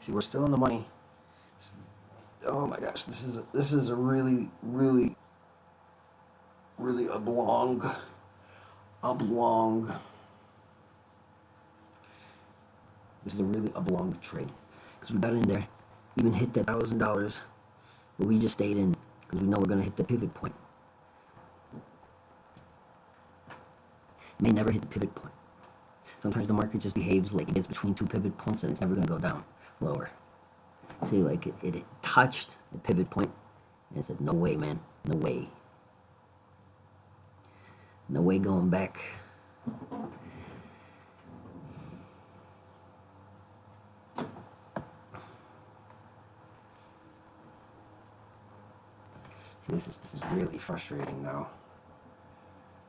C: See, we're still in the money. Oh my gosh, this is a really, really, really oblong. This is a really oblong trade because we got in there, even hit that $1,000, but we just stayed in because we know we're gonna hit the pivot point. May never hit the pivot point. Sometimes the market just behaves like it gets between two pivot points and it's never gonna go down lower. See, like it touched the pivot point and it said, no way, man, no way. No way going back. This is really frustrating now.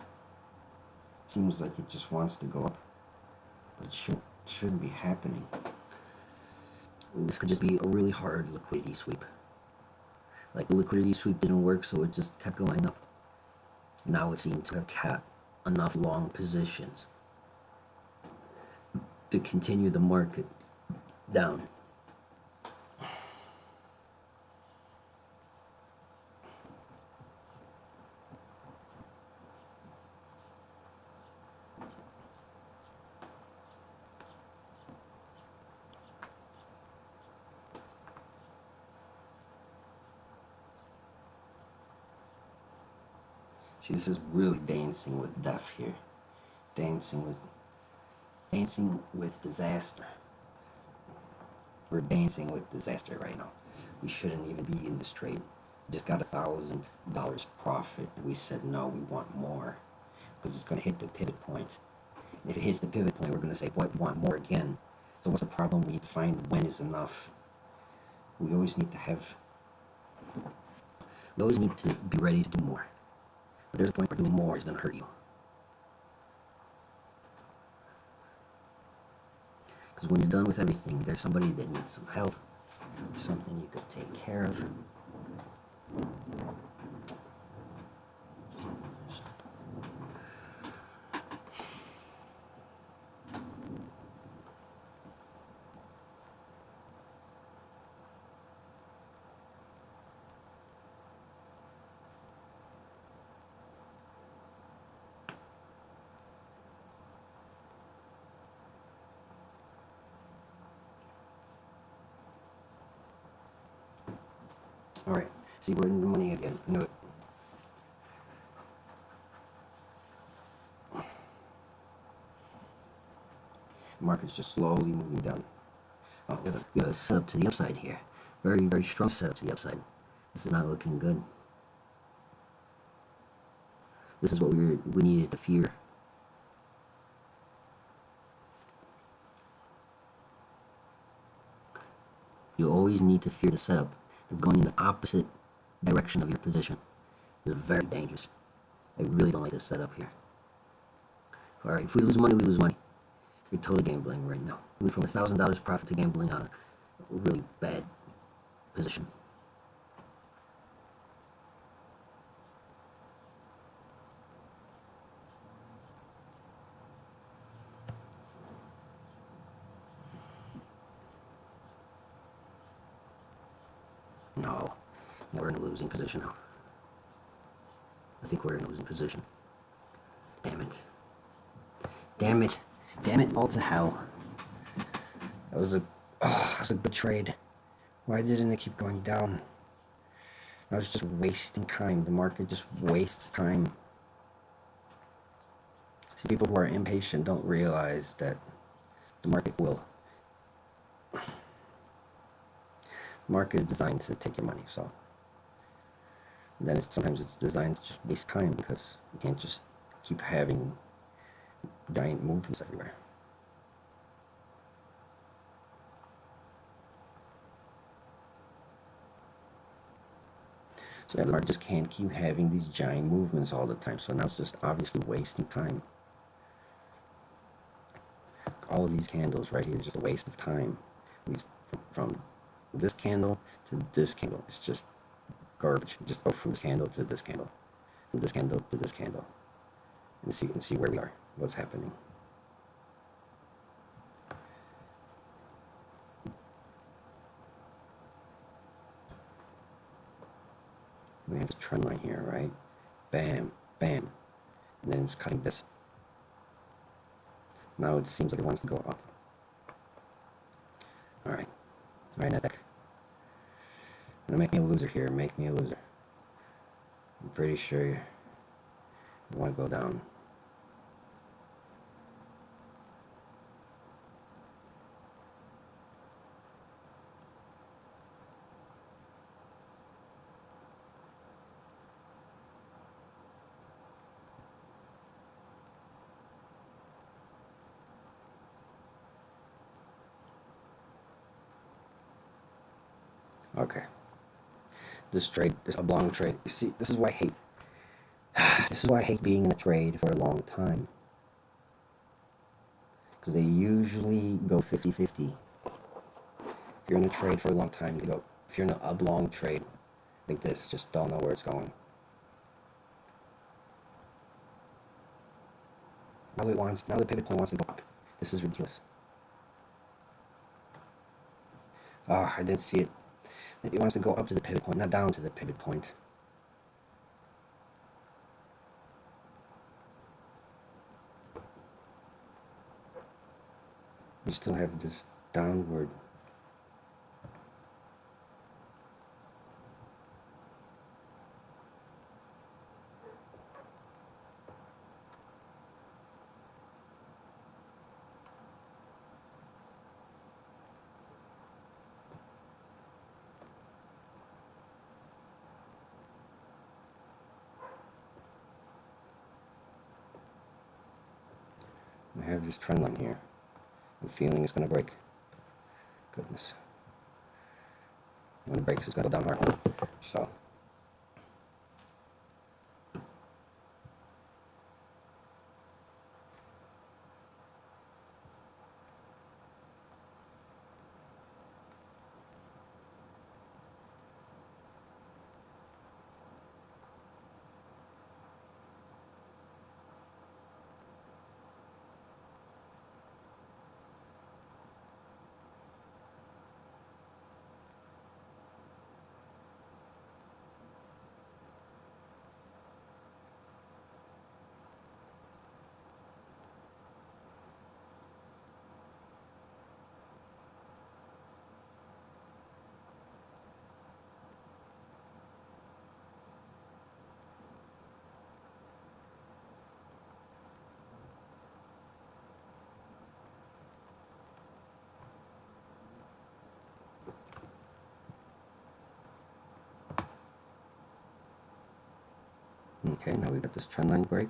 C: It seems like it just wants to go up, but it shouldn't be happening. This could just be a really hard liquidity sweep. Like the liquidity sweep didn't work, so it just kept going up. Now it seemed to have capped enough long positions to continue the market down. See, this is really dancing with death here. Dancing with disaster. We're dancing with disaster right now. We shouldn't even be in this trade. We just got $1,000 profit, and we said no, we want more because it's going to hit the pivot point. And if it hits the pivot point, we're going to say, what, want more again? So what's the problem? We need to find when is enough. We always need to be ready to do more. But there's a point where doing more is going to hurt you. Because when you're done with everything, there's somebody that needs some help, something you could take care of. Alright, see, we're in the money again. I knew it. The market's just slowly moving down. Oh, we have a setup to the upside here. Very, very strong setup to the upside. This is not looking good. This is what we needed to fear. You always need to fear the setup. Going in the opposite direction of your position is very dangerous. I really don't like this setup here. Alright, if we lose money, we lose money. You're totally gambling right now. We went from $1,000 profit to gambling on a really bad position. No, we're in a losing position now. I think we're in a losing position. Damn it. Damn it. Damn it all to hell. That was a good trade. Why didn't it keep going down? I was just wasting time. The market just wastes time. See, people who are impatient don't realize that the market will. The market is designed to take your money, so then sometimes it's designed to just waste time because you can't just keep having giant movements everywhere. So the market just can't keep having these giant movements all the time. So now it's just obviously wasting time. All of these candles right here is just a waste of time. From this candle to this candle, it's just garbage. Just go from this candle to this candle, from this candle to this candle, and see where we are, what's happening. We have the trend line here, right? Bam, bam. And then it's cutting this. Now it seems like it wants to go up. Alright. Alright, Nasdaq. Gonna make me a loser here. Make me a loser. I'm pretty sure you want to go down. Okay. This trade, this oblong trade. You see, this is why I hate. This is why I hate being in a trade for a long time. Because they usually go 50-50. If you're in a trade for a long time, you go. If you're in an oblong trade like this, just don't know where it's going. Now the pivot point wants to go up. This is ridiculous. Ah, I didn't see it. It wants to go up to the pivot point, not down to the pivot point. We still have this downward. I have this trend line here. I'm feeling it's going to break. Goodness. When it breaks, it's going to go down hard. So. Okay, now we got this trend line break.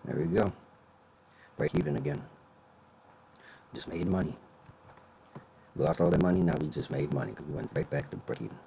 C: There we go. Break even again. Just made money. We lost all that money, now we just made money because we went right back to break even.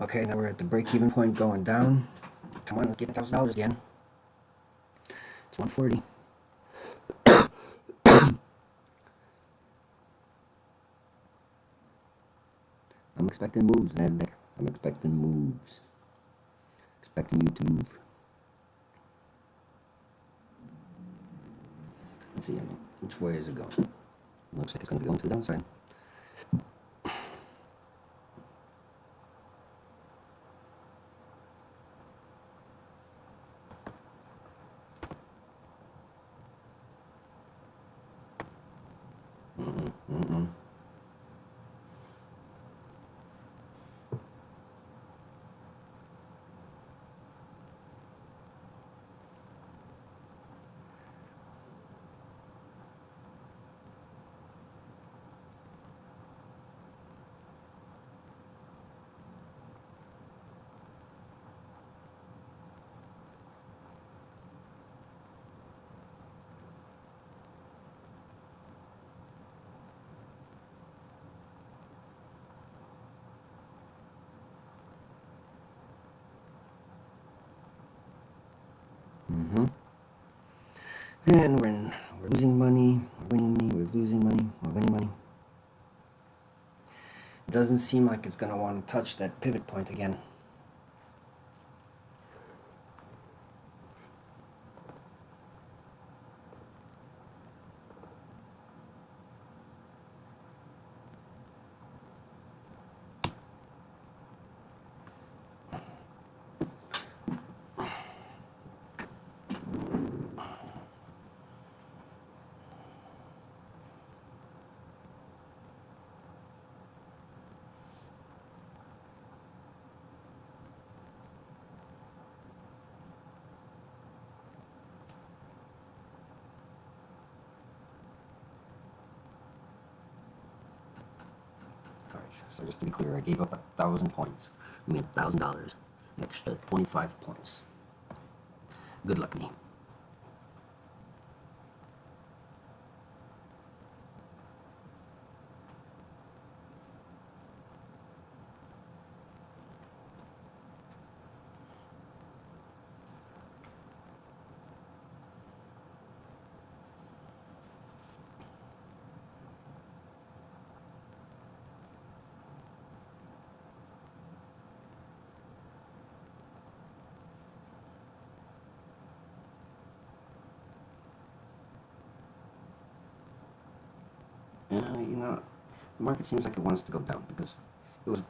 C: Okay, now we're at the break-even point going down. Come on, let's get $1,000 again. It's 140. I'm expecting moves, Nasdaq. I'm expecting moves. Expecting you to move. Let's see, which way is it going? Looks like it's going to be going to the downside. And we're losing money, we're winning money, we're losing money, we're winning money. It doesn't seem like it's going to want to touch that pivot point again. So just to be clear, I gave up 1,000 points. I mean $1,000. Extra 25 points. Good luck me. You know, the market seems like it wants to go down because it was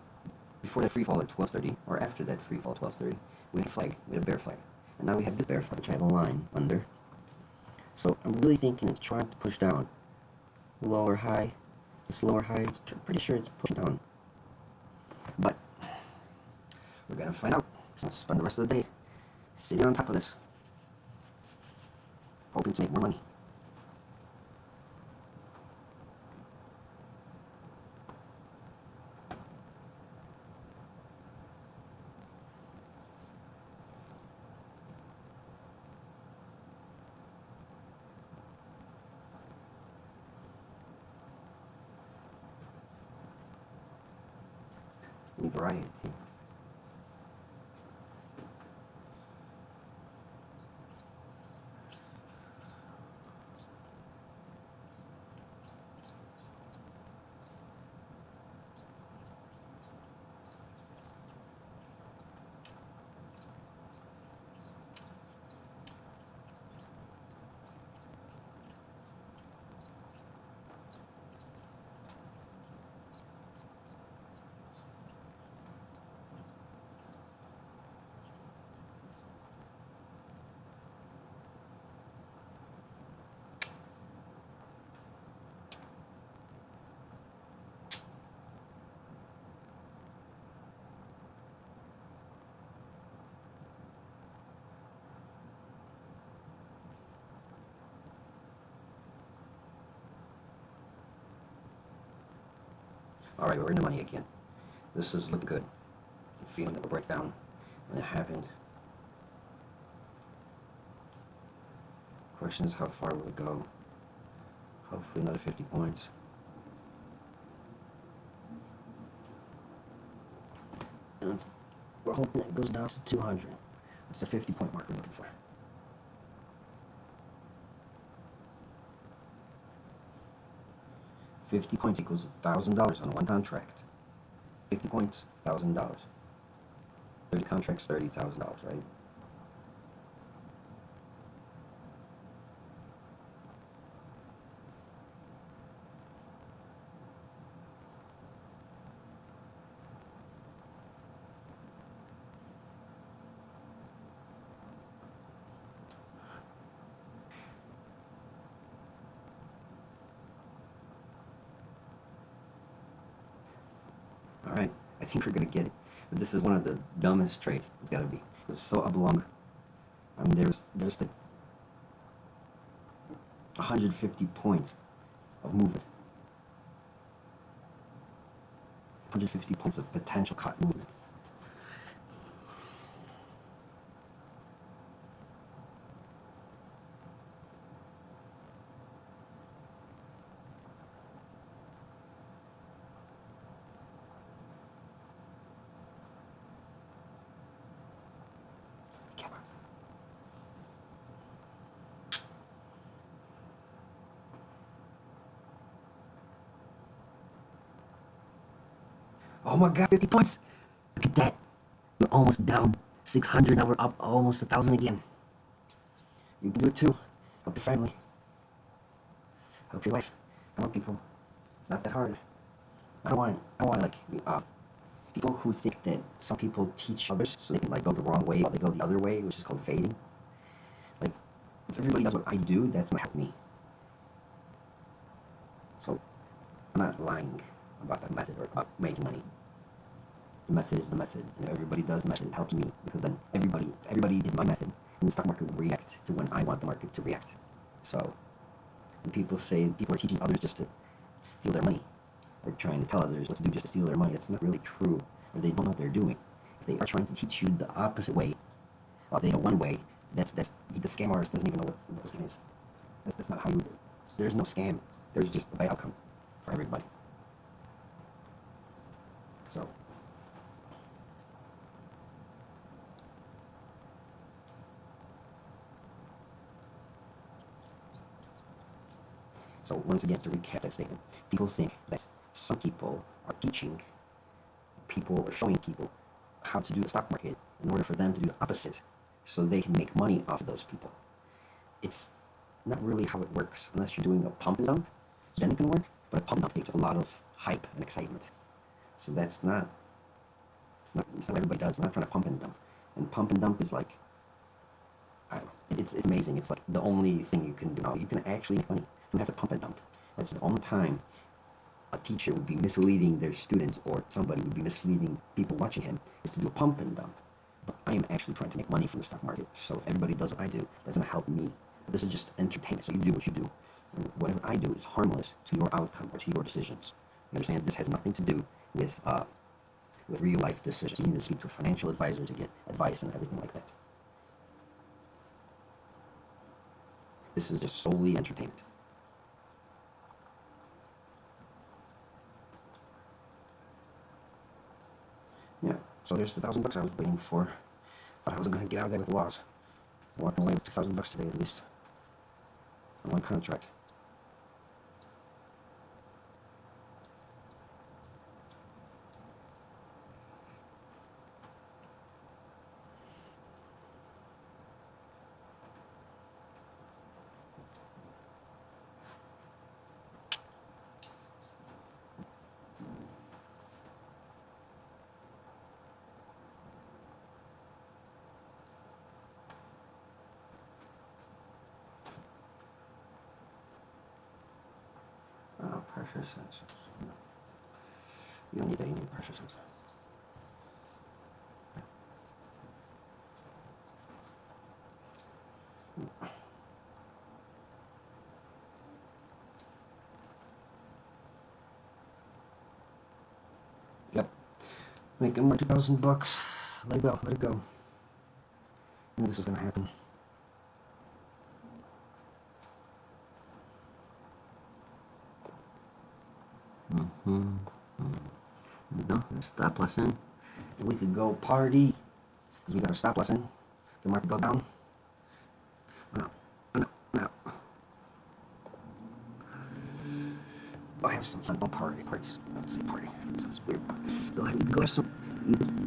C: before that free fall at 12:30, or after that free fall at 12:30, we had a flag, we had a bear flag, and now we have this bear flag, which I have a line under. So I'm really thinking it's trying to push down. Lower high, this lower high, it's pretty sure it's pushing down. But we're gonna find out. So I'll spend the rest of the day sitting on top of this, hoping to make more money. Variety. Alright, we're in the money again. This is looking good. I'm feeling it will break down, and it happened. Question is, how far will it go? Hopefully another 50 points. And we're hoping it goes down to 200. It's the 50-point mark we're looking for. $50 equals $1,000 on one contract. 50 points, $1,000. 30 contracts, $30,000, right? All right, I think we're gonna get it. But this is one of the dumbest trades. It's gotta be. It's so oblong. I mean, there's the 150 points of movement. 150 points of potential cut movement. Come on. Oh my God, 50 points. Look at that. We're almost down 600. Now we're up almost 1,000 again. You can do it too. Help your family. Help your life. Help people. It's not that hard. I don't want like people who think that some people teach others so they can like go the wrong way while they go the other way, which is called fading. Like, if everybody does what I do, that's gonna help me. So I'm not lying about the method or about making money. The method is the method, and everybody does the method. It helps me because then everybody did my method, and the stock market will react to when I want the market to react. So when people say people are teaching others just to steal their money, or trying to tell others what to do just to steal their money, that's not really true, or they don't know what they're doing. If they are trying to teach you the opposite way, while they know one way, that's the scam artist doesn't even know what the scam is. That's not how you. There's no scam. There's just a bad outcome for everybody. So. So once again, to recap that statement, people think that some people are teaching people or showing people how to do the stock market in order for them to do the opposite so they can make money off of those people. It's not really how it works. Unless you're doing a pump and dump, then it can work, but a pump and dump takes a lot of hype and excitement. So it's not what everybody does. We're not trying to pump and dump. And pump and dump is like, I don't know, it's amazing. It's like the only thing you can do now. You can actually make money. You don't have to pump and dump. That's the only time a teacher would be misleading their students or somebody would be misleading people watching him is to do a pump and dump. But I am actually trying to make money from the stock market. So if everybody does what I do, that's going to help me. But this is just entertainment. So you do what you do. And whatever I do is harmless to your outcome or to your decisions. You understand? This has nothing to do with real life decisions. You need to speak to a financial advisor to get advice and everything like that. This is just solely entertainment. Yeah, so there's the $1,000 I was waiting for. Thought I wasn't going to get out of there with a loss. Walking away with $2,000 today at least. On one contract. Oh, pressure sensors. You don't need that, you need pressure sensors. Yep. Making more $2,000. Let it go, let it go. I knew this was gonna happen. No, stop loss in. And we could go party, because we got our stop loss in. The market go down. No, no, no. I have some fun. Don't parties. Don't say party. Sounds weird. Go ahead. You can go have some.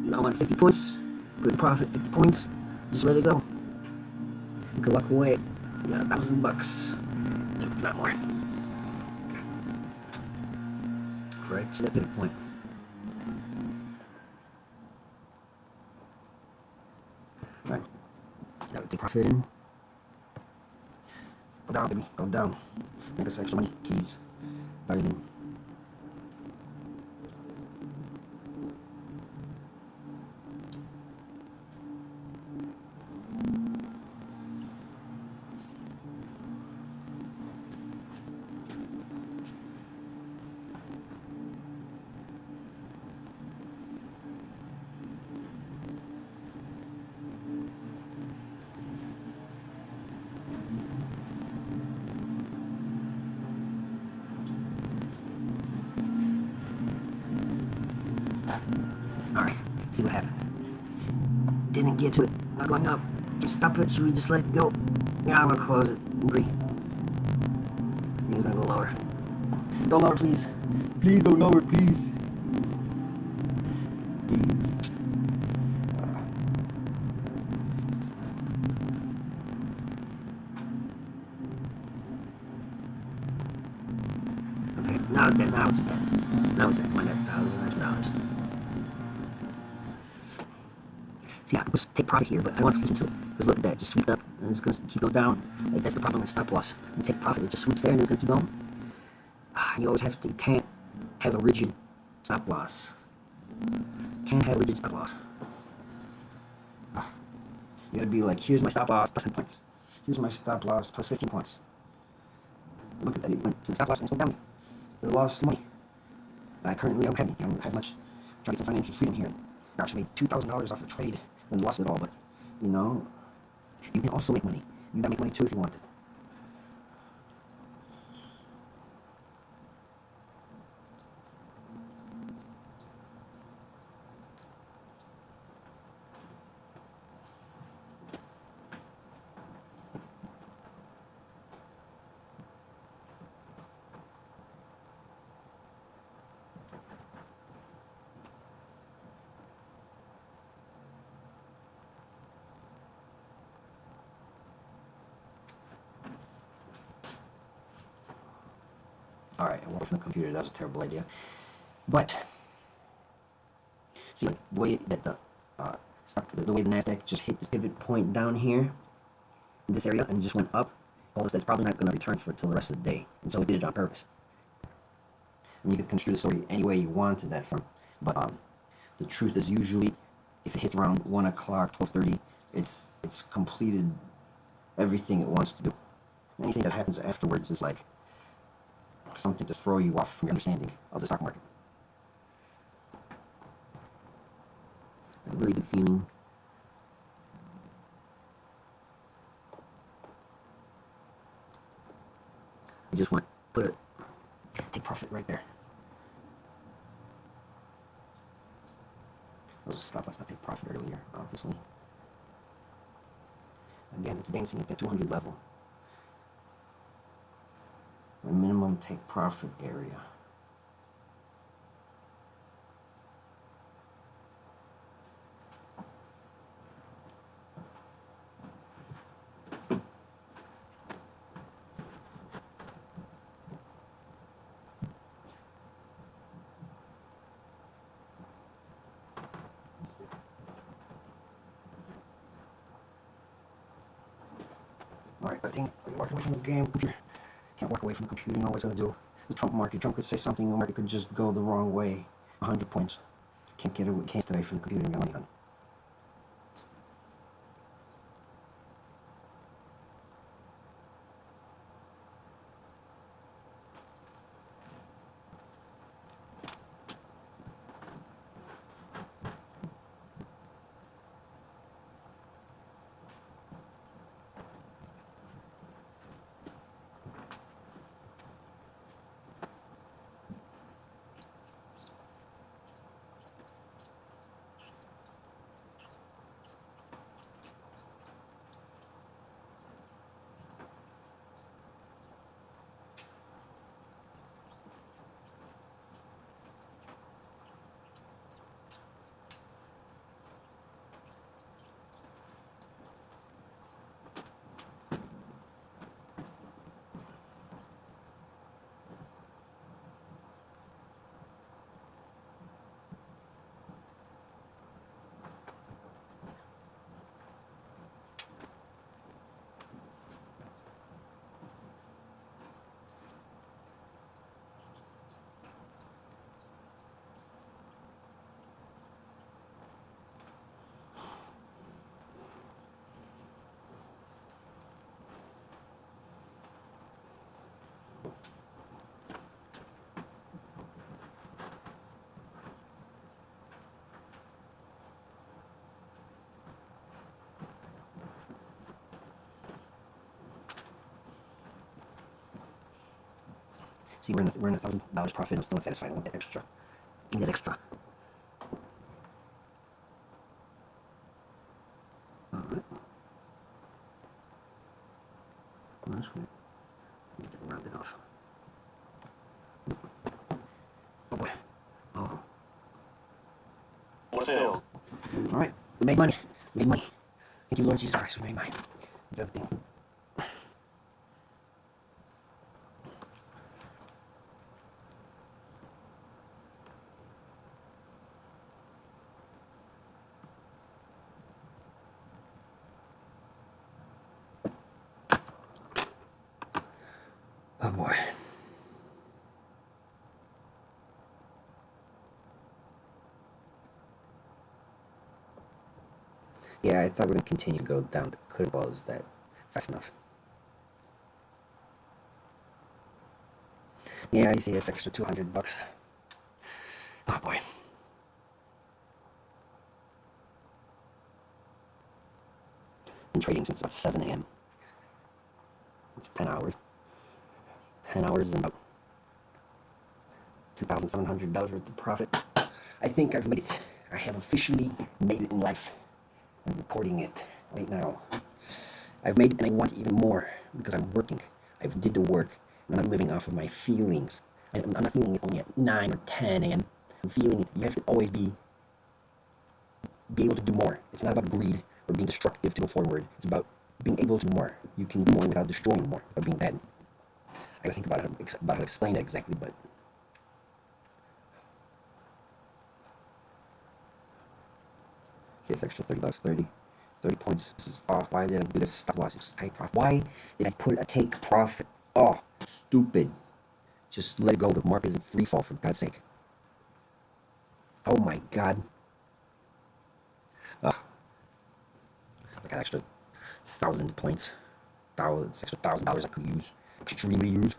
C: You know, on 50 points. Good profit. 50 points. Just let it go. You can walk away. You got $1,000. If not more. Right to that pivot point. Right. Now we take profit in. Go down, baby. Go down. Make us extra money. Keys. Darling. Alright, see what happened. Didn't get to it. Not going up. Should we stop it? Should we just let it go? Yeah, I'm gonna close it. Agree. I think it's gonna go lower. Go lower, please. Please go lower, please. Please. Okay, now it's back. Now it's back. I'm at $1,000. See, I can just take profit here, but I don't want to listen to it. Because look at that, it just swooped up, and it's going to keep going down. Like, that's the problem with stop loss. You take profit, it just swoops there, and it's going to keep going. You always have to, you can't have a rigid stop loss. Can't have a rigid stop loss. You gotta be like, here's my stop loss plus 10 points. Here's my stop loss plus 15 points. Look at that, it went to the stop loss and it's going down. I lost money. And I currently don't have anything, I don't have much. I'm trying to get some financial freedom here. Gosh, I made $2,000 off a trade and lost it all, but, you know, you can also make money. You gotta make money too if you want it. Alright, I work from the computer, that was a terrible idea. But, see, like, the way that the way the NASDAQ just hit this pivot point down here, in this area, and just went up, all this, that's probably not going to return for till the rest of the day. And so it did it on purpose. And you can construe the story any way you wanted that from. But the truth is usually, if it hits around 1 o'clock, 12:30, it's completed everything it wants to do. Anything that happens afterwards is like something to throw you off from your understanding of the stock market. A really good feeling. You just want to take profit right there. That was a stop loss, not take profit earlier, obviously. Again, it's dancing at that 200 level. My minimum take profit area. Alright, I think I'm walking away from the game. Can't walk away from the computer, you know what it's going to do. The Trump market, Trump could say something, the market could just go the wrong way. 100 points. Can't get a case today from the computer and get money done. See, we're in $1,000 profit. I'm still not satisfied. I want that extra. I need that extra. All right. That's good. Get that rounded off. Oh boy. Oh.
B: Order filled.
C: All right. We made money. We made money. Thank you, Lord Jesus Christ. We made money. We did everything. Oh boy. Yeah, I thought we were gonna continue to go down, but couldn't close that fast enough. Yeah, you see, it's extra $200. Oh boy. Been trading since about 7 a.m. It's 10 hours. 10 hours and about $2,700 worth of profit. I think I've made it. I have officially made it in life. I'm recording it right now. I've made it and I want even more because I'm working. I've did the work and I'm not living off of my feelings. I'm not feeling it only at 9 or 10 a.m. I'm feeling it. You have to always be able to do more. It's not about greed or being destructive to go forward. It's about being able to do more. You can do more without destroying more, without being bad. I gotta think about how to explain it exactly, but see, it's extra $30, 30 points. This is off. Why did I do this stop loss? It's take profit. Why did I put a take profit? Oh, stupid. Just let it go. The market is in free fall, for God's sake. Oh my God. Oh, I got extra 1,000 points. It's extra $1,000 I could use. Extremely use.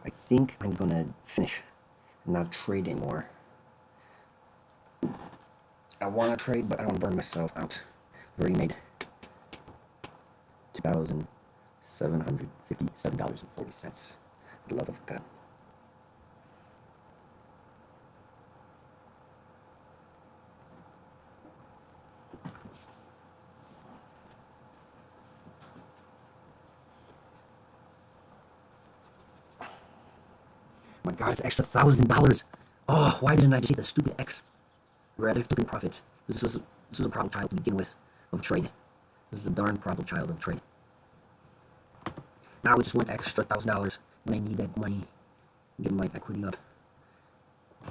C: I think I'm gonna finish and not trade anymore. I wanna trade, but I don't wanna burn myself out. I've already made $2,757.40. For the love of God. My God, it's extra $1,000. Oh, why didn't I just take the stupid X? Rather stupid profit. This was a problem child to begin with of trade. This is a darn problem child of trade. Now I just want extra $1,000 when I need that money. Get my equity up. I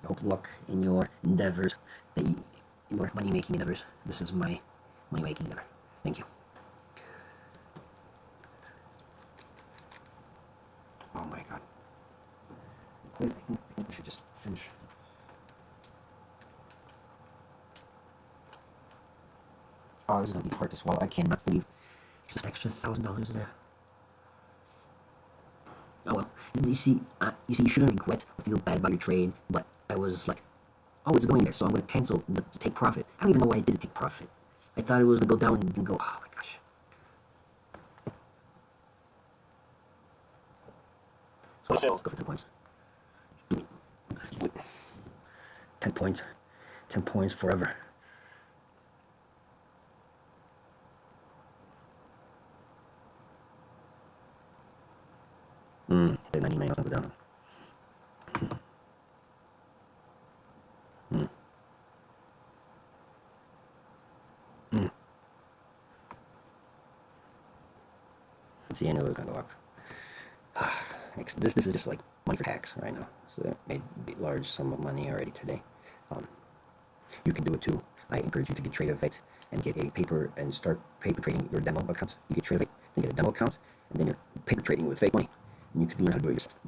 C: hope luck in your endeavors, your money making endeavors. This is my money making endeavor. Thank you. Oh my God. I think we should just finish. Oh, this is gonna be hard to swallow. I cannot believe it's an extra $1,000 there. Oh well. You shouldn't regret or feel bad about your trade. But I was like, oh, it's going there, so I'm gonna cancel the take profit. I don't even know why I didn't take profit. I thought it was gonna go down and go. Oh my gosh. So let's go for 10 points. 10 points. 10 points forever. The 99 is gonna go down. See, I knew it was gonna go up. This is just like money for tax right now. So I made a large sum of money already today. You can do it too. I encourage you to get Trade Effect and get a paper and start paper trading your demo account. You get Trade Effect, then get a demo account, and then you're paper trading with fake money. And you can learn how to do it yourself.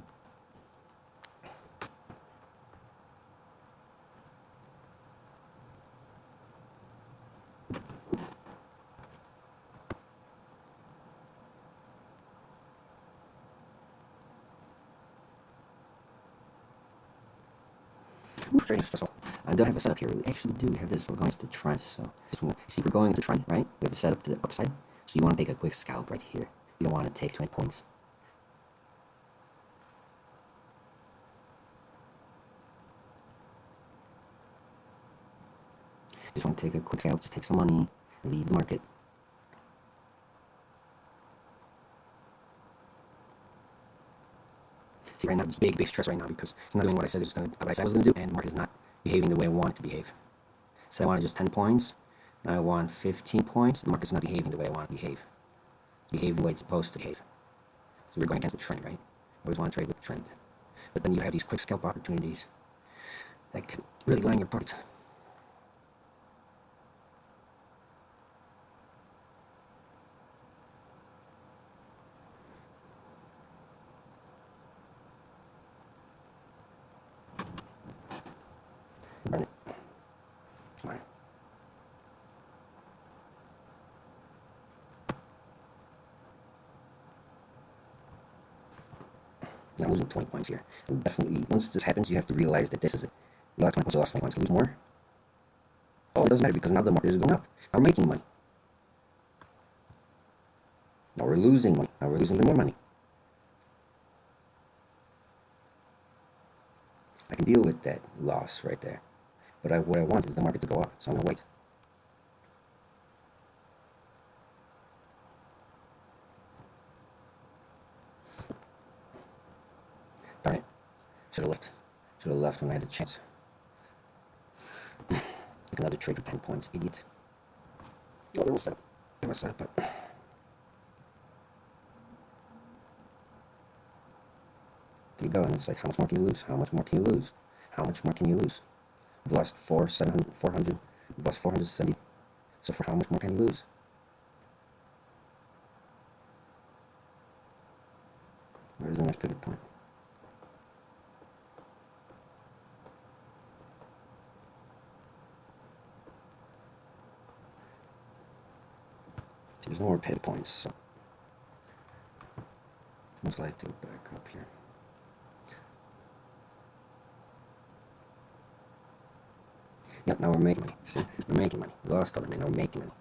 C: Trading is stressful. I don't have a setup here. We actually do have this. We're going to the trend. So this one, see, we're going to the trend, right? We have a setup to the upside. So you want to take a quick scalp right here. You don't want to take 20 points. You just want to take a quick scalp, just take some money, leave the market. See, right now it's big stress right now because it's not doing what I said it was gonna do, and the market is not behaving the way I want it to behave. So I wanted just 10 points. Now I want 15 points. The market's not behaving the way I want it to behave. It's behaving the way it's supposed to behave. So we're going against the trend, right? Always want to trade with the trend. But then you have these quick scalp opportunities that can really line your pockets. Burn it. Come on. Now I'm losing 20 points here. And definitely, once this happens, you have to realize that this is it. You lost 20 points, you lost 20 points. Lose more? Oh, it doesn't matter because now the market is going up. Now we're making money. Now we're losing money. Now we're losing even more money. I can deal with that loss right there. But what I want is the market to go up, so I'm going to wait. Darn it. Should have left. Should have left when I had the chance. Take another trade for 10 points, idiot. Oh, there was set up. There was set up, but... There you go, and it's like, how much more can you lose? How much more can you lose? How much more can you lose? You've lost 400. You've lost 470. So for how much more can you lose? Where's the next pivot point? There's no more pivot points, so most likely to back up here. Yep, now we're making money. See, we're making money. We lost all the money, now we're making money.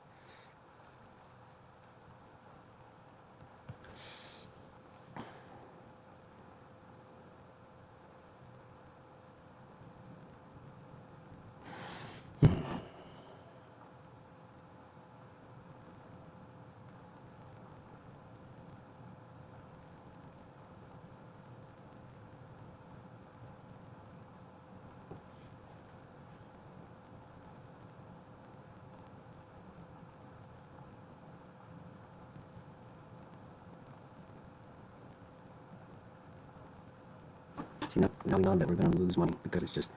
C: See, now we know that we're going to lose money because it's just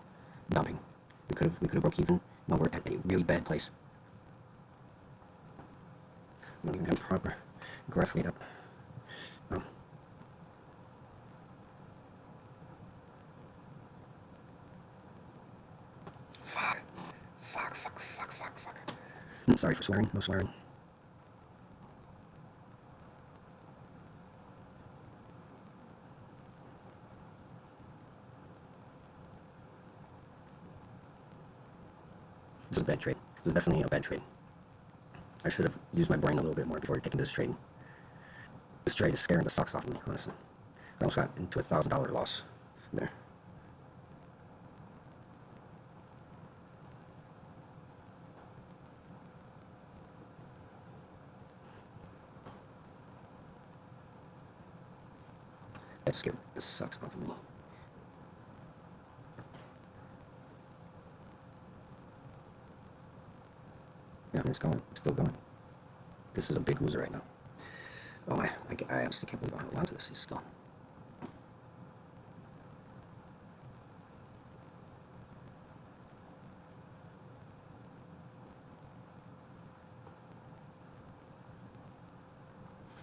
C: dumping. We could have broke even. Now we're at a really bad place. We don't even have proper graph laid up. No. Fuck. No, sorry for swearing. No swearing. This is a bad trade. This is definitely a bad trade. I should have used my brain a little bit more before taking this trade. This trade is scaring the socks off of me, honestly. I almost got into $1,000 loss there. That scared the socks off of me. Yeah, it's going. It's still going. This is a big loser right now. Oh, I honestly can't believe I held on to this. He's still.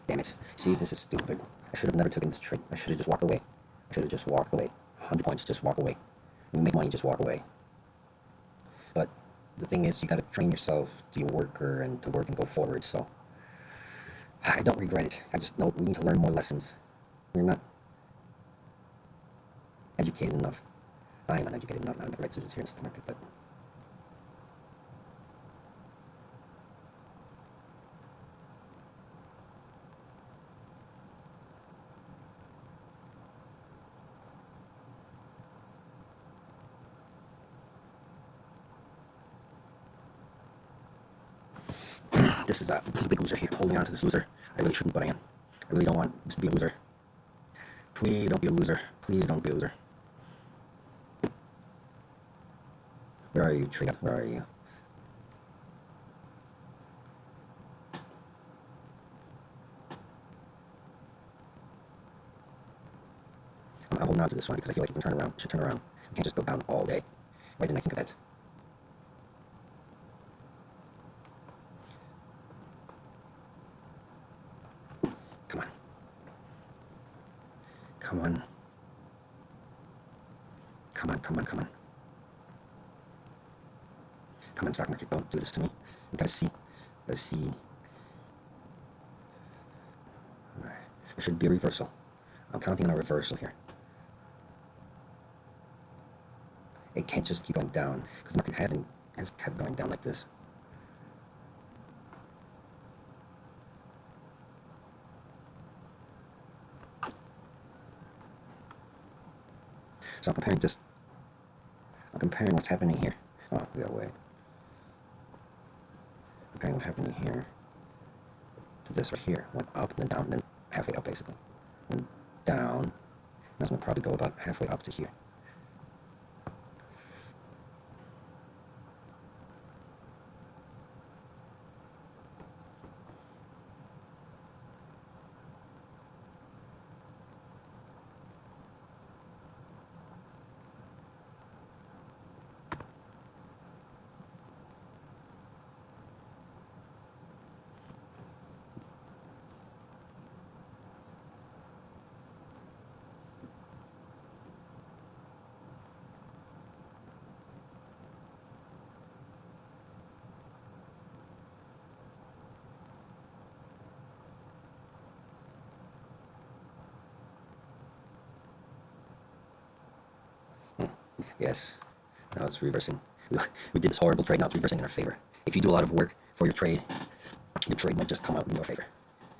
C: Damn it. See, this is stupid. I should have never taken this trade. I should have just walked away. 100 points, just walk away. When you make money, just walk away. But the thing is, you gotta train yourself to be a worker and to work and go forward, so I don't regret it. I just know we need to learn more lessons. We're not educated enough I am uneducated enough not to make right decisions here in the stock market, but this is a big loser here. Holding on to this loser. I really shouldn't, but I am. I really don't want this to be a loser. Please don't be a loser. Please don't be a loser. Where are you, tree? Where are you? I'm holding on to this one because I feel like it can turn around. It should turn around. It can't just go down all day. Why didn't I think of that? Come on. Come on. Come on, come on, come on. Come on, stock market, don't do this to me. You gotta see. Gotta see. Alright. There should be a reversal. I'm counting on a reversal here. It can't just keep going down because the market has kept going down like this. So I'm comparing this. I'm comparing what's happening here. Oh, we gotta wait. Comparing what's happening here to this right here. Went up, then down, then halfway up basically. Went down. That's gonna probably go about halfway up to here. Yes. Now it's reversing. We did this horrible trade, now it's reversing in our favor. If you do a lot of work for your trade might just come out in your favor.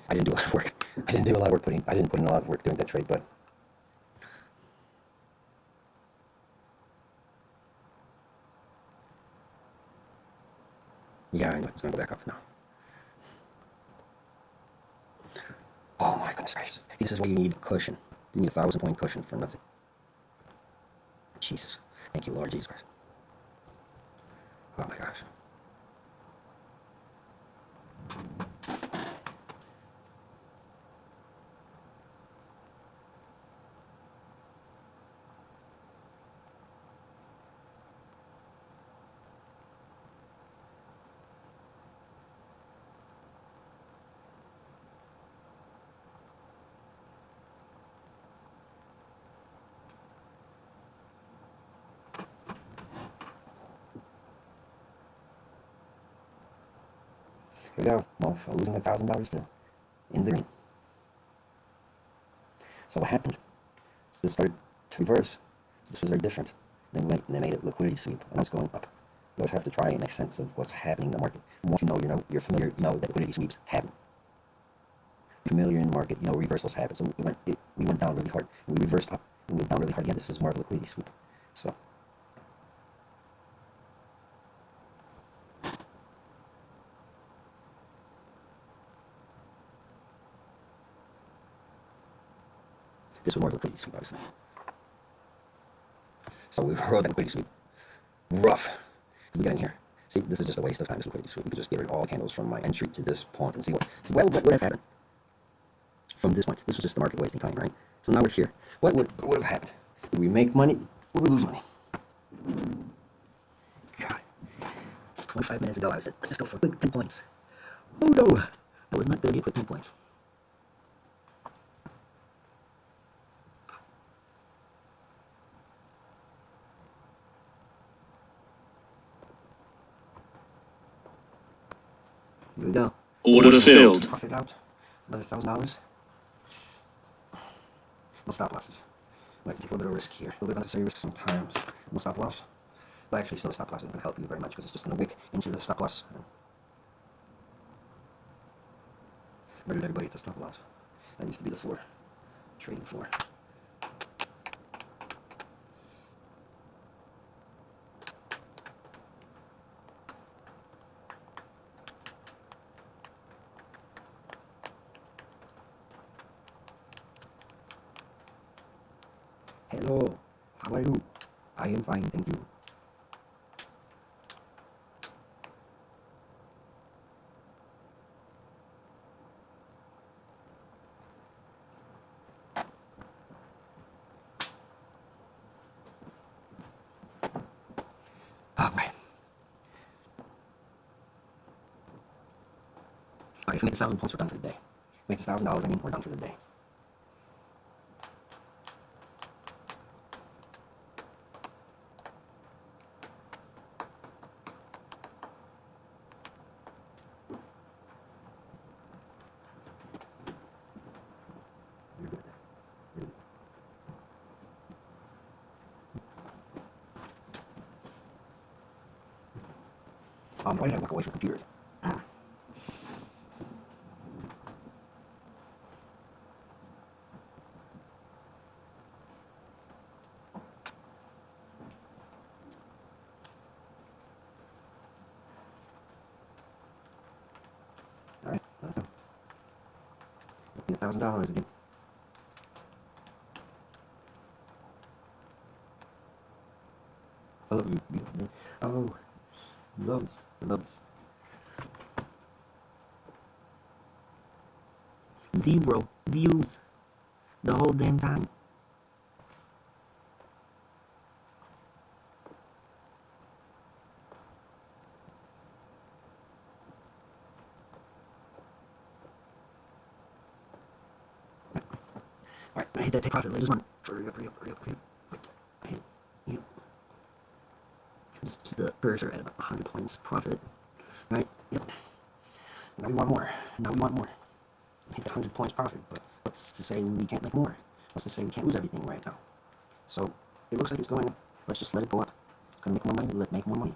C: I didn't do a lot of work. I didn't put in a lot of work doing that trade, but yeah, I know it's gonna go back up now. Oh my goodness gracious. This is why you need cushion. You need a 1,000-point cushion for nothing. Jesus. Thank you, Lord Jesus Christ. Oh my gosh. Here we go. Well, for losing $1,000 to in the green. So what happened? So this started to reverse. So this was very different. They made it liquidity sweep, and it's going up. You always have to try and make sense of what's happening in the market. And once you're familiar, you know that liquidity sweeps happen. You're familiar in the market, you know reversals happen. So we went down really hard. And we reversed up. And we went down really hard again. This is more of a liquidity sweep. So this was more of a liquidity sweep, obviously. So we rode that liquidity sweep rough. We get in here. See, this is just a waste of time. This liquidity sweep. We could just get rid of all the candles from my entry to this point and see what would have happened from this point. This was just the market wasting time, right? So now we're here. What would have happened? Would we make money? Would we lose money? God, it's 25 minutes ago. I said, let's just go for a quick 10 points. Oh no, that was not going to be a quick 10 points. Here we go.
B: Order filled.
C: Profit out. Another $1,000. No stop losses. like to take a little bit of risk here. A little bit of unnecessary risk sometimes. No stop loss. But actually, still, a stop loss isn't going to help you very much because it's just going to wick into the stop loss. Murdered everybody at the stop loss. That used to be the floor. Trading floor. Hello, how are you? I am fine, thank you. Alright. Alright, if we make 1,000 points, we're done for the day. Make this $1,000, I mean, we're done for the day. Why did I walk away from the computer? Alright, let's go. $1,000 again. I love you, beautiful. Oh, loves, loves. 0 views the whole damn time. Alright, I hit that take profit. Just one. Hurry up, hurry up, hurry up, hurry up. Wait, I hit, yep. Just keep the cursor at about 100 points profit. Right, yep. Now we want more. Now we want more. Hit the 100 points profit, but what's to say we can't make more? What's to say we can't lose everything right now? So, it looks like it's going up. Let's just let it go up. It's gonna make more money, let it make more money.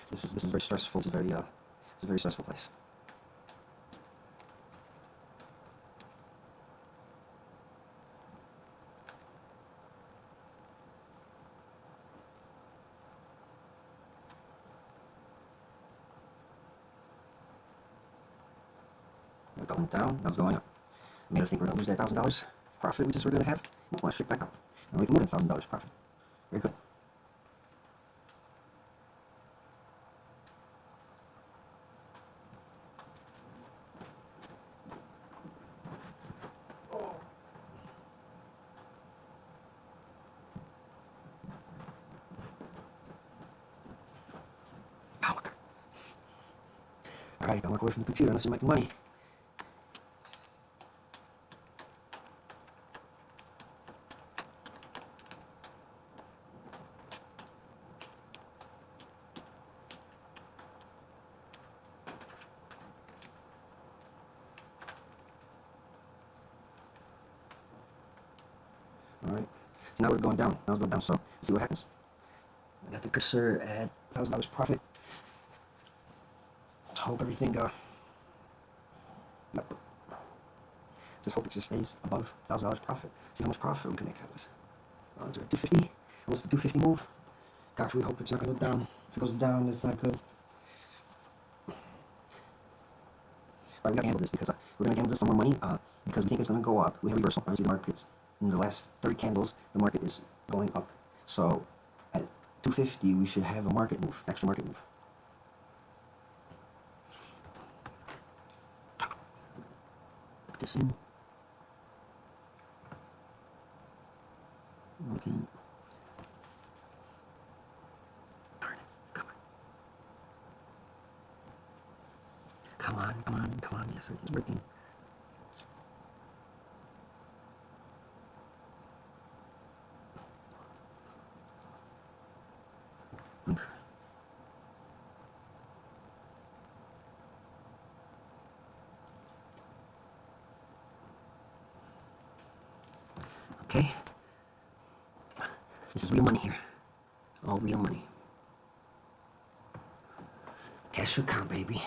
C: This is very stressful. It's a very stressful place. We're going down. Now it's going up. It made us think we're gonna lose that $1,000 profit we just were gonna have. We want to straight back up, and we can more than $1,000 profit. Very good. Oh my God. Alright, don't walk away from the computer unless you're making money. Alright, now we're going down. Now it's going down, so let's see what happens. I got the cursor at $1,000 profit. Let's hope everything Nope. Just hope it just stays above $1,000 profit. See how much profit we can make out of this. It's at 250. What's the 250 move? Gosh, we hope it's not gonna go down. If it goes down, it's not good. Alright, we gotta handle this because we're gonna handle this for more money. Because we think it's gonna go up. We have reversal. Obviously, the market's in the last 30 candles, the market is going up. So at 250, we should have a market move, extra market move. Put this in. Okay. Darn it. Come on. Come on, come on, come on. Yes, it's working. Okay? This is real money here. All real money. Cash your account, baby.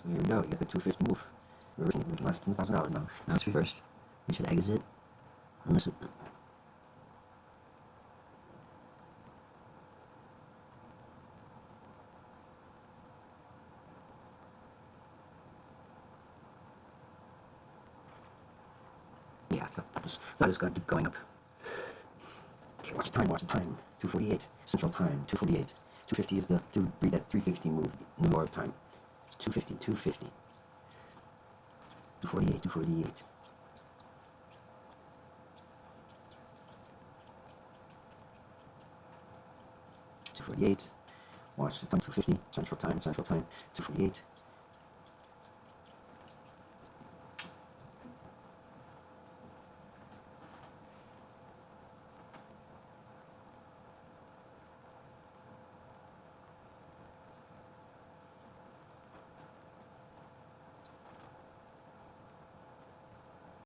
C: So here we go. You got the 250 move. Reversing the last $10,000 now. Now it's reversed. We should exit. Unless it, yeah, I thought it was going to keep going up. Okay, watch the time, watch the time. 2:48. Central time, 2:48. 250 is to read that 350 move in the north time. 250, 250. 248, 248. Watch the time, 250, central time, 248.